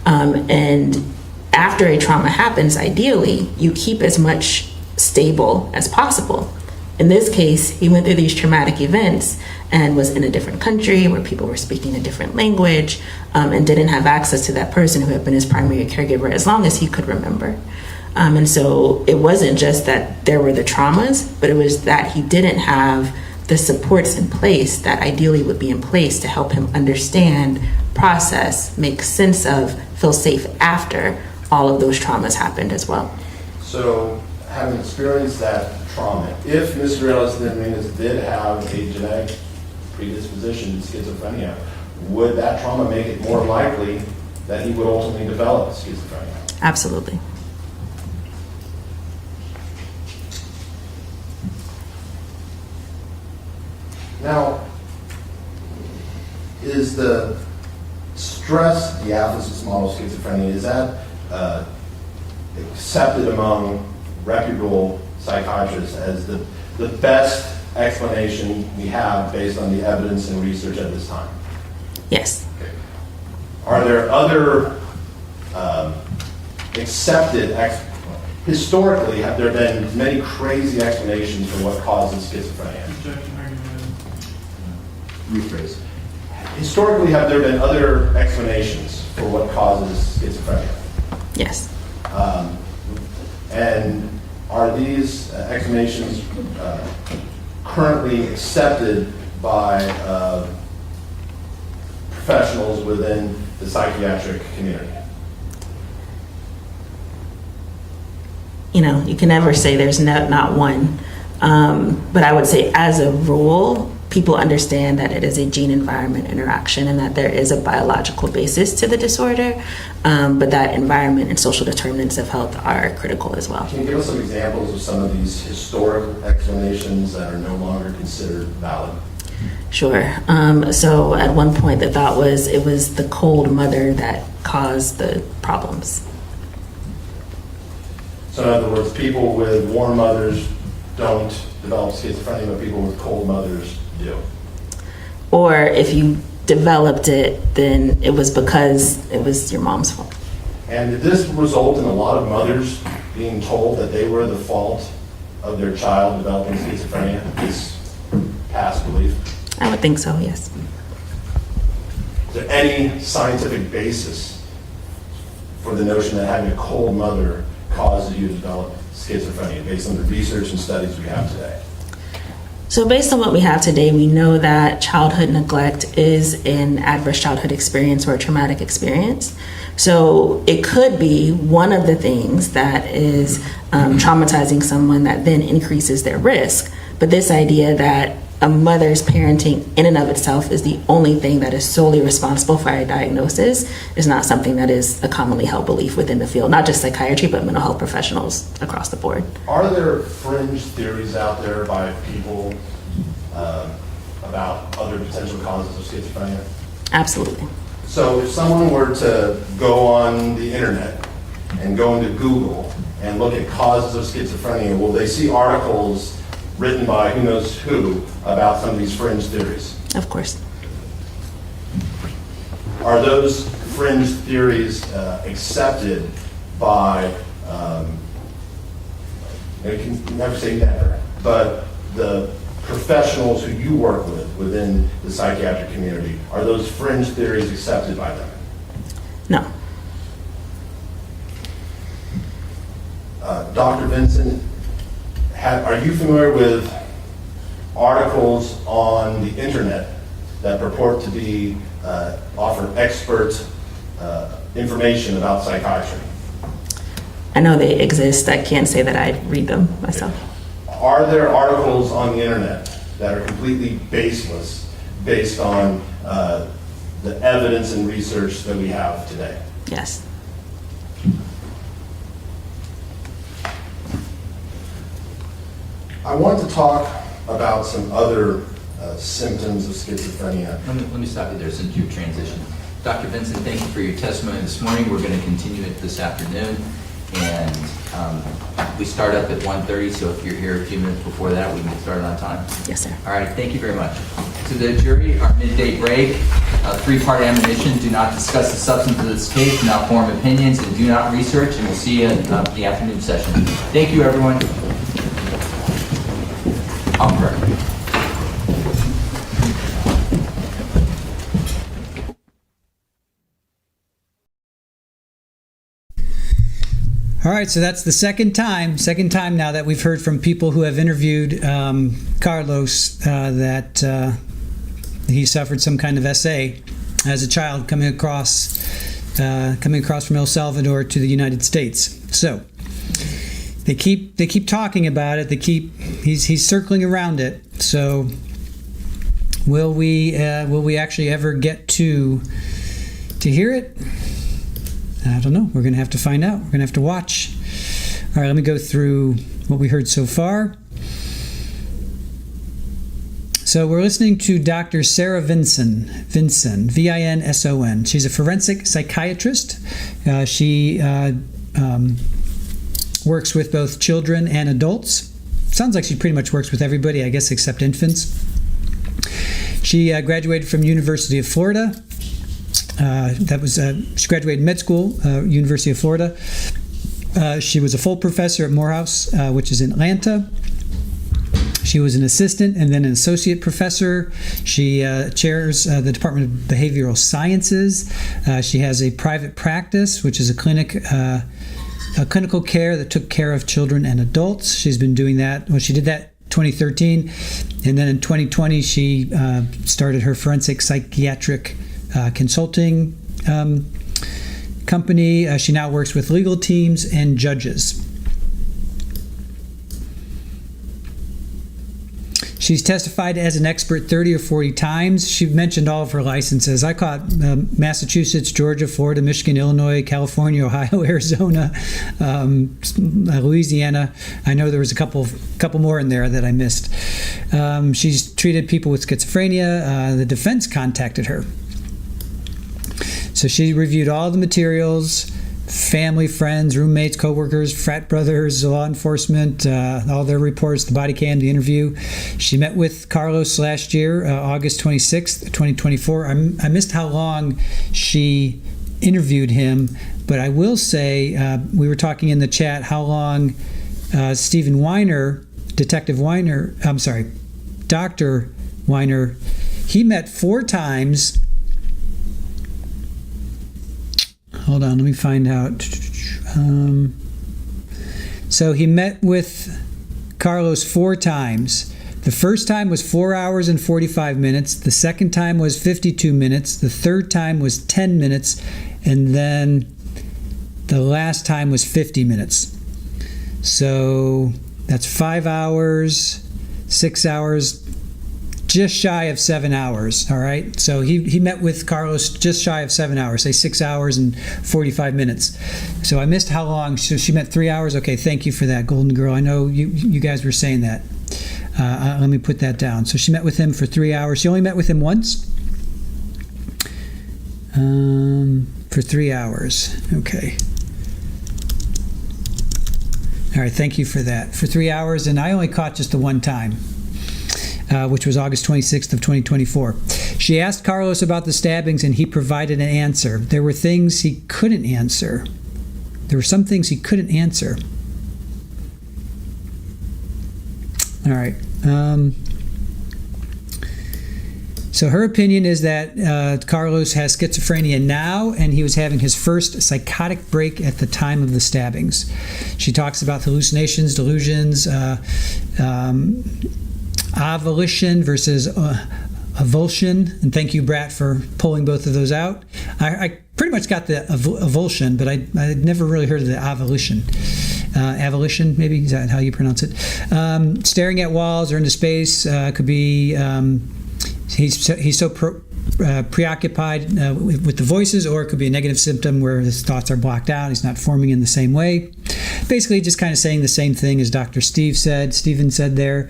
Speaker 8: And after a trauma happens, ideally, you keep as much stable as possible. In this case, he went through these traumatic events and was in a different country where people were speaking a different language, and didn't have access to that person who had been his primary caregiver as long as he could remember. And so it wasn't just that there were the traumas, but it was that he didn't have the supports in place that ideally would be in place to help him understand, process, make sense of, feel safe after all of those traumas happened as well.
Speaker 5: So, having experienced that trauma, if Mr. Dominguez did have a genetic predisposition to schizophrenia, would that trauma make it more likely that he would ultimately develop schizophrenia?
Speaker 8: Absolutely.
Speaker 5: Now, is the stress diathesis model of schizophrenia, is that accepted among reputable psychiatrists as the best explanation we have based on the evidence and research at this time?
Speaker 8: Yes.
Speaker 5: Okay. Are there other accepted, historically, have there been many crazy explanations for what causes schizophrenia? Rephrase. Historically, have there been other explanations for what causes schizophrenia?
Speaker 8: Yes.
Speaker 5: And are these explanations currently accepted by professionals within the psychiatric community?
Speaker 8: You know, you can never say there's not one. But I would say as a rule, people understand that it is a gene-environment interaction and that there is a biological basis to the disorder, but that environment and social determinants of health are critical as well.
Speaker 5: Can you give us some examples of some of these historic explanations that are no longer considered valid?
Speaker 8: Sure. So at one point the thought was it was the cold mother that caused the problems.
Speaker 5: So in other words, people with warm mothers don't develop schizophrenia, but people with cold mothers do.
Speaker 8: Or if you developed it, then it was because it was your mom's fault.
Speaker 5: And did this result in a lot of mothers being told that they were the fault of their child developing schizophrenia? This past belief?
Speaker 8: I would think so, yes.
Speaker 5: Is there any scientific basis for the notion that having a cold mother causes you to develop schizophrenia based on the research and studies we have today?
Speaker 8: So based on what we have today, we know that childhood neglect is an adverse childhood experience or a traumatic experience. So it could be one of the things that is traumatizing someone that then increases their risk. But this idea that a mother's parenting in and of itself is the only thing that is solely responsible for a diagnosis is not something that is a commonly held belief within the field, not just psychiatry, but mental health professionals across the board.
Speaker 5: Are there fringe theories out there by people about other potential causes of schizophrenia?
Speaker 8: Absolutely.
Speaker 5: So if someone were to go on the internet and go into Google and look at causes of schizophrenia, will they see articles written by who knows who about some of these fringe theories?
Speaker 8: Of course.
Speaker 5: Are those fringe theories accepted by, you can never say never, but the professionals who you work with within the psychiatric community, are those fringe theories accepted by them?
Speaker 8: No.
Speaker 5: Dr. Vincent, are you familiar with articles on the internet that purport to be offer expert information about psychiatry?
Speaker 8: I know they exist. I can't say that I read them myself.
Speaker 5: Are there articles on the internet that are completely baseless based on the evidence and research that we have today?
Speaker 8: Yes.
Speaker 5: I want to talk about some other symptoms of schizophrenia.
Speaker 2: Let me stop you there since you've transitioned. Dr. Vincent, thank you for your testimony this morning. We're going to continue it this afternoon. And we start up at 1:30, so if you're here a few minutes before that, we can get started on time.
Speaker 8: Yes, sir.
Speaker 2: All right, thank you very much. To the jury, our midday break, three-part admonition: do not discuss the substance of this case, do not form opinions, and do not research, and we'll see you in the afternoon session. Thank you, everyone. I'll pray.
Speaker 1: All right, so that's the second time now that we've heard from people who have interviewed Carlos that he suffered some kind of SA as a child coming across from El Salvador to the United States. So they keep talking about it. He's circling around it. So will we actually ever get to hear it? I don't know. We're going to have to find out. We're going to have to watch. All right, let me go through what we heard so far. So we're listening to Dr. Sarah Vincent, Vinson. She's a forensic psychiatrist. She works with both children and adults. Sounds like she pretty much works with everybody, I guess, except infants. She graduated from University of Florida. She graduated med school, University of Florida. She was a full professor at Morehouse, which is in Atlanta. She was an assistant and then an associate professor. She chairs the Department of Behavioral Sciences. She has a private practice, which is a clinical care that took care of children and adults. She's been doing that. Well, she did that 2013, and then in 2020 she started her forensic psychiatric consulting company. She now works with legal teams and judges. She's testified as an expert 30 or 40 times. She mentioned all of her licenses. I caught Massachusetts, Georgia, Florida, Michigan, Illinois, California, Ohio, Arizona, Louisiana. I know there was a couple more in there that I missed. She's treated people with schizophrenia. The defense contacted her. So she reviewed all the materials, family, friends, roommates, coworkers, frat brothers, law enforcement, all their reports, the body cam, the interview. She met with Carlos last year, August 26th, 2024. I missed how long she interviewed him, but I will say, we were talking in the chat how long Stephen Weiner, Dr. Weiner, he met 4 times. Hold on, let me find out. So he met with Carlos 4 times. The first time was 4 hours and 45 minutes. The second time was 52 minutes. The third time was 10 minutes. And then the last time was 50 minutes. So that's 5 hours, 6 hours, just shy of 7 hours. All right. So he met with Carlos just shy of 7 hours, say 6 hours and 45 minutes. So I missed how long. So she met 3 hours. Okay. Thank you for that, Golden Girl. I know you guys were saying that. Let me put that down. So she met with him for 3 hours. She only met with him once. For 3 hours. Okay. All right. Thank you for that. For 3 hours. And I only caught just the one time, which was August 26th of 2024. She asked Carlos about the stabbings, and he provided an answer. There were things he couldn't answer. There were some things he couldn't answer. All right. So her opinion is that Carlos has schizophrenia now, and he was having his first psychotic break at the time of the stabbings. She talks about hallucinations, delusions, avolition versus avulsion. And thank you, Brat, for pulling both of those out. I pretty much got the avulsion, but I'd never really heard of the avolition. Avolition, maybe, is that how you pronounce it? Staring at walls or into space could be he's so preoccupied with the voices, or it could be a negative symptom where his thoughts are blocked out. He's not forming in the same way. Basically, just kind of saying the same thing as Dr. Stephen said there.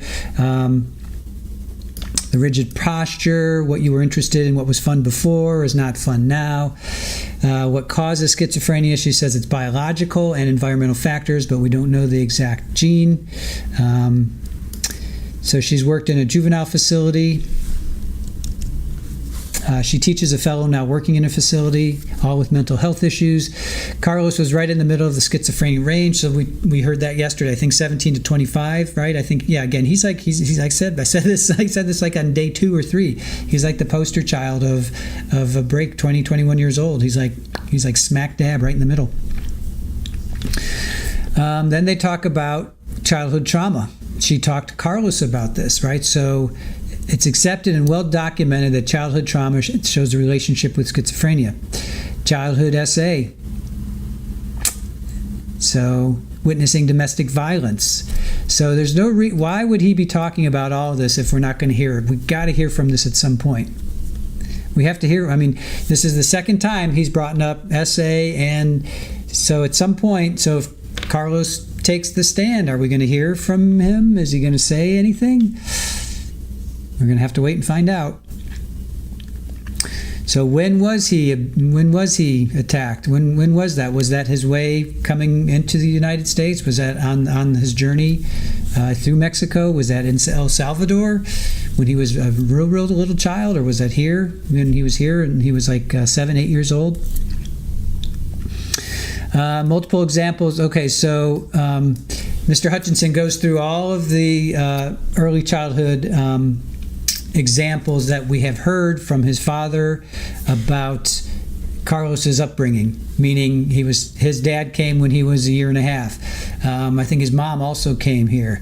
Speaker 1: The rigid posture, what you were interested in, what was fun before is not fun now. What causes schizophrenia, she says it's biological and environmental factors, but we don't know the exact gene. So she's worked in a juvenile facility. She teaches a fellow now working in a facility, all with mental health issues. Carlos was right in the middle of the schizophrenia range, so we heard that yesterday. I think 17 to 25, right? I think, yeah. Again, he's like I said this like on day 2 or 3. He's like the poster child of a break, 21 years old. He's like smack dab right in the middle. Then they talk about childhood trauma. She talked to Carlos about this, right? So it's accepted and well documented that childhood trauma shows a relationship with schizophrenia. Childhood SA. So witnessing domestic violence. So there's no why would he be talking about all of this if we're not going to hear it? We've got to hear from this at some point. We have to hear. I mean, this is the second time he's brought up SA, and so at some point, so if Carlos takes the stand, are we going to hear from him? Is he going to say anything? We're going to have to wait and find out. So when was he attacked? When was that? Was that his way coming into the United States? Was that on his journey through Mexico? Was that in El Salvador when he was a real little child? Or was that here when he was here and he was like 7, 8 years old? Multiple examples. Okay, so Mr. Hutchinson goes through all of the early childhood examples that we have heard from his father about Carlos's upbringing, meaning his dad came when he was 1.5 years. I think his mom also came here.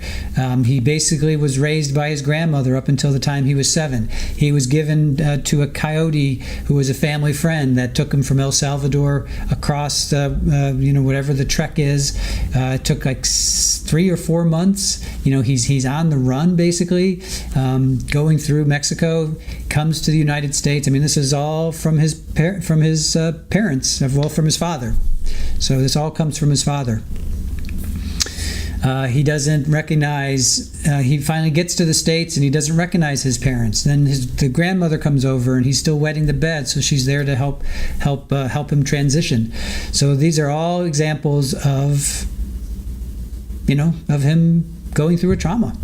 Speaker 1: He basically was raised by his grandmother up until the time he was 7. He was given to a coyote who was a family friend that took him from El Salvador across, whatever the trek is. It took like 3 or 4 months. He's on the run basically, going through Mexico, comes to the United States. I mean, this is all from his parents, well, from his father. So this all comes from his father. He doesn't recognize, he finally gets to the States and he doesn't recognize his parents. Then the grandmother comes over and he's still wetting the bed, so she's there to help him transition. So these are all examples of him going through a trauma.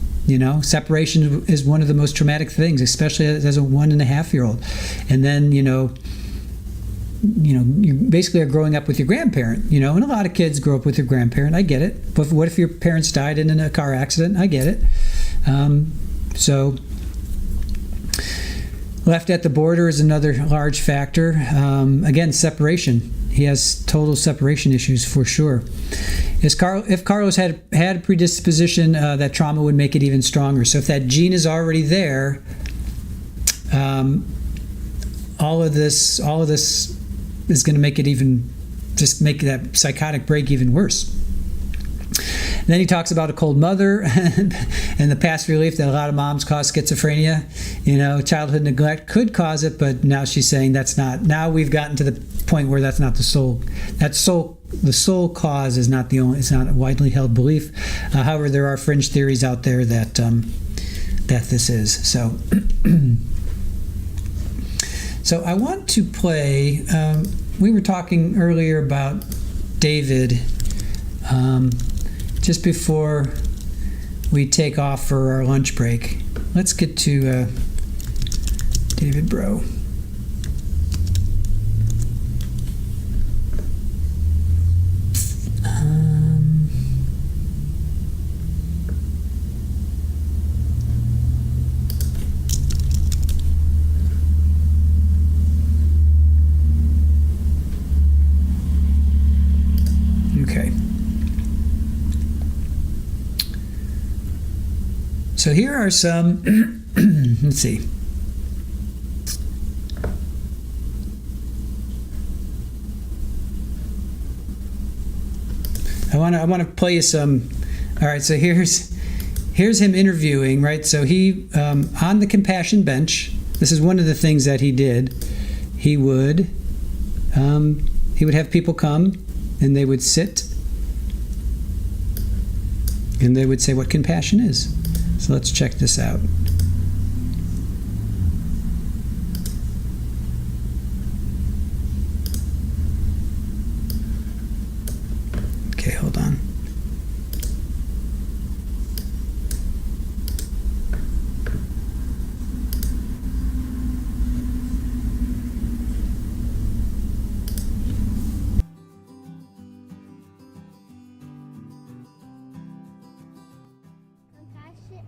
Speaker 1: Separation is one of the most traumatic things, especially as a 1.5-year-old. And then, you basically are growing up with your grandparent, and a lot of kids grow up with their grandparent. I get it. But what if your parents died in a car accident? I get it. So Left at the border is another large factor. Again, separation. He has total separation issues for sure. If Carlos had a predisposition, that trauma would make it even stronger. So if that gene is already there, all of this is going to make it just make that psychotic break even worse. Then he talks about a cold mother and the past relief that a lot of moms cause schizophrenia. Childhood neglect could cause it, but now she's saying that's not. Now we've gotten to the point where that's not the sole. The sole cause is not the only. It's not a widely held belief. However, there are fringe theories out there that this is so. So I want to play. We were talking earlier about David. Just before we take off for our lunch break, let's get to David Breaux. Okay. So here are some, let's see. I want to play you some. All right, so here's him interviewing, right? So he on the compassion bench. This is one of the things that he did. He would have people come and they would sit and they would say what compassion is. So let's check this out. Okay, hold on.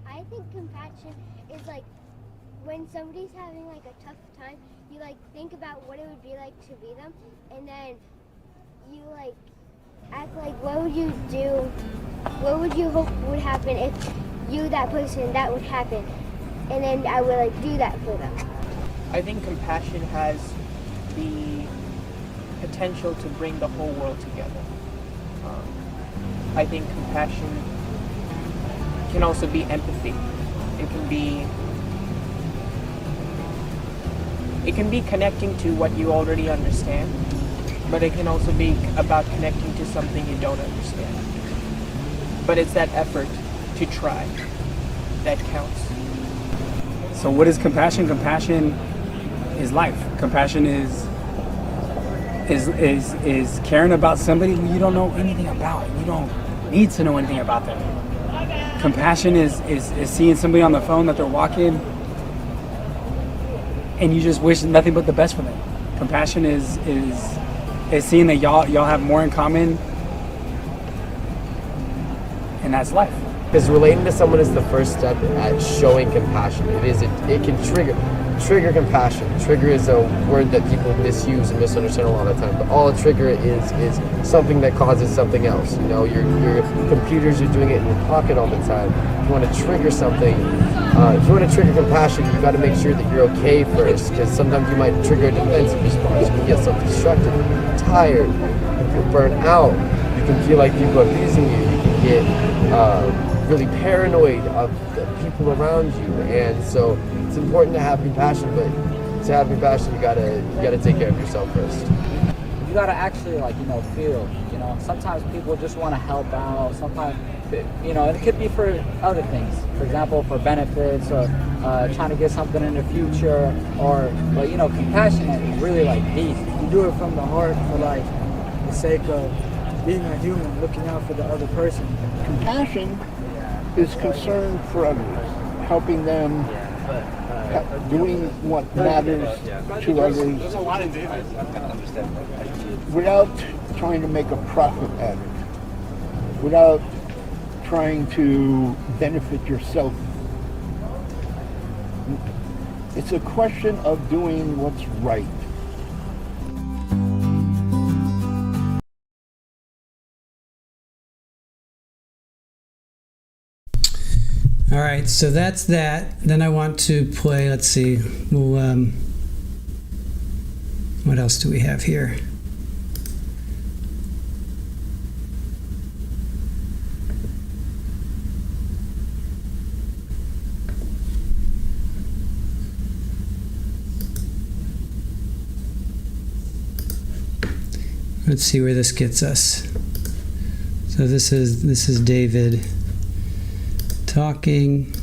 Speaker 9: I think compassion is like when somebody's having like a tough time, you like think about what it would be like to be them, and then you like act like what would you do, what would you hope would happen if you that person that would happen, and then I would like do that for them.
Speaker 10: I think compassion has the potential to bring the whole world together. I think compassion can also be empathy. It can be connecting to what you already understand, but it can also be about connecting to something you don't understand. But it's that effort to try that counts.
Speaker 11: So what is compassion? Compassion is life. Compassion is caring about somebody who you don't know anything about. You don't need to know anything about them. Compassion is seeing somebody on the phone that they're walking and you just wish nothing but the best for them. Compassion is seeing that y'all have more in common, and that's life.
Speaker 12: Because relating to someone is the first step at showing compassion. It can trigger compassion. Trigger is a word that people misuse and misunderstand a lot of the time. But all a trigger is something that causes something else. You know, your computers are doing it in your pocket all the time. If you want to trigger something, if you want to trigger compassion, you've got to make sure that you're okay first. Because sometimes you might trigger a defensive response. You can get self-destructive, tired, you can feel burnt out. You can feel like people are abusing you. You can get really paranoid of the people around you, and so it's important to have compassion. But to have compassion, you gotta take care of yourself first.
Speaker 13: You gotta actually feel. Sometimes people just want to help out. Sometimes, it could be for other things. For example, for benefits or trying to get something in the future. But compassion is really deep. You do it from the heart for the sake of being a human, looking out for the other person.
Speaker 14: Compassion is concern for others, helping them, doing what matters to others without trying to make a profit at it, without trying to benefit yourself. It's a question of doing what's right.
Speaker 1: All right, so that's that. Then I want to play, let's see, we'll, what else do we have here? Let's see where this gets us. So this is David talking.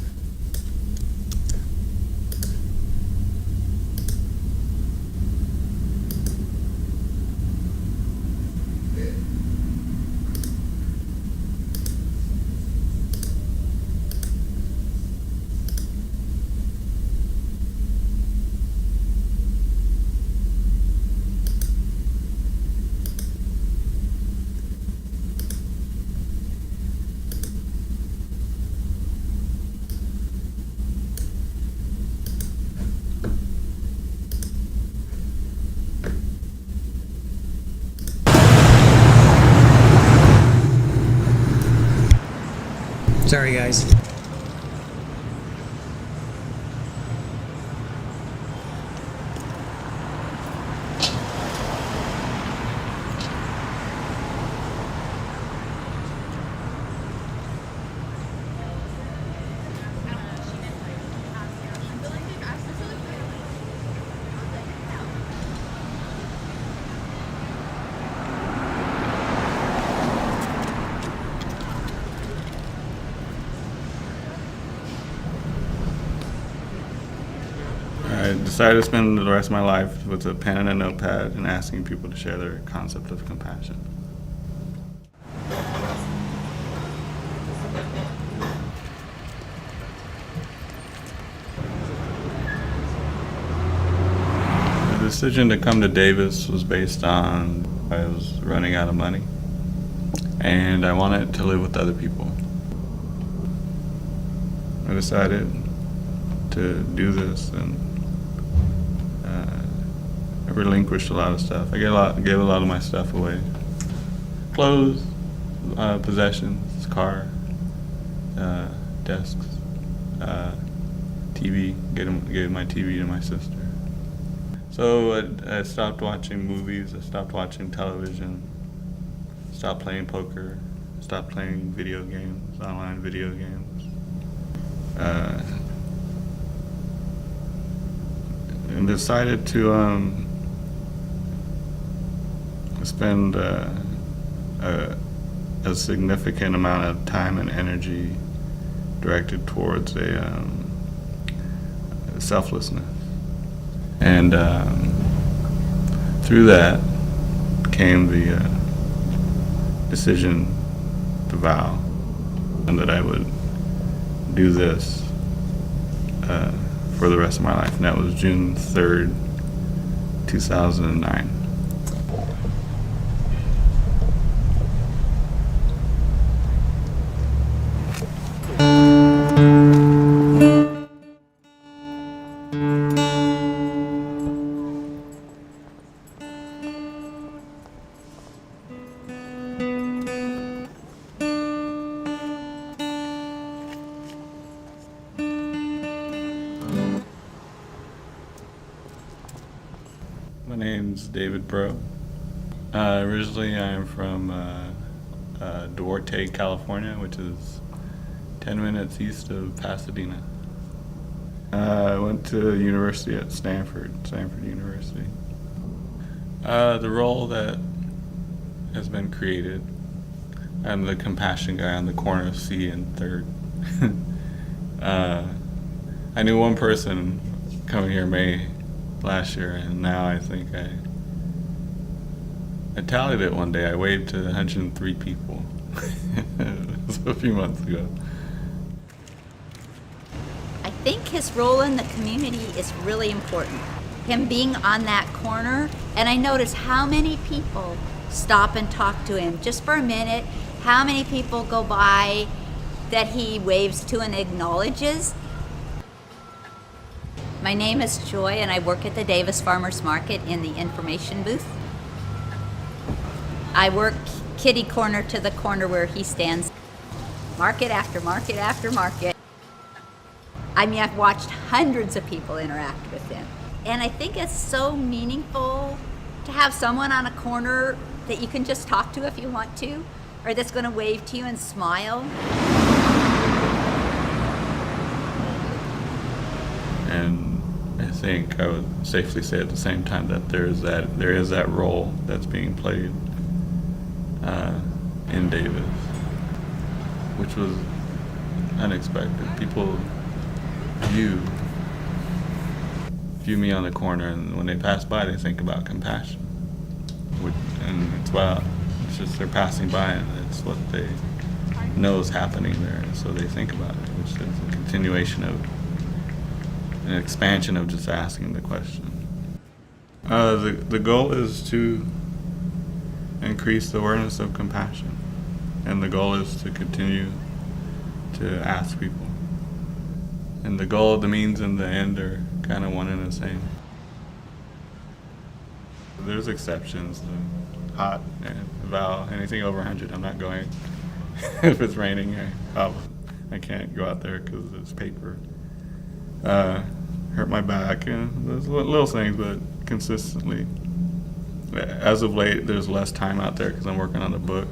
Speaker 1: Sorry, guys.
Speaker 15: I decided to spend the rest of my life with a pen and a notepad and asking people to share their concept of compassion. The decision to come to Davis was based on I was running out of money and I wanted to live with other people. I decided to do this and I relinquished a lot of stuff. I gave a lot of my stuff away. Clothes, possessions, car, desks, TV, gave my TV to my sister. So I stopped watching movies, I stopped watching television, stopped playing poker, stopped playing video games, online video games. And decided to spend a significant amount of time and energy directed towards a selflessness. And through that came the decision to vow and that I would do this for the rest of my life, and that was June 3rd, 2009. My name's David Breaux. Originally I'm from Duarte, California, which is 10 minutes east of Pasadena. I went to university at Stanford University. The role that has been created, I'm the compassion guy on the corner of C and 3rd. I knew one person coming here May last year, and now I think I tallied it one day. I waved to 103 people. It was a few months ago.
Speaker 16: I think his role in the community is really important. Him being on that corner, and I notice how many people stop and talk to him just for a minute, how many people go by that he waves to and acknowledges. My name is Joy, and I work at the Davis Farmers Market in the information booth. I work kitty corner to the corner where he stands. Market after market after market. I mean, I've watched hundreds of people interact with him. And I think it's so meaningful to have someone on a corner that you can just talk to if you want to, or that's going to wave to you and smile.
Speaker 15: And I think I would safely say at the same time that there is that role that's being played in Davis, which was unexpected. People view me on the corner, and when they pass by, they think about compassion. And it's wow, it's just they're passing by, and it's what they know is happening there, and so they think about it, which is a continuation of an expansion of just asking the question. The goal is to increase the awareness of compassion, and the goal is to continue to ask people. And the goal, the means, and the end are kind of one and the same. There's exceptions. The hot vow, anything over 100, I'm not going. If it's raining, I can't go out there because it's paper. Hurt my back, and there's little things, but consistently. As of late, there's less time out there because I'm working on the book.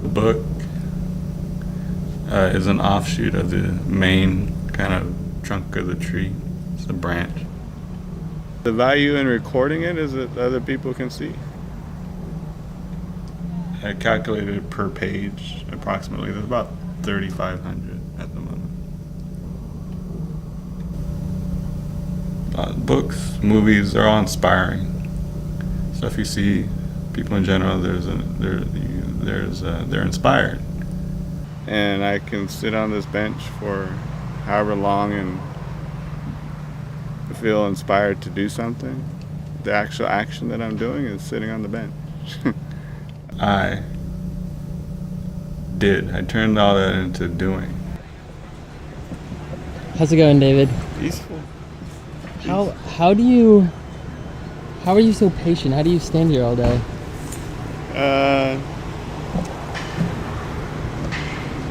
Speaker 15: The book is an offshoot of the main kind of trunk of the tree. It's a branch. The value in recording it is that other people can see. I calculated it per page approximately. There's about 3,500 at the moment. Books, movies, they're all inspiring. So if you see people in general, they're inspired. And I can sit on this bench for however long and feel inspired to do something. The actual action that I'm doing is sitting on the bench. I turned all that into doing.
Speaker 17: How's it going, David?
Speaker 15: Peaceful.
Speaker 17: How are you so patient? How do you stand here all day?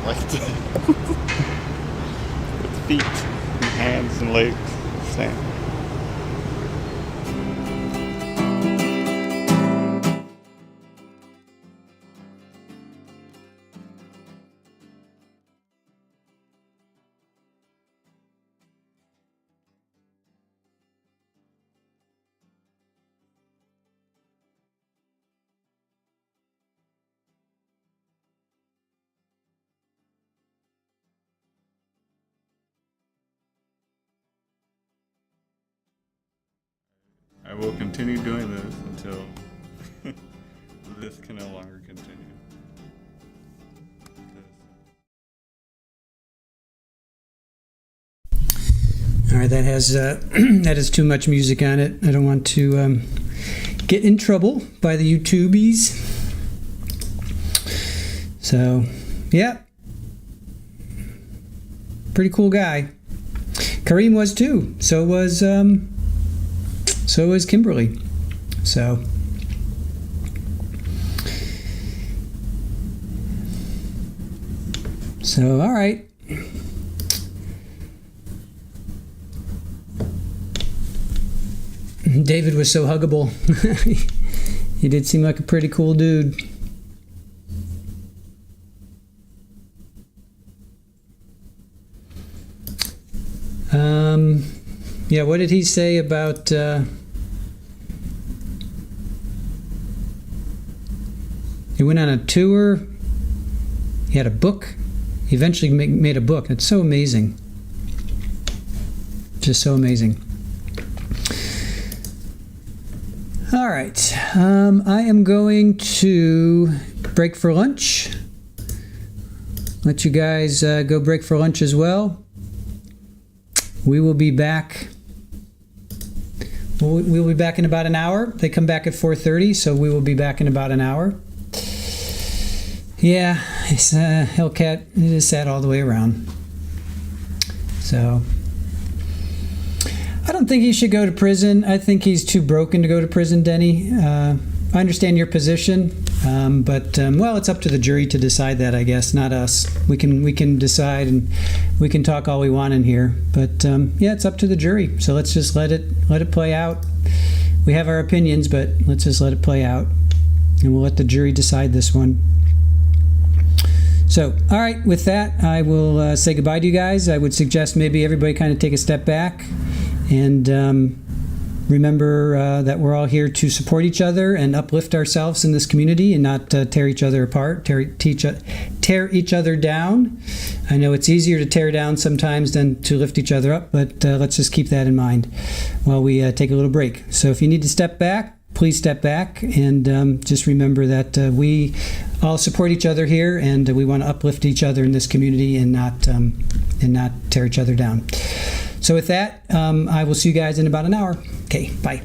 Speaker 15: With feet and hands and legs, stand. I will continue doing this until this can no longer continue.
Speaker 1: All right, that has that has too much music on it. I don't want to get in trouble by the YouTubies. So, yeah, pretty cool guy. Karim was too. So was Kimberlee. So. All right. David was so huggable. He did seem like a pretty cool dude. Yeah, what did he say about he went on a tour, he had a book, he eventually made a book. It's so amazing. Just so amazing. All right, I am going to break for lunch. Let you guys go break for lunch as well. We will be back. We'll be back in about an hour. They come back at 4:30, so we will be back in about an hour. Yeah, it's Hellcat. It is sad all the way around. So, I don't think he should go to prison. I think he's too broken to go to prison, Denny. I understand your position, but well, it's up to the jury to decide that, I guess, not us. We can decide, and we can talk all we want in here, but yeah, it's up to the jury. So let's just let it play out. We have our opinions, but let's just let it play out, and we'll let the jury decide this one. So, all right, with that, I will say goodbye to you guys. I would suggest maybe everybody kind of take a step back and remember that we're all here to support each other and uplift ourselves in this community and not tear each other apart, tear each other down. I know it's easier to tear down sometimes than to lift each other up, but let's just keep that in mind while we take a little break. So if you need to step back, please step back, and just remember that we all support each other here, and we want to uplift each other in this community and not tear each other down. So with that, I will see you guys in about an hour. Okay, bye.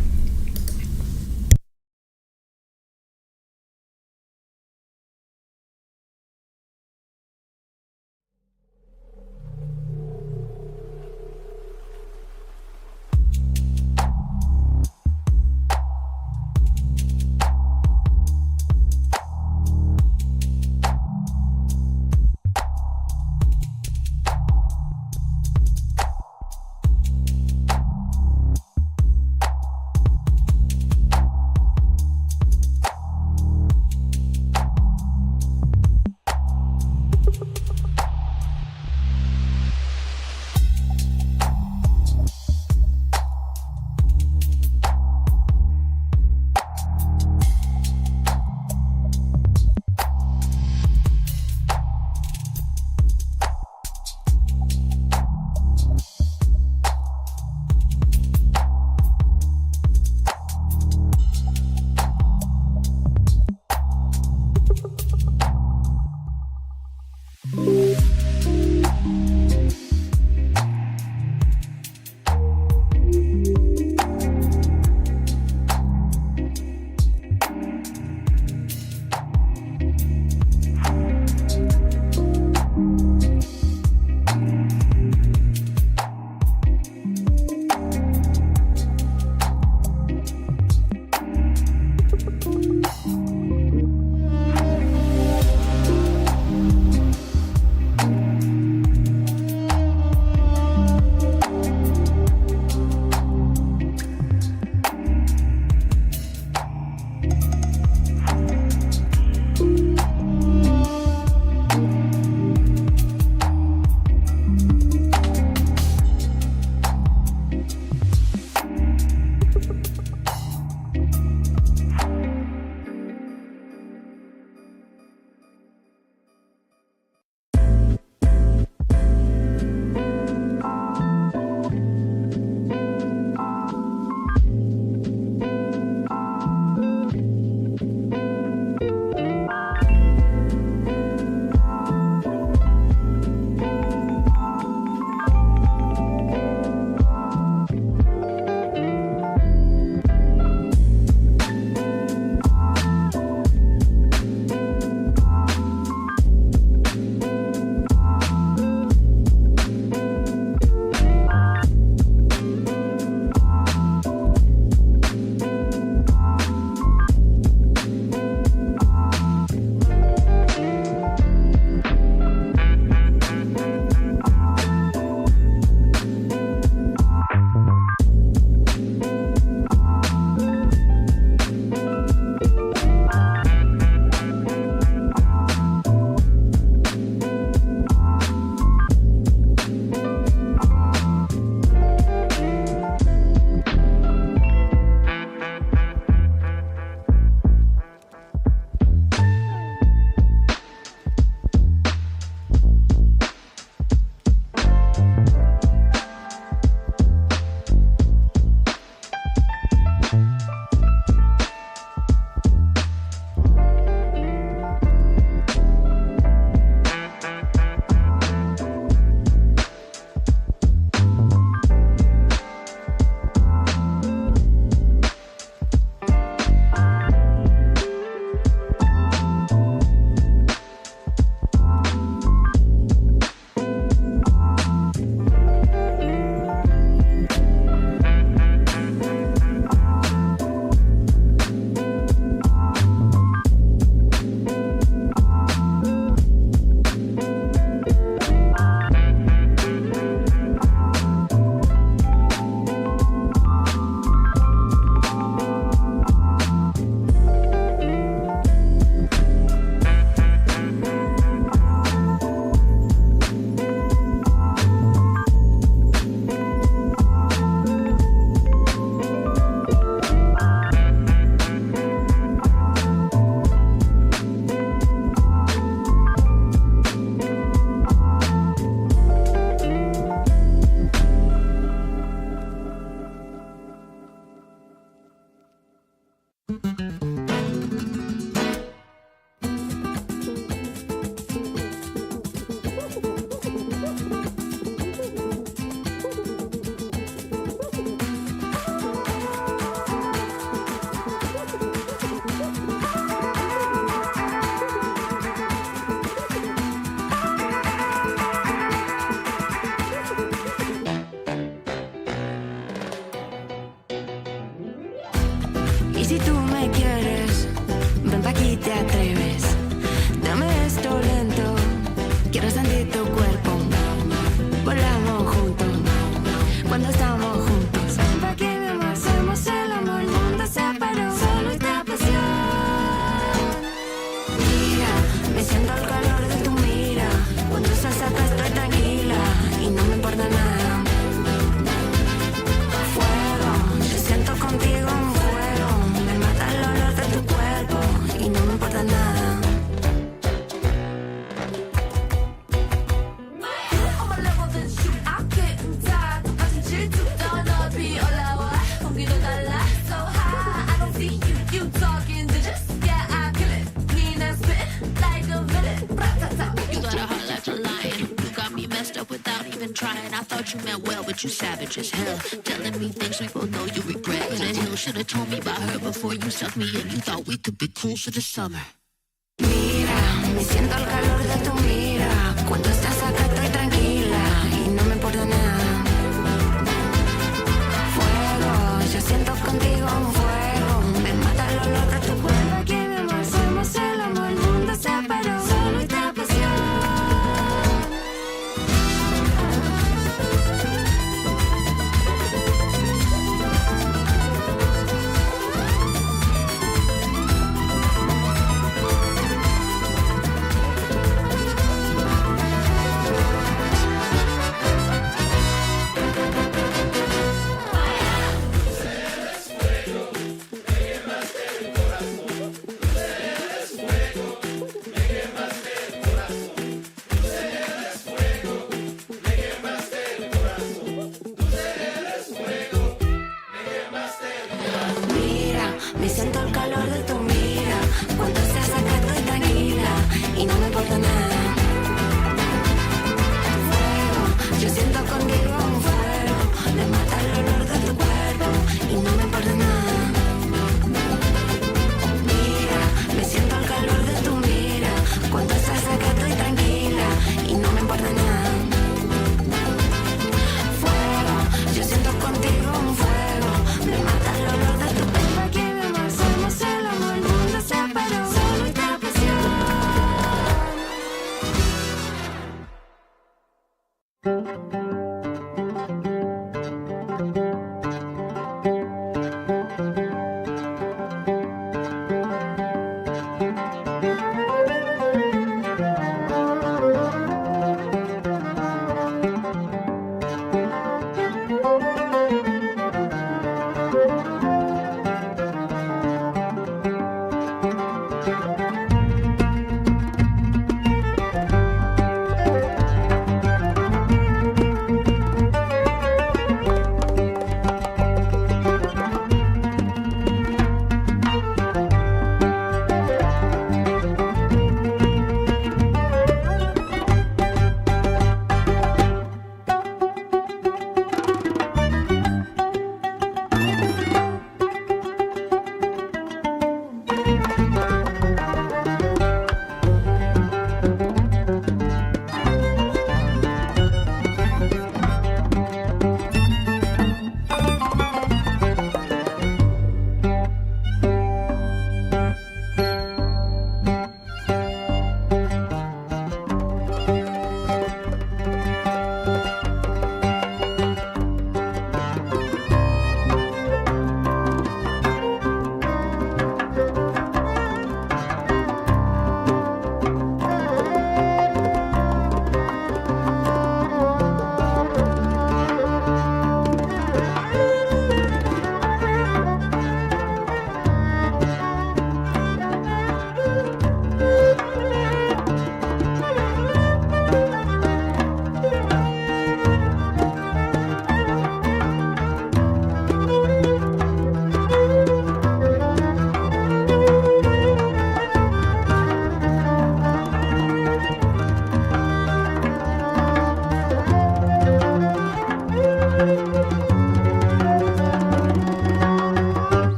Speaker 18: si tú me quieres, ven pa' aquí, te atreves. Dame esto lento, quiero sentir tu cuerpo. Volamos juntos, cuando estamos juntos. Ven pa' aquí, mi amor, hacemos el amor, el mundo se paró, solo esta pasión. Mira, me siento el calor de tu mira. Cuando estás acá estoy tranquila y no me importa nada. Fuego, yo siento contigo un fuego. Me mata el olor de tu cuerpo y no me importa nada.
Speaker 19: Trying, I thought you meant well, but you savage as hell. Telling me things we both know you regret. But the hill should've told me about her before you sucked me in. You thought we could be cool for the summer.
Speaker 18: Mira, me siento el calor de tu mira. Cuando estás acá estoy tranquila y no me importa nada. Fuego, yo siento contigo un fuego. Me mata el olor de tu cuerpo. Aquí mi amor, somos el amor, el mundo se paró. Solo esta pasión.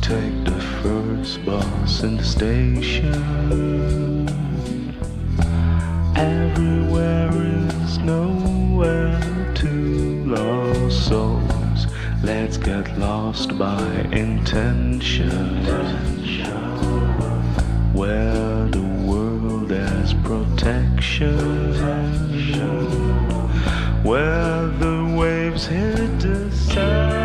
Speaker 20: take the first bus in the station. Everywhere is nowhere to lost souls. Let's get lost by intention. Where the world has protection. Where the waves hit the sand.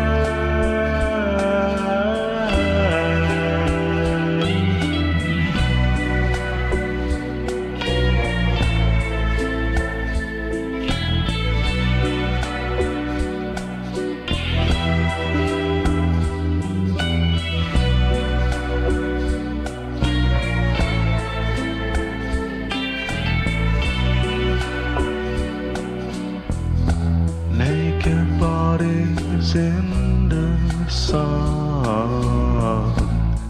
Speaker 20: In the sun,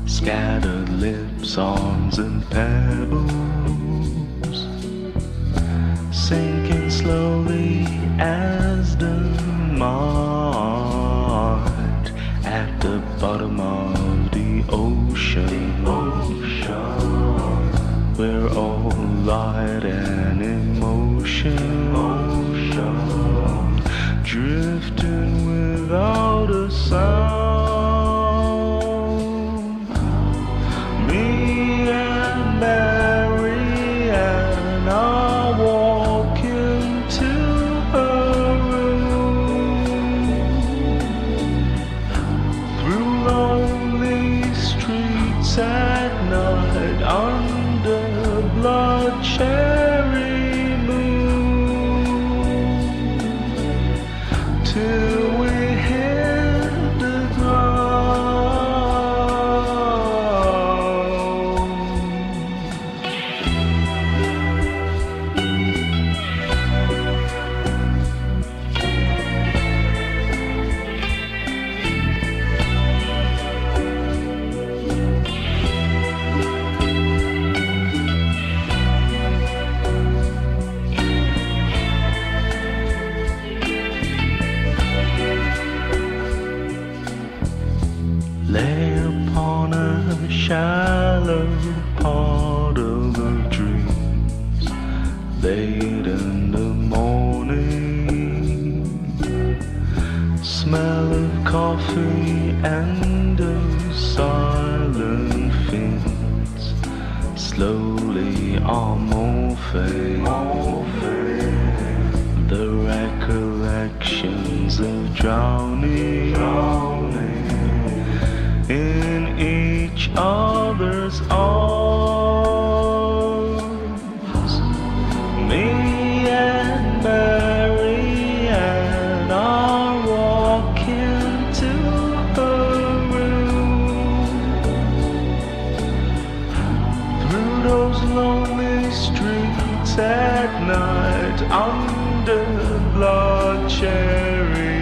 Speaker 20: scattered lips, arms and pebbles, sinking slowly as the mud at the bottom of the ocean. We're all light and emotion, drifting without a sound. Me and Mary and I walk into her room, through lonely streets at night under blood cherry moon, till we hit the lay upon a shallow part of the dreams, late in the morning, smell of coffee and of silent fiends, slowly are morphing, the recollections of drowning in each other's arms. Me and Mary and I walk into her room, through those lonely streets at night under blood cherry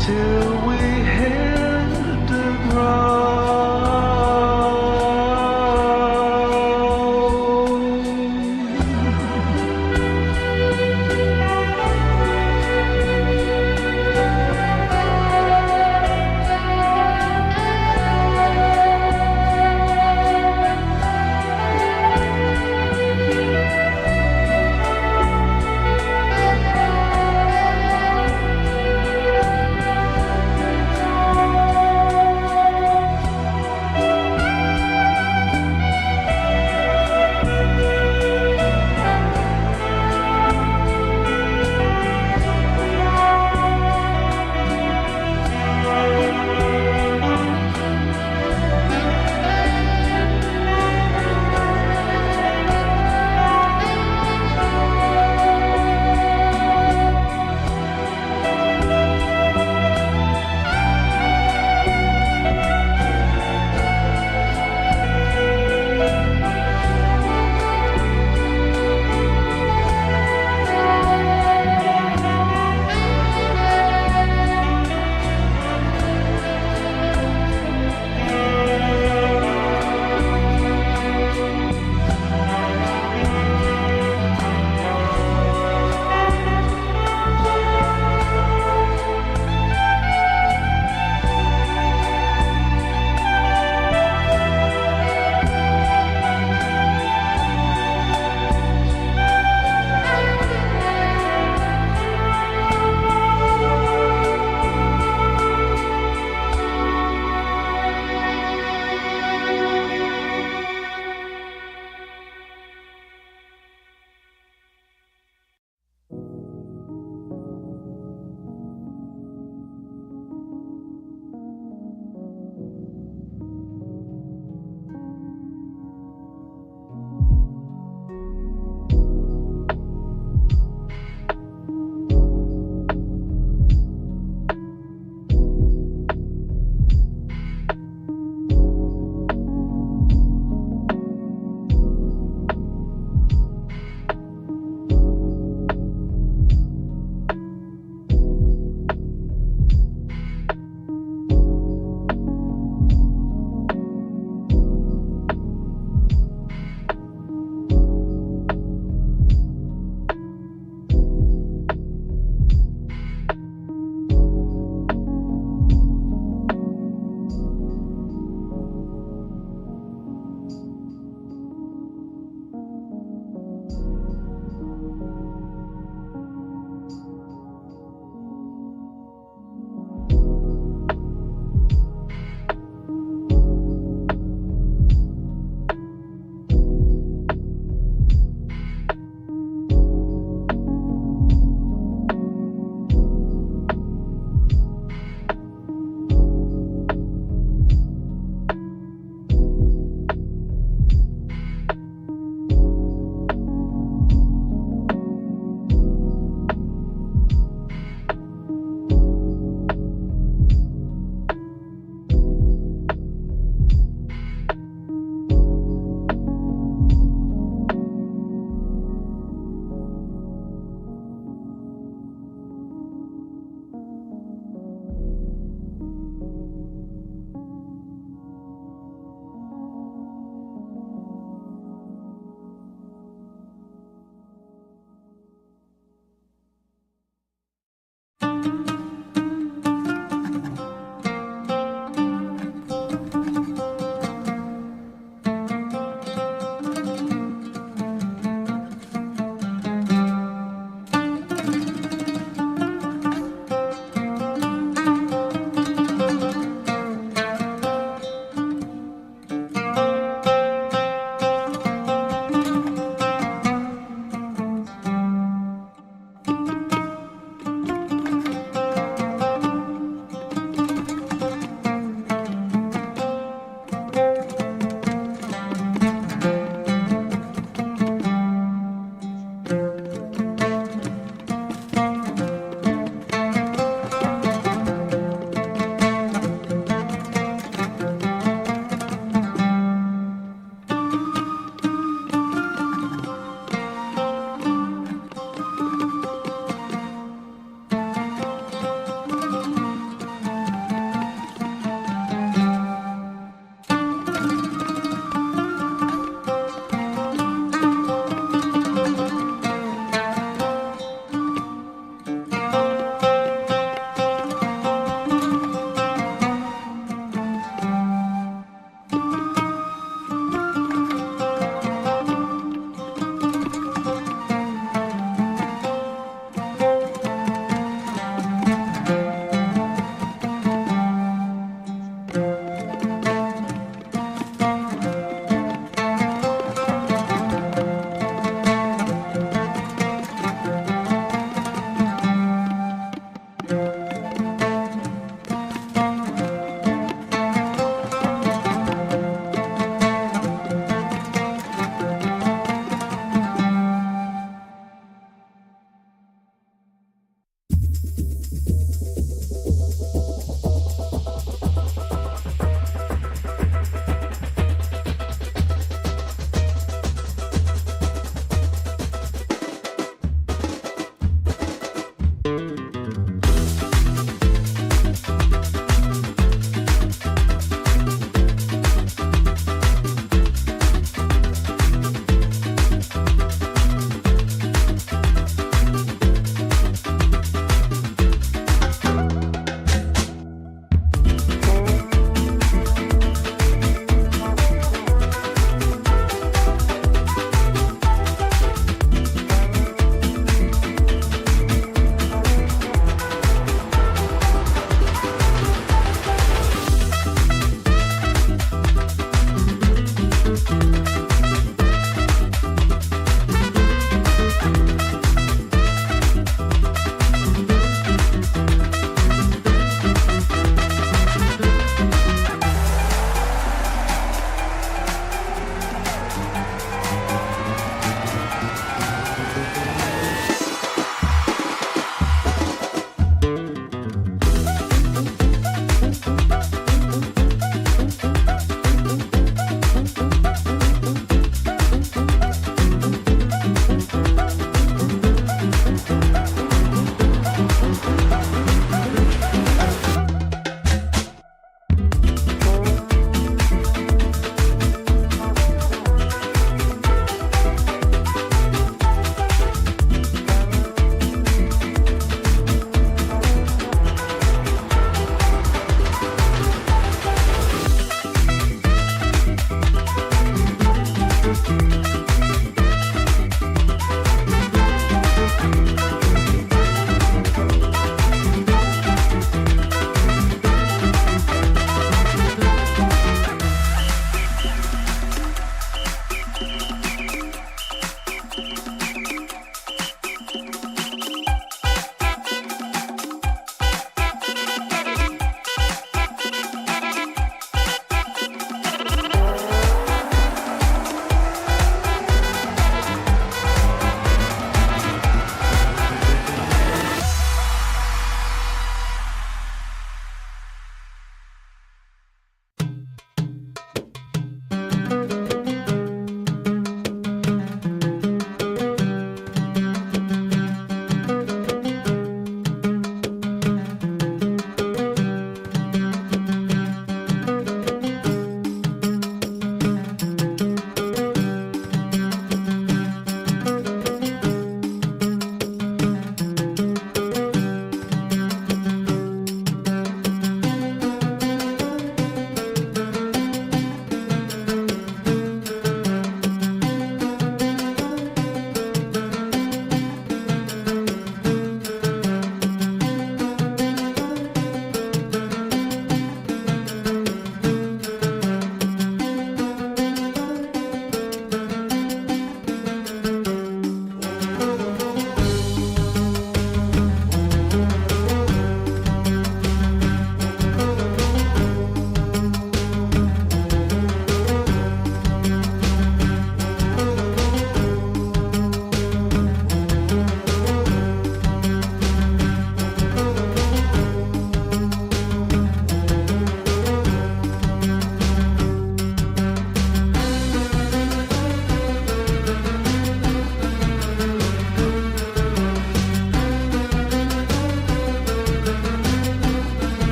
Speaker 20: till we hit the ground.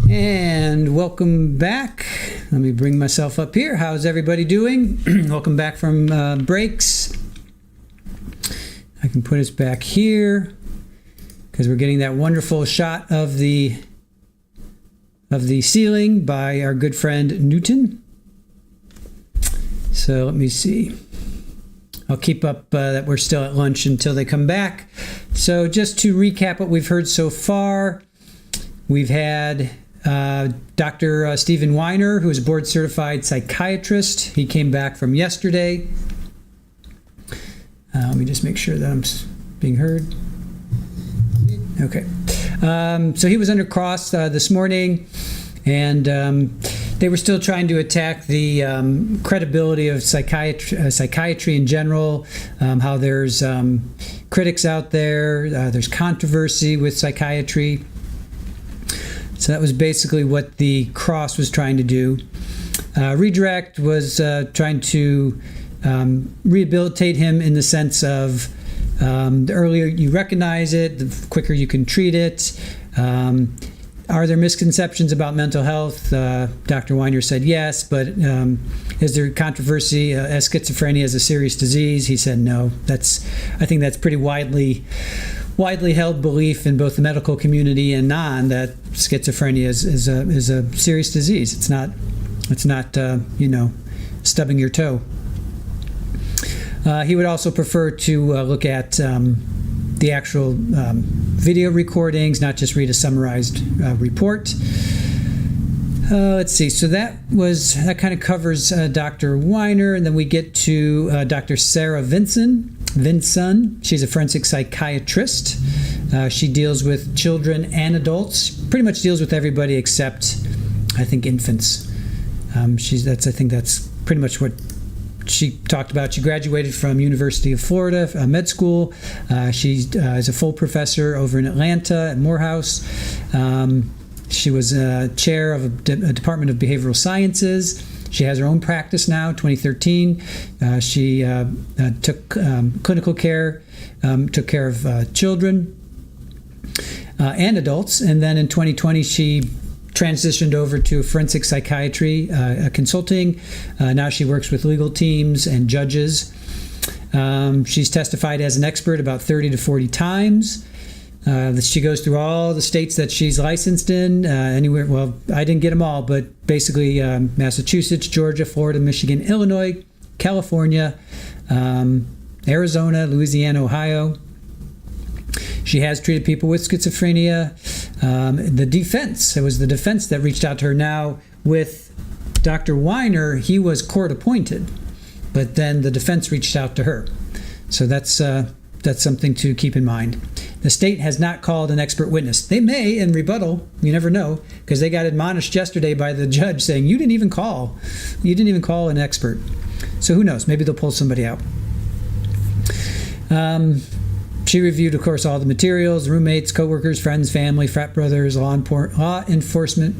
Speaker 1: And welcome back. Let me bring myself up here. How's everybody doing? Welcome back from breaks. I can put us back here because we're getting that wonderful shot of the ceiling by our good friend Newton. So let me see. I'll keep up that we're still at lunch until they come back. So just to recap what we've heard so far, we've had Dr. Stephen Weiner, who is a board-certified psychiatrist. He came back from yesterday. Let me just make sure that I'm being heard. Okay. So he was under cross this morning, and they were still trying to attack the credibility of psychiatry in general, how there's critics out there, there's controversy with psychiatry. So that was basically what the cross was trying to do. Redirect was trying to rehabilitate him in the sense of the earlier you recognize it, the quicker you can treat it. Are there misconceptions about mental health? Dr. Weiner said yes, but is there controversy as schizophrenia is a serious disease? He said no. I think that's pretty widely held belief in both the medical community and non, that schizophrenia is a serious disease. It's not stubbing your toe. He would also prefer to look at the actual video recordings, not just read a summarized report. Let's see. So that kind of covers Dr. Weiner, and then we get to Dr. Sarah Vincent. She's a forensic psychiatrist. She deals with children and adults. Pretty much deals with everybody except, I think, infants. I think that's pretty much what she talked about. She graduated from University of Florida med school. She is a full professor over in Atlanta at Morehouse. She was chair of a Department of Behavioral Sciences. She has her own practice now, 2013. She took clinical care, took care of children and adults. And then in 2020, she transitioned over to forensic psychiatry consulting. Now she works with legal teams and judges. She's testified as an expert about 30 to 40 times. She goes through all the states that she's licensed in. Anywhere, well, I didn't get them all, but basically Massachusetts, Georgia, Florida, Michigan, Illinois, California, Arizona, Louisiana, Ohio. She has treated people with schizophrenia. It was the defense that reached out to her. Now, with Dr. Weiner, he was court appointed, but then the defense reached out to her. So that's something to keep in mind. The state has not called an expert witness. They may in rebuttal. You never know, because they got admonished yesterday by the judge saying, you didn't even call an expert. So who knows? Maybe they'll pull somebody out. She reviewed, of course, all the materials, roommates, coworkers, friends, family, frat brothers, law enforcement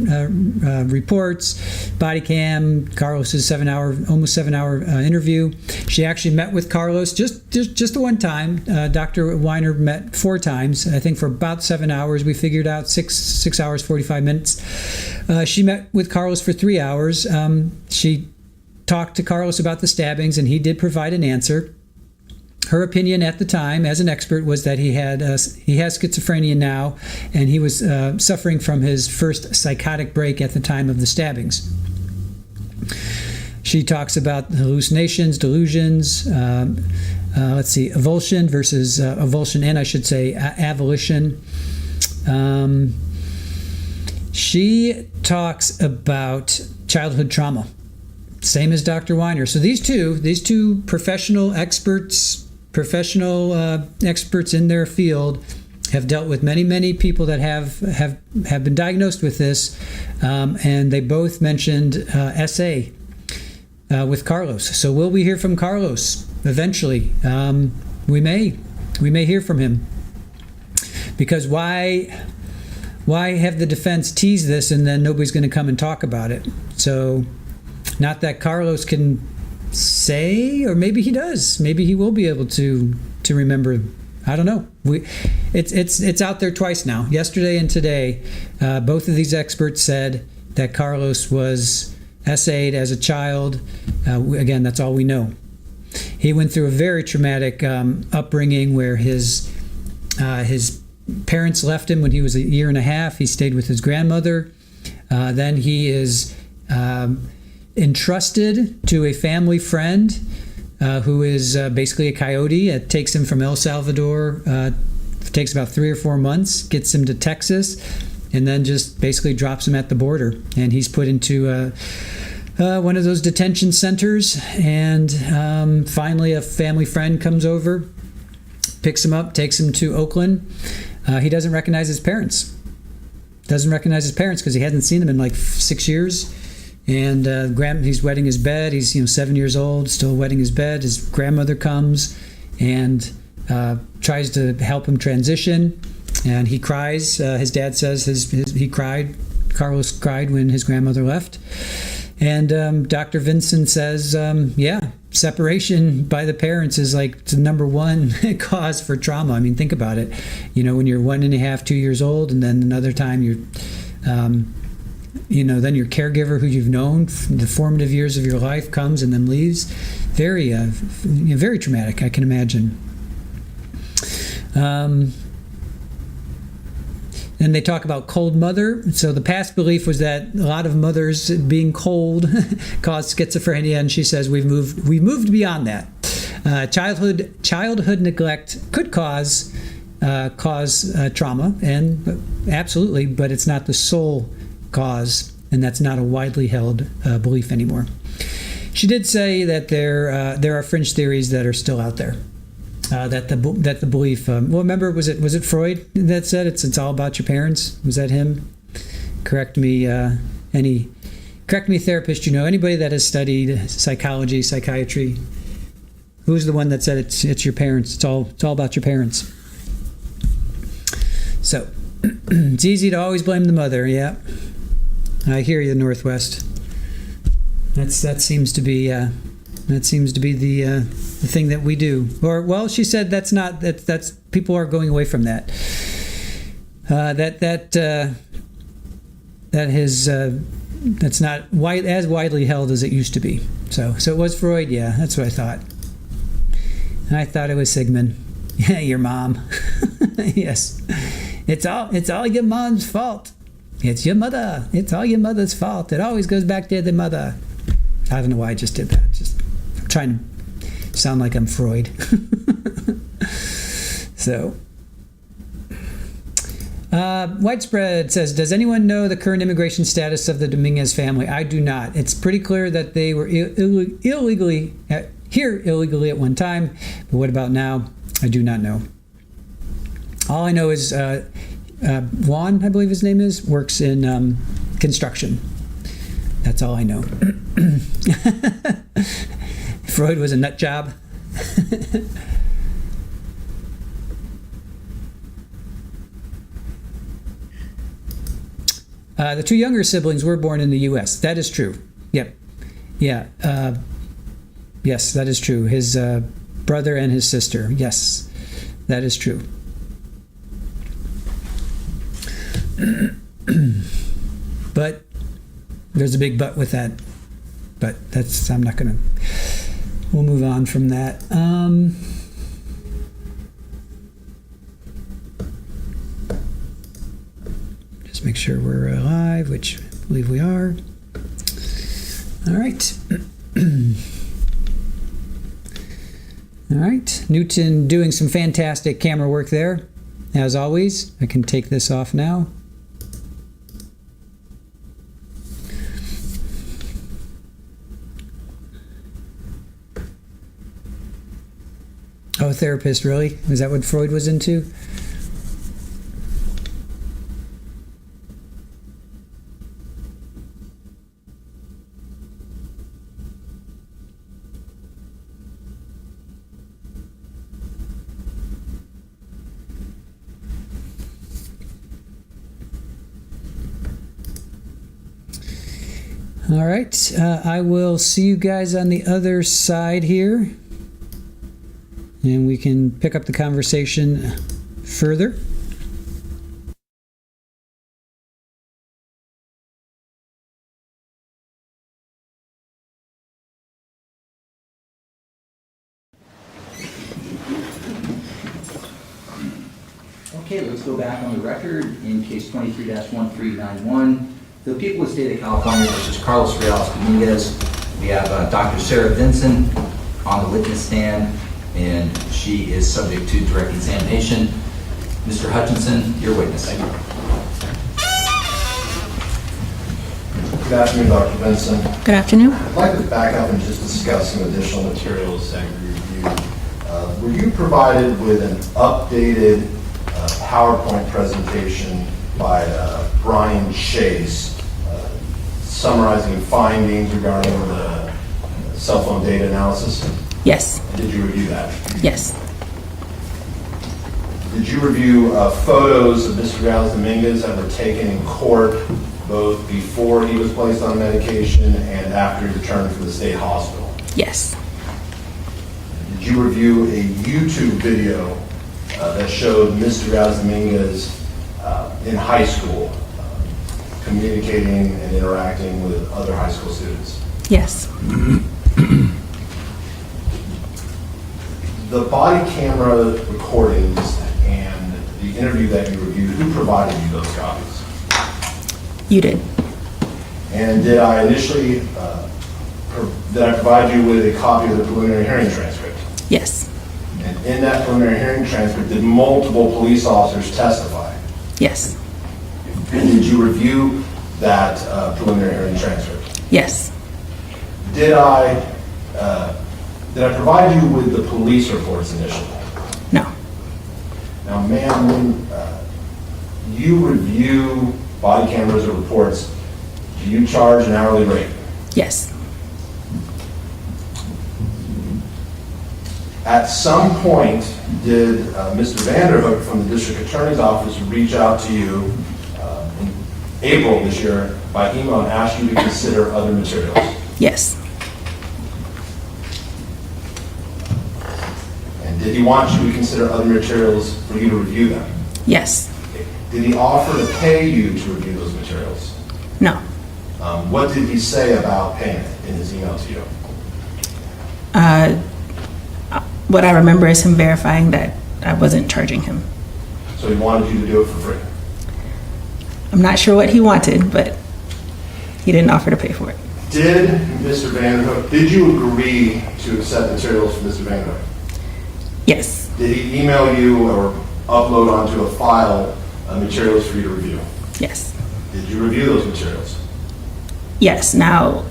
Speaker 1: reports, body cam, Carlos's almost 7 hour interview. She actually met with Carlos just the one time. Dr. Weiner met 4 times, I think, for about 7 hours. We figured out 6 hours, 45 minutes. She met with Carlos for 3 hours. She talked to Carlos about the stabbings, and he did provide an answer. Her opinion at the time, as an expert, was that he has schizophrenia now, and he was suffering from his first psychotic break at the time of the stabbings. She talks about hallucinations, delusions. Avulsion versus avulsion, and I should say avolition. She talks about childhood trauma, same as Dr. Weiner. So these two professional experts in their field have dealt with many people that have been diagnosed with this, and they both mentioned SA with Carlos. So will we hear from Carlos eventually? We may hear from him, because why have the defense tease this and then nobody's going to come and talk about it? So not that Carlos can say, or maybe he does. Maybe he will be able to remember. I don't know. It's out there twice now. Yesterday and today, both of these experts said that Carlos was SA'd as a child. Again, that's all we know. He went through a very traumatic upbringing where his parents left him when he was 1.5 years. He stayed with his grandmother. Then he is entrusted to a family friend who is basically a coyote. It takes him from El Salvador, takes about 3 or 4 months, gets him to Texas, and then just basically drops him at the border. And he's put into one of those detention centers, and finally a family friend comes over, picks him up, takes him to Oakland. He doesn't recognize his parents. Because he hasn't seen them in like 6 years. And he's wetting his bed. He's 7 years old, still wetting his bed. His grandmother comes and tries to help him transition, and he cries. His dad says he cried. Carlos cried when his grandmother left. And Dr. Vincent says, yeah, separation by the parents is like the number one cause for trauma. I mean, think about it. You know, when you're 1.5, 2 years old, and then another time you're, then your caregiver who you've known the formative years of your life comes and then leaves. Very, very traumatic, I can imagine. And they talk about cold mother. So the past belief was that a lot of mothers being cold caused schizophrenia, and she says we've moved beyond that. Childhood neglect could cause trauma, and absolutely, but it's not the sole cause, and that's not a widely held belief anymore. She did say that there are fringe theories that are still out there. That the belief. Well, remember, was it Freud that said it's all about your parents? Was that him? Correct me, therapist. You know, anybody that has studied psychology, psychiatry. Who's the one that said it's your parents? It's all about your parents. So it's easy to always blame the mother. Yeah, I hear you, Northwest. That seems to be the thing that we do. Or, well, she said that's people are going away from that. That's not as widely held as it used to be. So it was Freud. Yeah, that's what I thought. And I thought it was Sigmund. Yeah, your mom. Yes, it's all your mom's fault. It's your mother. It's all your mother's fault. It always goes back to the mother. I don't know why I just did that. I'm trying to sound like I'm Freud. So, Widespread says, does anyone know the current immigration status of the Dominguez family? I do not. It's pretty clear that they were illegally at one time, but what about now? I do not know. All I know is Juan, I believe his name is, works in construction. That's all I know. Freud was a nut job. The two younger siblings were born in the U.S. That is true. Yep. Yeah. Yes, that is true. His brother and his sister. Yes, that is true. But there's a big but with that. But I'm not going to... We'll move on from that. Just make sure we're live, which I believe we are. All right. All right. Newton doing some fantastic camera work there, as always. I can take this off now. Oh, therapist, really? Is that what Freud was into? All right, I will see you guys on the other side here, and we can pick up the conversation further.
Speaker 2: Okay, let's go back on the record in case 23-1391. The people of the state of California versus Carlos Reales Dominguez. We have Dr. Sarah Vincent on the witness stand, and she is subject to direct examination. Mr. Hutchinson, your witness.
Speaker 21: Thank you. Good afternoon, Dr. Vincent.
Speaker 8: Good afternoon.
Speaker 21: I'd like to back up and just discuss some additional materials that we reviewed. Were you provided with an updated PowerPoint presentation by Brian Chase summarizing findings regarding the cell phone data analysis?
Speaker 8: Yes.
Speaker 21: Did you review that?
Speaker 8: Yes.
Speaker 21: Did you review photos of Mr. Reales Dominguez that were taken in court both before he was placed on medication and after he returned from the state hospital.
Speaker 8: Yes.
Speaker 21: Did you review a YouTube video that showed Mr. Dominguez in high school communicating and interacting with other high school students?
Speaker 8: Yes.
Speaker 21: The body camera recordings and the interview that you reviewed, who provided you those copies?
Speaker 8: You did.
Speaker 21: And did I initially, did I provide you with a copy of the preliminary hearing transcript?
Speaker 8: Yes.
Speaker 21: And in that preliminary hearing transcript, did multiple police officers testify?
Speaker 8: Yes.
Speaker 21: And did you review that preliminary hearing transcript?
Speaker 8: Yes.
Speaker 21: Did I provide you with the police reports initially?
Speaker 8: No.
Speaker 21: Now, ma'am, when you review body cameras or reports, do you charge an hourly rate?
Speaker 8: Yes.
Speaker 21: At some point, did Mr. Vanderhook from the district attorney's office reach out to you in April this year by email and ask you to consider other materials?
Speaker 8: Yes.
Speaker 21: And did he want you to consider other materials for you to review them?
Speaker 8: Yes.
Speaker 21: Did he offer to pay you to review those materials?
Speaker 8: No.
Speaker 21: What did he say about payment in his email to you?
Speaker 8: What I remember is him verifying that I wasn't charging him.
Speaker 21: So he wanted you to do it for free?
Speaker 8: I'm not sure what he wanted, but he didn't offer to pay for it.
Speaker 21: Did Mr. Vanderhook, did you agree to accept materials from Mr. Vanderhook?
Speaker 8: Yes.
Speaker 21: Did he email you or upload onto a file materials for you to review?
Speaker 8: Yes.
Speaker 21: Did you review those materials?
Speaker 8: Yes. Now,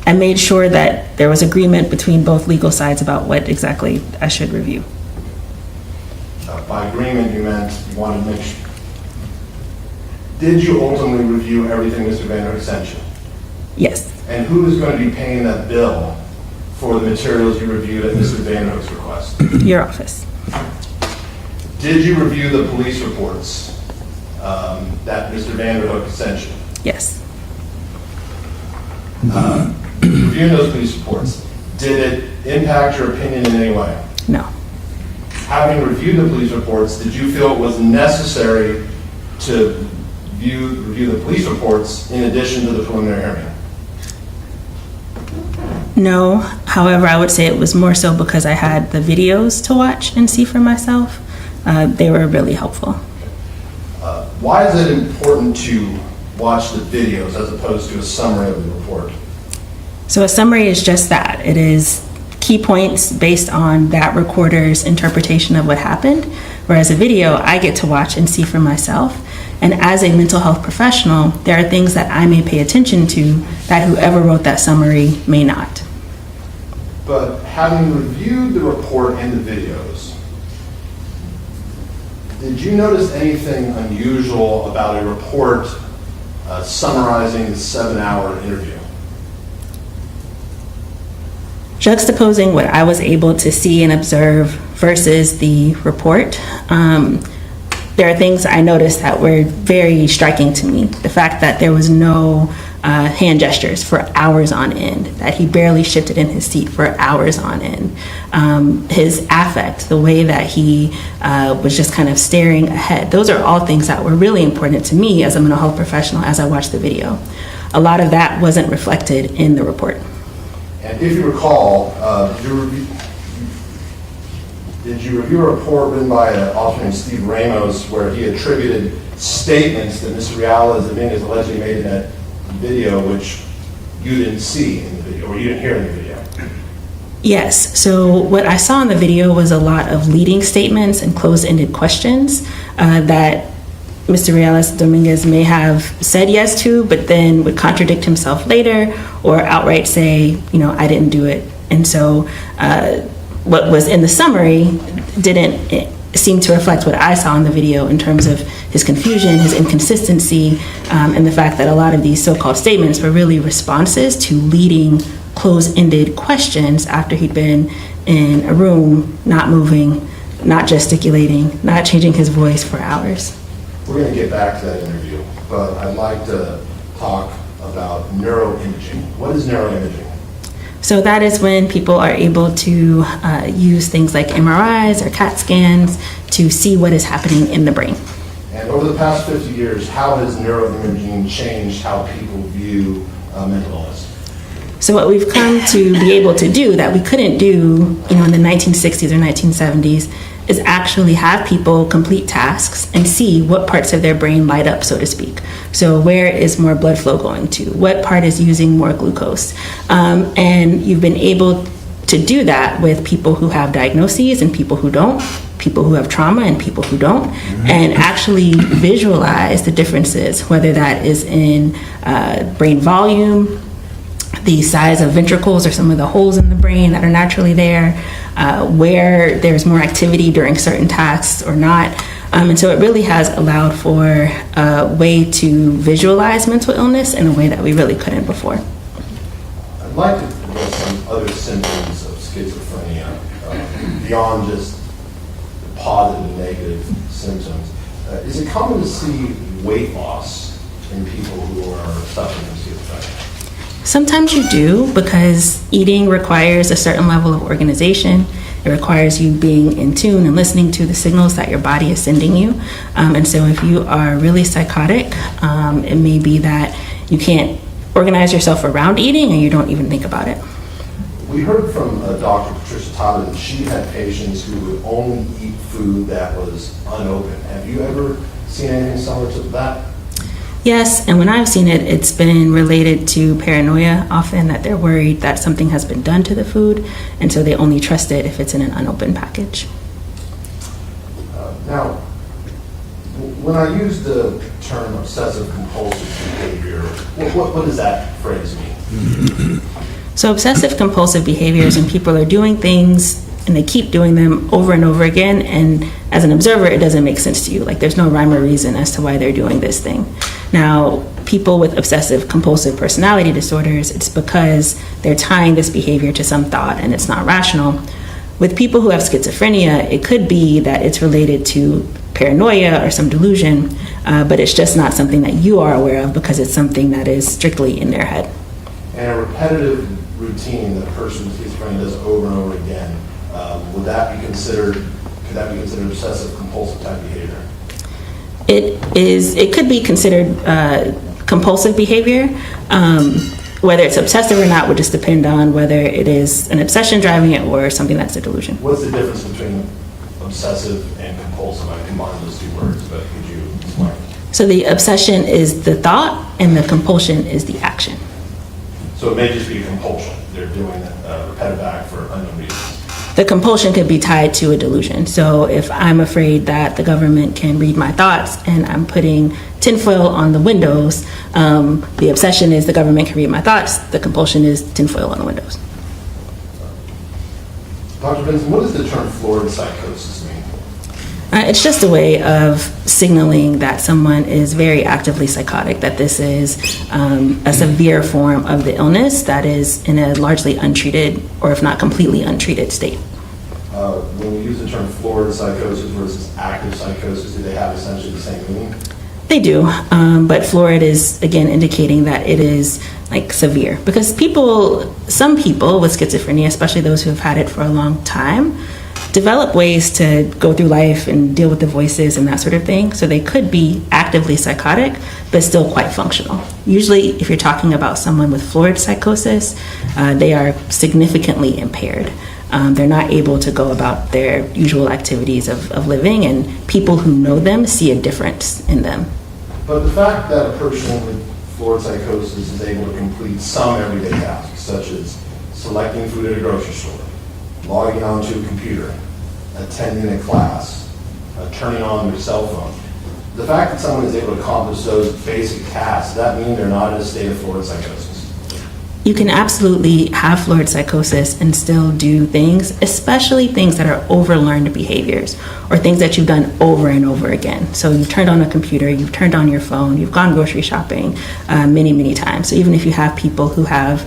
Speaker 8: I made sure that there was agreement between both legal sides about what exactly I should review.
Speaker 21: By agreement, you meant you wanted to make sure. Did you ultimately review everything Mr. Vanderhook sent you?
Speaker 8: Yes.
Speaker 21: And who is going to be paying that bill for the materials you reviewed at Mr. Vanderhook's request?
Speaker 8: Your office.
Speaker 21: Did you review the police reports that Mr. Vanderhook sent you?
Speaker 8: Yes.
Speaker 21: Reviewing those police reports, did it impact your opinion in any way?
Speaker 8: No.
Speaker 21: Having reviewed the police reports, did you feel it was necessary to review the police reports in addition to the preliminary hearing?
Speaker 8: No. However, I would say it was more so because I had the videos to watch and see for myself. They were really helpful.
Speaker 21: Why is it important to watch the videos as opposed to a summary of the report?
Speaker 8: So a summary is just that. It is key points based on that recorder's interpretation of what happened, whereas a video I get to watch and see for myself. And as a mental health professional, there are things that I may pay attention to that whoever wrote that summary may not.
Speaker 21: But having reviewed the report and the videos, did you notice anything unusual about a report summarizing the 7-hour interview?
Speaker 8: Juxtaposing what I was able to see and observe versus the report, there are things I noticed that were very striking to me. The fact that there was no hand gestures for hours on end, that he barely shifted in his seat for hours on end. His affect, the way that he was just kind of staring ahead. Those are all things that were really important to me as a mental health professional as I watched the video. A lot of that wasn't reflected in the report.
Speaker 21: And if you recall, did you review a report written by an author named Steve Ramos where he attributed statements that Mr. Dominguez allegedly made in that video which you didn't see in the video, or you didn't hear in the video?
Speaker 8: Yes. So what I saw in the video was a lot of leading statements and closed-ended questions that Mr. Dominguez may have said yes to, but then would contradict himself later or outright say, I didn't do it. And so what was in the summary didn't seem to reflect what I saw in the video in terms of his confusion, his inconsistency, and the fact that a lot of these so-called statements were really responses to leading closed-ended questions after he'd been in a room, not moving, not gesticulating, not changing his voice for hours.
Speaker 21: We're going to get back to that interview, but I'd like to talk about neuroimaging. What is neuroimaging?
Speaker 8: So that is when people are able to use things like MRIs or CAT scans to see what is happening in the brain.
Speaker 21: And over the past 50 years, how has neuroimaging changed how people view mental illness?
Speaker 8: So what we've come to be able to do that we couldn't do, in the 1960s or 1970s is actually have people complete tasks and see what parts of their brain light up, so to speak. So where is more blood flow going to? What part is using more glucose? And you've been able to do that with people who have diagnoses and people who don't, people who have trauma and people who don't, and actually visualize the differences, whether that is in brain volume, the size of ventricles or some of the holes in the brain that are naturally there, where there's more activity during certain tasks or not. And so it really has allowed for a way to visualize mental illness in a way that we really couldn't before.
Speaker 21: I'd like to address some other symptoms of schizophrenia beyond just positive and negative symptoms. Is it common to see weight loss in people who are suffering from schizophrenia?
Speaker 8: Sometimes you do, because eating requires a certain level of organization. It requires you being in tune and listening to the signals that your body is sending you. And so if you are really psychotic, it may be that you can't organize yourself around eating and you don't even think about it.
Speaker 21: We heard from Dr. Patricia Tyler that she had patients who would only eat food that was unopened. Have you ever seen anything similar to that?
Speaker 8: Yes, and when I've seen it, it's been related to paranoia, often that they're worried that something has been done to the food, and so they only trust it if it's in an unopened package.
Speaker 21: Now, when I use the term obsessive compulsive behavior, what does that phrase mean?
Speaker 8: So obsessive compulsive behavior is when people are doing things and they keep doing them over and over again, and as an observer, it doesn't make sense to you. Like, there's no rhyme or reason as to why they're doing this thing. Now, people with obsessive compulsive personality disorders, it's because they're tying this behavior to some thought and it's not rational. With people who have schizophrenia, it could be that it's related to paranoia or some delusion, but it's just not something that you are aware of because it's something that is strictly in their head.
Speaker 21: And a repetitive routine that a person with schizophrenia does over and over again, could that be considered obsessive compulsive type behavior?
Speaker 8: It could be considered compulsive behavior. Whether it's obsessive or not would just depend on whether it is an obsession driving it or something that's a delusion.
Speaker 21: What's the difference between obsessive and compulsive? I combined those two words, but could you explain?
Speaker 8: So the obsession is the thought and the compulsion is the action.
Speaker 21: So it may just be a compulsion. They're doing a repetitive act for unknown reasons.
Speaker 8: The compulsion could be tied to a delusion. So if I'm afraid that the government can read my thoughts and I'm putting tinfoil on the windows, the obsession is the government can read my thoughts. The compulsion is tinfoil on the windows.
Speaker 21: Dr. Vincent, what does the term florid psychosis mean?
Speaker 8: It's just a way of signaling that someone is very actively psychotic, that this is a severe form of the illness that is in a largely untreated, or if not completely untreated state.
Speaker 21: When we use the term florid psychosis versus active psychosis, do they have essentially the same meaning?
Speaker 8: They do, but florid is, again, indicating that it is like severe. Because some people with schizophrenia, especially those who have had it for a long time, develop ways to go through life and deal with the voices and that sort of thing. So they could be actively psychotic, but still quite functional. Usually, if you're talking about someone with florid psychosis, they are significantly impaired. They're not able to go about their usual activities of living, and people who know them see a difference in them.
Speaker 21: But the fact that a person with florid psychosis is able to complete some everyday tasks, such as selecting food at a grocery store, logging onto a computer, attending a class, turning on their cell phone. The fact that someone is able to accomplish those basic tasks, does that mean they're not in a state of florid psychosis?
Speaker 8: You can absolutely have florid psychosis and still do things, especially things that are overlearned behaviors or things that you've done over and over again. So you've turned on a computer, you've turned on your phone, you've gone grocery shopping many, many times. So even if you have people who have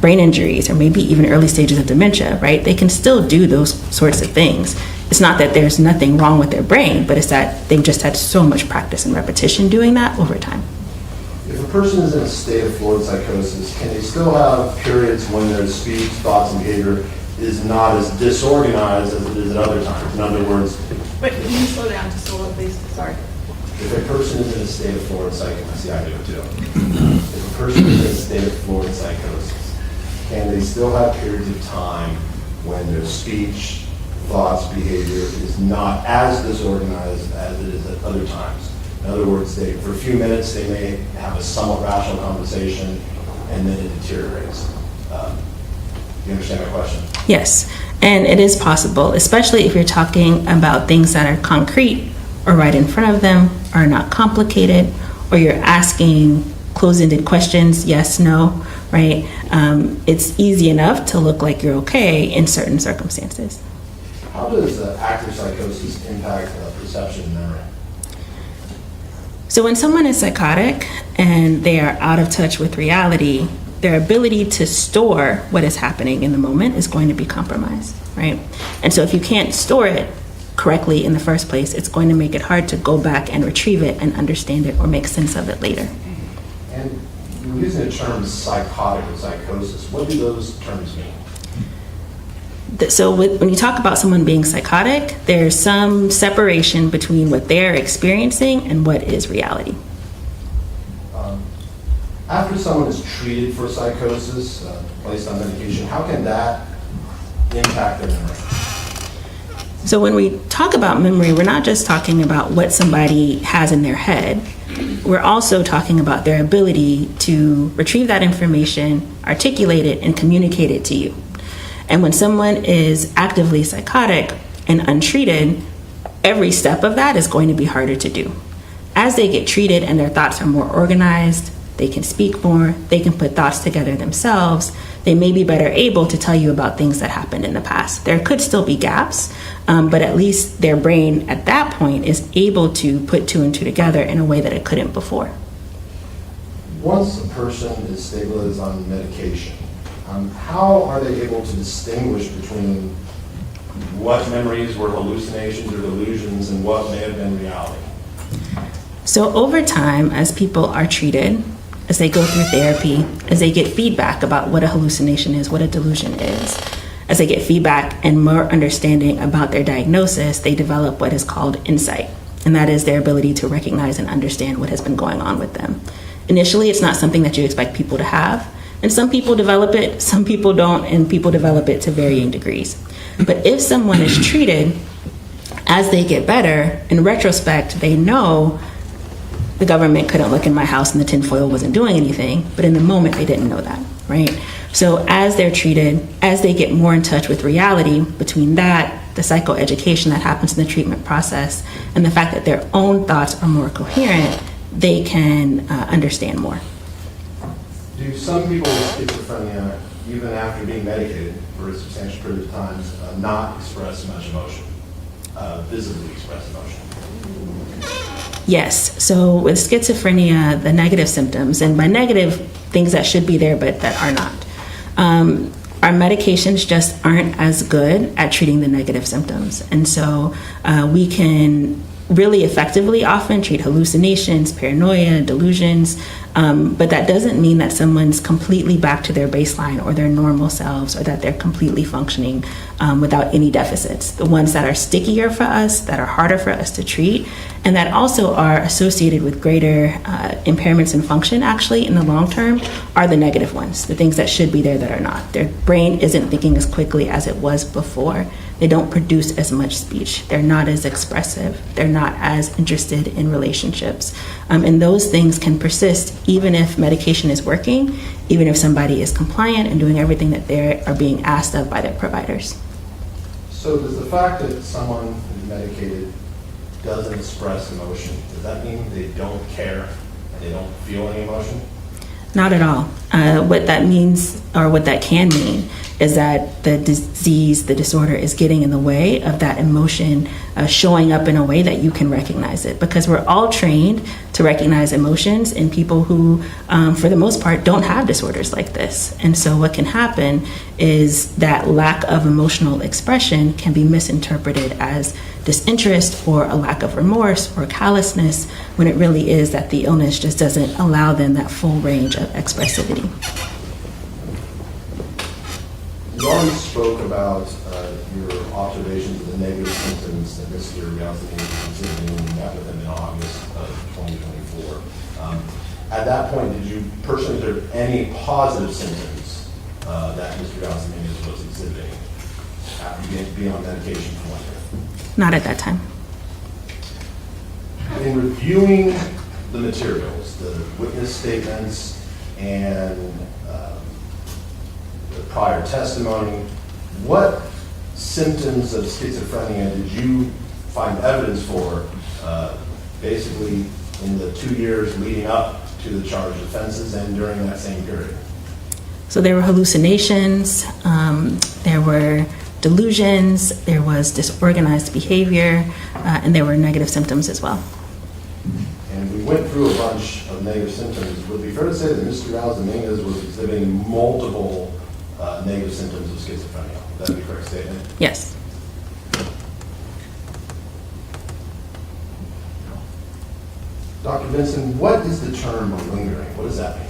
Speaker 8: brain injuries or maybe even early stages of dementia, right, they can still do those sorts of things. It's not that there's nothing wrong with their brain, but it's that they've just had so much practice and repetition doing that over time.
Speaker 21: If a person is in a state of fluid psychosis, can they still have periods when their speech, thoughts, and behavior is not as disorganized as it is at other times? In other words,
Speaker 6: Wait, can you slow down just a little, please? Sorry.
Speaker 21: if a person is in a state of fluid psychosis, see, I do it too. If a person is in a state of fluid psychosis, can they still have periods of time when their speech, thoughts, behavior is not as disorganized as it is at other times? In other words, for a few minutes, they may have a somewhat rational conversation, and then it deteriorates. You understand my question?
Speaker 8: Yes, and it is possible, especially if you're talking about things that are concrete or right in front of them, are not complicated, or you're asking close-ended questions, yes, no, right? It's easy enough to look like you're okay in certain circumstances.
Speaker 21: How does active psychosis impact perception and memory?
Speaker 8: So when someone is psychotic and they are out of touch with reality, their ability to store what is happening in the moment is going to be compromised, right? And so if you can't store it correctly in the first place, it's going to make it hard to go back and retrieve it and understand it or make sense of it later.
Speaker 21: And you're using the terms psychotic and psychosis. What do those terms mean?
Speaker 8: So when you talk about someone being psychotic, there's some separation between what they're experiencing and what is reality.
Speaker 21: After someone is treated for psychosis, placed on medication, how can that impact their memory?
Speaker 8: So when we talk about memory, we're not just talking about what somebody has in their head. We're also talking about their ability to retrieve that information, articulate it, and communicate it to you. And when someone is actively psychotic and untreated, every step of that is going to be harder to do. As they get treated and their thoughts are more organized, they can speak more, they can put thoughts together themselves, they may be better able to tell you about things that happened in the past. There could still be gaps, but at least their brain at that point is able to put two and two together in a way that it couldn't before.
Speaker 21: Once a person is stabilized on medication, how are they able to distinguish between what memories were hallucinations or delusions and what may have been reality?
Speaker 8: So over time, as people are treated, as they go through therapy, as they get feedback about what a hallucination is, what a delusion is, as they get feedback and more understanding about their diagnosis, they develop what is called insight. And that is their ability to recognize and understand what has been going on with them. Initially, it's not something that you expect people to have. And some people develop it, some people don't, and people develop it to varying degrees. But if someone is treated, as they get better, in retrospect, they know the government couldn't look in my house and the tinfoil wasn't doing anything, but in the moment they didn't know that, right? So as they're treated, as they get more in touch with reality, between that, the psychoeducation that happens in the treatment process, and the fact that their own thoughts are more coherent, they can understand more.
Speaker 21: Do some people with schizophrenia, even after being medicated for a substantial period of time, not express much emotion, visibly express emotion?
Speaker 8: Yes. So with schizophrenia, the negative symptoms, and by negative, things that should be there but that are not, our medications just aren't as good at treating the negative symptoms. And so we can really effectively often treat hallucinations, paranoia, delusions, but that doesn't mean that someone's completely back to their baseline or their normal selves, or that they're completely functioning without any deficits. The ones that are stickier for us, that are harder for us to treat, and that also are associated with greater impairments in function actually in the long term, are the negative ones, the things that should be there that are not. Their brain isn't thinking as quickly as it was before. They don't produce as much speech. They're not as expressive. They're not as interested in relationships. And those things can persist even if medication is working, even if somebody is compliant and doing everything that they are being asked of by their providers.
Speaker 21: So does the fact that someone is medicated doesn't express emotion, does that mean they don't care and they don't feel any emotion?
Speaker 8: Not at all. What that means, or what that can mean, is that the disease, the disorder, is getting in the way of that emotion showing up in a way that you can recognize it. Because we're all trained to recognize emotions in people who, for the most part, don't have disorders like this. And so what can happen is that lack of emotional expression can be misinterpreted as disinterest or a lack of remorse or callousness, when it really is that the illness just doesn't allow them that full range of expressivity.
Speaker 21: You already spoke about your observations of the negative symptoms that Mr. Ghalsani was exhibiting when you met with him in August of 2024. At that point, did you personally observe any positive symptoms that Mr. Ghalsani was exhibiting after being on medication for 1 year?
Speaker 8: Not at that time.
Speaker 21: In reviewing the materials, the witness statements, and the prior testimony, what symptoms of schizophrenia did you find evidence for basically in the 2 years leading up to the charged offenses and during that same period?
Speaker 8: So there were hallucinations, there were delusions, there was disorganized behavior, and there were negative symptoms as well.
Speaker 21: And we went through a bunch of negative symptoms. Would it be fair to say that Mr. Dominguez was exhibiting multiple negative symptoms of schizophrenia? Would that be a correct statement?
Speaker 8: Yes.
Speaker 21: Dr. Vincent, what is the term malingering? What does that mean?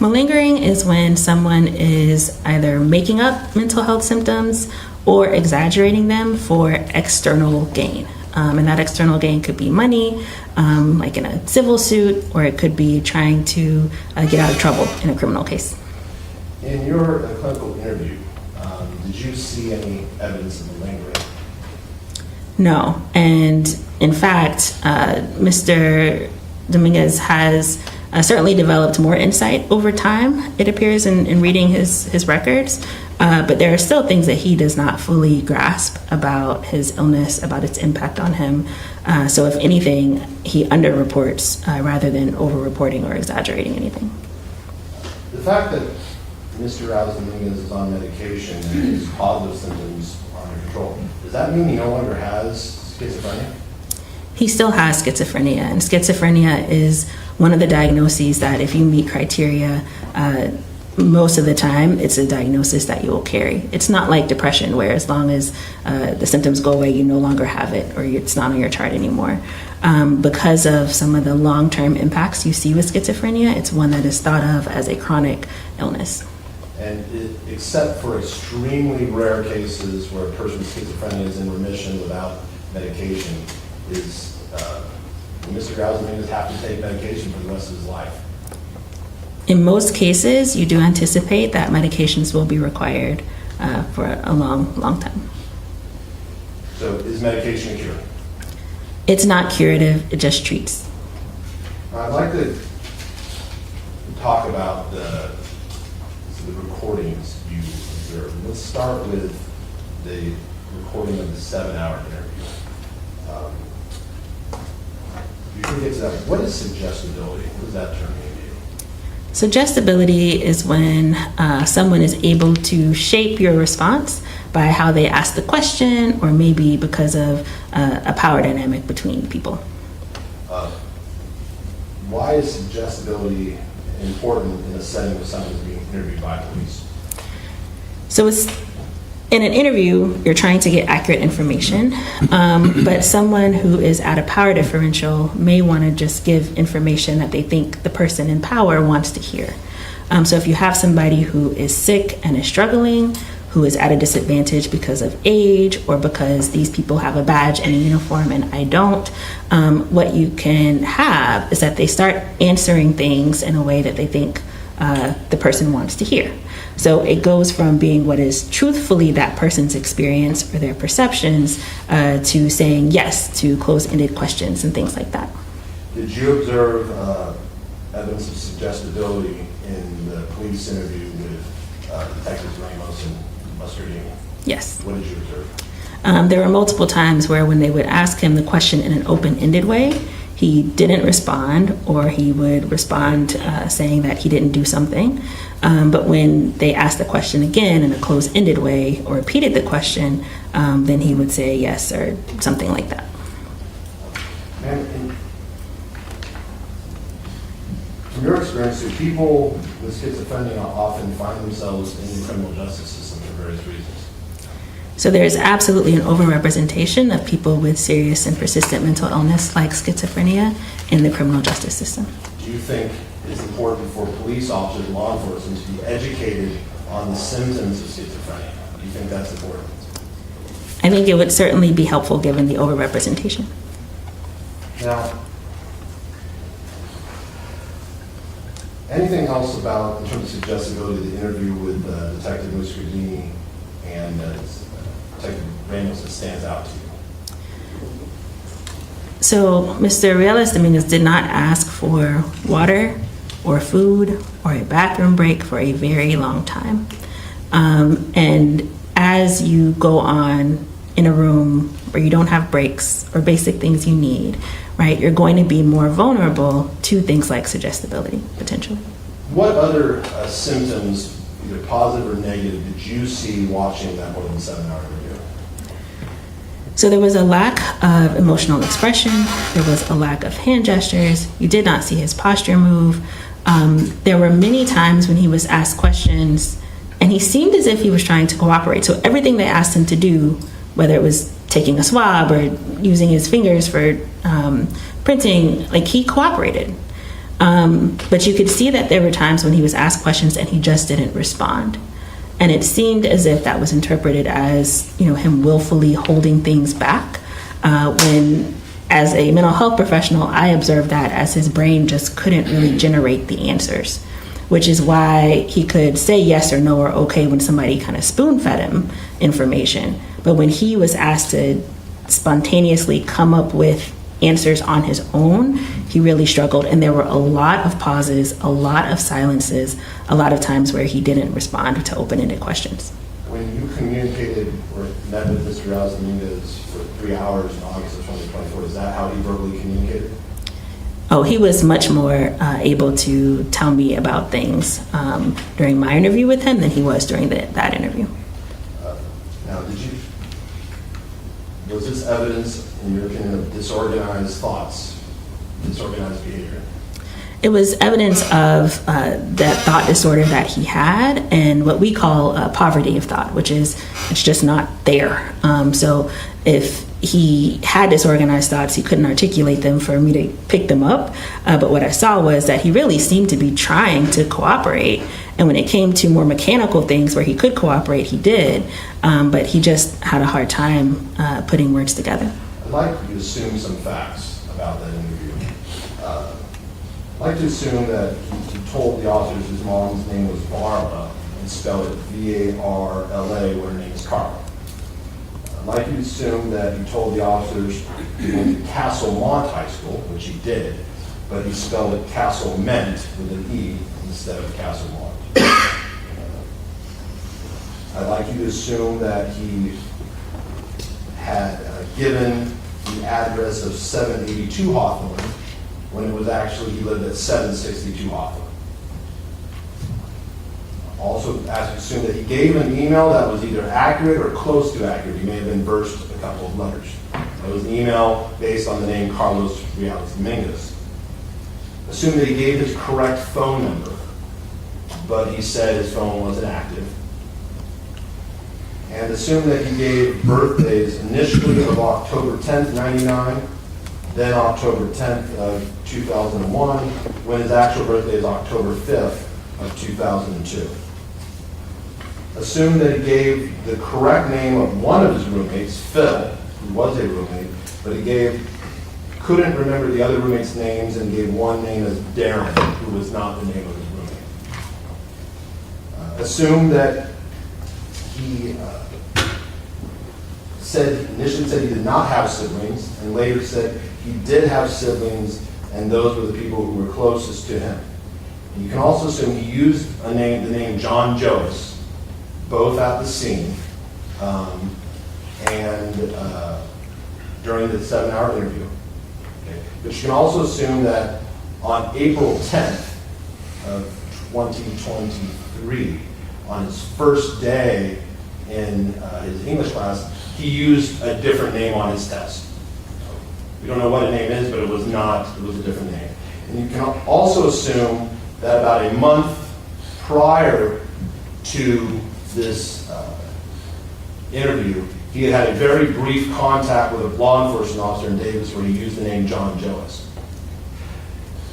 Speaker 8: Malingering is when someone is either making up mental health symptoms or exaggerating them for external gain. And that external gain could be money, like in a civil suit, or it could be trying to get out of trouble in a criminal case.
Speaker 21: In your clinical interview, did you see any evidence of malingering?
Speaker 8: No. And in fact, Mr. Dominguez has certainly developed more insight over time, it appears, in reading his records. But there are still things that he does not fully grasp about his illness, about its impact on him. So if anything, he underreports rather than overreporting or exaggerating anything.
Speaker 21: The fact that Mr. Dominguez is on medication and his positive symptoms are under control, does that mean he no longer has schizophrenia?
Speaker 8: He still has schizophrenia, and schizophrenia is one of the diagnoses that if you meet criteria, most of the time it's a diagnosis that you will carry. It's not like depression, where as long as the symptoms go away, you no longer have it, or it's not on your chart anymore. Because of some of the long-term impacts you see with schizophrenia, it's one that is thought of as a chronic illness.
Speaker 21: And except for extremely rare cases where a person with schizophrenia is in remission without medication, will Mr. Dominguez have to take medication for the rest of his life?
Speaker 8: In most cases, you do anticipate that medications will be required for a long, long time.
Speaker 21: So is medication a cure?
Speaker 8: It's not curative, it just treats.
Speaker 21: I'd like to talk about the recordings you observed. Let's start with the recording of the 7-hour interview. Before we get to that, what is suggestibility? What does that term mean to you?
Speaker 8: Suggestibility is when someone is able to shape your response by how they ask the question, or maybe because of a power dynamic between people.
Speaker 21: Why is suggestibility important in a setting where someone is being interviewed by police?
Speaker 8: So it's in an interview, you're trying to get accurate information, but someone who is at a power differential may want to just give information that they think the person in power wants to hear. So if you have somebody who is sick and is struggling, who is at a disadvantage because of age or because these people have a badge and a uniform and I don't, what you can have is that they start answering things in a way that they think the person wants to hear. So it goes from being what is truthfully that person's experience or their perceptions to saying yes to closed-ended questions and things like that.
Speaker 21: Did you observe evidence of suggestibility in the police interview with Detectives Ramos and Mustardini?
Speaker 8: Yes.
Speaker 21: What did you observe?
Speaker 8: There were multiple times where when they would ask him the question in an open-ended way, he didn't respond, or he would respond saying that he didn't do something. But when they asked the question again in a closed-ended way or repeated the question, then he would say yes or something like that.
Speaker 21: And from your experience, do people with schizophrenia often find themselves in the criminal justice system for various reasons?
Speaker 8: So there's absolutely an overrepresentation of people with serious and persistent mental illness like schizophrenia in the criminal justice system.
Speaker 21: Do you think it's important for police officers and law enforcement to be educated on the symptoms of schizophrenia? Do you think that's important?
Speaker 8: I think it would certainly be helpful given the overrepresentation.
Speaker 21: Now, anything else about, in terms of suggestibility, the interview with Detective Muscardini and Detective Ramos that stands out to you?
Speaker 8: So Mr. Reales Dominguez did not ask for water or food or a bathroom break for a very long time. And as you go on in a room where you don't have breaks or basic things you need, right, you're going to be more vulnerable to things like suggestibility, potentially.
Speaker 21: What other symptoms, either positive or negative, did you see watching that more than 7-hour interview?
Speaker 8: So there was a lack of emotional expression. There was a lack of hand gestures. You did not see his posture move. There were many times when he was asked questions and he seemed as if he was trying to cooperate. So everything they asked him to do, whether it was taking a swab or using his fingers for printing, like, he cooperated. But you could see that there were times when he was asked questions and he just didn't respond. And it seemed as if that was interpreted as, him willfully holding things back. When, as a mental health professional, I observed that as his brain just couldn't really generate the answers, which is why he could say yes or no or okay when somebody kind of spoon-fed him information. But when he was asked to spontaneously come up with answers on his own, he really struggled. And there were a lot of pauses, a lot of silences, a lot of times where he didn't respond to open-ended questions.
Speaker 21: When you communicated or met with Mr. Reales Dominguez for 3 hours in August of 2024, is that how he verbally communicated?
Speaker 8: Oh, he was much more able to tell me about things during my interview with him than he was during that interview.
Speaker 21: Now, was this evidence, in your opinion, of disorganized thoughts, disorganized behavior?
Speaker 8: It was evidence of that thought disorder that he had and what we call poverty of thought, which is it's just not there. So if he had disorganized thoughts, he couldn't articulate them for me to pick them up. But what I saw was that he really seemed to be trying to cooperate. And when it came to more mechanical things where he could cooperate, he did. But he just had a hard time putting words together.
Speaker 21: I'd like you to assume some facts about that interview. I'd like to assume that he told the officers his mom's name was Varla and spelled it V-A-R-L-A when her name is Carla. I'd like you to assume that he told the officers he went to Castlemont High School, which he did, but he spelled it Castlement with an E instead of Castlemont. I'd like you to assume that he had given the address of 782 Hawthorne when it was actually he lived at 762 Hawthorne. Also, assume that he gave an email that was either accurate or close to accurate. He may have inversed a couple of letters. It was an email based on the name Carlos Reales Dominguez. Assume that he gave his correct phone number, but he said his phone wasn't active. And assume that he gave birthdays initially of October 10th, 99, then October 10th of 2001, when his actual birthday is October 5th of 2002. Assume that he gave the correct name of one of his roommates, Phil, who was a roommate, but he couldn't remember the other roommates' names and gave one name as Darren, who was not the name of his roommate. Assume that he initially said he did not have siblings, and later said he did have siblings, and those were the people who were closest to him. And you can also assume he used the name John Joas, both at the scene, and during the 7-hour interview. Okay. But you can also assume that on April 10th of 2023, on his first day in his English class, he used a different name on his test. We don't know what the name is, but it was a different name. And you can also assume that about a month prior to this interview, he had a very brief contact with a law enforcement officer in Davis where he used the name John Joas.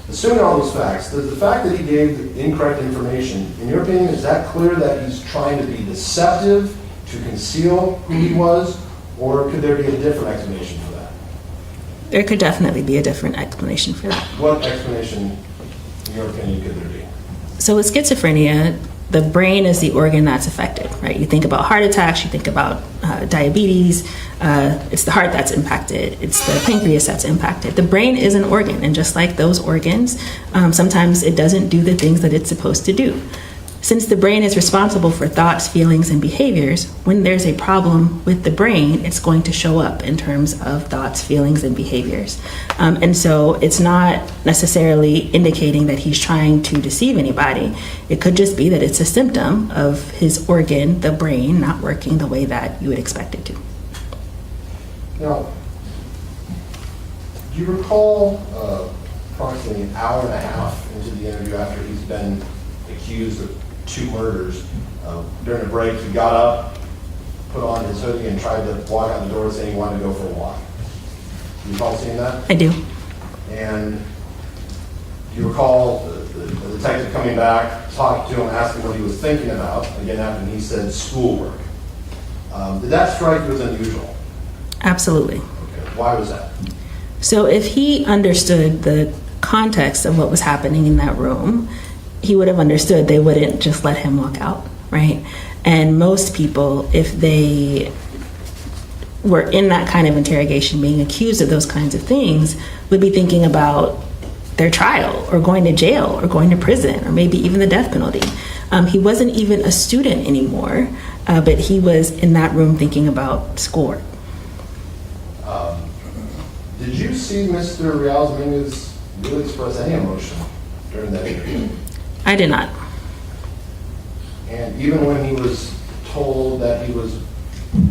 Speaker 21: Assuming all those facts, does the fact that he gave incorrect information, in your opinion, is that clear that he's trying to be deceptive, to conceal who he was, or could there be a different explanation for that?
Speaker 8: There could definitely be a different explanation for that.
Speaker 21: What explanation, in your opinion, could there be?
Speaker 8: So with schizophrenia, the brain is the organ that's affected, right? You think about heart attacks, you think about diabetes, it's the heart that's impacted, it's the pancreas that's impacted. The brain is an organ, and just like those organs, sometimes it doesn't do the things that it's supposed to do. Since the brain is responsible for thoughts, feelings, and behaviors, when there's a problem with the brain, it's going to show up in terms of thoughts, feelings, and behaviors. And so it's not necessarily indicating that he's trying to deceive anybody. It could just be that it's a symptom of his organ, the brain, not working the way that you would expect it to.
Speaker 21: Now, do you recall approximately an hour and a half into the interview after he's been accused of 2 murders, during a break, he got up, put on his hoodie, and tried to walk out the door saying he wanted to go for a walk. Do you recall seeing that?
Speaker 8: I do.
Speaker 21: And do you recall the detective coming back, talking to him, asking what he was thinking about, again, after he said schoolwork? Did that strike you as unusual?
Speaker 8: Absolutely.
Speaker 21: Okay. Why was that?
Speaker 8: So if he understood the context of what was happening in that room, he would have understood they wouldn't just let him walk out, right? And most people, if they were in that kind of interrogation, being accused of those kinds of things, would be thinking about their trial or going to jail or going to prison or maybe even the death penalty. He wasn't even a student anymore, but he was in that room thinking about schoolwork.
Speaker 21: Did you see Mr. Dominguez really express any emotion during that interview?
Speaker 8: I did not.
Speaker 21: And even when he was told that he was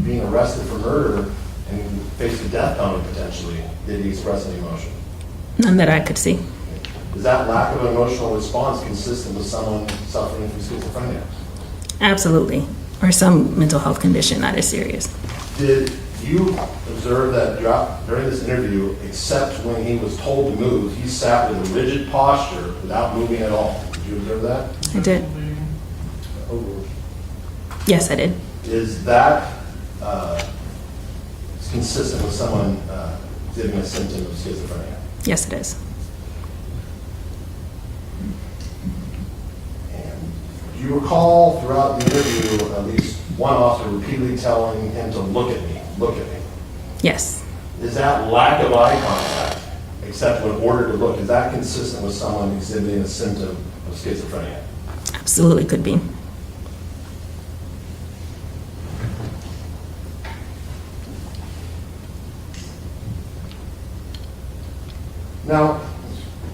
Speaker 21: being arrested for murder and faced a death penalty potentially, did he express any emotion?
Speaker 8: None that I could see.
Speaker 21: Is that lack of emotional response consistent with someone suffering from schizophrenia?
Speaker 8: Absolutely. Or some mental health condition that is serious.
Speaker 21: Did you observe that during this interview, except when he was told to move, he sat with a rigid posture without moving at all? Did you observe that?
Speaker 8: I did. Yes, I did.
Speaker 21: Is that consistent with someone giving a symptom of schizophrenia?
Speaker 8: Yes, it is.
Speaker 21: And do you recall throughout the interview at least one officer repeatedly telling him to look at me, look at me?
Speaker 8: Yes.
Speaker 21: Is that lack of eye contact, except when ordered to look, is that consistent with someone exhibiting a symptom of schizophrenia?
Speaker 8: Absolutely could be.
Speaker 21: Now,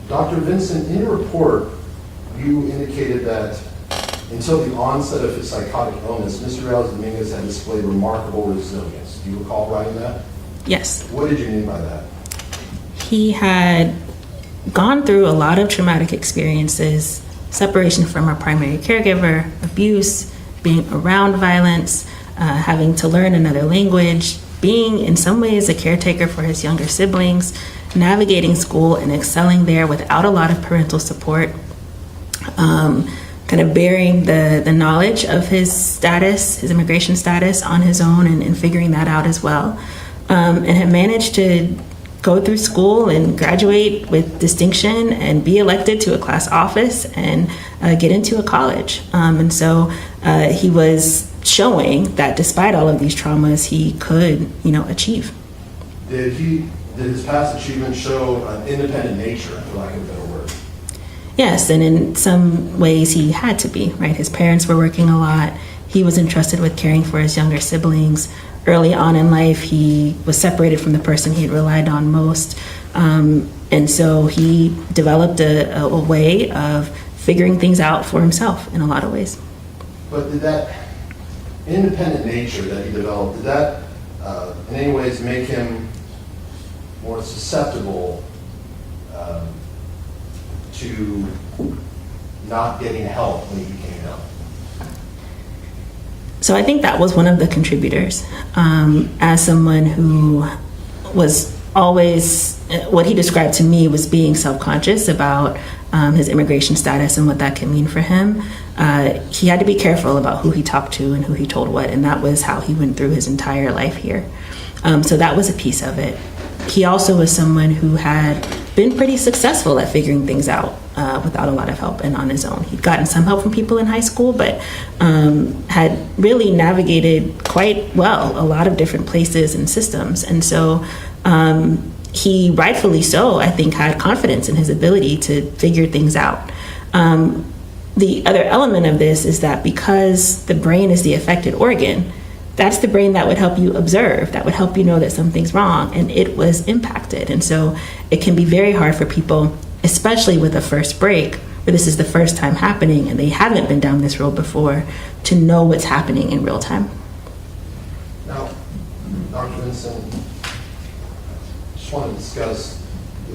Speaker 21: Dr. Vincent, in your report, you indicated that until the onset of his psychotic illness, Mr. Dominguez had displayed remarkable resilience. Do you recall writing that?
Speaker 8: Yes.
Speaker 21: What did you mean by that?
Speaker 8: He had gone through a lot of traumatic experiences, separation from a primary caregiver, abuse, being around violence, having to learn another language, being in some ways a caretaker for his younger siblings, navigating school and excelling there without a lot of parental support, kind of bearing the knowledge of his status, his immigration status on his own and figuring that out as well, and had managed to go through school and graduate with distinction and be elected to a class office and get into a college. And so he was showing that despite all of these traumas, he could, achieve.
Speaker 21: Did his past achievements show an independent nature, for lack of a better word?
Speaker 8: Yes, and in some ways he had to be, right? His parents were working a lot. He was entrusted with caring for his younger siblings. early on in life, he was separated from the person he had relied on most. And so he developed a way of figuring things out for himself in a lot of ways.
Speaker 21: But did that independent nature that he developed, did that in any ways make him more susceptible to not getting help when he became ill?
Speaker 8: So I think that was one of the contributors. As someone who was always, what he described to me was being self-conscious about his immigration status and what that could mean for him. He had to be careful about who he talked to and who he told what, and that was how he went through his entire life here. So that was a piece of it. He also was someone who had been pretty successful at figuring things out without a lot of help and on his own. He'd gotten some help from people in high school, but had really navigated quite well a lot of different places and systems. And so he, rightfully so, I think, had confidence in his ability to figure things out. The other element of this is that because the brain is the affected organ, that's the brain that would help you observe, that would help you know that something's wrong, and it was impacted. And so it can be very hard for people, especially with a first break, where this is the first time happening and they haven't been down this road before, to know what's happening in real time.
Speaker 21: Now, Dr. Vincent, just want to discuss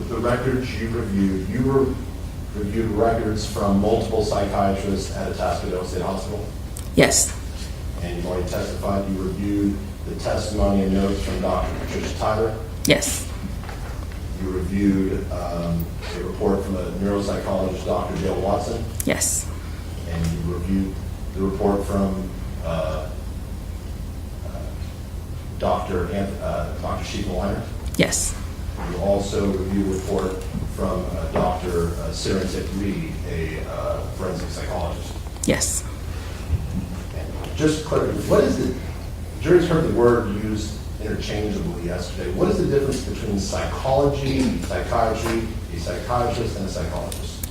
Speaker 21: the records you reviewed. You reviewed records from multiple psychiatrists at Atascadero State Hospital?
Speaker 8: Yes.
Speaker 21: And you've already testified, you reviewed the testimony and notes from Dr. Patricia Tyler?
Speaker 8: Yes.
Speaker 21: You reviewed a report from a neuropsychologist, Dr. Dale Watson?
Speaker 8: Yes.
Speaker 21: And you reviewed the report from Dr. Sheila Weiner?
Speaker 8: Yes.
Speaker 21: You also reviewed a report from Dr. Serentic Reed, a forensic psychologist?
Speaker 8: Yes.
Speaker 21: Just clarify, what is the jury's heard the word used interchangeably yesterday. What is the difference between psychology, psychiatry, a psychiatrist, and a psychologist?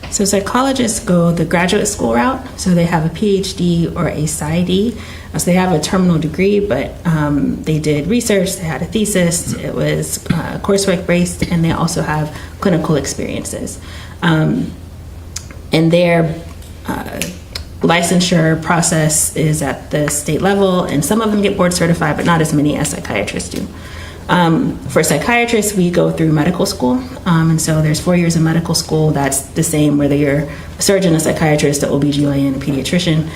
Speaker 8: So psychologists go the graduate school route, so they have a PhD or a PsyD. So they have a terminal degree, but they did research, they had a thesis, it was coursework based, and they also have clinical experiences. And their licensure process is at the state level, and some of them get board certified, but not as many as psychiatrists do. For psychiatrists, we go through medical school, and so there's 4 years of medical school. That's the same whether you're a surgeon, a psychiatrist, an OBGYN, a pediatrician,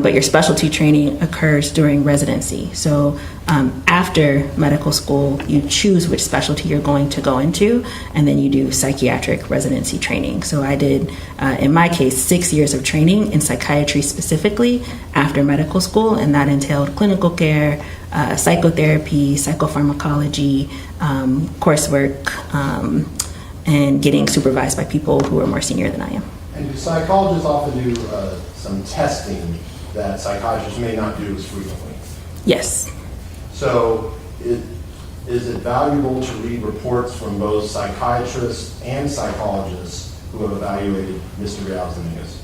Speaker 8: but your specialty training occurs during residency. So after medical school, you choose which specialty you're going to go into, and then you do psychiatric residency training. So I did, in my case, 6 years of training in psychiatry specifically after medical school, and that entailed clinical care, psychotherapy, psychopharmacology, coursework, and getting supervised by people who are more senior than I am.
Speaker 21: And do psychologists often do some testing that psychiatrists may not do as frequently? Yes. So is it valuable to read reports from both psychiatrists and psychologists who have evaluated Mr. Dominguez?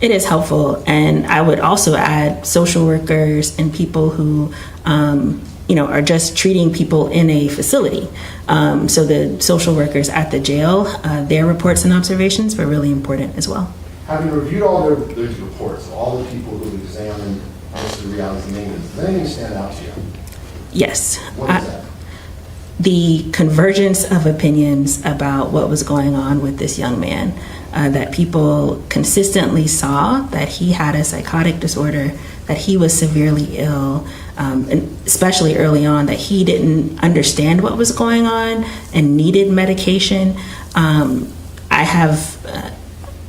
Speaker 8: It is helpful, and I would also add social workers and people who are just treating people in a facility. So the social workers at the jail, their reports and observations were really important as well.
Speaker 21: Having reviewed all those reports, all the people who examined Mr. Dominguez, does anything stand out to you?
Speaker 8: Yes.
Speaker 21: What is that?
Speaker 8: The convergence of opinions about what was going on with this young man, that people consistently saw that he had a psychotic disorder, that he was severely ill, and especially early on, that he didn't understand what was going on and needed medication. I have,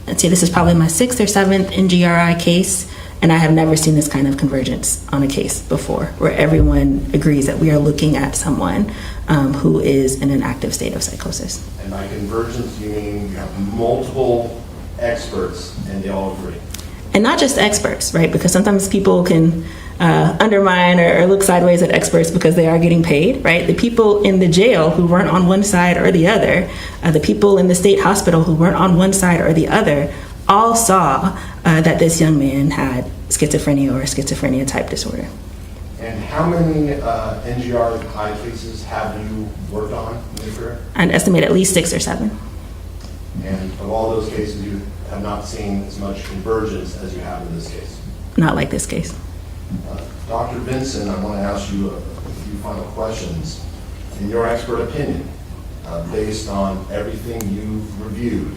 Speaker 8: I'd say this is probably my 6th or 7th NGRI case, and I have never seen this kind of convergence on a case before, where everyone agrees that we are looking at someone who is in an active state of psychosis.
Speaker 21: And by convergence, you mean you have multiple experts and they all agree?
Speaker 8: And not just experts, right? Because sometimes people can undermine or look sideways at experts because they are getting paid, right? The people in the jail who weren't on one side or the other, the people in the state hospital who weren't on one side or the other, all saw that this young man had schizophrenia or a schizophrenia type disorder.
Speaker 5: And how many NGRI cases have you worked on in your career?
Speaker 8: I'd estimate at least 6 or 7.
Speaker 5: And of all those cases, you have not seen as much convergence as you have in this case.
Speaker 8: Not like this case.
Speaker 5: Dr. Vincent, I want to ask you a few final questions. In your expert opinion, based on everything you've reviewed,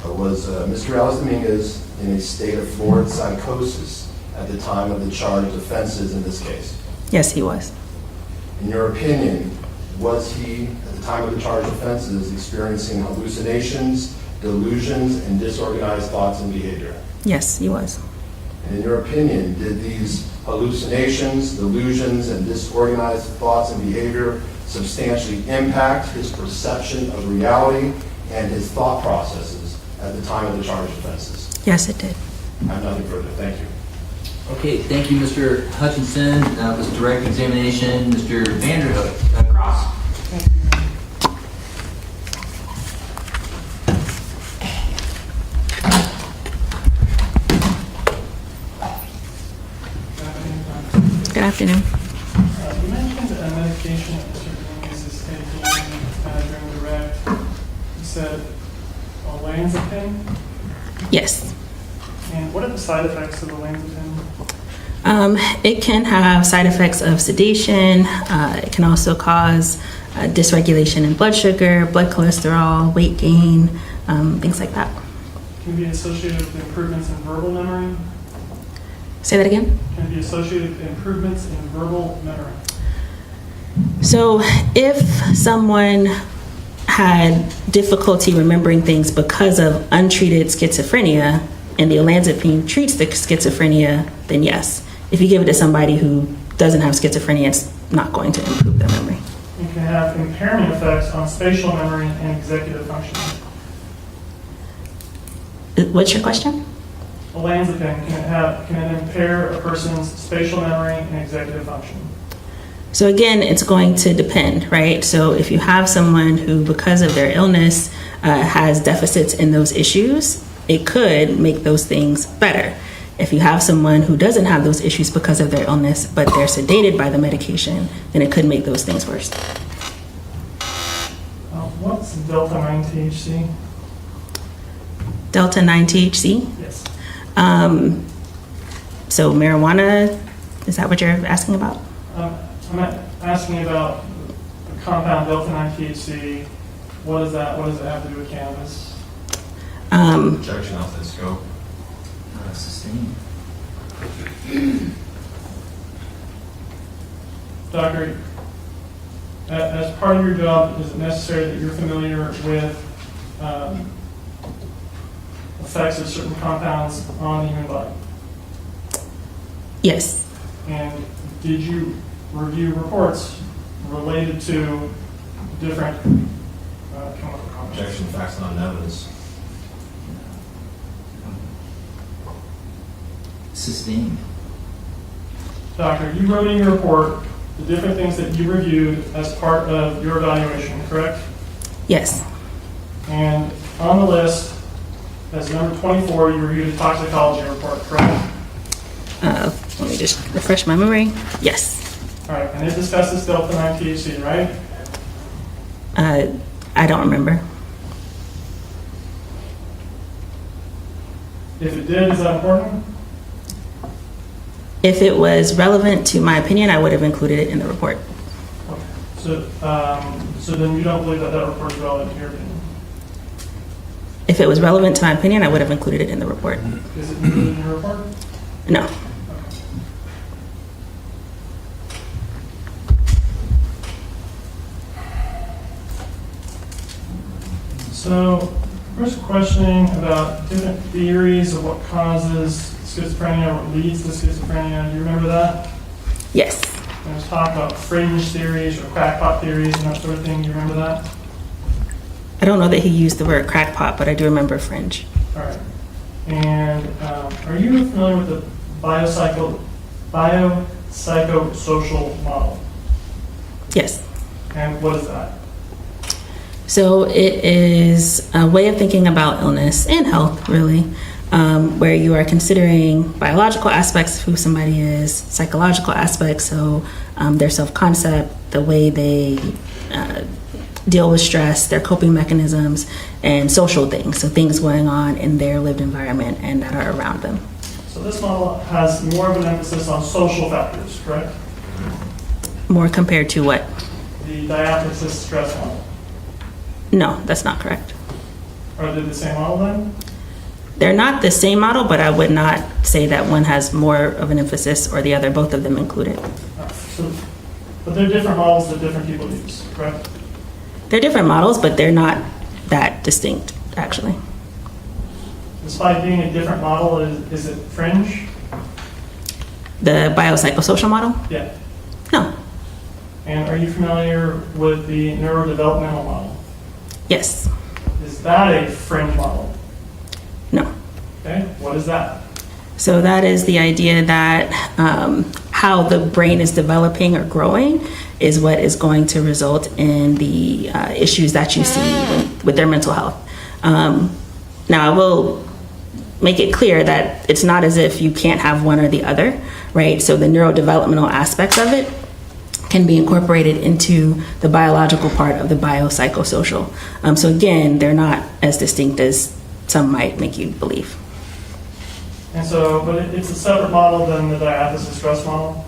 Speaker 5: was Mr. Dominguez in a state of floored psychosis at the time of the charged offenses in this case?
Speaker 8: Yes, he was.
Speaker 5: In your opinion, was he, at the time of the charged offenses, experiencing hallucinations, delusions, and disorganized thoughts and behavior?
Speaker 8: Yes, he was.
Speaker 5: And in your opinion, did these hallucinations, delusions, and disorganized thoughts and behavior substantially impact his perception of reality and his thought processes at the time of the charged offenses?
Speaker 8: Yes, it did.
Speaker 5: I have nothing further. Thank you.
Speaker 2: Okay, thank you, Mr. Hutchinson. That was direct examination. Mr. Vanderhook, Cross.
Speaker 8: Good afternoon.
Speaker 3: You mentioned a medication that Mr. Dominguez is taking during the rec. You said olanzapine?
Speaker 8: Yes.
Speaker 3: And what are the side effects of olanzapine?
Speaker 8: It can have side effects of sedation. It can also cause dysregulation in blood sugar, blood cholesterol, weight gain, things like that.
Speaker 3: Can it be associated with improvements in verbal memory?
Speaker 8: Say that again?
Speaker 3: Can it be associated with improvements in verbal memory?
Speaker 8: So if someone had difficulty remembering things because of untreated schizophrenia and the olanzapine treats the schizophrenia, then yes. If you give it to somebody who doesn't have schizophrenia, it's not going to improve their memory.
Speaker 3: It can have impairment effects on spatial memory and executive functioning.
Speaker 8: What's your question?
Speaker 3: Olanzapine, can it impair a person's spatial memory and executive function?
Speaker 8: So again, it's going to depend, right? So if you have someone who, because of their illness, has deficits in those issues, it could make those things better. If you have someone who doesn't have those issues because of their illness, but they're sedated by the medication, then it could make those things worse.
Speaker 3: What's delta-9 THC?
Speaker 8: Delta-9 THC?
Speaker 3: Yes.
Speaker 8: So marijuana, is that what you're asking about?
Speaker 3: I'm asking about the compound delta-9 THC. What does it have to do with cannabis?
Speaker 5: Objection off the scope.
Speaker 2: Sustained.
Speaker 3: Doctor, as part of your job, is it necessary that you're familiar with effects of certain compounds on the human body?
Speaker 8: Yes.
Speaker 3: And did you review reports related to different chemical compounds?
Speaker 5: Objection, facts, not evidence.
Speaker 2: Sustained.
Speaker 3: Doctor, you wrote in your report the different things that you reviewed as part of your evaluation, correct?
Speaker 8: Yes.
Speaker 3: And on the list, as number 24, you reviewed a toxicology report, correct?
Speaker 8: Let me just refresh my memory. Yes.
Speaker 3: All right, and it discusses delta-9 THC, right?
Speaker 8: I don't remember.
Speaker 3: If it did, is that important?
Speaker 8: If it was relevant to my opinion, I would have included it in the report.
Speaker 3: Okay. So then you don't believe that that report is relevant to your opinion?
Speaker 8: If it was relevant to my opinion, I would have included it in the report.
Speaker 3: Is it included in your report?
Speaker 8: No.
Speaker 3: So, first questioning about different theories of what causes schizophrenia, what leads to schizophrenia. Do you remember that?
Speaker 8: Yes.
Speaker 3: There was talk about fringe theories or crackpot theories and that sort of thing. Do you remember that?
Speaker 8: I don't know that he used the word crackpot, but I do remember fringe.
Speaker 3: All right. And are you familiar with the biopsychosocial model?
Speaker 8: Yes.
Speaker 3: And what is that?
Speaker 8: So it is a way of thinking about illness and health, really, where you are considering biological aspects of who somebody is, psychological aspects, so their self-concept, the way they deal with stress, their coping mechanisms, and social things, so things going on in their lived environment and that are around them.
Speaker 3: So this model has more of an emphasis on social factors, correct?
Speaker 8: More compared to what?
Speaker 3: The diathesis stress model.
Speaker 8: No, that's not correct.
Speaker 3: Are they the same model then?
Speaker 8: They're not the same model, but I would not say that one has more of an emphasis or the other, both of them included.
Speaker 3: But they're different models that different people use, correct?
Speaker 8: They're different models, but they're not that distinct, actually.
Speaker 3: Despite being a different model, is it fringe?
Speaker 8: The biopsychosocial model?
Speaker 3: Yeah.
Speaker 8: No.
Speaker 3: And are you familiar with the neurodevelopmental model?
Speaker 8: Yes.
Speaker 3: Is that a fringe model?
Speaker 8: No.
Speaker 3: Okay, what is that?
Speaker 8: So that is the idea that how the brain is developing or growing is what is going to result in the issues that you see with their mental health. Now, I will make it clear that it's not as if you can't have one or the other, right? So the neurodevelopmental aspects of it can be incorporated into the biological part of the biopsychosocial. So again, they're not as distinct as some might make you believe.
Speaker 3: And so, but it's a separate model than the diathesis stress model?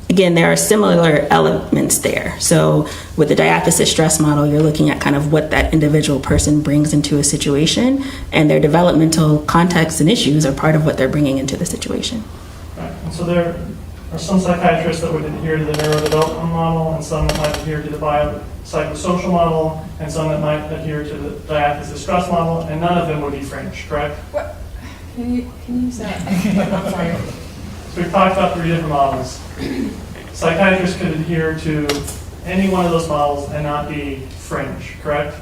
Speaker 8: Again, there are similar elements there. So with the diathesis stress model, you're looking at kind of what that individual person brings into a situation, and their developmental context and issues are part of what they're bringing into the situation.
Speaker 3: Right. And so there are some psychiatrists that would adhere to the neurodevelopmental model, and some that might adhere to the biopsychosocial model, and some that might adhere to the diathesis stress model, and none of them would be fringe, correct?
Speaker 6: What? Can you say that? I'm sorry.
Speaker 3: So we've talked about 3 different models. Psychiatrists could adhere to any one of those models and not be fringe, correct?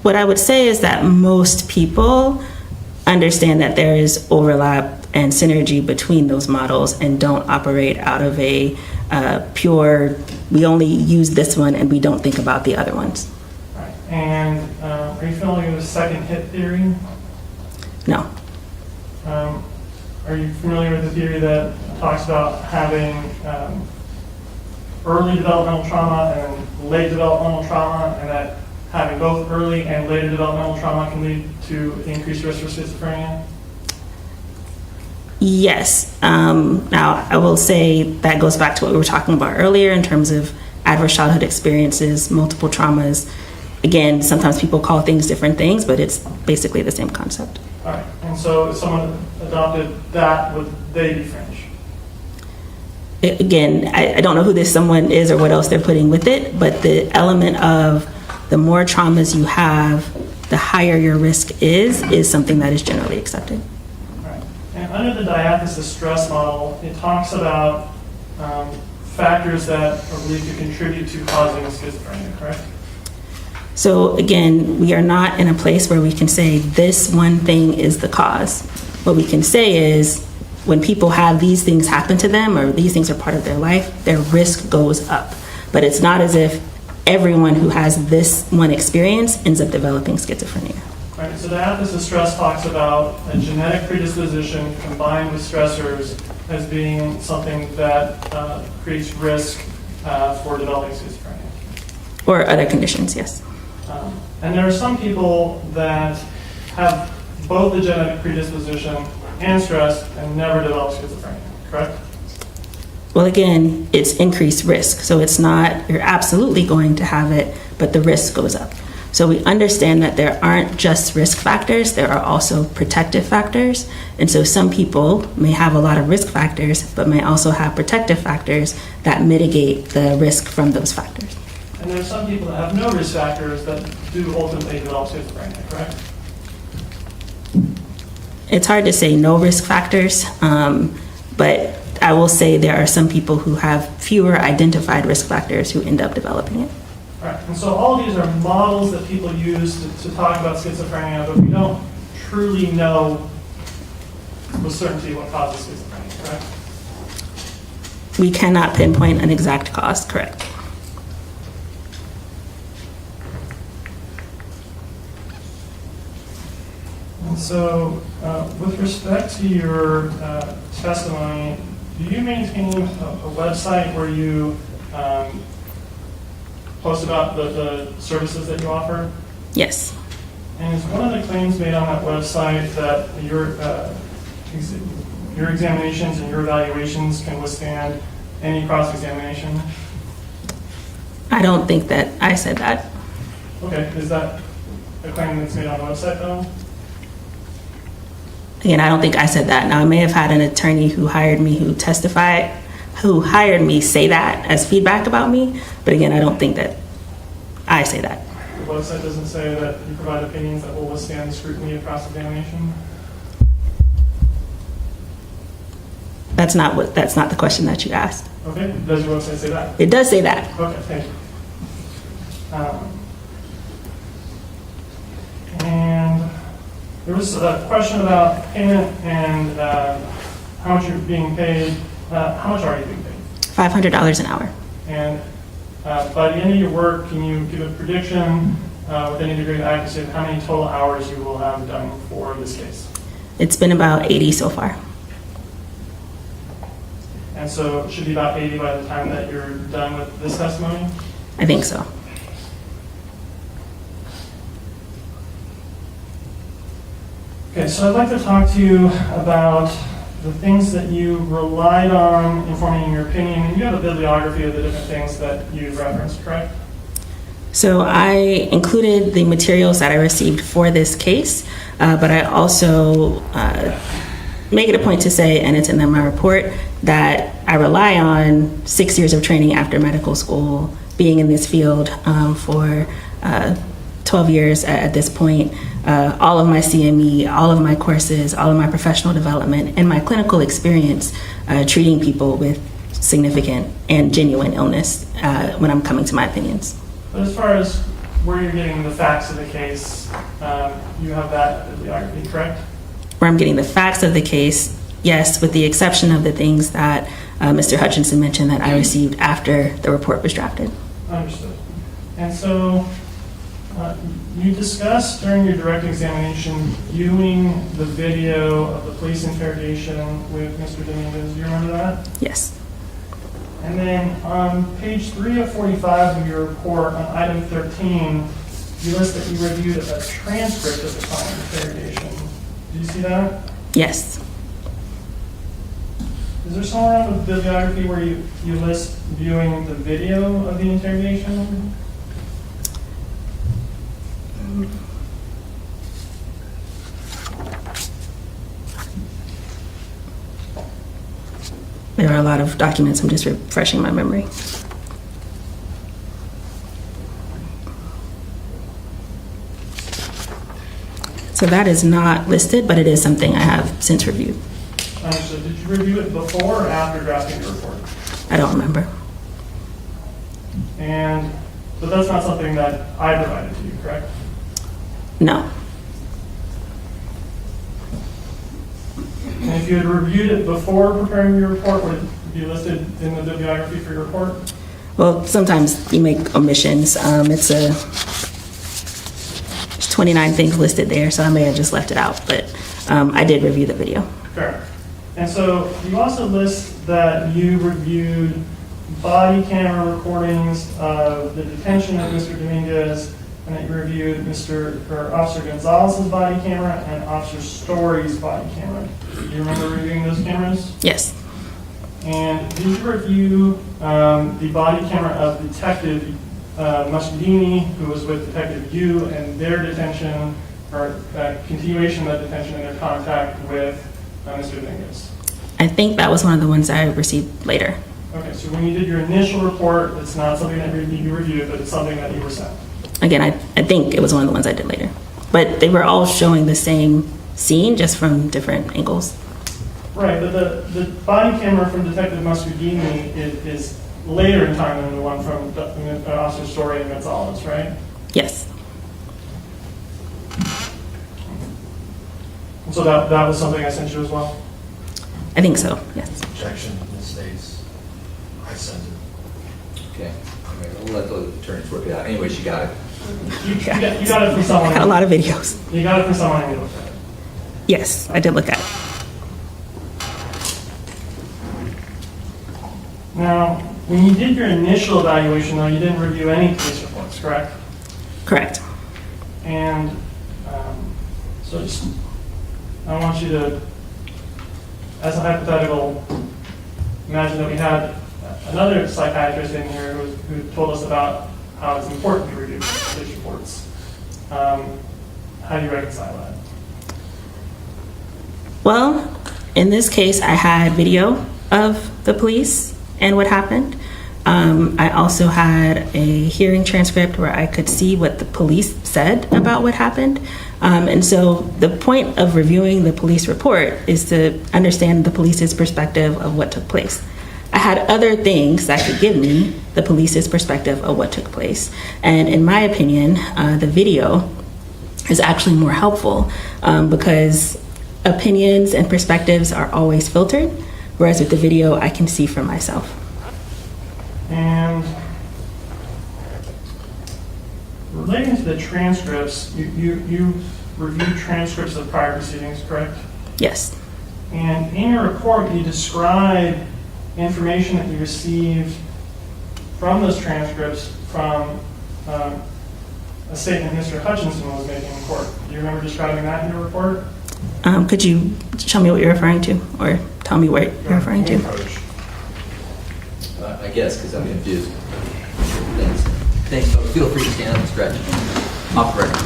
Speaker 8: What I would say is that most people understand that there is overlap and synergy between those models and don't operate out of a pure, we only use this one and we don't think about the other ones.
Speaker 3: Right. And are you familiar with second hit theory?
Speaker 8: No.
Speaker 3: Are you familiar with the theory that talks about having early developmental trauma and late developmental trauma, and that having both early and later developmental trauma can lead to increased risk for schizophrenia?
Speaker 8: Yes. Now, I will say that goes back to what we were talking about earlier in terms of adverse childhood experiences, multiple traumas. Again, sometimes people call things different things, but it's basically the same concept.
Speaker 3: All right. And so if someone adopted that, would they be fringe?
Speaker 8: Again, I don't know who this someone is or what else they're putting with it, but the element of the more traumas you have, the higher your risk is something that is generally accepted.
Speaker 3: Right. And under the diathesis stress model, it talks about factors that are believed to contribute to causing schizophrenia, correct?
Speaker 8: So again, we are not in a place where we can say this one thing is the cause. What we can say is when people have these things happen to them or these things are part of their life, their risk goes up. But it's not as if everyone who has this one experience ends up developing schizophrenia.
Speaker 3: Right, so diathesis stress talks about a genetic predisposition combined with stressors as being something that creates risk for developing schizophrenia.
Speaker 8: Or other conditions, yes.
Speaker 3: And there are some people that have both the genetic predisposition and stress and never develop schizophrenia, correct?
Speaker 8: Well, again, it's increased risk. So it's not, you're absolutely going to have it, but the risk goes up. So we understand that there aren't just risk factors, there are also protective factors. And so some people may have a lot of risk factors, but may also have protective factors that mitigate the risk from those factors.
Speaker 3: And there are some people that have no risk factors that do ultimately develop schizophrenia, correct?
Speaker 8: It's hard to say no risk factors, but I will say there are some people who have fewer identified risk factors who end up developing it.
Speaker 3: All right, and so all of these are models that people use to talk about schizophrenia, but we don't truly know with certainty what causes schizophrenia, correct?
Speaker 8: We cannot pinpoint an exact cause, correct?
Speaker 3: And so, with respect to your testimony, do you maintain a website where you post about the services that you offer?
Speaker 8: Yes.
Speaker 3: And is one of the claims made on that website that your examinations and your evaluations can withstand any cross-examination?
Speaker 8: I don't think that I said that.
Speaker 3: Okay, is that a claim that's made on the website though?
Speaker 8: Again, I don't think I said that. Now, I may have had an attorney who hired me who hired me say that as feedback about me, but again, I don't think that I say that.
Speaker 3: The website doesn't say that you provide opinions that will withstand the scrutiny of cross-examination?
Speaker 8: That's not the question that you asked.
Speaker 3: Okay, does your website say that?
Speaker 8: It does say that.
Speaker 3: Okay, thank you. And there was a question about payment and how much you're being paid. How much are you being paid?
Speaker 8: $500 an hour.
Speaker 3: And by the end of your work, can you give a prediction with any degree of accuracy of how many total hours you will have done for this case?
Speaker 8: It's been about 80 so far.
Speaker 3: And so it should be about 80 by the time that you're done with this testimony?
Speaker 8: I think so.
Speaker 3: Okay, so I'd like to talk to you about the things that you relied on in forming your opinion. And you have a bibliography of the different things that you referenced, correct?
Speaker 8: So I included the materials that I received for this case, but I also make it a point to say, and it's in my report, that I rely on 6 years of training after medical school, being in this field for 12 years at this point, all of my CME, all of my courses, all of my professional development, and my clinical experience treating people with significant and genuine illness when I'm coming to my opinions.
Speaker 3: But as far as where you're getting the facts of the case, you have that bibliography, correct?
Speaker 8: Where I'm getting the facts of the case, yes, with the exception of the things that Mr. Hutchinson mentioned that I received after the report was drafted.
Speaker 3: Understood. And so you discussed during your direct examination viewing the video of the police interrogation with Mr. Dominguez. Do you remember that?
Speaker 8: Yes.
Speaker 3: And then on page 3 of 45 of your report on item 13, you list that you reviewed a transcript of the client interrogation. Do you see that?
Speaker 8: Yes.
Speaker 3: Is there somewhere on the bibliography where you list viewing the video of the interrogation?
Speaker 8: There are a lot of documents. I'm just refreshing my memory. So that is not listed, but it is something I have since reviewed.
Speaker 3: Understood. Did you review it before or after drafting your report?
Speaker 8: I don't remember.
Speaker 3: But that's not something that I provided to you, correct?
Speaker 8: No.
Speaker 3: And if you had reviewed it before preparing your report, would it be listed in the bibliography for your report?
Speaker 8: Well, sometimes you make omissions. There's 29 things listed there, so I may have just left it out, but I did review the video.
Speaker 3: Fair. And so you also list that you reviewed body camera recordings of the detention of Mr. Dominguez, and that you reviewed Officer Gonzalez's body camera and Officer Story's body camera. Do you remember reviewing those cameras?
Speaker 8: Yes.
Speaker 3: And did you review the body camera of Detective Muscadini, who was with Detective Yu, and their detention, or continuation of that detention and their contact with Mr. Dominguez?
Speaker 8: I think that was one of the ones I received later.
Speaker 3: Okay, so when you did your initial report, it's not something that you reviewed, but it's something that you were sent.
Speaker 8: Again, I think it was one of the ones I did later. But they were all showing the same scene, just from different angles.
Speaker 3: Right, but the body camera from Detective Muscadini is later in time than the one from Officer Story and Gonzalez, right?
Speaker 8: Yes.
Speaker 3: And so that was something I sent you as well?
Speaker 8: I think so, yes.
Speaker 21: Objection in the States. I sent it.
Speaker 2: Okay. We'll let the attorneys work it out. Anyway, she got it.
Speaker 3: You got it from someone.
Speaker 8: I got a lot of videos.
Speaker 3: You got it from someone and you looked at it.
Speaker 8: Yes, I did look at it.
Speaker 3: Now, when you did your initial evaluation, though, you didn't review any police reports, correct?
Speaker 8: Correct.
Speaker 3: And so I want you to, as a hypothetical, imagine that we had another psychiatrist in here who told us about how it's important to review police reports. How do you reconcile that?
Speaker 8: Well, in this case, I had video of the police and what happened. I also had a hearing transcript where I could see what the police said about what happened. And so the point of reviewing the police report is to understand the police's perspective of what took place. I had other things that could give me the police's perspective of what took place. And in my opinion, the video is actually more helpful because opinions and perspectives are always filtered, whereas with the video, I can see for myself.
Speaker 3: And relating to the transcripts, you reviewed transcripts of prior proceedings, correct?
Speaker 8: Yes.
Speaker 3: And in your report, you describe information that you received from those transcripts from a statement Mr. Hutchinson was making in court. Do you remember describing that in your report?
Speaker 8: Could you show me what you're referring to, or tell me what you're referring to?
Speaker 2: I guess, because I'm confused. Thanks. Thanks, folks. Feel free to stand up and stretch. Off the record.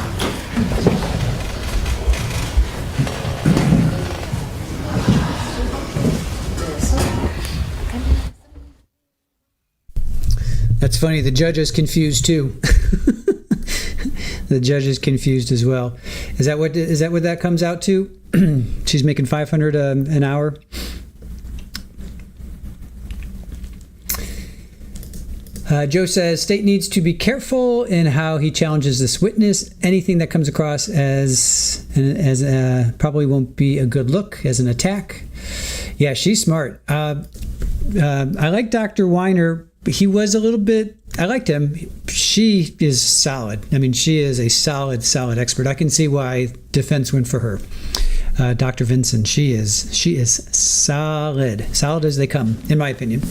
Speaker 1: That's funny. The judge is confused too. The judge is confused as well. Is that what that comes out to? She's making $500 an hour. Joe says state needs to be careful in how he challenges this witness. Anything that comes across as probably won't be a good look as an attack. Yeah, she's smart. I like Dr. Weiner. He was a little bit, I liked him. She is solid. I mean, she is a solid expert. I can see why defense went for her. Dr. Vincent, she is solid as they come, in my opinion.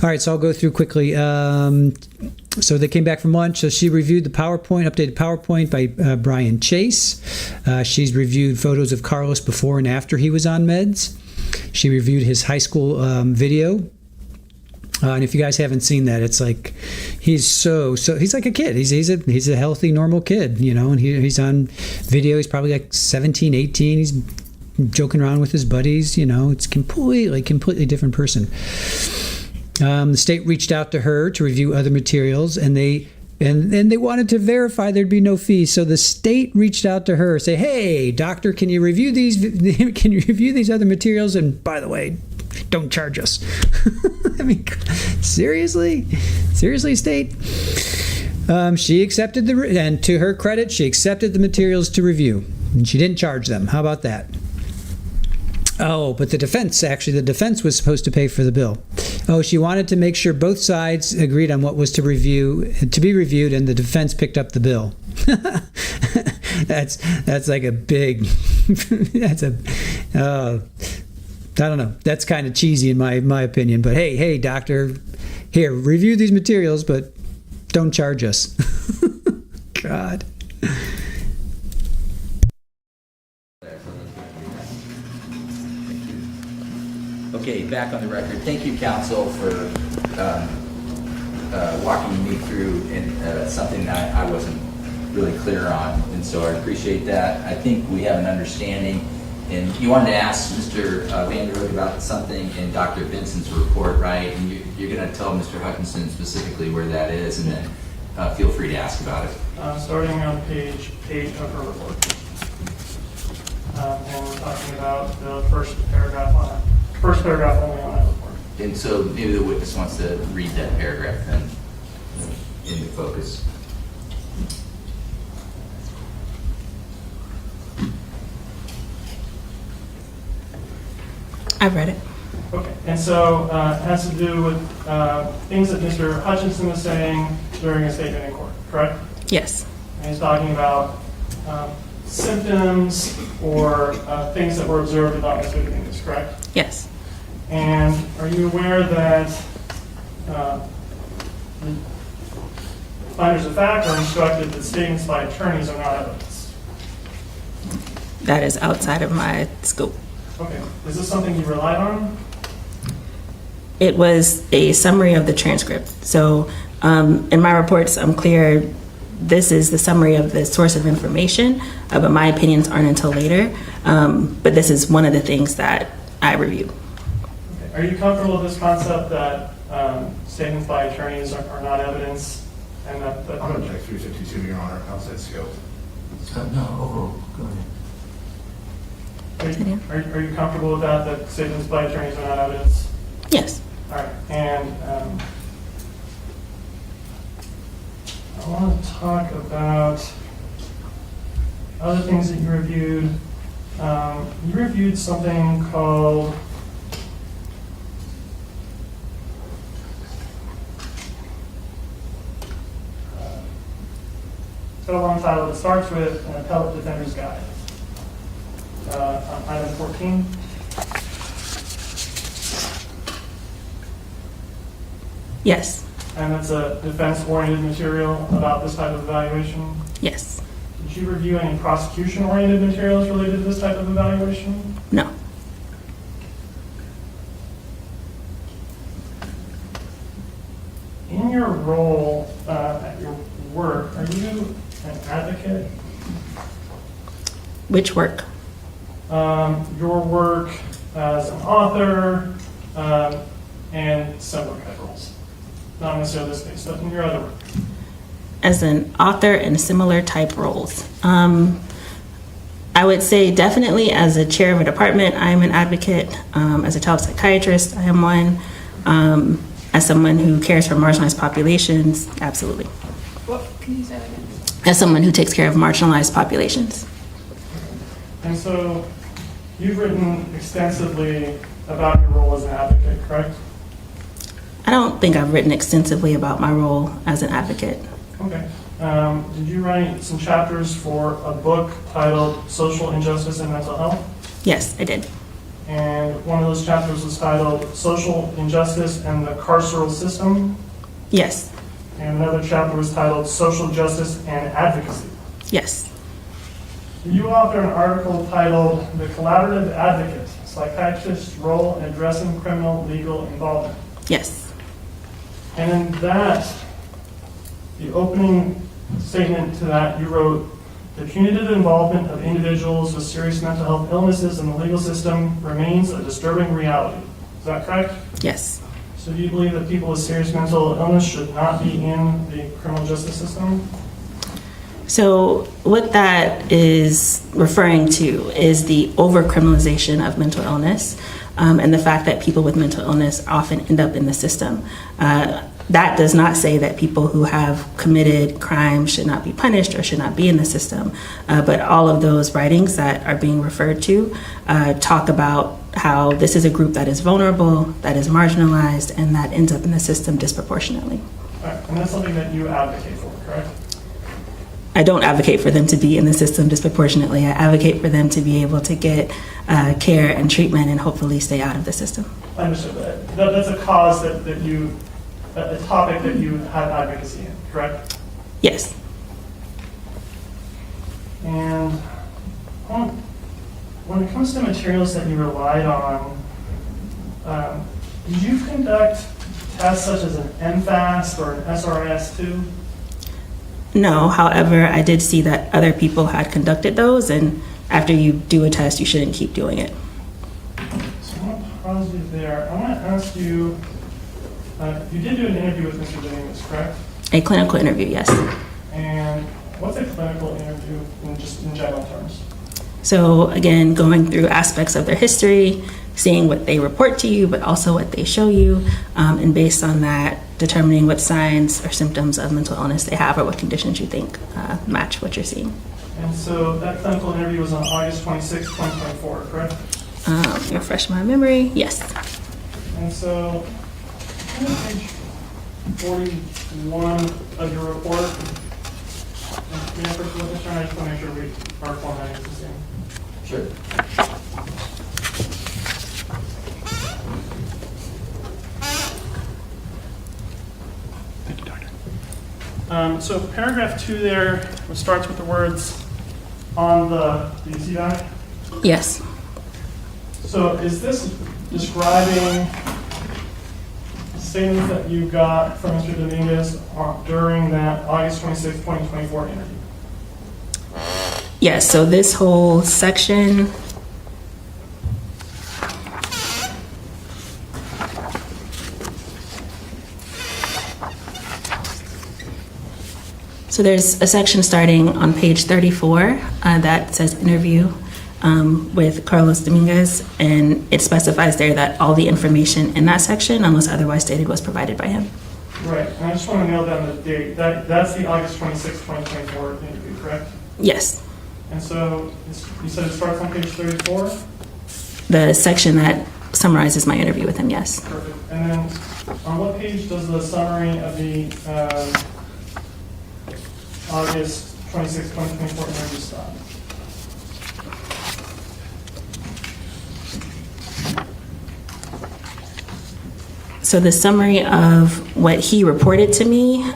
Speaker 1: All right, so I'll go through quickly. So they came back from lunch. So she reviewed the updated PowerPoint by Brian Chase. She's reviewed photos of Carlos before and after he was on meds. She reviewed his high school video. And if you guys haven't seen that, it's like he's he's like a kid. He's a healthy, normal kid, and he's on video. He's probably like 17, 18. He's joking around with his buddies, It's completely different person. The state reached out to her to review other materials, and they wanted to verify there'd be no fee. So the state reached out to her, say, "Hey, doctor, can you review these? Can you review these other materials? And by the way, don't charge us." I mean, seriously, state. She accepted and to her credit, she accepted the materials to review, and she didn't charge them. How about that? Oh, but the defense was supposed to pay for the bill. Oh, she wanted to make sure both sides agreed on what was to be reviewed, and the defense picked up the bill. That's like a big. I don't know. That's kind of cheesy in my opinion. But hey, doctor, here, review these materials, but don't charge us. God.
Speaker 2: Okay, back on the record. Thank you, counsel, for walking me through something that I wasn't really clear on, and so I appreciate that. I think we have an understanding. And you wanted to ask Mr. Vanderhook about something in Dr. Vincent's report, right? And you're going to tell Mr. Hutchinson specifically where that is, and then feel free to ask about it.
Speaker 3: Starting on page 8 of her report. And we're talking about the first paragraph only on that report.
Speaker 2: And so maybe the witness wants to read that paragraph then into focus.
Speaker 8: I've read it.
Speaker 3: Okay, and so it has to do with things that Mr. Hutchinson was saying during a statement in court, correct?
Speaker 8: Yes.
Speaker 3: And he's talking about symptoms or things that were observed about Mr. Dominguez, correct?
Speaker 8: Yes.
Speaker 3: And are you aware that the finders of fact are instructed that statements by attorneys are not evidence?
Speaker 8: That is outside of my scope.
Speaker 3: Okay. Is this something you relied on?
Speaker 8: It was a summary of the transcript. So in my reports, I'm clear this is the summary of the source of information, but my opinions aren't until later. But this is one of the things that I review.
Speaker 3: Okay. Are you comfortable with this concept that statements by attorneys are not evidence? And that
Speaker 5: I'm going to check 352, Your Honor, outside scope.
Speaker 2: No, go ahead.
Speaker 3: Are you comfortable with that statements by attorneys are not evidence?
Speaker 8: Yes.
Speaker 3: All right. And I want to talk about other things that you reviewed. You reviewed something called it's got a long title. It starts with an appellate defender's guide. On item 14.
Speaker 8: Yes.
Speaker 3: And that's a defense-oriented material about this type of evaluation?
Speaker 8: Yes.
Speaker 3: Did you review any prosecution-oriented materials related to this type of evaluation?
Speaker 8: No.
Speaker 3: In your role at your work, are you an advocate?
Speaker 8: Which work?
Speaker 3: Your work as an author and similar type roles. Not necessarily this case, but in your other work.
Speaker 8: As an author in similar type roles. I would say definitely as a chair of a department, I am an advocate. As a child psychiatrist, I am one. As someone who cares for marginalized populations, absolutely.
Speaker 6: What, can you say that again?
Speaker 8: As someone who takes care of marginalized populations.
Speaker 3: And so you've written extensively about your role as an advocate, correct?
Speaker 8: I don't think I've written extensively about my role as an advocate.
Speaker 3: Okay. Did you write some chapters for a book titled Social Injustice and Mental Health?
Speaker 8: Yes, I did.
Speaker 3: And one of those chapters was titled Social Injustice and the Carceral System?
Speaker 8: Yes.
Speaker 3: And another chapter was titled Social Justice and Advocacy?
Speaker 8: Yes.
Speaker 3: You authored an article titled The Collaborative Advocate, Psychiatrist's Role in Addressing Criminal Legal Involvement.
Speaker 8: Yes.
Speaker 3: And in that, the opening statement to that, you wrote, the punitive involvement of individuals with serious mental health illnesses in the legal system remains a disturbing reality. Is that correct?
Speaker 8: Yes.
Speaker 3: So do you believe that people with serious mental illness should not be in the criminal justice system?
Speaker 8: So what that is referring to is the over-criminalization of mental illness and the fact that people with mental illness often end up in the system. That does not say that people who have committed crimes should not be punished or should not be in the system, but all of those writings that are being referred to talk about how this is a group that is vulnerable, that is marginalized, and that ends up in the system disproportionately.
Speaker 3: All right. And that's something that you advocate for, correct?
Speaker 8: I don't advocate for them to be in the system disproportionately. I advocate for them to be able to get care and treatment and hopefully stay out of the system.
Speaker 3: I understood that. That's a cause that you, a topic that you have advocacy in, correct?
Speaker 8: Yes.
Speaker 3: And when it comes to materials that you relied on, did you conduct tests such as an MFAST or an SRS-2?
Speaker 8: No, however, I did see that other people had conducted those, and after you do a test, you shouldn't keep doing it.
Speaker 3: So I'm going to pause you there. I want to ask you, you did do an interview with Mr. Dominguez, correct?
Speaker 8: A clinical interview, yes.
Speaker 3: And what's a clinical interview in general terms?
Speaker 8: So again, going through aspects of their history, seeing what they report to you, but also what they show you, and based on that, determining what signs or symptoms of mental illness they have or what conditions you think match what you're seeing.
Speaker 3: And so that clinical interview was on August 26, 2024, correct?
Speaker 8: Refresh my memory, yes.
Speaker 3: And so, on page 41 of your report, Yeah, for the witness turn, I just want to make sure our formatting is the same.
Speaker 2: Sure.
Speaker 3: So paragraph 2 there, which starts with the words on the, do you see that?
Speaker 8: Yes.
Speaker 3: So is this describing statements that you got from Mr. Dominguez during that August 26, 2024 interview?
Speaker 8: Yes, so this whole section. So there's a section starting on page 34 that says interview with Carlos Dominguez, and it specifies there that all the information in that section, unless otherwise stated, was provided by him.
Speaker 3: Right, and I just want to nail down the date. That's the August 26, 2024 interview, correct?
Speaker 8: Yes.
Speaker 3: And so you said it starts on page 34?
Speaker 8: The section that summarizes my interview with him, yes.
Speaker 3: Perfect. And then on what page does the summary of the August 26, 2024 interview stop?
Speaker 8: So the summary of what he reported to me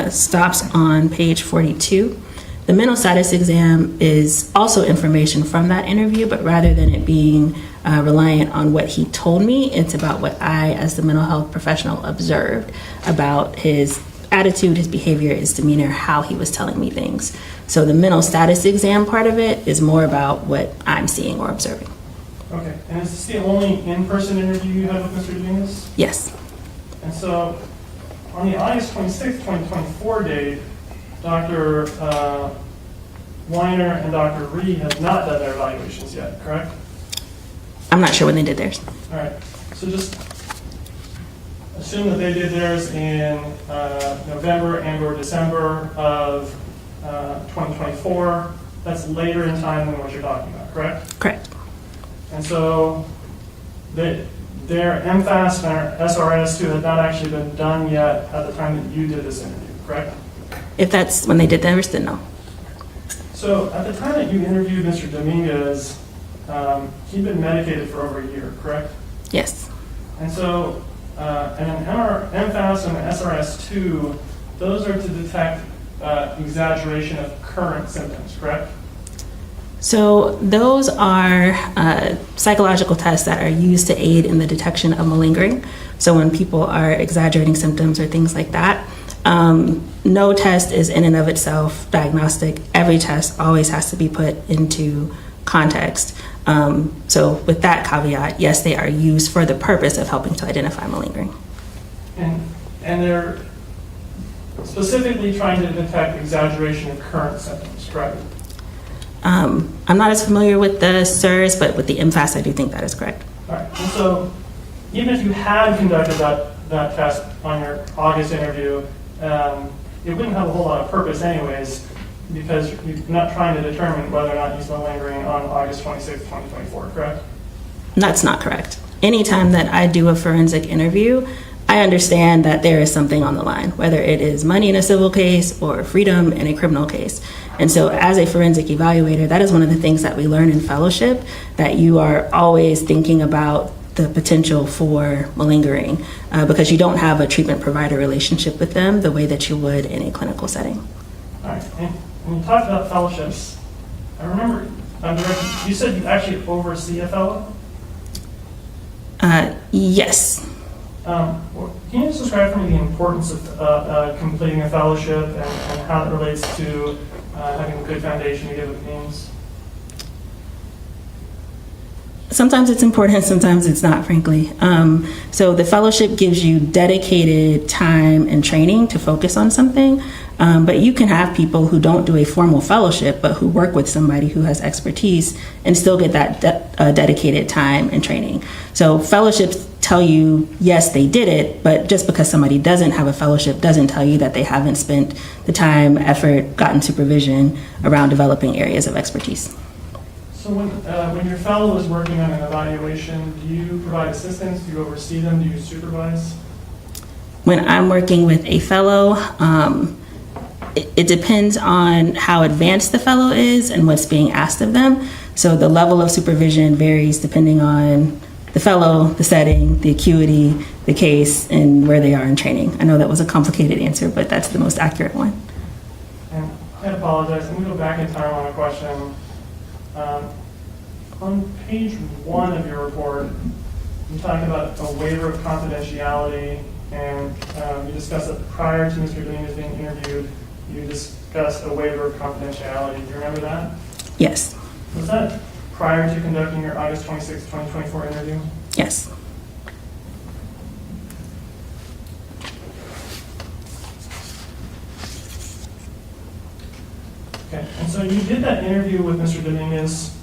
Speaker 8: stops on page 42. The mental status exam is also information from that interview, but rather than it being reliant on what he told me, it's about what I, as the mental health professional, observed about his attitude, his behavior, his demeanor, how he was telling me things. So the mental status exam part of it is more about what I'm seeing or observing.
Speaker 3: Okay, and is this the only in-person interview you had with Mr. Dominguez?
Speaker 8: Yes.
Speaker 3: And so on the August 26, 2024 date, Dr. Weiner and Dr. Reed have not done their evaluations yet, correct?
Speaker 8: I'm not sure when they did theirs.
Speaker 3: All right, so just assume that they did theirs in November and or December of 2024. That's later in time than what you're talking about, correct?
Speaker 8: Correct.
Speaker 3: And so their MFAS and their SRS2 had not actually been done yet at the time that you did this interview, correct?
Speaker 8: If that's when they did theirs, then no.
Speaker 3: So at the time that you interviewed Mr. Dominguez, he'd been medicated for over a year, correct?
Speaker 8: Yes.
Speaker 3: And so an MFAS and an SRS2, those are to detect exaggeration of current symptoms, correct?
Speaker 8: So those are psychological tests that are used to aid in the detection of malingering. So when people are exaggerating symptoms or things like that, no test is in and of itself diagnostic. Every test always has to be put into context. So with that caveat, yes, they are used for the purpose of helping to identify malingering.
Speaker 3: And they're specifically trying to detect exaggeration of current symptoms, correct?
Speaker 8: I'm not as familiar with the SIRS, but with the MFAS, I do think that is correct.
Speaker 3: All right, and so even if you had conducted that test on your August interview, it wouldn't have a whole lot of purpose anyways, because you're not trying to determine whether or not he's malingering on August 26, 2024, correct?
Speaker 8: That's not correct. Anytime that I do a forensic interview, I understand that there is something on the line, whether it is money in a civil case or freedom in a criminal case. And so as a forensic evaluator, that is one of the things that we learn in fellowship, that you are always thinking about the potential for malingering because you don't have a treatment provider relationship with them the way that you would in a clinical setting.
Speaker 3: All right, and when you talked about fellowships, I remember you said you actually oversee a fellow?
Speaker 8: Yes.
Speaker 3: Can you just describe for me the importance of completing a fellowship and how it relates to having a good foundation to give opinions?
Speaker 8: Sometimes it's important, sometimes it's not, frankly. So the fellowship gives you dedicated time and training to focus on something, but you can have people who don't do a formal fellowship, but who work with somebody who has expertise and still get that dedicated time and training. So fellowships tell you, yes, they did it, but just because somebody doesn't have a fellowship doesn't tell you that they haven't spent the time, effort, gotten supervision around developing areas of expertise.
Speaker 3: So when your fellow is working on an evaluation, do you provide assistance? Do you oversee them? Do you supervise?
Speaker 8: When I'm working with a fellow, it depends on how advanced the fellow is and what's being asked of them. So the level of supervision varies depending on the fellow, the setting, the acuity, the case, and where they are in training. I know that was a complicated answer, but that's the most accurate one.
Speaker 3: And I apologize, I'm going to go back in time on a question. On page 1 of your report, you talk about a waiver of confidentiality, and you discussed that prior to Mr. Dominguez being interviewed, you discussed a waiver of confidentiality. Do you remember that?
Speaker 8: Yes.
Speaker 3: Was that prior to conducting your August 26, 2024 interview?
Speaker 8: Yes.
Speaker 3: Okay, and so you did that interview with Mr. Dominguez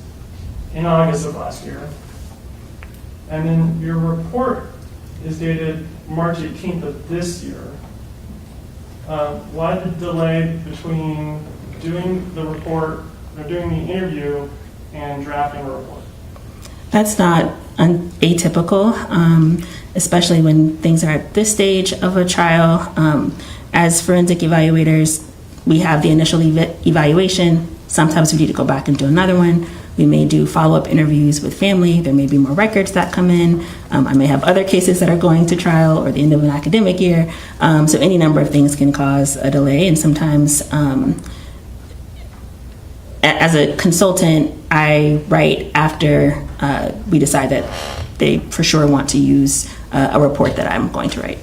Speaker 3: in August of last year, and then your report is dated March 18th of this year. Why the delay between doing the report, or doing the interview, and drafting a report?
Speaker 8: That's not atypical, especially when things are at this stage of a trial. As forensic evaluators, we have the initial evaluation. Sometimes we need to go back and do another one. We may do follow-up interviews with family. There may be more records that come in. I may have other cases that are going to trial or the end of an academic year. So any number of things can cause a delay, and sometimes as a consultant, I write after we decide that they for sure want to use a report that I'm going to write.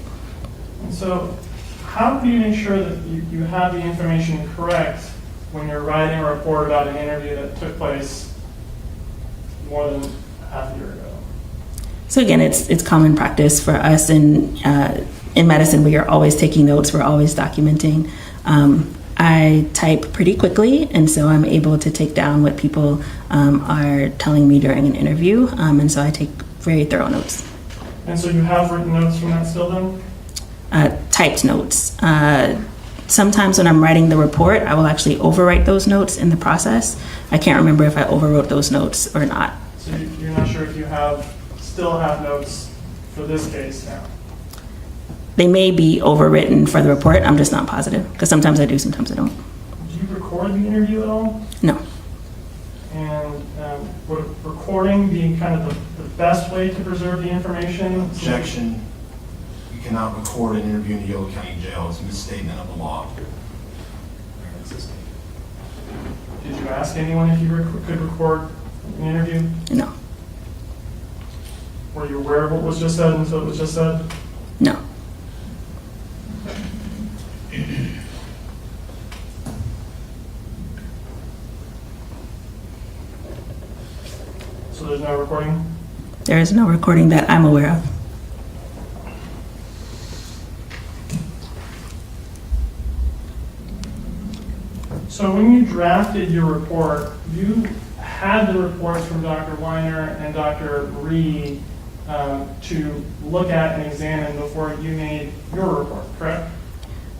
Speaker 3: And so how do you make sure that you have the information correct when you're writing a report about an interview that took place more than half a year ago?
Speaker 8: So again, it's common practice for us in medicine. We are always taking notes. We're always documenting. I type pretty quickly, and so I'm able to take down what people are telling me during an interview, and so I take very thorough notes.
Speaker 3: And so you have written notes from that still then?
Speaker 8: Typed notes. Sometimes when I'm writing the report, I will actually overwrite those notes in the process. I can't remember if I overwrote those notes or not.
Speaker 3: So you're not sure if you still have notes for this case now?
Speaker 8: They may be overwritten for the report. I'm just not positive, because sometimes I do, sometimes I don't.
Speaker 3: Do you record the interview at all?
Speaker 8: No.
Speaker 3: And would recording be kind of the best way to preserve the information?
Speaker 21: Objection. You cannot record an interview in the Yolo County Jail. It's a misstatement of the law.
Speaker 3: Did you ask anyone if you could record an interview?
Speaker 8: No.
Speaker 3: Were you aware of what was just said until it was just said?
Speaker 8: No.
Speaker 3: So there's no recording?
Speaker 8: There is no recording that I'm aware of.
Speaker 3: So when you drafted your report, you had the reports from Dr. Weiner and Dr. Ree to look at and examine before you made your report, correct?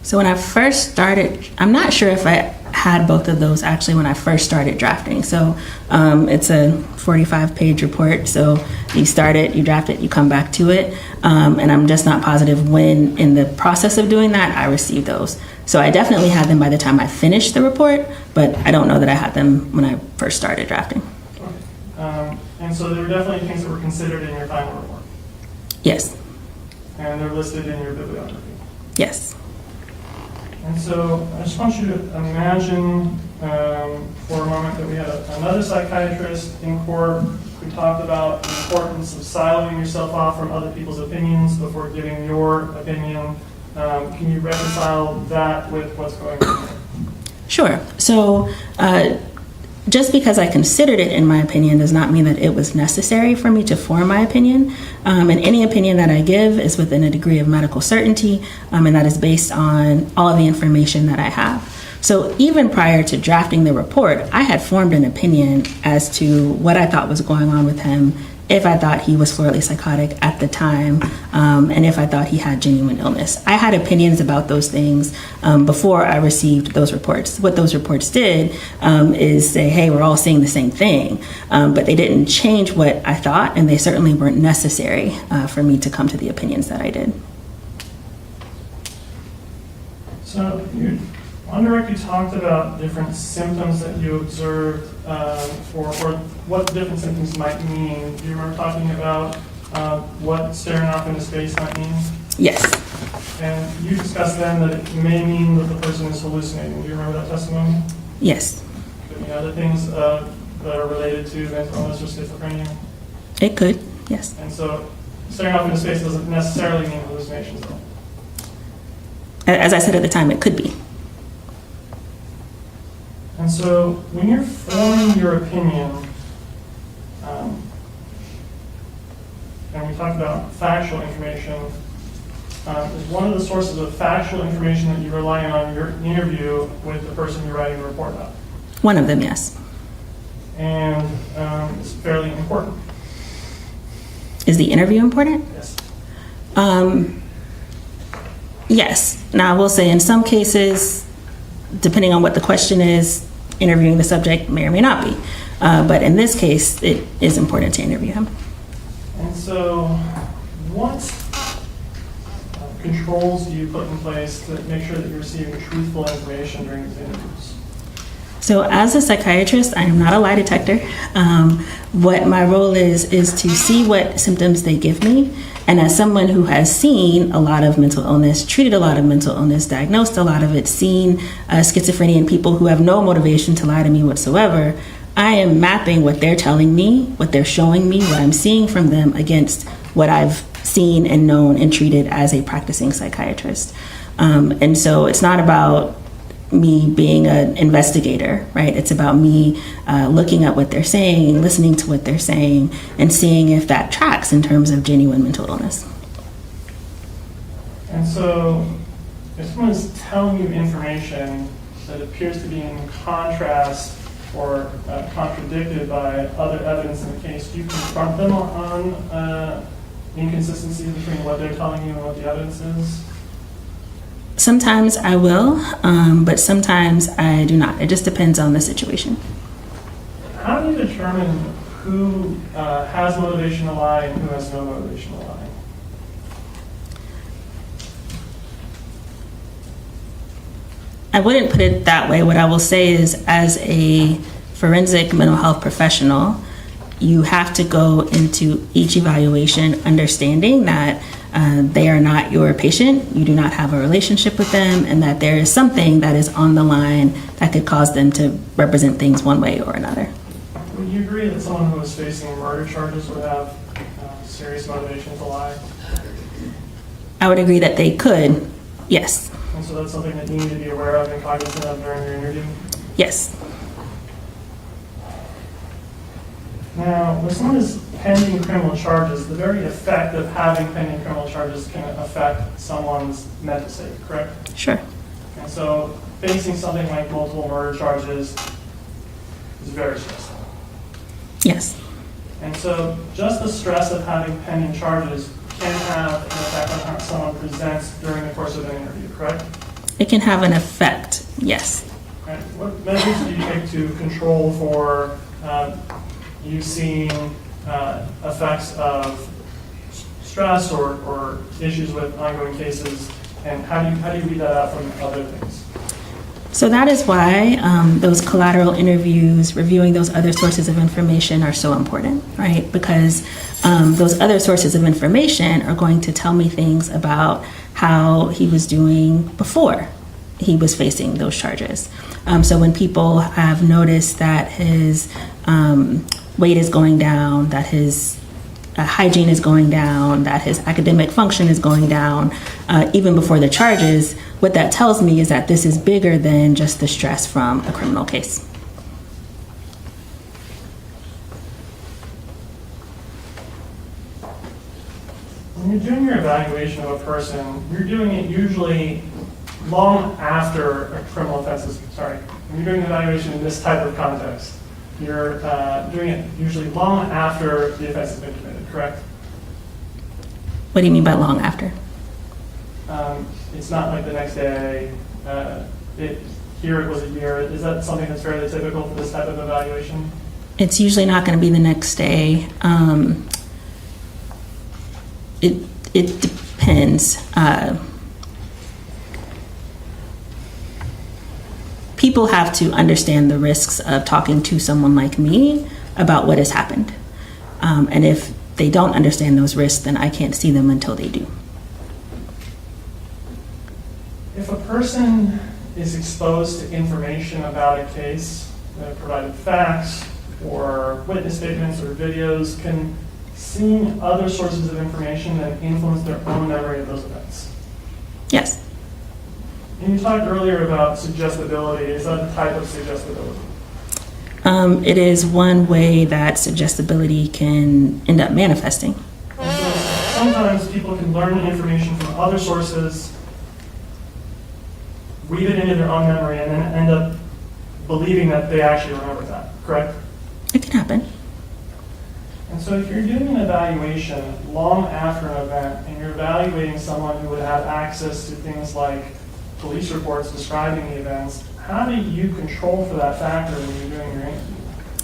Speaker 8: So when I first started, I'm not sure if I had both of those actually when I first started drafting. So it's a 45-page report. So you start it, you draft it, you come back to it. And I'm just not positive when in the process of doing that I received those. So I definitely had them by the time I finished the report, but I don't know that I had them when I first started drafting.
Speaker 3: Okay. And so there were definitely things that were considered in your final report?
Speaker 8: Yes.
Speaker 3: And they're listed in your bibliography?
Speaker 8: Yes.
Speaker 3: And so I just want you to imagine for a moment that we had another psychiatrist in court who talked about the importance of siloing yourself off from other people's opinions before giving your opinion. Can you reconcile that with what's going on here?
Speaker 8: Sure. So just because I considered it in my opinion does not mean that it was necessary for me to form my opinion. And any opinion that I give is within a degree of medical certainty, and that is based on all of the information that I have. So even prior to drafting the report, I had formed an opinion as to what I thought was going on with him, if I thought he was floridly psychotic at the time, and if I thought he had genuine illness. I had opinions about those things before I received those reports. What those reports did is say, hey, we're all seeing the same thing, but they didn't change what I thought, and they certainly weren't necessary for me to come to the opinions that I did.
Speaker 3: So On direct, you talked about different symptoms that you observed, or what different symptoms might mean. Do you remember talking about what staring off into space might mean?
Speaker 8: Yes.
Speaker 3: And you discussed then that it may mean that the person is hallucinating. Do you remember that testimony?
Speaker 8: Yes.
Speaker 3: Could be other things that are related to mental illness or schizophrenia?
Speaker 8: It could, yes.
Speaker 3: And so staring off into space doesn't necessarily mean hallucinations, though.
Speaker 8: As I said at the time, it could be.
Speaker 3: And so when you're forming your opinion, and we talked about factual information, is one of the sources of factual information that you rely on in your interview with the person you're writing the report about.
Speaker 8: One of them, yes.
Speaker 3: And it's fairly important.
Speaker 8: Is the interview important?
Speaker 3: Yes.
Speaker 8: Yes. Now, I will say in some cases, depending on what the question is, interviewing the subject may or may not be. But in this case, it is important to interview him.
Speaker 3: And so what controls do you put in place to make sure that you're receiving truthful information during these interviews?
Speaker 8: So as a psychiatrist, I am not a lie detector. What my role is to see what symptoms they give me. And as someone who has seen a lot of mental illness, treated a lot of mental illness, diagnosed a lot of it, seen schizophrenia in people who have no motivation to lie to me whatsoever, I am mapping what they're telling me, what they're showing me, what I'm seeing from them against what I've seen and known and treated as a practicing psychiatrist. And so it's not about me being an investigator, right? It's about me looking at what they're saying, listening to what they're saying, and seeing if that tracks in terms of genuine mental illness.
Speaker 3: And so if someone is telling you information that appears to be in contrast or contradicted by other evidence in the case, do you confront them on inconsistency between what they're telling you and what the evidence is?
Speaker 8: Sometimes I will, but sometimes I do not. It just depends on the situation.
Speaker 3: How do you determine who has motivation to lie and who has no motivation to lie?
Speaker 8: I wouldn't put it that way. What I will say is, as a forensic mental health professional, you have to go into each evaluation understanding that they are not your patient, you do not have a relationship with them, and that there is something that is on the line that could cause them to represent things one way or another.
Speaker 3: Would you agree that someone who is facing murder charges would have serious motivation to lie?
Speaker 8: I would agree that they could, yes.
Speaker 3: And so that's something that you need to be aware of and cognizant of during your interview?
Speaker 8: Yes.
Speaker 3: Now, when someone is pending criminal charges, the very effect of having pending criminal charges can affect someone's mental state, correct?
Speaker 8: Sure.
Speaker 3: And so facing something like multiple murder charges is very stressful.
Speaker 8: Yes.
Speaker 3: And so just the stress of having pending charges can have an effect on how someone presents during the course of an interview, correct?
Speaker 8: It can have an effect, yes.
Speaker 3: Right. What measures do you take to control for you seeing effects of stress or issues with ongoing cases, and how do you read that out from other things?
Speaker 8: So that is why those collateral interviews, reviewing those other sources of information are so important, right? Because those other sources of information are going to tell me things about how he was doing before he was facing those charges. So when people have noticed that his weight is going down, that his hygiene is going down, that his academic function is going down, even before the charges, what that tells me is that this is bigger than just the stress from a criminal case.
Speaker 3: When you're doing your evaluation of a person, you're doing it usually long after a criminal offense is, when you're doing an evaluation in this type of context, you're doing it usually long after the offense has been committed, correct?
Speaker 8: What do you mean by long after?
Speaker 3: It's not like the next day, here it was a year. Is that something that's fairly typical for this type of evaluation?
Speaker 8: It's usually not going to be the next day. It depends. people have to understand the risks of talking to someone like me about what has happened. And if they don't understand those risks, then I can't see them until they do.
Speaker 3: If a person is exposed to information about a case, provided facts or witness statements or videos, can seeing other sources of information then influence their own memory of those events?
Speaker 8: Yes.
Speaker 3: And you talked earlier about suggestibility. Is that a type of suggestibility?
Speaker 8: It is one way that suggestibility can end up manifesting.
Speaker 3: And so sometimes people can learn information from other sources, weave it into their own memory, and then end up believing that they actually remember that, correct?
Speaker 8: It can happen.
Speaker 3: And so if you're doing an evaluation long after an event, and you're evaluating someone who would have access to things like police reports describing the events, how do you control for that factor when you're doing your interview?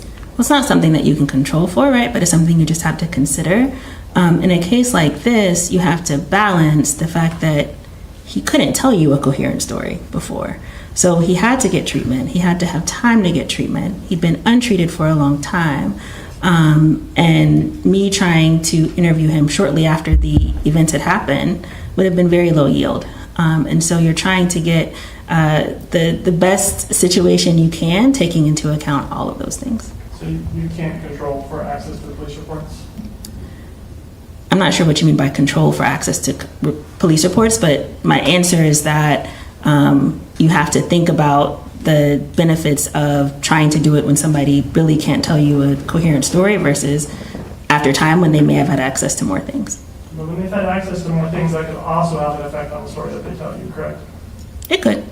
Speaker 8: Well, it's not something that you can control for, right? But it's something you just have to consider. In a case like this, you have to balance the fact that he couldn't tell you a coherent story before. So he had to get treatment. He had to have time to get treatment. He'd been untreated for a long time. And me trying to interview him shortly after the events had happened would have been very low yield. And so you're trying to get the best situation you can, taking into account all of those things.
Speaker 3: So you can't control for access to the police reports?
Speaker 8: I'm not sure what you mean by control for access to police reports, but my answer is that you have to think about the benefits of trying to do it when somebody really can't tell you a coherent story versus after time when they may have had access to more things.
Speaker 3: But when they've had access to more things, that could also have an effect on the story that they tell you, correct?
Speaker 8: It could.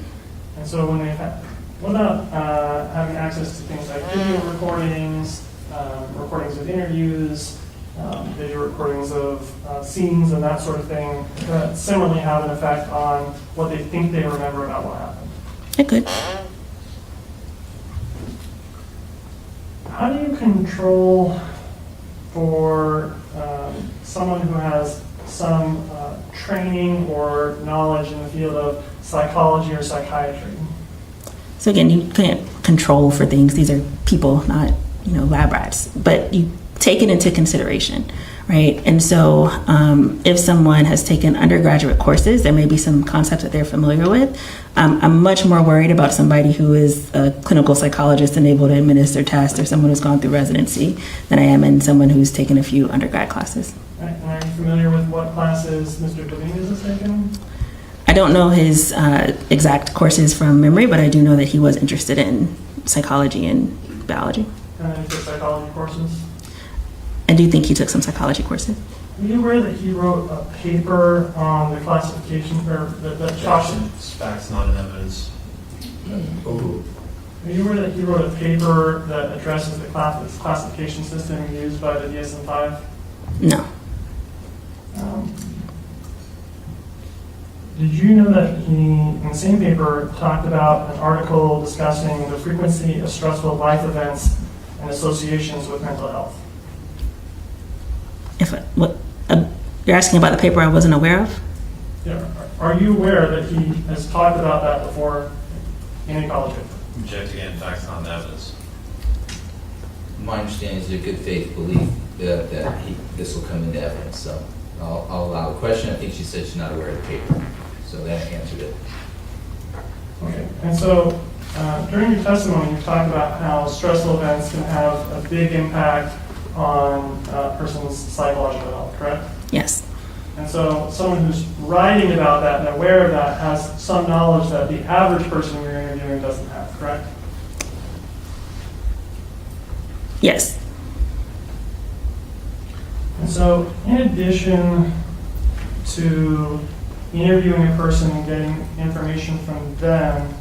Speaker 3: And so when they've had, what about having access to things like video recordings, recordings of interviews, video recordings of scenes and that sort of thing, that similarly have an effect on what they think they remember about what happened?
Speaker 8: It could.
Speaker 3: How do you control for someone who has some training or knowledge in the field of psychology or psychiatry?
Speaker 8: So again, you can't control for things. These are people, not lab rats. But you take it into consideration, right? And so if someone has taken undergraduate courses, there may be some concepts that they're familiar with. I'm much more worried about somebody who is a clinical psychologist and able to administer tests, or someone who's gone through residency, than I am in someone who's taken a few undergrad classes.
Speaker 3: Right. And are you familiar with what classes Mr. Dominguez has taken?
Speaker 8: I don't know his exact courses from memory, but I do know that he was interested in psychology and biology.
Speaker 3: And he took psychology courses?
Speaker 8: I do think he took some psychology courses.
Speaker 3: Are you aware that he wrote a paper on the classification, or the
Speaker 4: facts, not in evidence.
Speaker 3: Are you aware that he wrote a paper that addresses the classification system used by the DSM-5?
Speaker 8: No.
Speaker 3: Did you know that he, in the same paper, talked about an article discussing the frequency of stressful life events and associations with mental health?
Speaker 8: You're asking about the paper I wasn't aware of?
Speaker 3: Yeah. Are you aware that he has talked about that before in a college paper?
Speaker 4: Object again, facts, not in evidence.
Speaker 2: My understanding is a good faith belief that this will come into evidence, so I'll allow the question. I think she said she's not aware of the paper, so that answered it.
Speaker 3: Okay. And so during your testimony, you talked about how stressful events can have a big impact on a person's psychological health, correct?
Speaker 8: Yes.
Speaker 3: And so someone who's writing about that and aware of that has some knowledge that the average person you're interviewing doesn't have, correct?
Speaker 8: Yes.
Speaker 3: And so in addition to interviewing a person and getting information from them,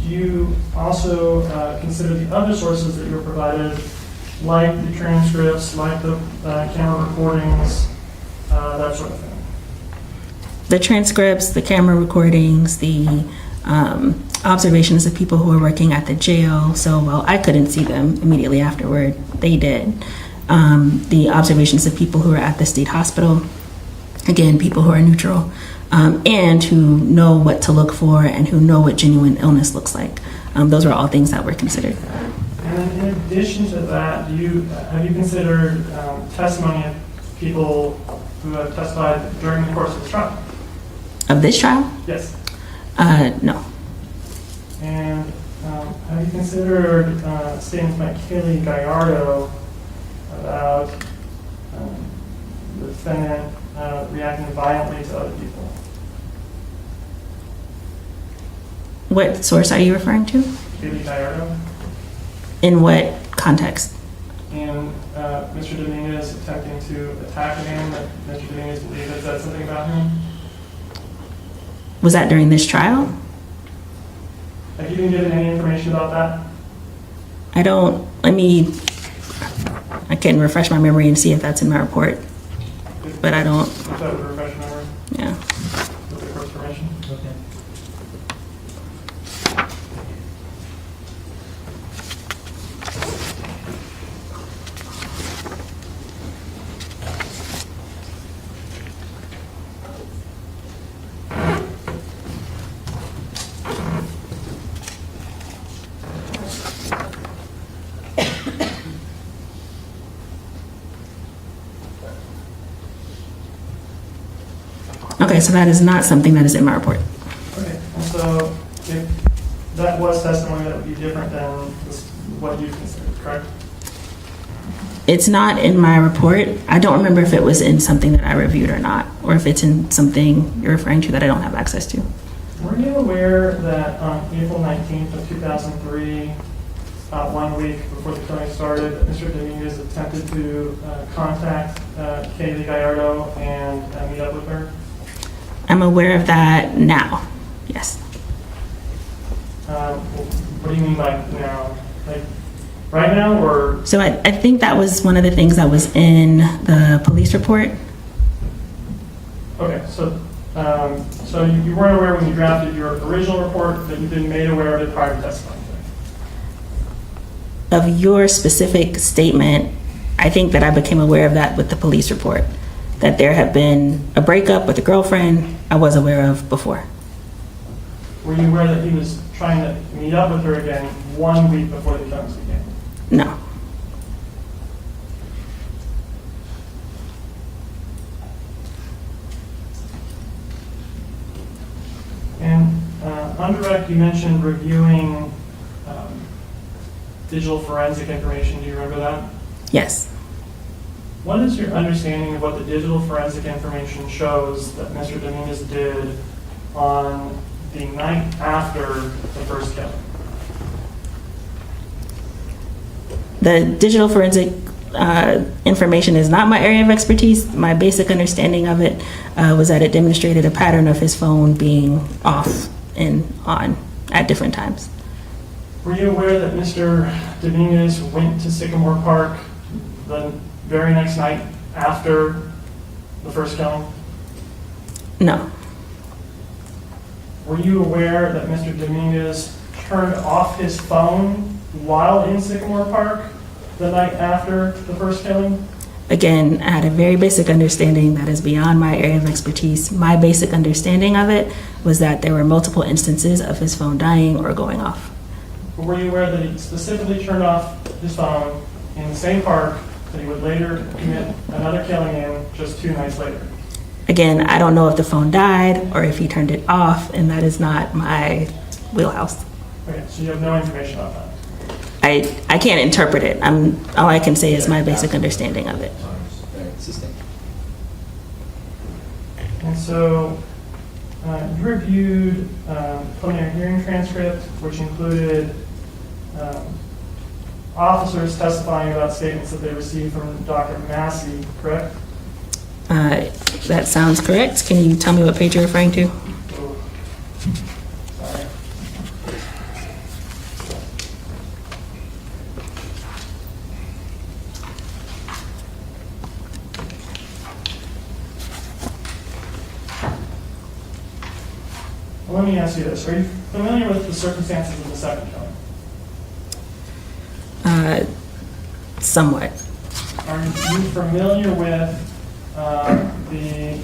Speaker 3: do you also consider the other sources that you're provided, like the transcripts, like the camera recordings, that sort of thing?
Speaker 8: The transcripts, the camera recordings, the observations of people who were working at the jail. So while I couldn't see them immediately afterward, they did. The observations of people who were at the state hospital, again, people who are neutral, and who know what to look for and who know what genuine illness looks like. those were all things that were considered.
Speaker 3: And then in addition to that, have you considered testimony of people who have testified during the course of the trial?
Speaker 8: Of this trial?
Speaker 3: Yes.
Speaker 8: No.
Speaker 3: And have you considered statements by Kimberlee Guillory about the defendant reacting violently to other people?
Speaker 8: What source are you referring to?
Speaker 3: Kimberlee Guillory?
Speaker 8: In what context?
Speaker 3: And Mr. Dominguez attempting to attack a man that Mr. Dominguez believed had said something about him?
Speaker 8: Was that during this trial?
Speaker 3: Have you been given any information about that?
Speaker 8: I can refresh my memory and see if that's in my report, but I don't.
Speaker 3: If that would refresh your memory?
Speaker 8: Yeah.
Speaker 3: With the court's permission? Okay.
Speaker 8: Okay, so that is not something that is in my report.
Speaker 3: Okay, and so if that was testimony, that would be different than what you considered, correct?
Speaker 8: It's not in my report. I don't remember if it was in something that I reviewed or not, or if it's in something you're referring to that I don't have access to.
Speaker 3: Were you aware that on April 19th of 2003, about 1 week before the killing started, Mr. Dominguez attempted to contact Kimberlee Guillory and meet up with her?
Speaker 8: I'm aware of that now, yes.
Speaker 3: What do you mean by now? Like right now, or?
Speaker 8: So I think that was one of the things that was in the police report.
Speaker 3: Okay, so so you weren't aware when you drafted your original report that you've been made aware of it prior to testifying today?
Speaker 8: Of your specific statement, I think that I became aware of that with the police report. That there had been a breakup with a girlfriend I was aware of before.
Speaker 3: Were you aware that he was trying to meet up with her again 1 week before the killings began?
Speaker 8: No.
Speaker 3: And on direct, you mentioned reviewing digital forensic information. Do you remember that?
Speaker 8: Yes.
Speaker 3: What is your understanding of what the digital forensic information shows that Mr. Dominguez did on the night after the first killing?
Speaker 8: The digital forensic information is not my area of expertise. My basic understanding of it was that it demonstrated a pattern of his phone being off and on at different times.
Speaker 3: Were you aware that Mr. Dominguez went to Sycamore Park the very next night after the first killing?
Speaker 8: No.
Speaker 3: Were you aware that Mr. Dominguez turned off his phone while in Sycamore Park the night after the first killing?
Speaker 8: Again, I had a very basic understanding that is beyond my area of expertise. My basic understanding of it was that there were multiple instances of his phone dying or going off.
Speaker 3: But were you aware that he specifically turned off his phone in the same park that he would later commit another killing in just 2 nights later?
Speaker 8: Again, I don't know if the phone died or if he turned it off, and that is not my wheelhouse.
Speaker 3: Okay, so you have no information about that?
Speaker 8: I can't interpret it. All I can say is my basic understanding of it.
Speaker 3: And so you reviewed preliminary hearing transcript, which included officers testifying about statements that they received from Dr. Massey, correct?
Speaker 8: That sounds correct. Can you tell me what page you're referring to?
Speaker 3: Sorry. Well, let me ask you this. Are you familiar with the circumstances of the second killing?
Speaker 8: Somewhat.
Speaker 3: Are you familiar with the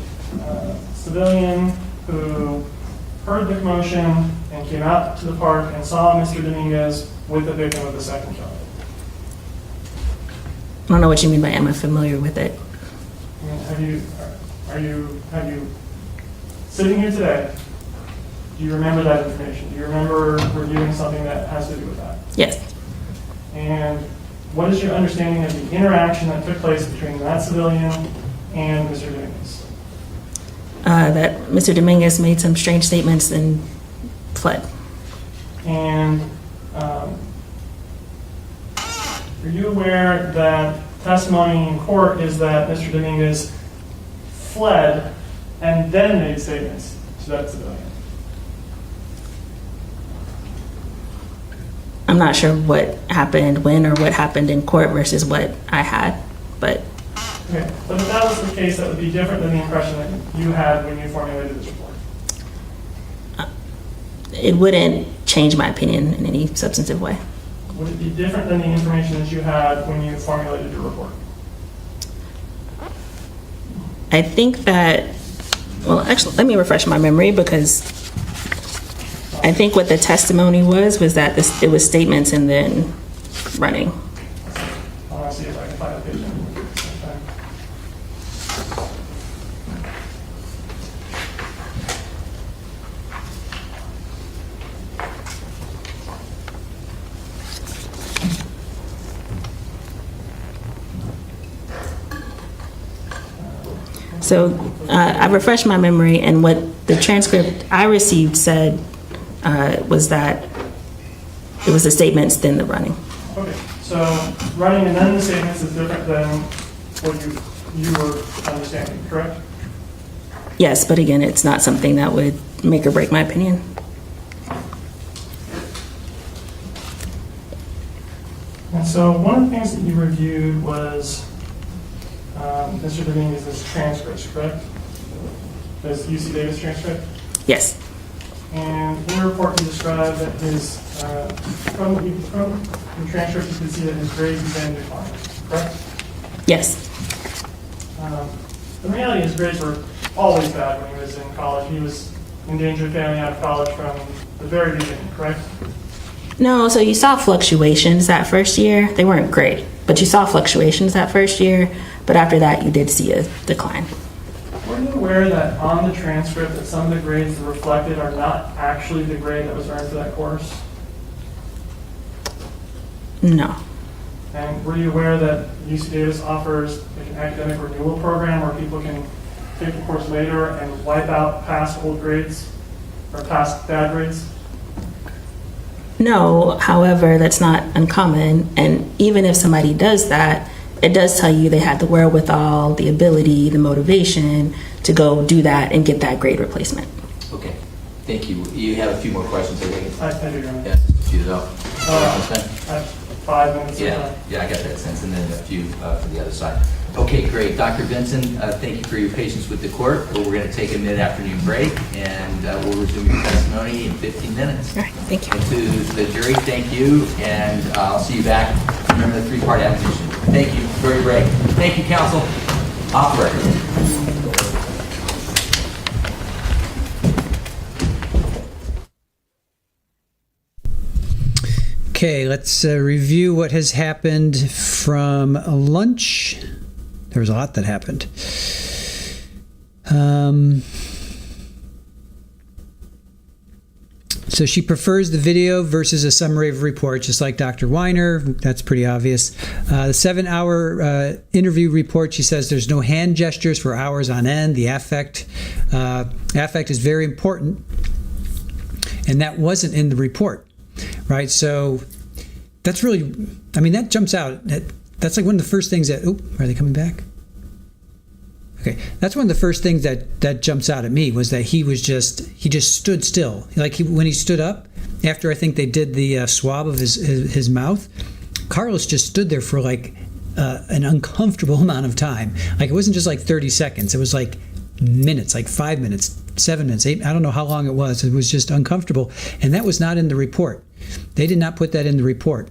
Speaker 3: civilian who heard the commotion and came out to the park and saw Mr. Dominguez with the victim of the second killing.
Speaker 8: I don't know what you mean by am I familiar with it.
Speaker 3: I mean, have you, sitting here today, do you remember that information? Do you remember reviewing something that has to do with that?
Speaker 8: Yes.
Speaker 3: And what is your understanding of the interaction that took place between that civilian and Mr. Dominguez?
Speaker 8: That Mr. Dominguez made some strange statements and fled.
Speaker 3: And are you aware that testimony in court is that Mr. Dominguez fled and then made statements to that civilian?
Speaker 8: I'm not sure what happened when or what happened in court versus what I had, but
Speaker 3: Okay, but if that was the case, that would be different than the impression that you had when you formulated this report.
Speaker 8: it wouldn't change my opinion in any substantive way.
Speaker 3: Would it be different than the information that you had when you formulated your report?
Speaker 8: I think that, well, actually, let me refresh my memory because I think what the testimony was that it was statements and then running.
Speaker 3: I want to see if I can find a page.
Speaker 8: So I refreshed my memory, and what the transcript I received said was that it was the statements, then the running.
Speaker 3: Okay, so running and then the statements is different than what you were understanding, correct?
Speaker 8: Yes, but again, it's not something that would make or break my opinion.
Speaker 3: And so one of the things that you reviewed was Mr. Dominguez's transcripts, correct? His UC Davis transcript?
Speaker 8: Yes.
Speaker 3: And in the report you described that his, from the transcript you could see that his grades began to decline, correct?
Speaker 8: Yes.
Speaker 3: The reality his grades were always bad when he was in college. He was in danger of failing out of college from the very beginning, correct?
Speaker 8: No, so you saw fluctuations that first year. They weren't great, but you saw fluctuations that first year. But after that, you did see a decline.
Speaker 3: Were you aware that on the transcript that some of the grades that reflected are not actually the grade that was earned for that course?
Speaker 8: No.
Speaker 3: And were you aware that UC Davis offers like an academic renewal program where people can take the course later and wipe out past old grades or past bad grades?
Speaker 8: No, however, that's not uncommon. And even if somebody does that, it does tell you they had the wherewithal, the ability, the motivation to go do that and get that grade replacement.
Speaker 2: Okay, thank you. You have a few more questions, I think?
Speaker 3: I do, Your Honor.
Speaker 2: Yes, shoot it up.
Speaker 3: I have 5 minutes.
Speaker 2: Yeah, I got that sense, and then a few for the other side. Okay, great. Dr. Vincent, thank you for your patience with the court. We're going to take a mid-afternoon break, and we'll resume your testimony in 15 minutes.
Speaker 8: All right, thank you.
Speaker 2: And to the jury, thank you, and I'll see you back. Remember the three-part admonition. Thank you. Very break. Thank you, counsel. Off the record.
Speaker 1: Okay, let's review what has happened from lunch. There was a lot that happened. So she prefers the video versus a summary of report, just like Dr. Weiner. That's pretty obvious. The 7-hour interview report, she says there's no hand gestures for hours on end. The affect is very important, and that wasn't in the report, right? So that's really, I mean, that jumps out. That's like one of the first things that, are they coming back? Okay, that's one of the first things that jumps out at me was that he just stood still. Like when he stood up, after I think they did the swab of his mouth, Carlos just stood there for like an uncomfortable amount of time. Like it wasn't just like 30 seconds. It was like minutes, like 5 minutes, 7 minutes, 8. I don't know how long it was. It was just uncomfortable. And that was not in the report. They did not put that in the report.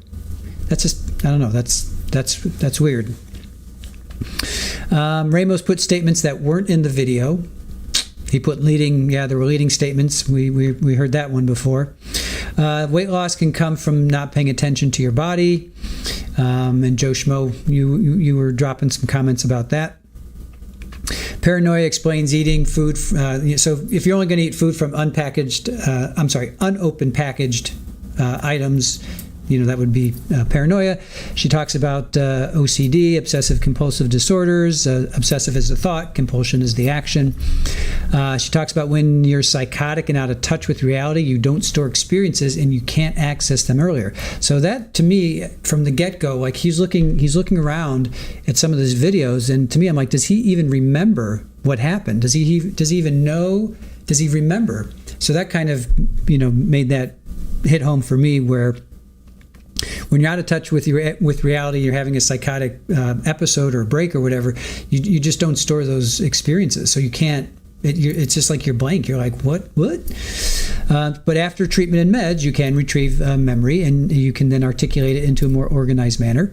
Speaker 1: That's just, I don't know, that's weird. Ramos put statements that weren't in the video, He put leading, there were leading statements. We heard that one before. Weight loss can come from not paying attention to your body. And Joe Schmo, you were dropping some comments about that. Paranoia explains eating food. So if you're only going to eat food from unopened packaged items, that would be paranoia. She talks about OCD, obsessive compulsive disorders. Obsessive is the thought, compulsion is the action. She talks about when you're psychotic and out of touch with reality, you don't store experiences and you can't access them earlier. So that, to me, from the get-go, like he's looking around at some of those videos, and to me, I'm like, does he even remember what happened? Does he even know? Does he remember? So that kind of made that hit home for me, where when you're out of touch with reality, you're having a psychotic episode or a break or whatever, you just don't store those experiences. So you can't, it's just like you're blank. You're like, what? But after treatment and meds, you can retrieve memory, and you can then articulate it into a more organized manner.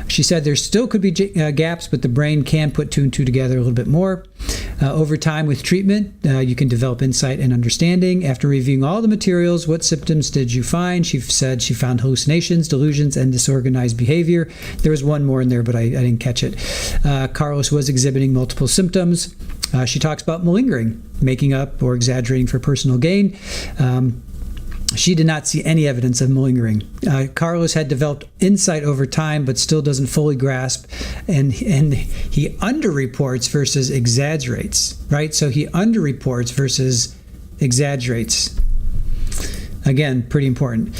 Speaker 1: She said there still could be gaps, but the brain can put two and two together a little bit more. Over time with treatment, you can develop insight and understanding. After reviewing all the materials, what symptoms did you find? She said she found hallucinations, delusions, and disorganized behavior. There was one more in there, but I didn't catch it. Carlos was exhibiting multiple symptoms. She talks about malingering, making up or exaggerating for personal gain. She did not see any evidence of malingering. Carlos had developed insight over time, but still doesn't fully grasp, and he underreports versus exaggerates, right? So he underreports versus exaggerates. Again, pretty important.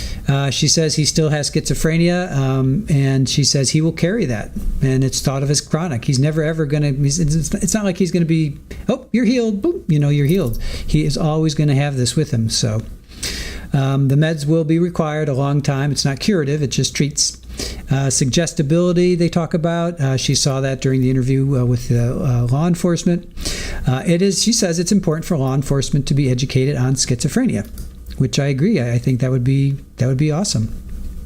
Speaker 1: She says he still has schizophrenia, and she says he will carry that, and it's thought of as chronic. He's never ever going to, it's not like he's going to be, oh, you're healed, boom, you're healed. He is always going to have this with him, so. The meds will be required a long time. It's not curative, it just treats. Suggestibility they talk about. She saw that during the interview with law enforcement. She says it's important for law enforcement to be educated on schizophrenia, which I agree. I think that would be awesome.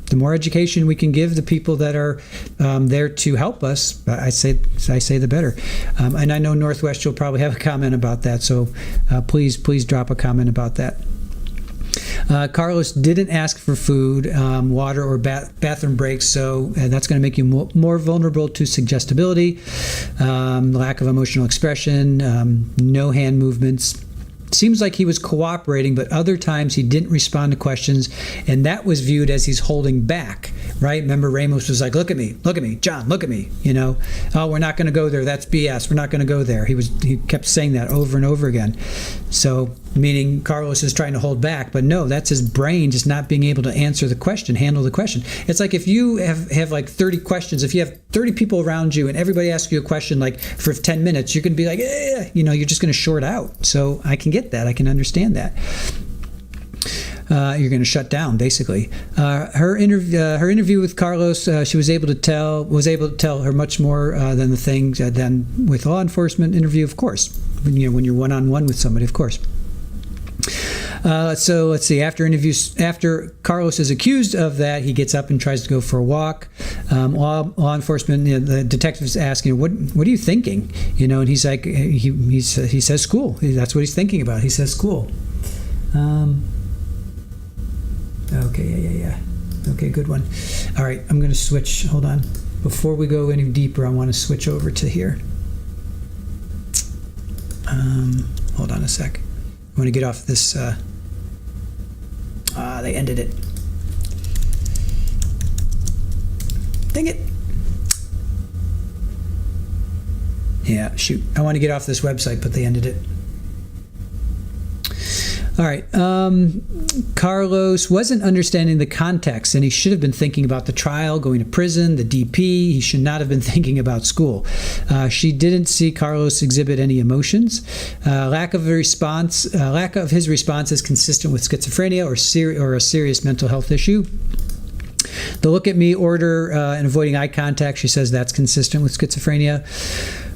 Speaker 1: The more education we can give the people that are there to help us, I say the better. And I know Northwest will probably have a comment about that, so please drop a comment about that. Carlos didn't ask for food, water, or bathroom breaks, so that's going to make you more vulnerable to suggestibility, lack of emotional expression, no hand movements. Seems like he was cooperating, but other times he didn't respond to questions, and that was viewed as he's holding back, right? Remember, Ramos was like, look at me, John, look at me, oh, we're not going to go there, that's BS, we're not going to go there. He kept saying that over and over again. So, meaning Carlos is trying to hold back, but no, that's his brain just not being able to answer the question, handle the question. It's like if you have like 30 questions, if you have 30 people around you and everybody asks you a question like for 10 minutes, you're going to be like, you're just going to short out. So I can get that. I can understand that. You're going to shut down, basically. Her interview with Carlos, she was able to tell her much more than the things than with law enforcement interview, of course. When you're one-on-one with somebody, of course. So let's see. After Carlos is accused of that, he gets up and tries to go for a walk. Law enforcement, the detectives ask, what are you thinking? And he's like, he says school. That's what he's thinking about. He says school. Okay, yeah. Okay, good one. All right, I'm going to switch. Hold on. Before we go any deeper, I want to switch over to here. Hold on a sec. I want to get off this. They ended it. Dang it. Yeah, shoot. I want to get off this website, but they ended it. All right. Carlos wasn't understanding the context, and he should have been thinking about the trial, going to prison, the DP. He should not have been thinking about school. She didn't see Carlos exhibit any emotions. Lack of his response is consistent with schizophrenia or a serious mental health issue. The look at me order and avoiding eye contact, she says that's consistent with schizophrenia.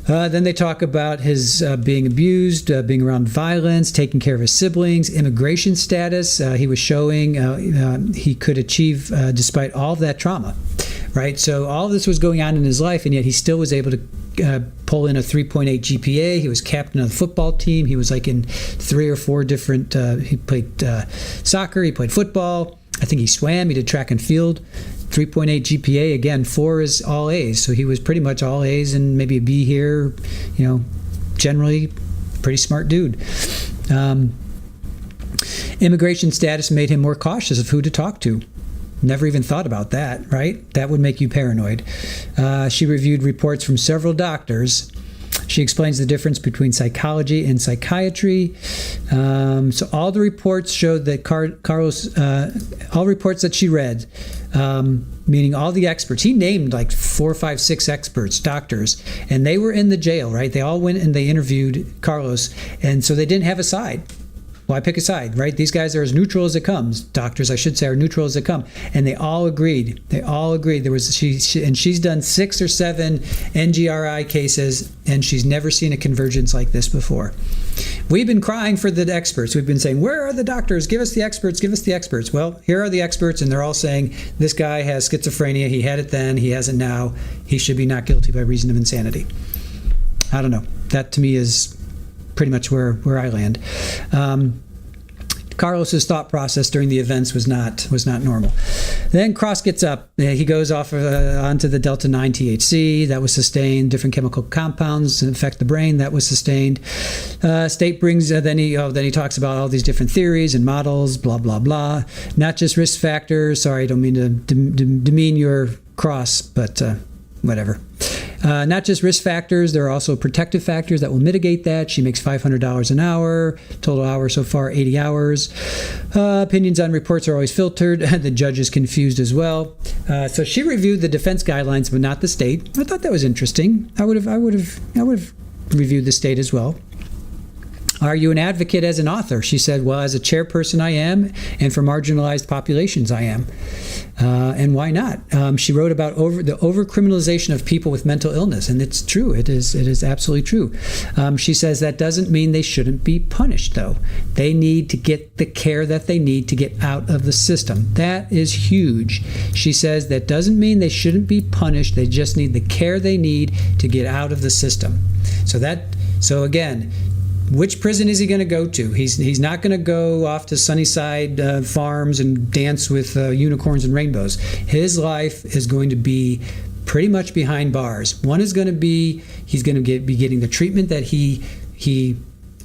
Speaker 1: Then they talk about his being abused, being around violence, taking care of his siblings, immigration status. He was showing he could achieve despite all of that trauma, right? So all of this was going on in his life, and yet he still was able to pull in a 3.8 GPA. He was captain of the football team. He was like in 3 or 4 different, he played soccer, he played football. I think he swam, he did track and field. 3.8 GPA, again, 4 is all A's. So he was pretty much all A's and maybe a B here, generally pretty smart dude. Immigration status made him more cautious of who to talk to. Never even thought about that, right? That would make you paranoid. She reviewed reports from several doctors. She explains the difference between psychology and psychiatry. So all the reports showed that Carlos, all reports that she read, meaning all the experts, he named like 4, 5, 6 experts, doctors, and they were in the jail, right? They all went and they interviewed Carlos, and so they didn't have a side. Why pick a side, right? These guys are as neutral as it comes. Doctors, I should say, are neutral as it come. And they all agreed. There was and she's done 6 or 7 NGRI cases, and she's never seen a convergence like this before. We've been crying for the experts. We've been saying, where are the doctors? Give us the experts. Give us the experts. Well, here are the experts, and they're all saying this guy has schizophrenia. He had it then. He has it now. He should be not guilty by reason of insanity. I don't know. That to me is pretty much where I land. Carlos's thought process during the events was not normal. Then Cross gets up. He goes off onto the delta 9 THC. That was sustained. Different chemical compounds affect the brain. That was sustained. State brings. Then he talks about all these different theories and models. Blah blah blah. Not just risk factors. Sorry, I don't mean to demean your Cross, but whatever. Not just risk factors, there are also protective factors that will mitigate that. She makes $500 an hour. Total hours so far, 80 hours. Opinions on reports are always filtered. The judge is confused as well. So she reviewed the defense guidelines, but not the state. I thought that was interesting. I would have reviewed the state as well. Are you an advocate as an author? She said, well, as a chairperson I am, and for marginalized populations I am. And why not? She wrote about the over-criminalization of people with mental illness, and it's true. It is absolutely true. She says that doesn't mean they shouldn't be punished, though. They need to get the care that they need to get out of the system. That is huge. She says that doesn't mean they shouldn't be punished. They just need the care they need to get out of the system. So again, which prison is he going to go to? He's not going to go off to Sunnyside farms and dance with unicorns and rainbows. His life is going to be pretty much behind bars. One is going to be he's going to be getting the treatment that he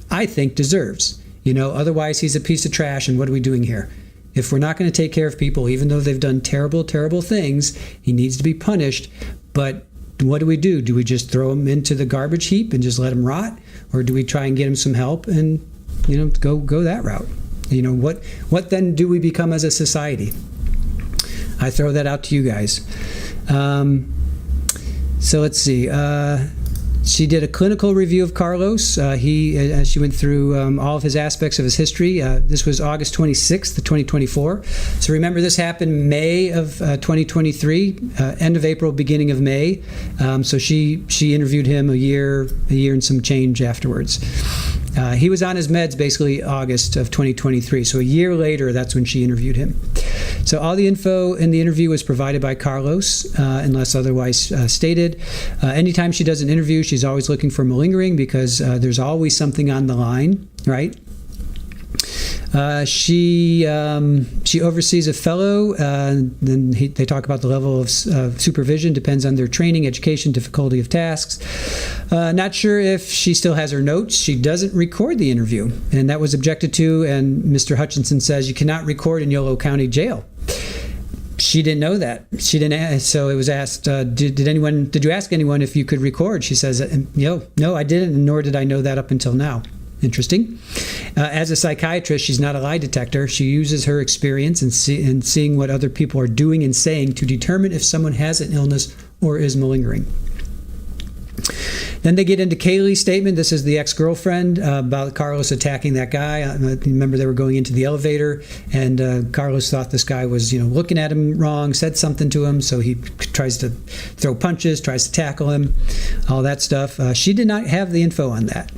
Speaker 1: I think deserves. Otherwise he's a piece of trash. And what are we doing here? If we're not going to take care of people, even though they've done terrible, terrible things, he needs to be punished. But what do? Do we just throw him into the garbage heap and just let him rot? Or do we try and get him some help and, go that route? What then do we become as a society? I throw that out to you guys. So let's see. She did a clinical review of Carlos. She went through all of his aspects of his history. This was August 26th, 2024. So remember, this happened May of 2023, end of April, beginning of May. So she interviewed him a year and some change afterwards. He was on his meds basically August of 2023. So a year later, that's when she interviewed him. So all the info in the interview was provided by Carlos, unless otherwise stated. Anytime she does an interview, she's always looking for malingering because there's always something on the line, right? She oversees a fellow. Then they talk about the level of supervision, depends on their training, education, difficulty of tasks. Not sure if she still has her notes. She doesn't record the interview, and that was objected to, and Mr. Hutchinson says you cannot record in Yolo County Jail. She didn't know that. She didn't. So it was asked, did you ask anyone if you could record? She says, no, I didn't, nor did I know that up until now. Interesting. As a psychiatrist, she's not a lie detector. She uses her experience and seeing what other people are doing and saying to determine if someone has an illness or is malingering. Then they get into Kaylee's statement. This is the ex-girlfriend about Carlos attacking that guy. Remember, they were going into the elevator, and Carlos thought this guy was, looking at him wrong, said something to him, so he tries to throw punches, tries to tackle him, all that stuff. She did not have the info on that.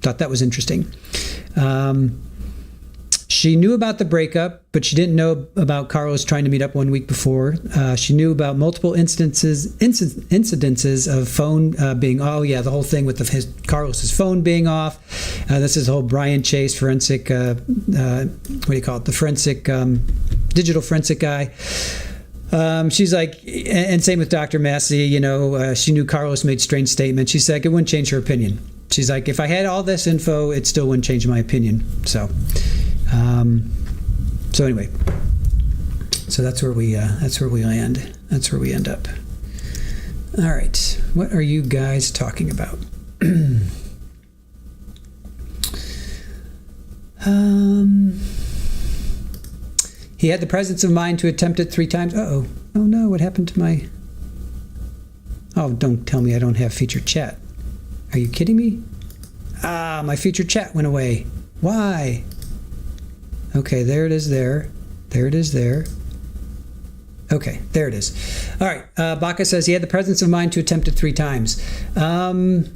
Speaker 1: Thought that was interesting. She knew about the breakup, but she didn't know about Carlos trying to meet up 1 week before. She knew about multiple incidences of phone being, the whole thing with Carlos's phone being off. This is the whole Brian Chase forensic, the forensic, digital forensic guy. She's like, and same with Dr. Massey, she knew Carlos made strange statements. She's like, it wouldn't change her opinion. She's like, if I had all this info, it still wouldn't change my opinion. So anyway, so that's where we land. That's where we end up. All right, what are you guys talking about? He had the presence of mind to attempt it 3 times. Oh no, what happened to my... Oh, don't tell me I don't have featured chat. Are you kidding me? My featured chat went away. Why? Okay, there it is there. There it is there. Okay, there it is. All right, Baca says he had the presence of mind to attempt it 3 times. I'm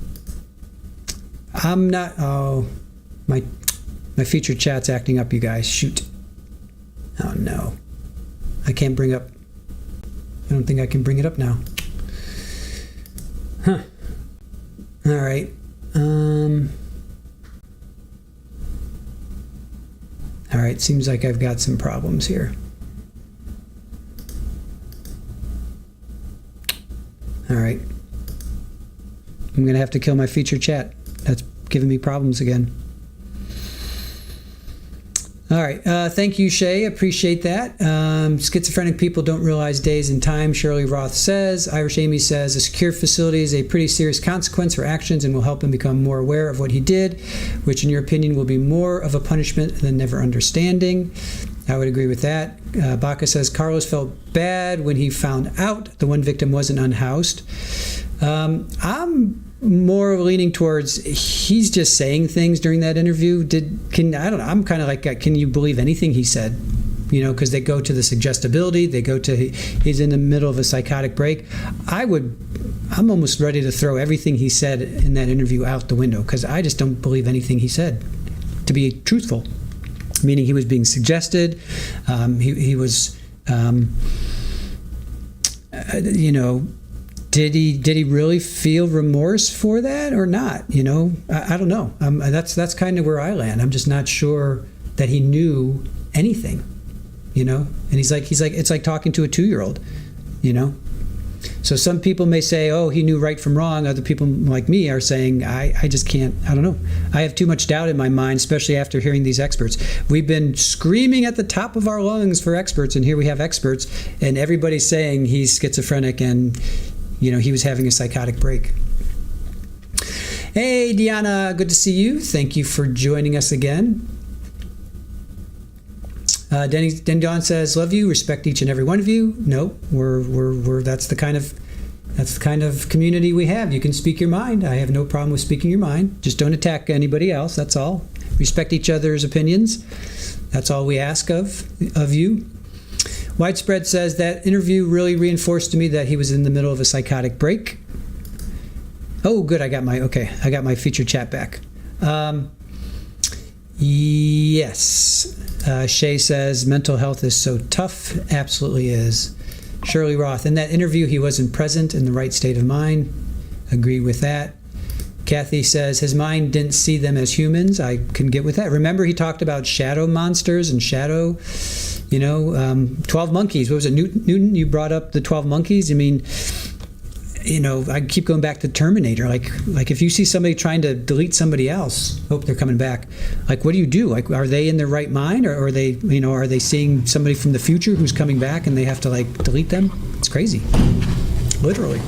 Speaker 1: not... Oh, my featured chat's acting up, you guys. Shoot. Oh, no. I can't bring up... I don't think I can bring it up now. Huh. All right. All right, seems like I've got some problems here. All right. I'm going to have to kill my featured chat. That's giving me problems again. All right. Thank you, Shay. Appreciate that. Schizophrenic people don't realize days and time, Shirley Roth says. Irish Amy says, a secure facility is a pretty serious consequence for actions and will help him become more aware of what he did, which in your opinion will be more of a punishment than never understanding. I would agree with that. Baca says, Carlos felt bad when he found out the one victim wasn't unhoused. I'm more leaning towards he's just saying things during that interview. I don't know. I'm kind of like, can you believe anything he said? Because they go to the suggestibility. They go to he's in the middle of a psychotic break. I'm almost ready to throw everything he said in that interview out the window because I just don't believe anything he said to be truthful. Meaning he was being suggested. He was, Did he really feel remorse for that or not? I don't know. That's kind of where I land. I'm just not sure that he knew anything. And he's like it's like talking to a 2-year-old. So some people may say, oh, he knew right from wrong. Other people like me are saying, I just can't. I don't know. I have too much doubt in my mind, especially after hearing these experts. We've been screaming at the top of our lungs for experts, and here we have experts, and everybody's saying he's schizophrenic and he was having a psychotic break. Hey, Deanna, good to see you. Thank you for joining us again. Den Don says, love you, respect each and every one of you. No, we're that's the kind of community we have. You can speak your mind. I have no problem with speaking your mind. Just don't attack anybody else. That's all. Respect each other's opinions. That's all we ask of you. Widespread says that interview really reinforced to me that he was in the middle of a psychotic break. Oh, good. I got my featured chat back. Yes. Shay says mental health is so tough. Absolutely is. Shirley Roth, in that interview, he wasn't present in the right state of mind. Agree with that. Kathy says his mind didn't see them as humans. I can get with that. Remember, he talked about shadow monsters and shadow, 12 monkeys. What was it, Newton? You brought up the 12 monkeys. I mean, I keep going back to Terminator. Like if you see somebody trying to delete somebody else, hope they're coming back. Like, what do you do? Like, are they in their right mind, or are they, are they seeing somebody from the future who's coming back and they have to delete them? It's crazy, literally.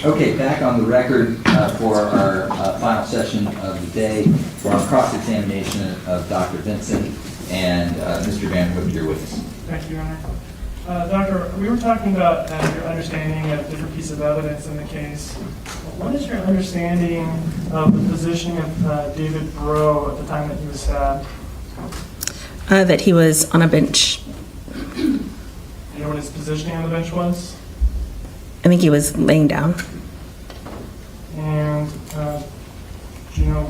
Speaker 2: Okay, back on the record for our final session of the day. We're on cross-examination of Dr. Vincent and Mr. Van Hook, your witness.
Speaker 3: Thank you, Your Honor. Doctor, we were talking about your understanding of different pieces of evidence in the case. What is your understanding of the positioning of David Breaux at the time that he was stabbed?
Speaker 8: That he was on a bench.
Speaker 3: Do you know what his positioning on the bench was?
Speaker 8: I think he was laying down.
Speaker 3: And do you know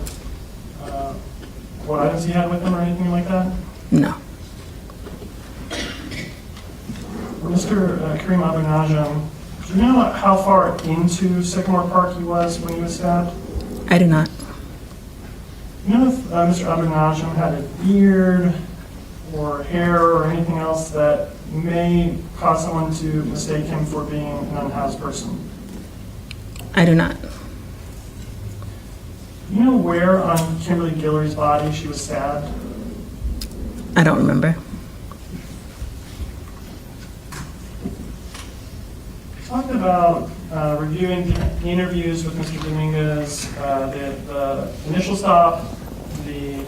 Speaker 3: what items he had with him or anything like that?
Speaker 8: No.
Speaker 3: Mr. Karim Abou Najm, do you know how far into Sycamore Park he was when he was stabbed?
Speaker 8: I do not.
Speaker 3: Do you know if Mr. Abou Najm had a beard or hair or anything else that may cause someone to mistake him for being an unhoused person?
Speaker 8: I do not.
Speaker 3: Do you know where on Kimberlee Guillory's body she was stabbed?
Speaker 8: I don't remember.
Speaker 3: Talked about reviewing the interviews with Mr. Dominguez, the initial stop, the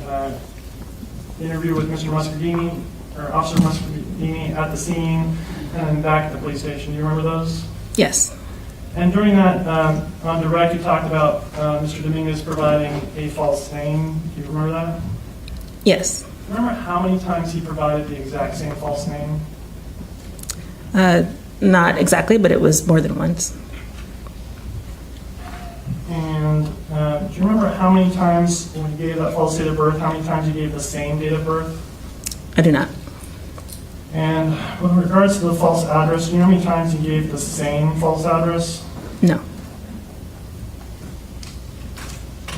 Speaker 3: interview with Mr. Muscardini, or Officer Muscardini at the scene, and then back at the police station. Do you remember those?
Speaker 8: Yes.
Speaker 3: And during that, on direct, you talked about Mr. Dominguez providing a false name. Do you remember that?
Speaker 8: Yes.
Speaker 3: Remember how many times he provided the exact same false name?
Speaker 8: Not exactly, but it was more than once.
Speaker 3: And do you remember how many times when he gave that false date of birth, how many times he gave the same date of birth?
Speaker 8: I do not.
Speaker 3: And with regards to the false address, do you know how many times he gave the same false address?
Speaker 8: No.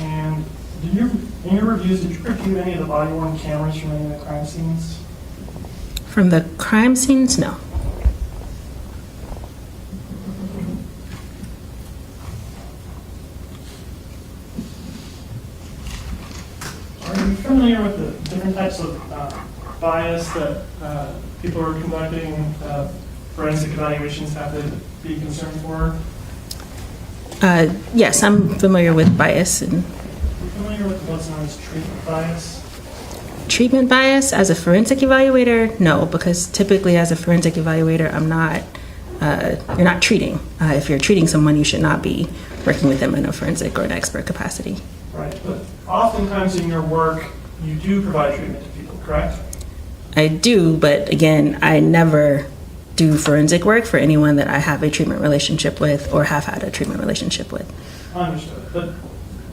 Speaker 3: And in your reviews, did you review any of the body-worn cameras from any of the crime scenes?
Speaker 8: From the crime scenes, no.
Speaker 3: Are you familiar with the different types of bias that people who are conducting forensic evaluations have to be concerned for?
Speaker 8: Yes, I'm familiar with bias. And
Speaker 3: Are you familiar with what's known as treatment bias?
Speaker 8: treatment bias as a forensic evaluator? No, because typically as a forensic evaluator, I'm not. You're not treating. If you're treating someone, you should not be working with them in a forensic or an expert capacity.
Speaker 3: Right, but oftentimes in your work, you do provide treatment to people, correct?
Speaker 8: I do, but again, I never do forensic work for anyone that I have a treatment relationship with or have had a treatment relationship with.
Speaker 3: Understood. But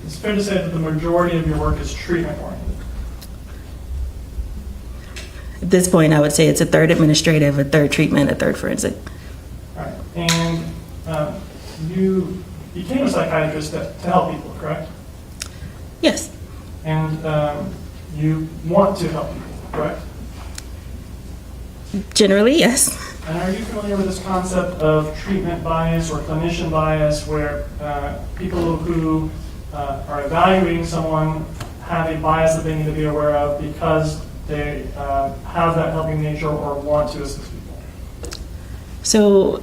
Speaker 3: it's fair to say that the majority of your work is treatment oriented.
Speaker 8: At this point, I would say it's a third administrative, a third treatment, a third forensic.
Speaker 3: All right. And you became a psychiatrist to help people, correct?
Speaker 8: Yes.
Speaker 3: And you want to help people, correct?
Speaker 8: Generally, yes.
Speaker 3: And are you familiar with this concept of treatment bias or clinician bias, where people who are evaluating someone have a bias that they need to be aware of because they have that helping nature or want to assist people?
Speaker 8: So,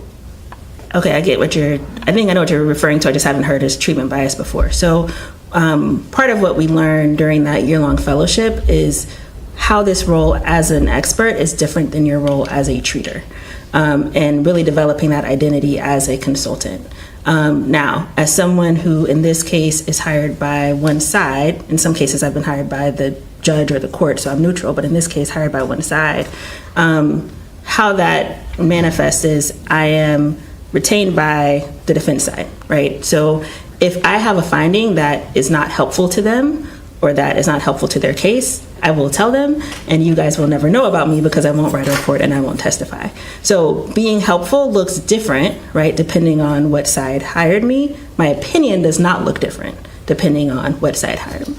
Speaker 8: okay, I get what I think I know what you're referring to. I just haven't heard as treatment bias before. So, part of what we learned during that year-long fellowship is how this role as an expert is different than your role as a treater, and really developing that identity as a consultant. Now, as someone who in this case is hired by one side, in some cases I've been hired by the judge or the court, so I'm neutral, but in this case hired by one side, how that manifests is I am retained by the defense side, right? So if I have a finding that is not helpful to them or that is not helpful to their case, I will tell them, and you guys will never know about me because I won't write a report and I won't testify. So being helpful looks different, right, depending on what side hired me. My opinion does not look different depending on what side hired me.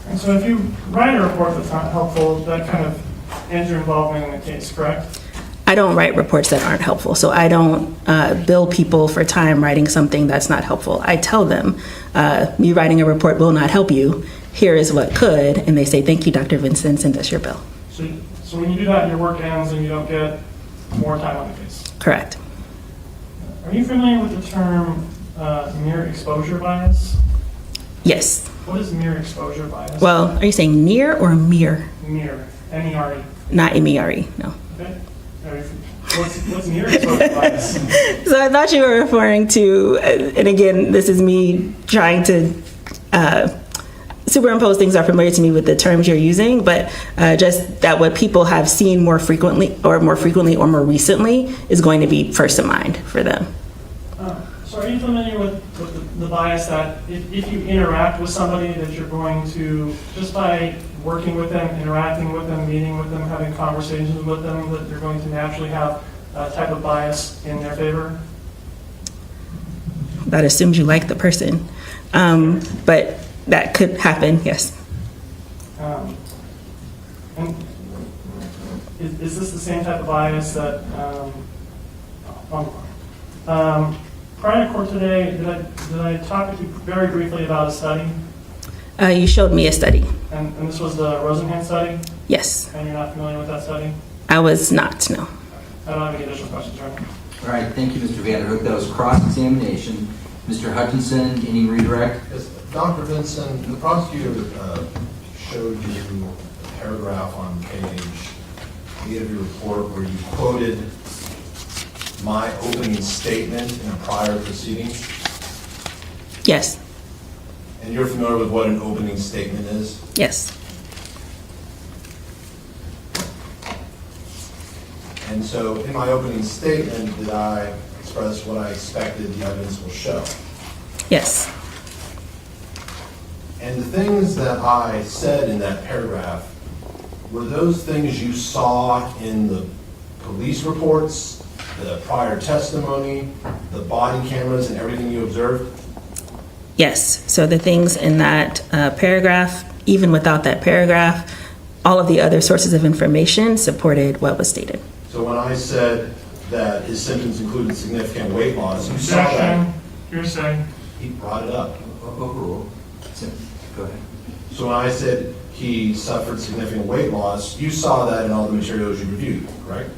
Speaker 3: And so if you write a report that's not helpful, that kind of ends your involvement in the case, correct?
Speaker 8: I don't write reports that aren't helpful. So I don't bill people for time writing something that's not helpful. I tell them, me writing a report will not help you. Here is what could. And they say, thank you, Dr. Vincent, send us your bill.
Speaker 3: So when you do that, your work ends and you don't get more time on the case?
Speaker 8: Correct.
Speaker 3: Are you familiar with the term mere exposure bias?
Speaker 8: Yes.
Speaker 3: What is mere exposure bias?
Speaker 8: Well, are you saying near or mere?
Speaker 3: Mere, M-E-R-E.
Speaker 8: Not M-E-R-E, no.
Speaker 3: Okay. What's mere exposure bias?
Speaker 8: So I thought you were referring to, and again, this is me trying to superimpose things are familiar to me with the terms you're using, but just that what people have seen more frequently or more recently is going to be first in mind for them.
Speaker 3: So are you familiar with the bias that if you interact with somebody that you're going to, just by working with them, interacting with them, meeting with them, having conversations with them, that you're going to naturally have a type of bias in their favor?
Speaker 8: That assumes you like the person, but that could happen, yes.
Speaker 3: And is this the same type of bias that, prior to court today, did I talk with you very briefly about a study?
Speaker 8: You showed me a study.
Speaker 3: And this was the Rosenhan study?
Speaker 8: Yes.
Speaker 3: And you're not familiar with that study?
Speaker 8: I was not, no.
Speaker 3: I don't have any additional questions, right?
Speaker 2: All right, thank you, Mr. Vanderhook. That was cross-examination. Mr. Hutchinson, any redirect?
Speaker 21: Yes, Dr. Vincent, the prosecutor showed you a paragraph on page 8 of your report where you quoted my opening statement in a prior proceeding.
Speaker 8: Yes.
Speaker 21: And you're familiar with what an opening statement is?
Speaker 8: Yes.
Speaker 21: And so in my opening statement, did I express what I expected the evidence will show?
Speaker 8: Yes.
Speaker 21: And the things that I said in that paragraph, were those things you saw in the police reports, the prior testimony, the body cameras, and everything you observed?
Speaker 8: Yes. So the things in that paragraph, even without that paragraph, all of the other sources of information supported what was stated.
Speaker 21: So when I said that his symptoms included significant weight loss, you saw that.
Speaker 3: You're saying?
Speaker 21: He brought it up.
Speaker 2: Overruled. Go ahead.
Speaker 21: So when I said he suffered significant weight loss, you saw that in all the materials you reviewed, correct?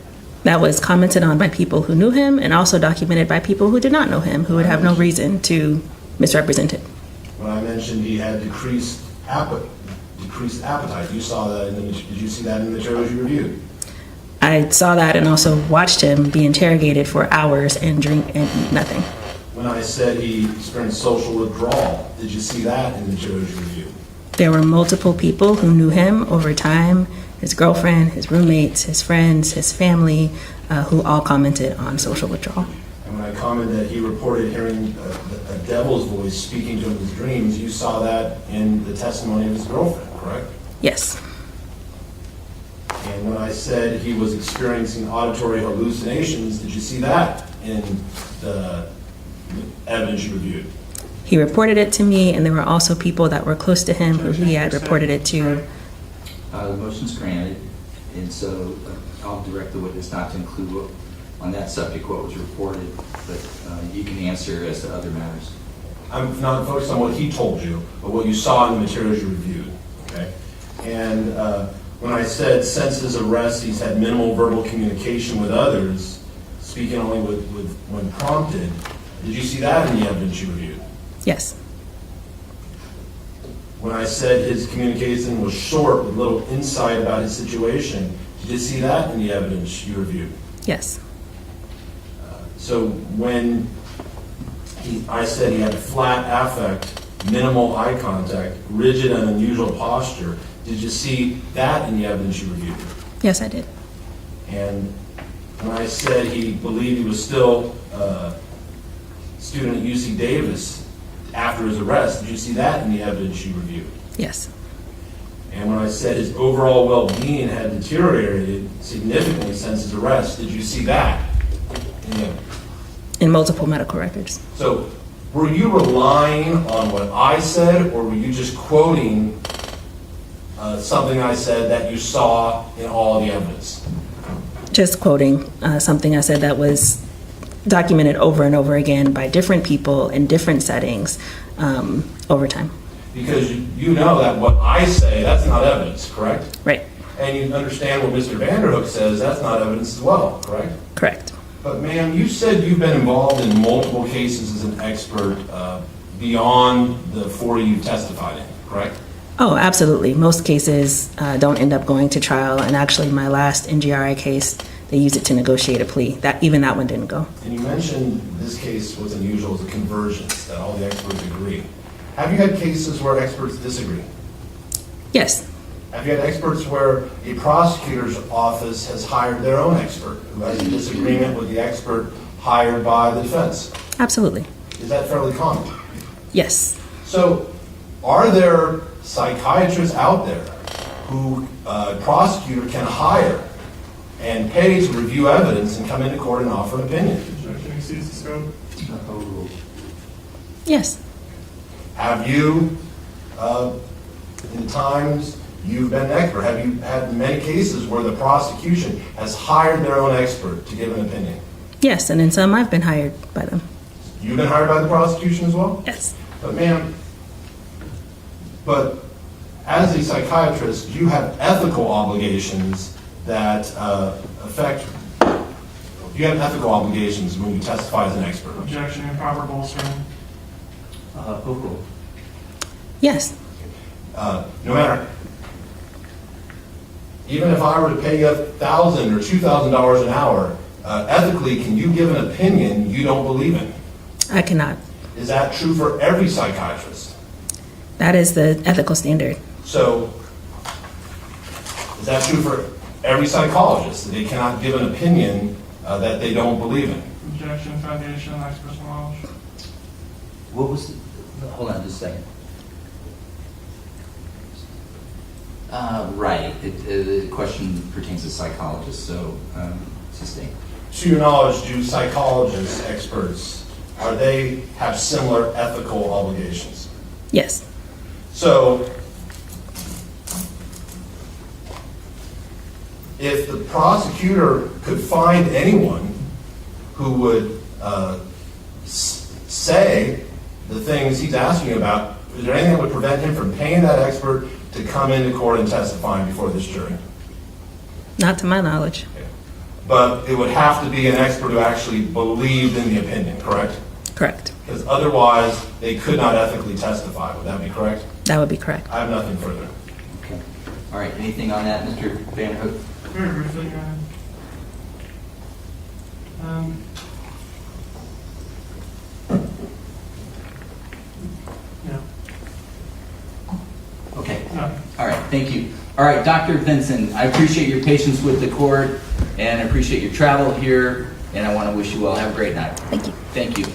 Speaker 8: That was commented on by people who knew him and also documented by people who did not know him, who would have no reason to misrepresent it.
Speaker 21: When I mentioned he had decreased appetite, you saw that did you see that in the materials you reviewed?
Speaker 8: I saw that and also watched him be interrogated for hours and drink and eat nothing.
Speaker 21: When I said he experienced social withdrawal, did you see that in the materials you reviewed?
Speaker 8: There were multiple people who knew him over time, his girlfriend, his roommates, his friends, his family, who all commented on social withdrawal.
Speaker 21: And when I commented that he reported hearing a devil's voice speaking to him in his dreams, you saw that in the testimony of his girlfriend, correct?
Speaker 8: Yes.
Speaker 21: And when I said he was experiencing auditory hallucinations, did you see that in the evidence you reviewed?
Speaker 8: He reported it to me, and there were also people that were close to him who he had reported it to.
Speaker 2: The motion's granted, and so I'll direct the witness not to include on that subject what was reported, but you can answer as to other matters.
Speaker 21: I'm not focused on what he told you, but what you saw in the materials you reviewed, okay? And when I said since his arrest, he's had minimal verbal communication with others, speaking only when prompted, did you see that in the evidence you reviewed?
Speaker 8: Yes.
Speaker 21: When I said his communication was short with little insight about his situation, did you see that in the evidence you reviewed?
Speaker 8: Yes.
Speaker 21: So when I said he had flat affect, minimal eye contact, rigid and unusual posture, did you see that in the evidence you reviewed?
Speaker 8: Yes, I did.
Speaker 21: And when I said he believed he was still a student at UC Davis after his arrest, did you see that in the evidence you reviewed?
Speaker 8: Yes.
Speaker 21: And when I said his overall well-being had deteriorated significantly since his arrest, did you see that in the evidence?
Speaker 8: In multiple medical records.
Speaker 21: So were you relying on what I said, or were you just quoting something I said that you saw in all the evidence?
Speaker 8: Just quoting something I said that was documented over and over again by different people in different settings over time.
Speaker 21: Because you know that what I say, that's not evidence, correct?
Speaker 8: Right.
Speaker 21: And you understand what Mr. Vanderhook says, that's not evidence as well, correct?
Speaker 8: Correct.
Speaker 21: But ma'am, you said you've been involved in multiple cases as an expert beyond the 40 you've testified in, correct?
Speaker 8: Oh, absolutely. Most cases don't end up going to trial, and actually my last NGRI case, they used it to negotiate a plea. Even that one didn't go.
Speaker 21: And you mentioned this case was unusual as a convergence, that all the experts agree. Have you had cases where experts disagree?
Speaker 8: Yes.
Speaker 21: Have you had experts where a prosecutor's office has hired their own expert who has a disagreement with the expert hired by the defense?
Speaker 8: Absolutely.
Speaker 21: Is that fairly common?
Speaker 8: Yes.
Speaker 21: So, are there psychiatrists out there who a prosecutor can hire and pay to review evidence and come into court and offer an opinion?
Speaker 3: Objection exceeds the scope.
Speaker 8: Yes.
Speaker 21: Have you, in times you've been an expert, have you had many cases where the prosecution has hired their own expert to give an opinion?
Speaker 8: Yes, and in some I've been hired by them.
Speaker 21: You've been hired by the prosecution as well?
Speaker 8: Yes.
Speaker 21: But ma'am, as a psychiatrist, you have ethical obligations that affect, you have ethical obligations when you testify as an expert.
Speaker 3: Objection, improper bolstering.
Speaker 2: Overruled.
Speaker 8: Yes.
Speaker 21: No matter, even if I were to pay you $1,000 or $2,000 an hour, ethically, can you give an opinion you don't believe in?
Speaker 8: I cannot.
Speaker 21: Is that true for every psychiatrist?
Speaker 8: That is the ethical standard.
Speaker 21: So, is that true for every psychologist, that they cannot give an opinion that they don't believe in?
Speaker 3: Objection, foundation, lacks personal knowledge.
Speaker 2: What was hold on just a second. Right. The question pertains to psychologists, so sustain.
Speaker 21: To your knowledge, do psychologists, experts, they have similar ethical obligations?
Speaker 8: Yes.
Speaker 21: So, if the prosecutor could find anyone who would say the things he's asking about, is there anything that would prevent him from paying that expert to come into court and testify before this jury?
Speaker 8: Not to my knowledge.
Speaker 21: But it would have to be an expert who actually believed in the opinion, correct?
Speaker 8: Correct.
Speaker 21: Because otherwise, they could not ethically testify. Would that be correct?
Speaker 8: That would be correct.
Speaker 21: I have nothing further.
Speaker 2: Okay. All right. Anything on that, Mr. Vanderhook?
Speaker 3: Very briefly, Your Honor. No.
Speaker 2: Okay.
Speaker 3: No.
Speaker 2: All right. Thank you. All right, Dr. Vincent, I appreciate your patience with the court and I appreciate your travel here, and I want to wish you well. Have a great night.
Speaker 8: Thank you.
Speaker 2: Thank you.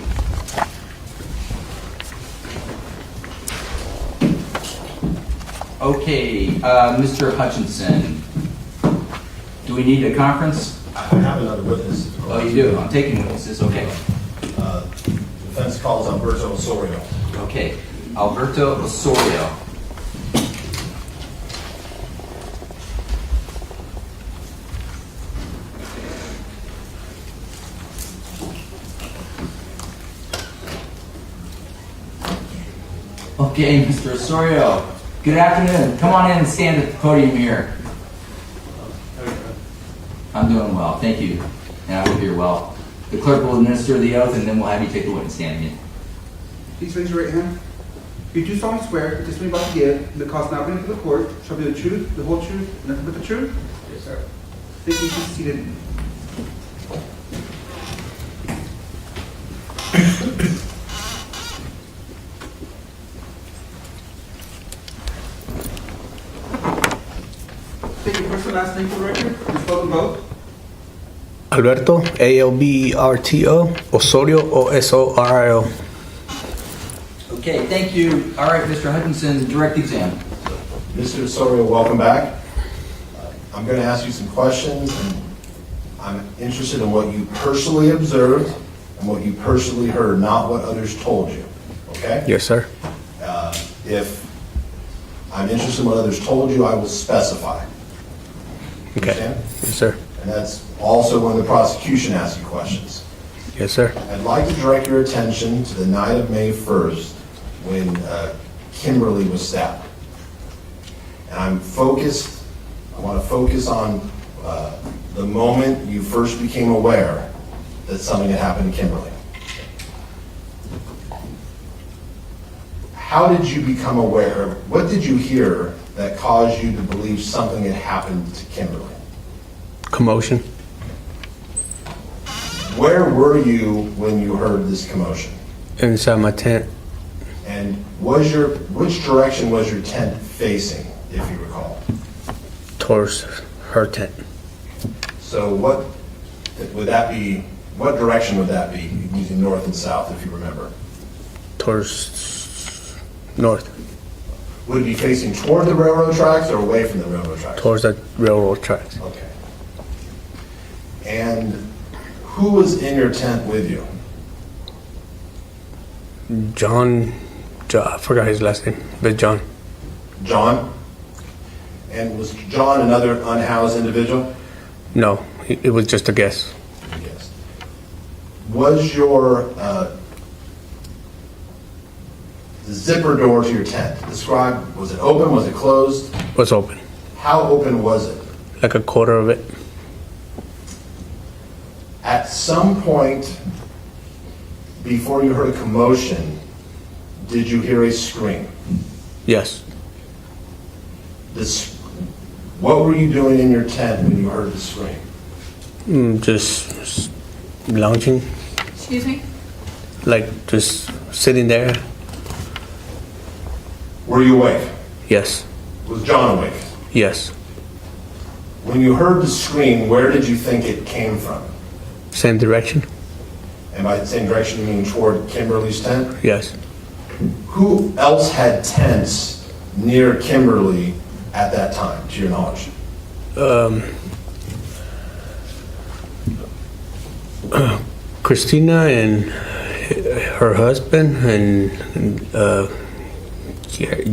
Speaker 2: Okay, Mr. Hutchinson, do we need a conference?
Speaker 21: I have another witness.
Speaker 2: Oh, you do? I'm taking witnesses. Okay.
Speaker 21: Defense calls Alberto Osorio.
Speaker 2: Okay, Alberto Osorio. Okay, Mr. Osorio, good afternoon. Come on in and stand at the podium here. I'm doing well, thank you. And I hope you're well. The clerk will administer the oath and then we'll have you take the witness stand again.
Speaker 7: Please raise your right hand. You do solemnly swear that this may about to give, the cause now bring to the court, shall be the truth, the whole truth, and nothing but the truth? Yes, sir. Thank you. Please be seated. Take your first and last name for the record, and spell them both.
Speaker 22: Alberto, Alberto, Osorio, Osorio.
Speaker 2: Okay, thank you. All right, Mr. Hutchinson, direct exam.
Speaker 21: Mr. Osorio, welcome back. I'm going to ask you some questions, and I'm interested in what you personally observed and what you personally heard, not what others told you. Okay?
Speaker 22: Yes, sir.
Speaker 21: If I'm interested in what others told you, I will specify.
Speaker 22: Okay.
Speaker 21: Understand?
Speaker 22: Yes, sir.
Speaker 21: And that's also when the prosecution asks you questions.
Speaker 22: Yes, sir.
Speaker 21: I'd like to direct your attention to the night of May 1st when Kimberlee was stabbed. And I want to focus on the moment you first became aware that something had happened to Kimberlee. How did you become aware? What did you hear that caused you to believe something had happened to Kimberlee?
Speaker 22: Commotion.
Speaker 21: Where were you when you heard this commotion?
Speaker 22: Inside my tent.
Speaker 21: And which direction was your tent facing, if you recall?
Speaker 22: Towards her tent.
Speaker 21: So what would that be? What direction would that be, using north and south, if you remember?
Speaker 22: Towards north.
Speaker 21: Would it be facing toward the railroad tracks or away from the railroad tracks?
Speaker 22: Towards the railroad tracks.
Speaker 21: Okay. And who was in your tent with you?
Speaker 22: John, I forgot his last name, but John.
Speaker 21: John? And was John another unhoused individual?
Speaker 22: No, it was just a guess.
Speaker 21: Yes. Was your zipper door to your tent, describe, was it open, was it closed?
Speaker 22: It was open.
Speaker 21: How open was it?
Speaker 22: Like a quarter of it.
Speaker 21: At some point before you heard a commotion, did you hear a scream?
Speaker 22: Yes.
Speaker 21: What were you doing in your tent when you heard the scream?
Speaker 22: Just lounging.
Speaker 6: Excuse me?
Speaker 22: Like just sitting there.
Speaker 21: Were you awake?
Speaker 22: Yes.
Speaker 21: Was John awake?
Speaker 22: Yes.
Speaker 21: When you heard the scream, where did you think it came from?
Speaker 22: Same direction?
Speaker 21: And by the same direction, you mean toward Kimberlee's tent?
Speaker 22: Yes.
Speaker 21: Who else had tents near Kimberlee at that time, to your knowledge?
Speaker 22: Christina and her husband and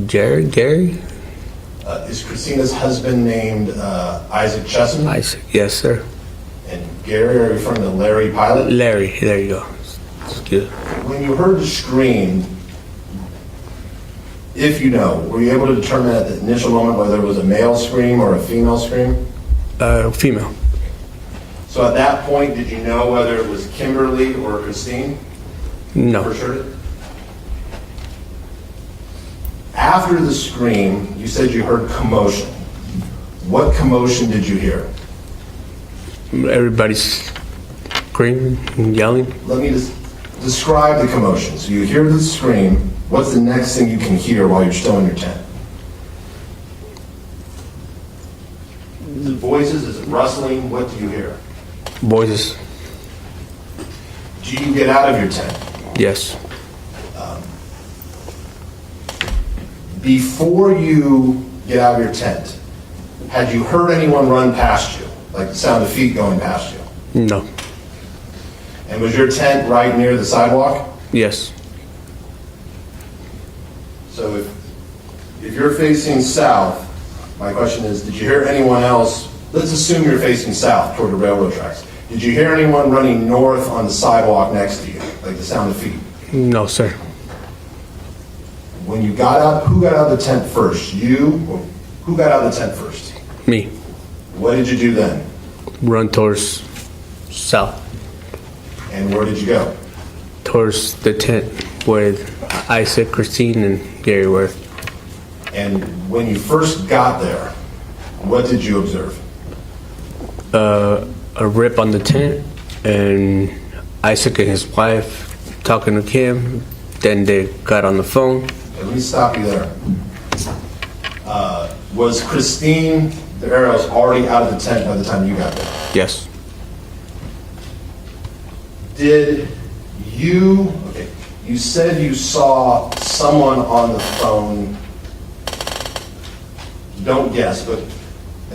Speaker 22: Gary?
Speaker 21: Is Christina's husband named Isaac Chessman?
Speaker 22: Isaac, yes, sir.
Speaker 21: And Gary, are you referring to Larry Pilot?
Speaker 22: Larry, there you go. It's good.
Speaker 21: When you heard the scream, if you know, were you able to determine at the initial moment whether it was a male scream or a female scream?
Speaker 22: Female.
Speaker 21: So at that point, did you know whether it was Kimberlee or Christine?
Speaker 22: No.
Speaker 21: For sure? After the scream, you said you heard commotion. What commotion did you hear?
Speaker 22: Everybody's screaming and yelling.
Speaker 21: Let me just describe the commotion. So you hear the scream. What's the next thing you can hear while you're still in your tent? Is it voices? Is it rustling? What do you hear?
Speaker 22: Voices.
Speaker 21: Do you get out of your tent?
Speaker 22: Yes.
Speaker 21: Before you get out of your tent, had you heard anyone run past you? Like the sound of feet going past you?
Speaker 22: No.
Speaker 21: And was your tent right near the sidewalk?
Speaker 22: Yes.
Speaker 21: So if you're facing south, my question is, did you hear anyone else? Let's assume you're facing south toward the railroad tracks. Did you hear anyone running north on the sidewalk next to you, like the sound of feet?
Speaker 22: No, sir.
Speaker 21: When you got out, who got out of the tent first? You? Or who got out of the tent first?
Speaker 22: Me.
Speaker 21: What did you do then?
Speaker 22: Run towards south.
Speaker 21: And where did you go?
Speaker 22: Towards the tent where Isaac, Christine, and Gary were.
Speaker 21: And when you first got there, what did you observe?
Speaker 22: A rip on the tent, and Isaac and his wife talking to Kim. Then they got on the phone.
Speaker 21: Let me stop you there. Was Christine the Arrows already out of the tent by the time you got there?
Speaker 22: Yes.
Speaker 21: Did you, okay, you said you saw someone on the phone. Don't guess, but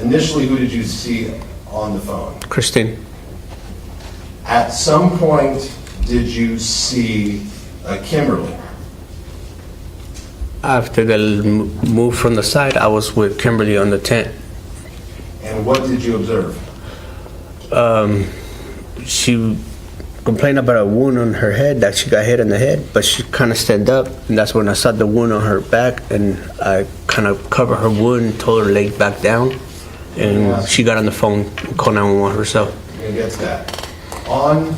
Speaker 21: initially who did you see on the phone?
Speaker 22: Christine.
Speaker 21: At some point, did you see Kimberlee?
Speaker 22: After the move from the side, I was with Kimberlee on the tent.
Speaker 21: And what did you observe?
Speaker 22: She complained about a wound on her head, that she got hit in the head, but she kind of stand up, and that's when I saw the wound on her back, and I kind of covered her wound, told her to lay back down, and she got on the phone and called 911 herself.
Speaker 21: We're gonna get to that. On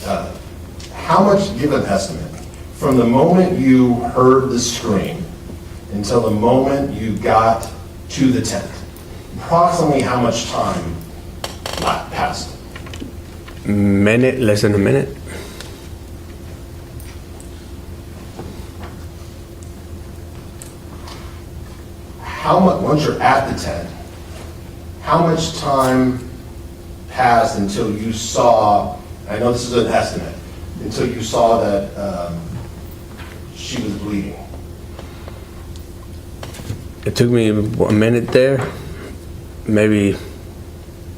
Speaker 5: how much, give an estimate, from the moment you heard the scream until the moment you got to the tent, approximately how much time passed?
Speaker 22: Minute, less than a minute.
Speaker 5: How much, once you're at the tent, how much time passed until you saw, I know this is an estimate, until you saw that she was bleeding?
Speaker 22: It took me a minute there, maybe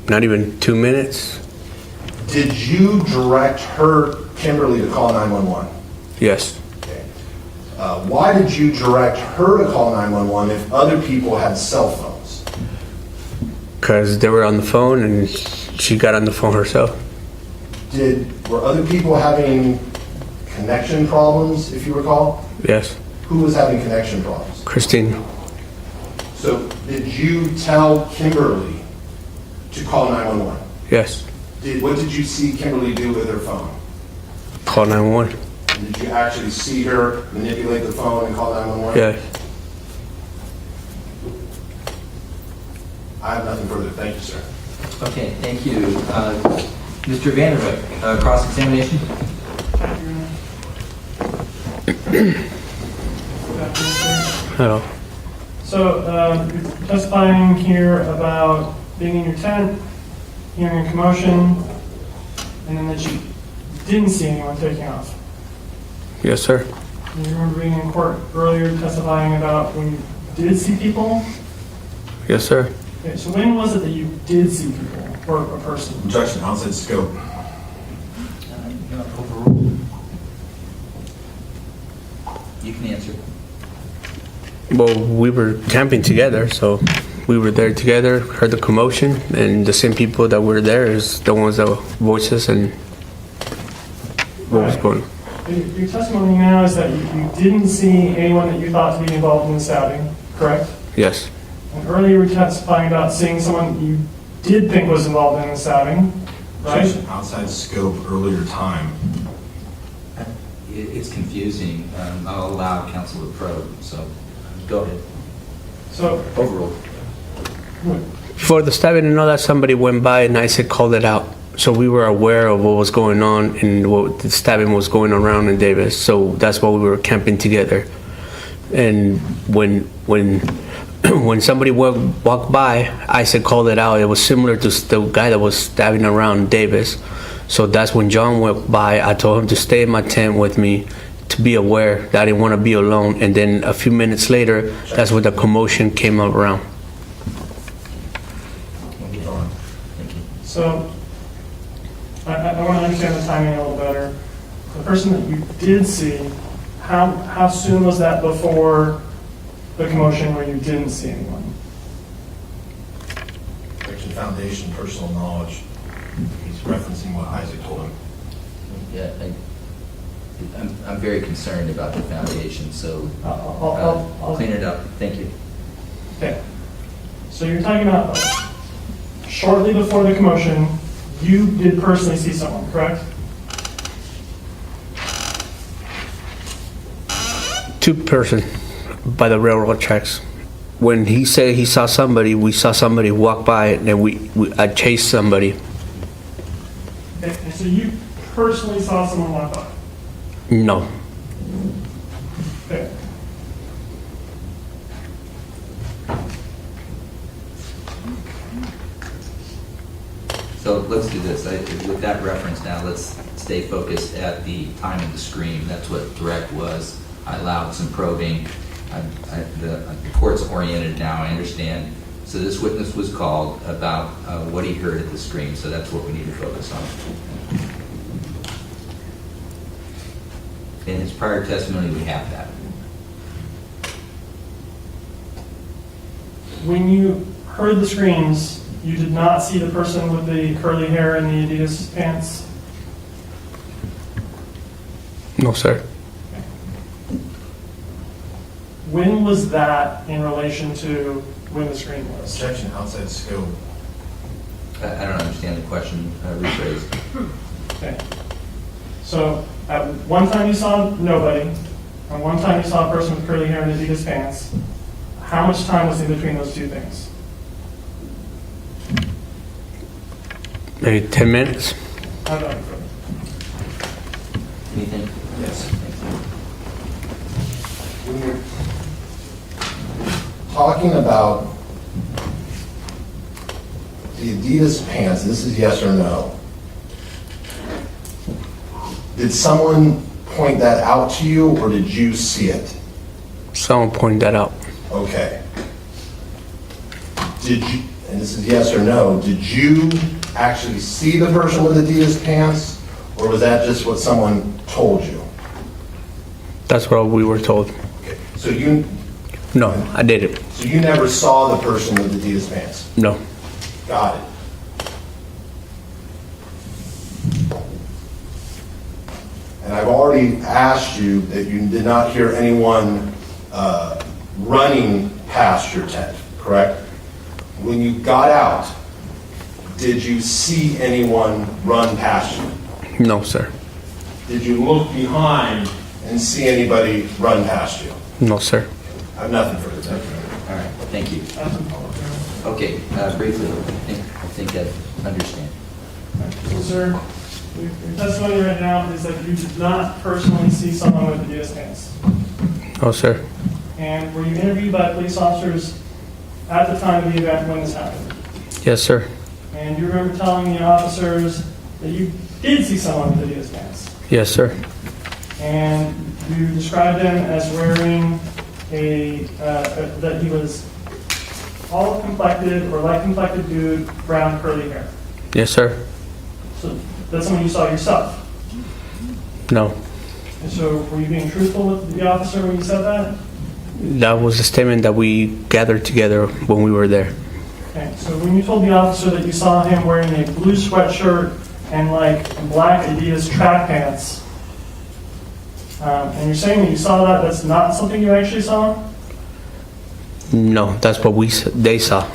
Speaker 22: not even 2 minutes.
Speaker 5: Did you direct her, Kimberlee, to call 911?
Speaker 22: Yes.
Speaker 5: Why did you direct her to call 911 if other people had cell phones?
Speaker 22: Because they were on the phone and she got on the phone herself.
Speaker 5: Were other people having connection problems, if you recall?
Speaker 22: Yes.
Speaker 5: Who was having connection problems?
Speaker 22: Christine.
Speaker 5: So did you tell Kimberlee to call 911?
Speaker 22: Yes.
Speaker 5: What did you see Kimberlee do with her phone?
Speaker 22: Call 911.
Speaker 5: Did you actually see her manipulate the phone and call 911?
Speaker 22: Yes.
Speaker 5: I have nothing further. Thank you, sir.
Speaker 2: Okay, thank you. Mr. Vanderbeek, cross-examination?
Speaker 22: Hello.
Speaker 3: So, you're testifying here about being in your tent, hearing a commotion, and then that you didn't see anyone taking off.
Speaker 22: Yes, sir.
Speaker 3: And you remember being in court earlier testifying about when you did see people?
Speaker 22: Yes, sir.
Speaker 3: Okay, so when was it that you did see people or a person?
Speaker 5: Objection, outside scope.
Speaker 2: You can answer.
Speaker 22: Well, we were camping together, so we were there together, heard the commotion, and the same people that were there is the ones that voices and what was going on.
Speaker 3: Your testimony now is that you didn't see anyone that you thought to be involved in the stabbing, correct?
Speaker 22: Yes.
Speaker 3: And earlier you were testifying about seeing someone you did think was involved in the stabbing, right?
Speaker 5: Objection, outside scope, earlier time.
Speaker 2: It's confusing. I'll allow counsel to probe, so go ahead.
Speaker 3: So,
Speaker 2: overruled.
Speaker 22: For the stabbing, I know that somebody went by and I said called it out. So we were aware of what was going on and what the stabbing was going around in Davis. So that's why we were camping together. And when somebody walked by, I said called it out. It was similar to the guy that was stabbing around Davis. So that's when John went by. I told him to stay in my tent with me, to be aware that I didn't want to be alone. And then a few minutes later, that's when the commotion came up around.
Speaker 3: So, I want to understand the timing a little better. The person that you did see, how soon was that before the commotion where you didn't see anyone?
Speaker 5: Objection, foundation, personal knowledge. He's referencing what Isaac told him.
Speaker 2: Yeah, I'm very concerned about the foundation, so I'll clean it up. Thank you.
Speaker 3: Okay. So you're talking about shortly before the commotion, you did personally see someone, correct?
Speaker 22: Two-person by the railroad tracks. When he said he saw somebody, we saw somebody walk by and I chased somebody.
Speaker 3: Okay. And so you personally saw someone walk by?
Speaker 22: No.
Speaker 3: Okay.
Speaker 2: So let's do this. With that reference now, let's stay focused at the time of the scream. That's what direct was. I allowed some probing. The court's oriented now, I understand. So this witness was called about what he heard at the scream, so that's what we need to focus on. In his prior testimony, we have that.
Speaker 3: When you heard the screams, you did not see the person with the curly hair and the Adidas pants?
Speaker 22: No, sir.
Speaker 3: When was that in relation to when the scream was?
Speaker 5: Objection, outside scope.
Speaker 2: I don't understand the question rephrased.
Speaker 3: Okay. So at one time you saw nobody, and one time you saw a person with curly hair in Adidas pants. How much time was in between those two things?
Speaker 22: Maybe 10 minutes.
Speaker 3: How about you?
Speaker 2: Anything? Yes.
Speaker 21: When you're talking about the Adidas pants, this is yes or no. Did someone point that out to you, or did you see it?
Speaker 22: Someone pointed that out.
Speaker 21: Okay. Did you, and this is yes or no, did you actually see the person with Adidas pants, or was that just what someone told you?
Speaker 22: That's what we were told.
Speaker 21: Okay. So you,
Speaker 22: No, I didn't.
Speaker 21: so you never saw the person with Adidas pants?
Speaker 22: No.
Speaker 21: Got it. And I've already asked you that you did not hear anyone running past your tent, correct? When you got out, did you see anyone run past you?
Speaker 22: No, sir.
Speaker 21: Did you look behind and see anybody run past you?
Speaker 22: No, sir.
Speaker 21: I have nothing further. Thank you.
Speaker 2: All right, thank you. Okay, briefly, I think I understand.
Speaker 3: So, sir, your testimony right now is that you did not personally see someone with Adidas pants.
Speaker 22: No, sir.
Speaker 3: And were you interviewed by police officers at the time of the event when this happened?
Speaker 22: Yes, sir.
Speaker 3: And you remember telling the officers that you did see someone with Adidas pants?
Speaker 22: Yes, sir.
Speaker 3: And you described him as wearing that he was olive complected or light complected dude, brown curly hair.
Speaker 22: Yes, sir.
Speaker 3: So that's something you saw yourself.
Speaker 22: No.
Speaker 3: And so were you being truthful with the officer when you said that?
Speaker 22: That was a statement that we gathered together when we were there.
Speaker 3: Okay, so when you told the officer that you saw him wearing a blue sweatshirt and like black Adidas track pants, and you're saying that you saw that, that's not something you actually saw?
Speaker 22: No, that's what they saw.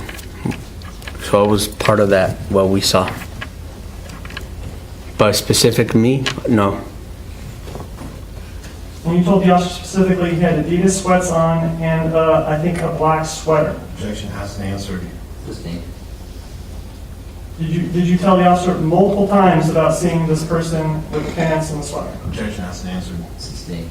Speaker 22: So I was part of that, what we saw. But specific me, no.
Speaker 3: When you told the officer specifically he had Adidas sweats on and I think a black sweater.
Speaker 21: Objection asked and answered.
Speaker 2: Sustained.
Speaker 3: Did you tell the officer multiple times about seeing this person with the pants and the sweater?
Speaker 21: Objection asked and answered.
Speaker 2: Sustained.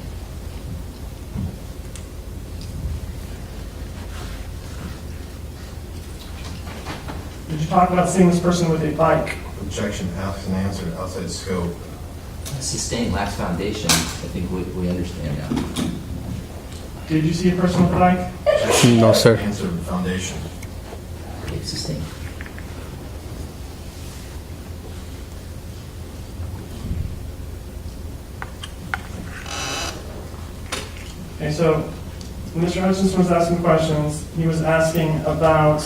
Speaker 3: Did you talk about seeing this person with a bike?
Speaker 21: Objection asked and answered outside scope.
Speaker 2: Sustained lacks foundation. I think we understand now.
Speaker 3: Did you see a person with a bike?
Speaker 22: No, sir.
Speaker 21: Answered foundation.
Speaker 2: Okay, sustained.
Speaker 3: Okay, so when Mr. Hutchinson was asking questions, he was asking about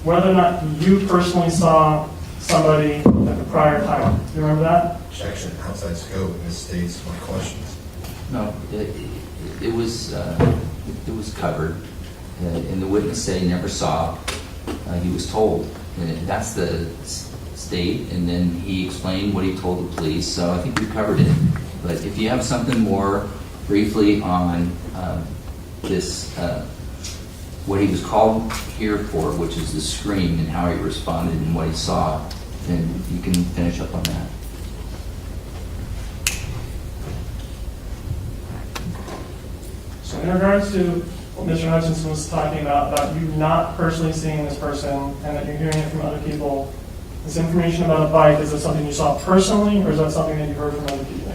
Speaker 3: whether or not you personally saw somebody at the prior time. Do you remember that?
Speaker 21: Objection outside scope. Misstates my questions.
Speaker 2: No, it was covered, and the witness said he never saw. He was told, and that's the state, and then he explained what he told the police. So I think we covered it. But if you have something more briefly on this, what he was called here for, which is the scream and how he responded and what he saw, then you can finish up on that.
Speaker 3: So in regards to what Mr. Hutchinson was talking about you not personally seeing this person and that you're hearing it from other people, this information about a bike, is that something you saw personally or is that something that you heard from other people?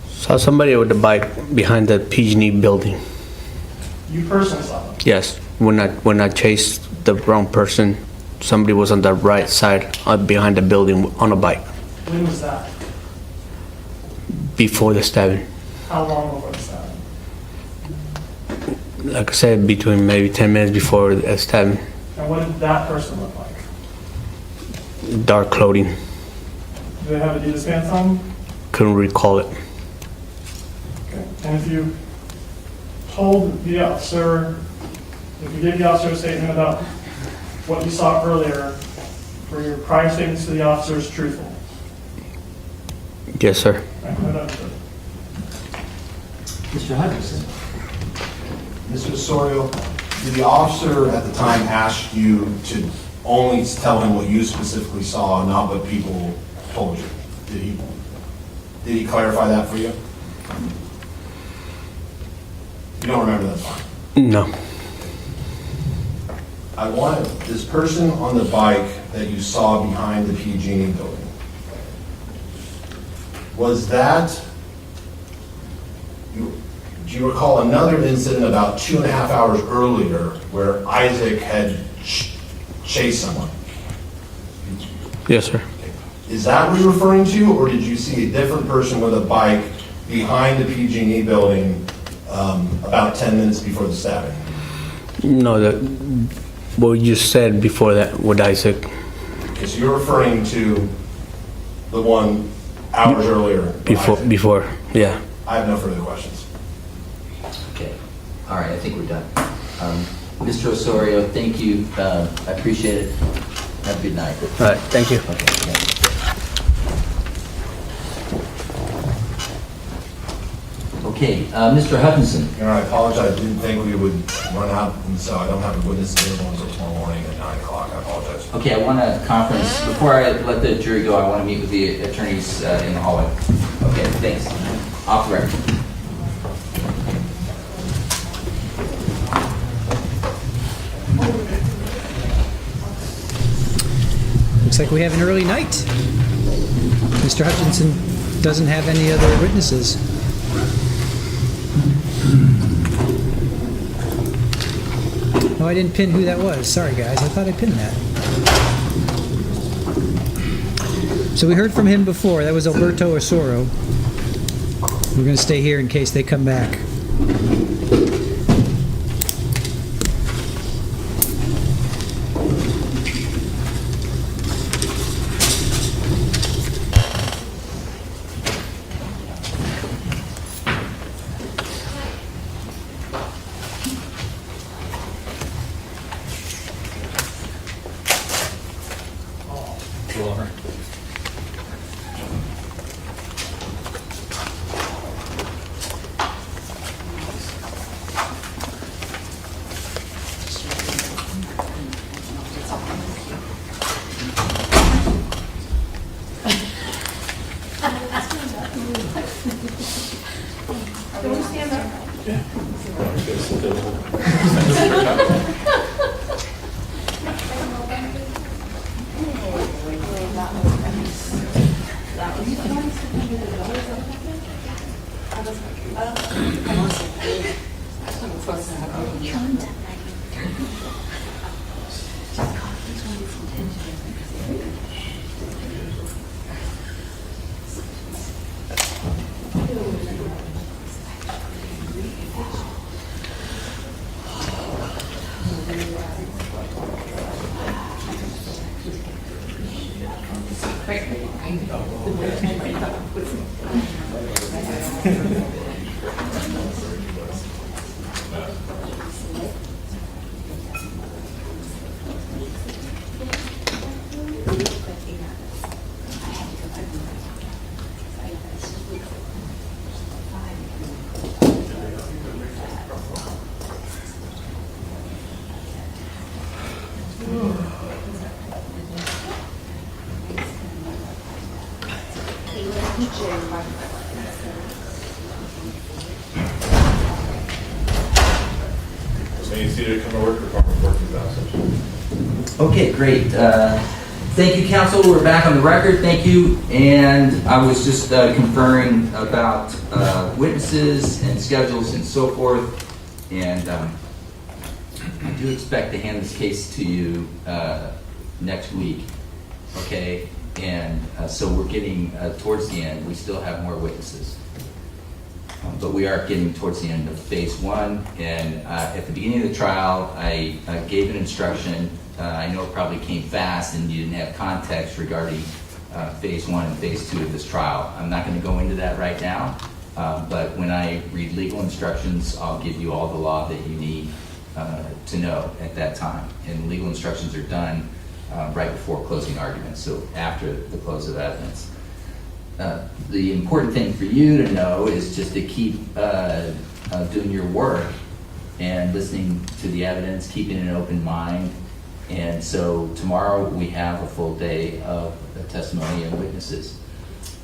Speaker 22: Saw somebody with a bike behind the PG&E building.
Speaker 3: You personally saw them?
Speaker 22: Yes. When I chased the wrong person, somebody was on the right side behind the building on a bike.
Speaker 3: When was that?
Speaker 22: Before the stabbing.
Speaker 3: How long before the stabbing?
Speaker 22: Like I said, between maybe 10 minutes before the stabbing.
Speaker 3: And what did that person look like?
Speaker 22: Dark clothing.
Speaker 3: Do they have Adidas pants on?
Speaker 22: Couldn't recall it.
Speaker 3: Okay. And if you told the officer, if you gave the officer a statement about what you saw earlier, were your prior statements to the officers truthful?
Speaker 22: Yes, sir.
Speaker 2: Mr. Hutchinson.
Speaker 21: Mr. Osorio, did the officer at the time ask you to only tell him what you specifically saw, not what people told you? Did he clarify that for you? You don't remember, that's fine.
Speaker 22: No.
Speaker 21: I want this person on the bike that you saw behind the PG&E building. Was that, do you recall another incident about 2.5 hours earlier where Isaac had chased someone?
Speaker 22: Yes, sir.
Speaker 21: Is that what you're referring to, or did you see a different person with a bike behind the PG&E building about 10 minutes before the stabbing?
Speaker 22: No, what you said before that with Isaac.
Speaker 21: Okay, so you're referring to the one hours earlier?
Speaker 22: Before, yeah.
Speaker 21: I have no further questions.
Speaker 2: Okay. All right, I think we're done. Mr. Osorio, thank you. I appreciate it. Have a good night.
Speaker 22: All right, thank you.
Speaker 2: Okay, thank you. Okay, Mr. Hutchinson.
Speaker 21: Your Honor, I apologize. I didn't think we would run out, and so I don't have a witness available until tomorrow morning at 9 o'clock. I apologize.
Speaker 2: Okay, I want to conference, before I let the jury go, I want to meet with the attorneys in the hallway. Okay, thanks. Off the record.
Speaker 1: Looks like we have an early night. Mr. Hutchinson doesn't have any other witnesses. Oh, I didn't pin who that was. Sorry, guys. I thought I pinned that. So we heard from him before. That was Alberto Osorio. We're going to stay here in case they come back.
Speaker 2: Okay, great. Thank you, counsel. We're back on the record. Thank you. And I was just conferring about witnesses and schedules and so forth. And I do expect to hand this case to you next week. Okay? And so we're getting towards the end. We still have more witnesses. But we are getting towards the end of phase one. And at the beginning of the trial, I gave an instruction. I know it probably came fast and you didn't have context regarding phase one and phase two of this trial. I'm not going to go into that right now. But when I read legal instructions, I'll give you all the law that you need to know at that time. And legal instructions are done right before closing arguments, so after the close of evidence. the important thing for you to know is just to keep doing your work and listening to the evidence, keeping an open mind. And so tomorrow we have a full day of testimony and witnesses.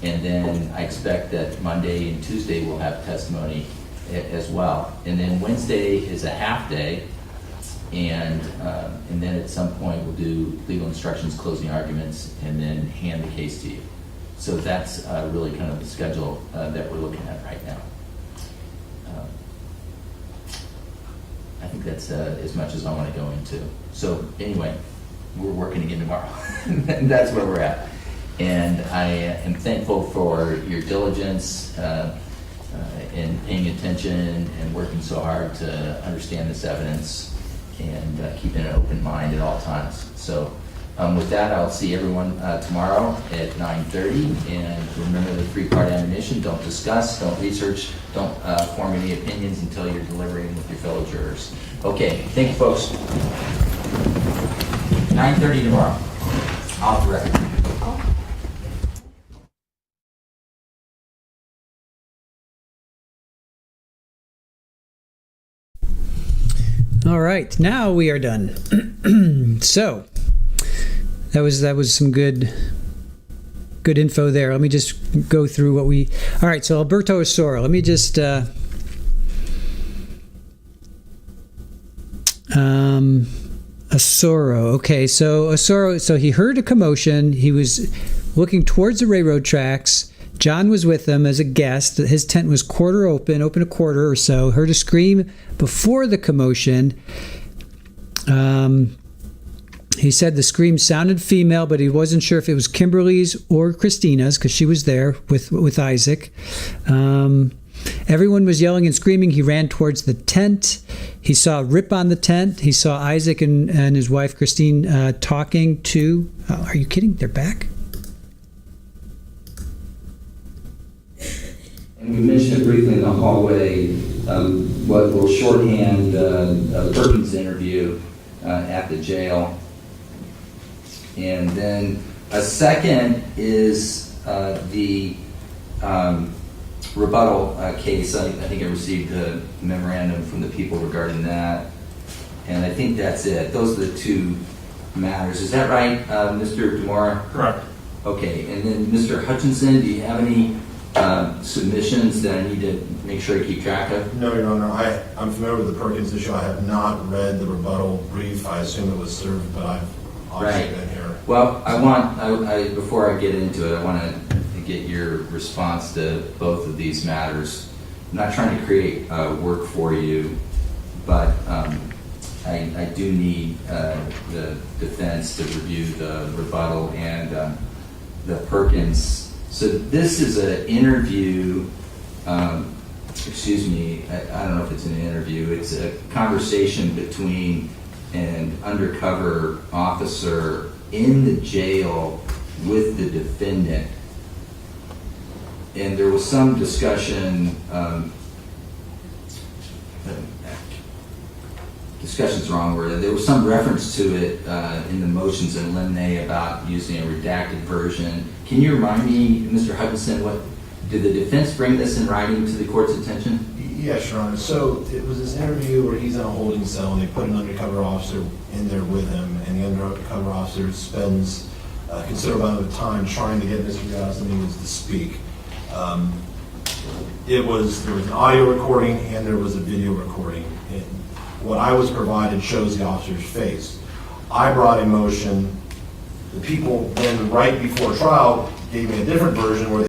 Speaker 2: And then I expect that Monday and Tuesday we'll have testimony as well. And then Wednesday is a half day. And then at some point we'll do legal instructions, closing arguments, and then hand the case to you. So that's really kind of the schedule that we're looking at right now. I think that's as much as I want to go into. So anyway, we're working again tomorrow. And that's where we're at. And I am thankful for your diligence in paying attention and working so hard to understand this evidence and keeping an open mind at all times. So with that, I'll see everyone tomorrow at 9:30. And remember the three-part admonition: don't discuss, don't research, don't form any opinions until you're deliberating with your fellow jurors. Okay, thank you, folks. 9:30 tomorrow. Off the record.
Speaker 1: All right, now we are done. So that was some good info there. Let me just go through what we. All right, so Alberto Osorio. Let me just. Osorio. Okay, so Osorio. So he heard a commotion. He was looking towards the railroad tracks. John was with him as a guest. His tent was open a quarter or so. Heard a scream before the commotion. He said the scream sounded female, but he wasn't sure if it was Kimberlee's or Christina's because she was there with Isaac. Everyone was yelling and screaming. He ran towards the tent. He saw a rip on the tent. He saw Isaac and his wife Christine talking to. Oh, are you kidding? They're back?
Speaker 2: And we mentioned it briefly in the hallway, what will shorthand Perkins' interview at the jail. And then a second is the rebuttal case. I think I received a memorandum from the people regarding that. And I think that's it. Those are the two matters. Is that right, Mr. DeMora?
Speaker 3: Correct.
Speaker 2: Okay, and then Mr. Hutchinson, do you have any submissions that I need to make sure to keep track of?
Speaker 21: No, Your Honor. I'm familiar with the Perkins issue. I have not read the rebuttal brief. I assume it was served, but I've obviously been here.
Speaker 2: Well, before I get into it, I want to get your response to both of these matters. I'm not trying to create work for you, but I do need the defense to review the rebuttal and the Perkins. So this is an interview, I don't know if it's an interview, it's a conversation between an undercover officer in the jail with the defendant. And there was some discussion, discussion's the wrong word, there was some reference to it in the motions in limine about using a redacted version. Can you remind me, Mr. Hutchinson, did the defense bring this in writing to the court's attention?
Speaker 21: Yes, Your Honor. So it was this interview where he's in a holding cell and they put an undercover officer in there with him, and the undercover officer spends a considerable amount of time trying to get Mr. Dominguez to speak. There was an audio recording and there was a video recording. What I was provided shows the officer's face. I brought a motion. The people then, right before trial, gave me a different version where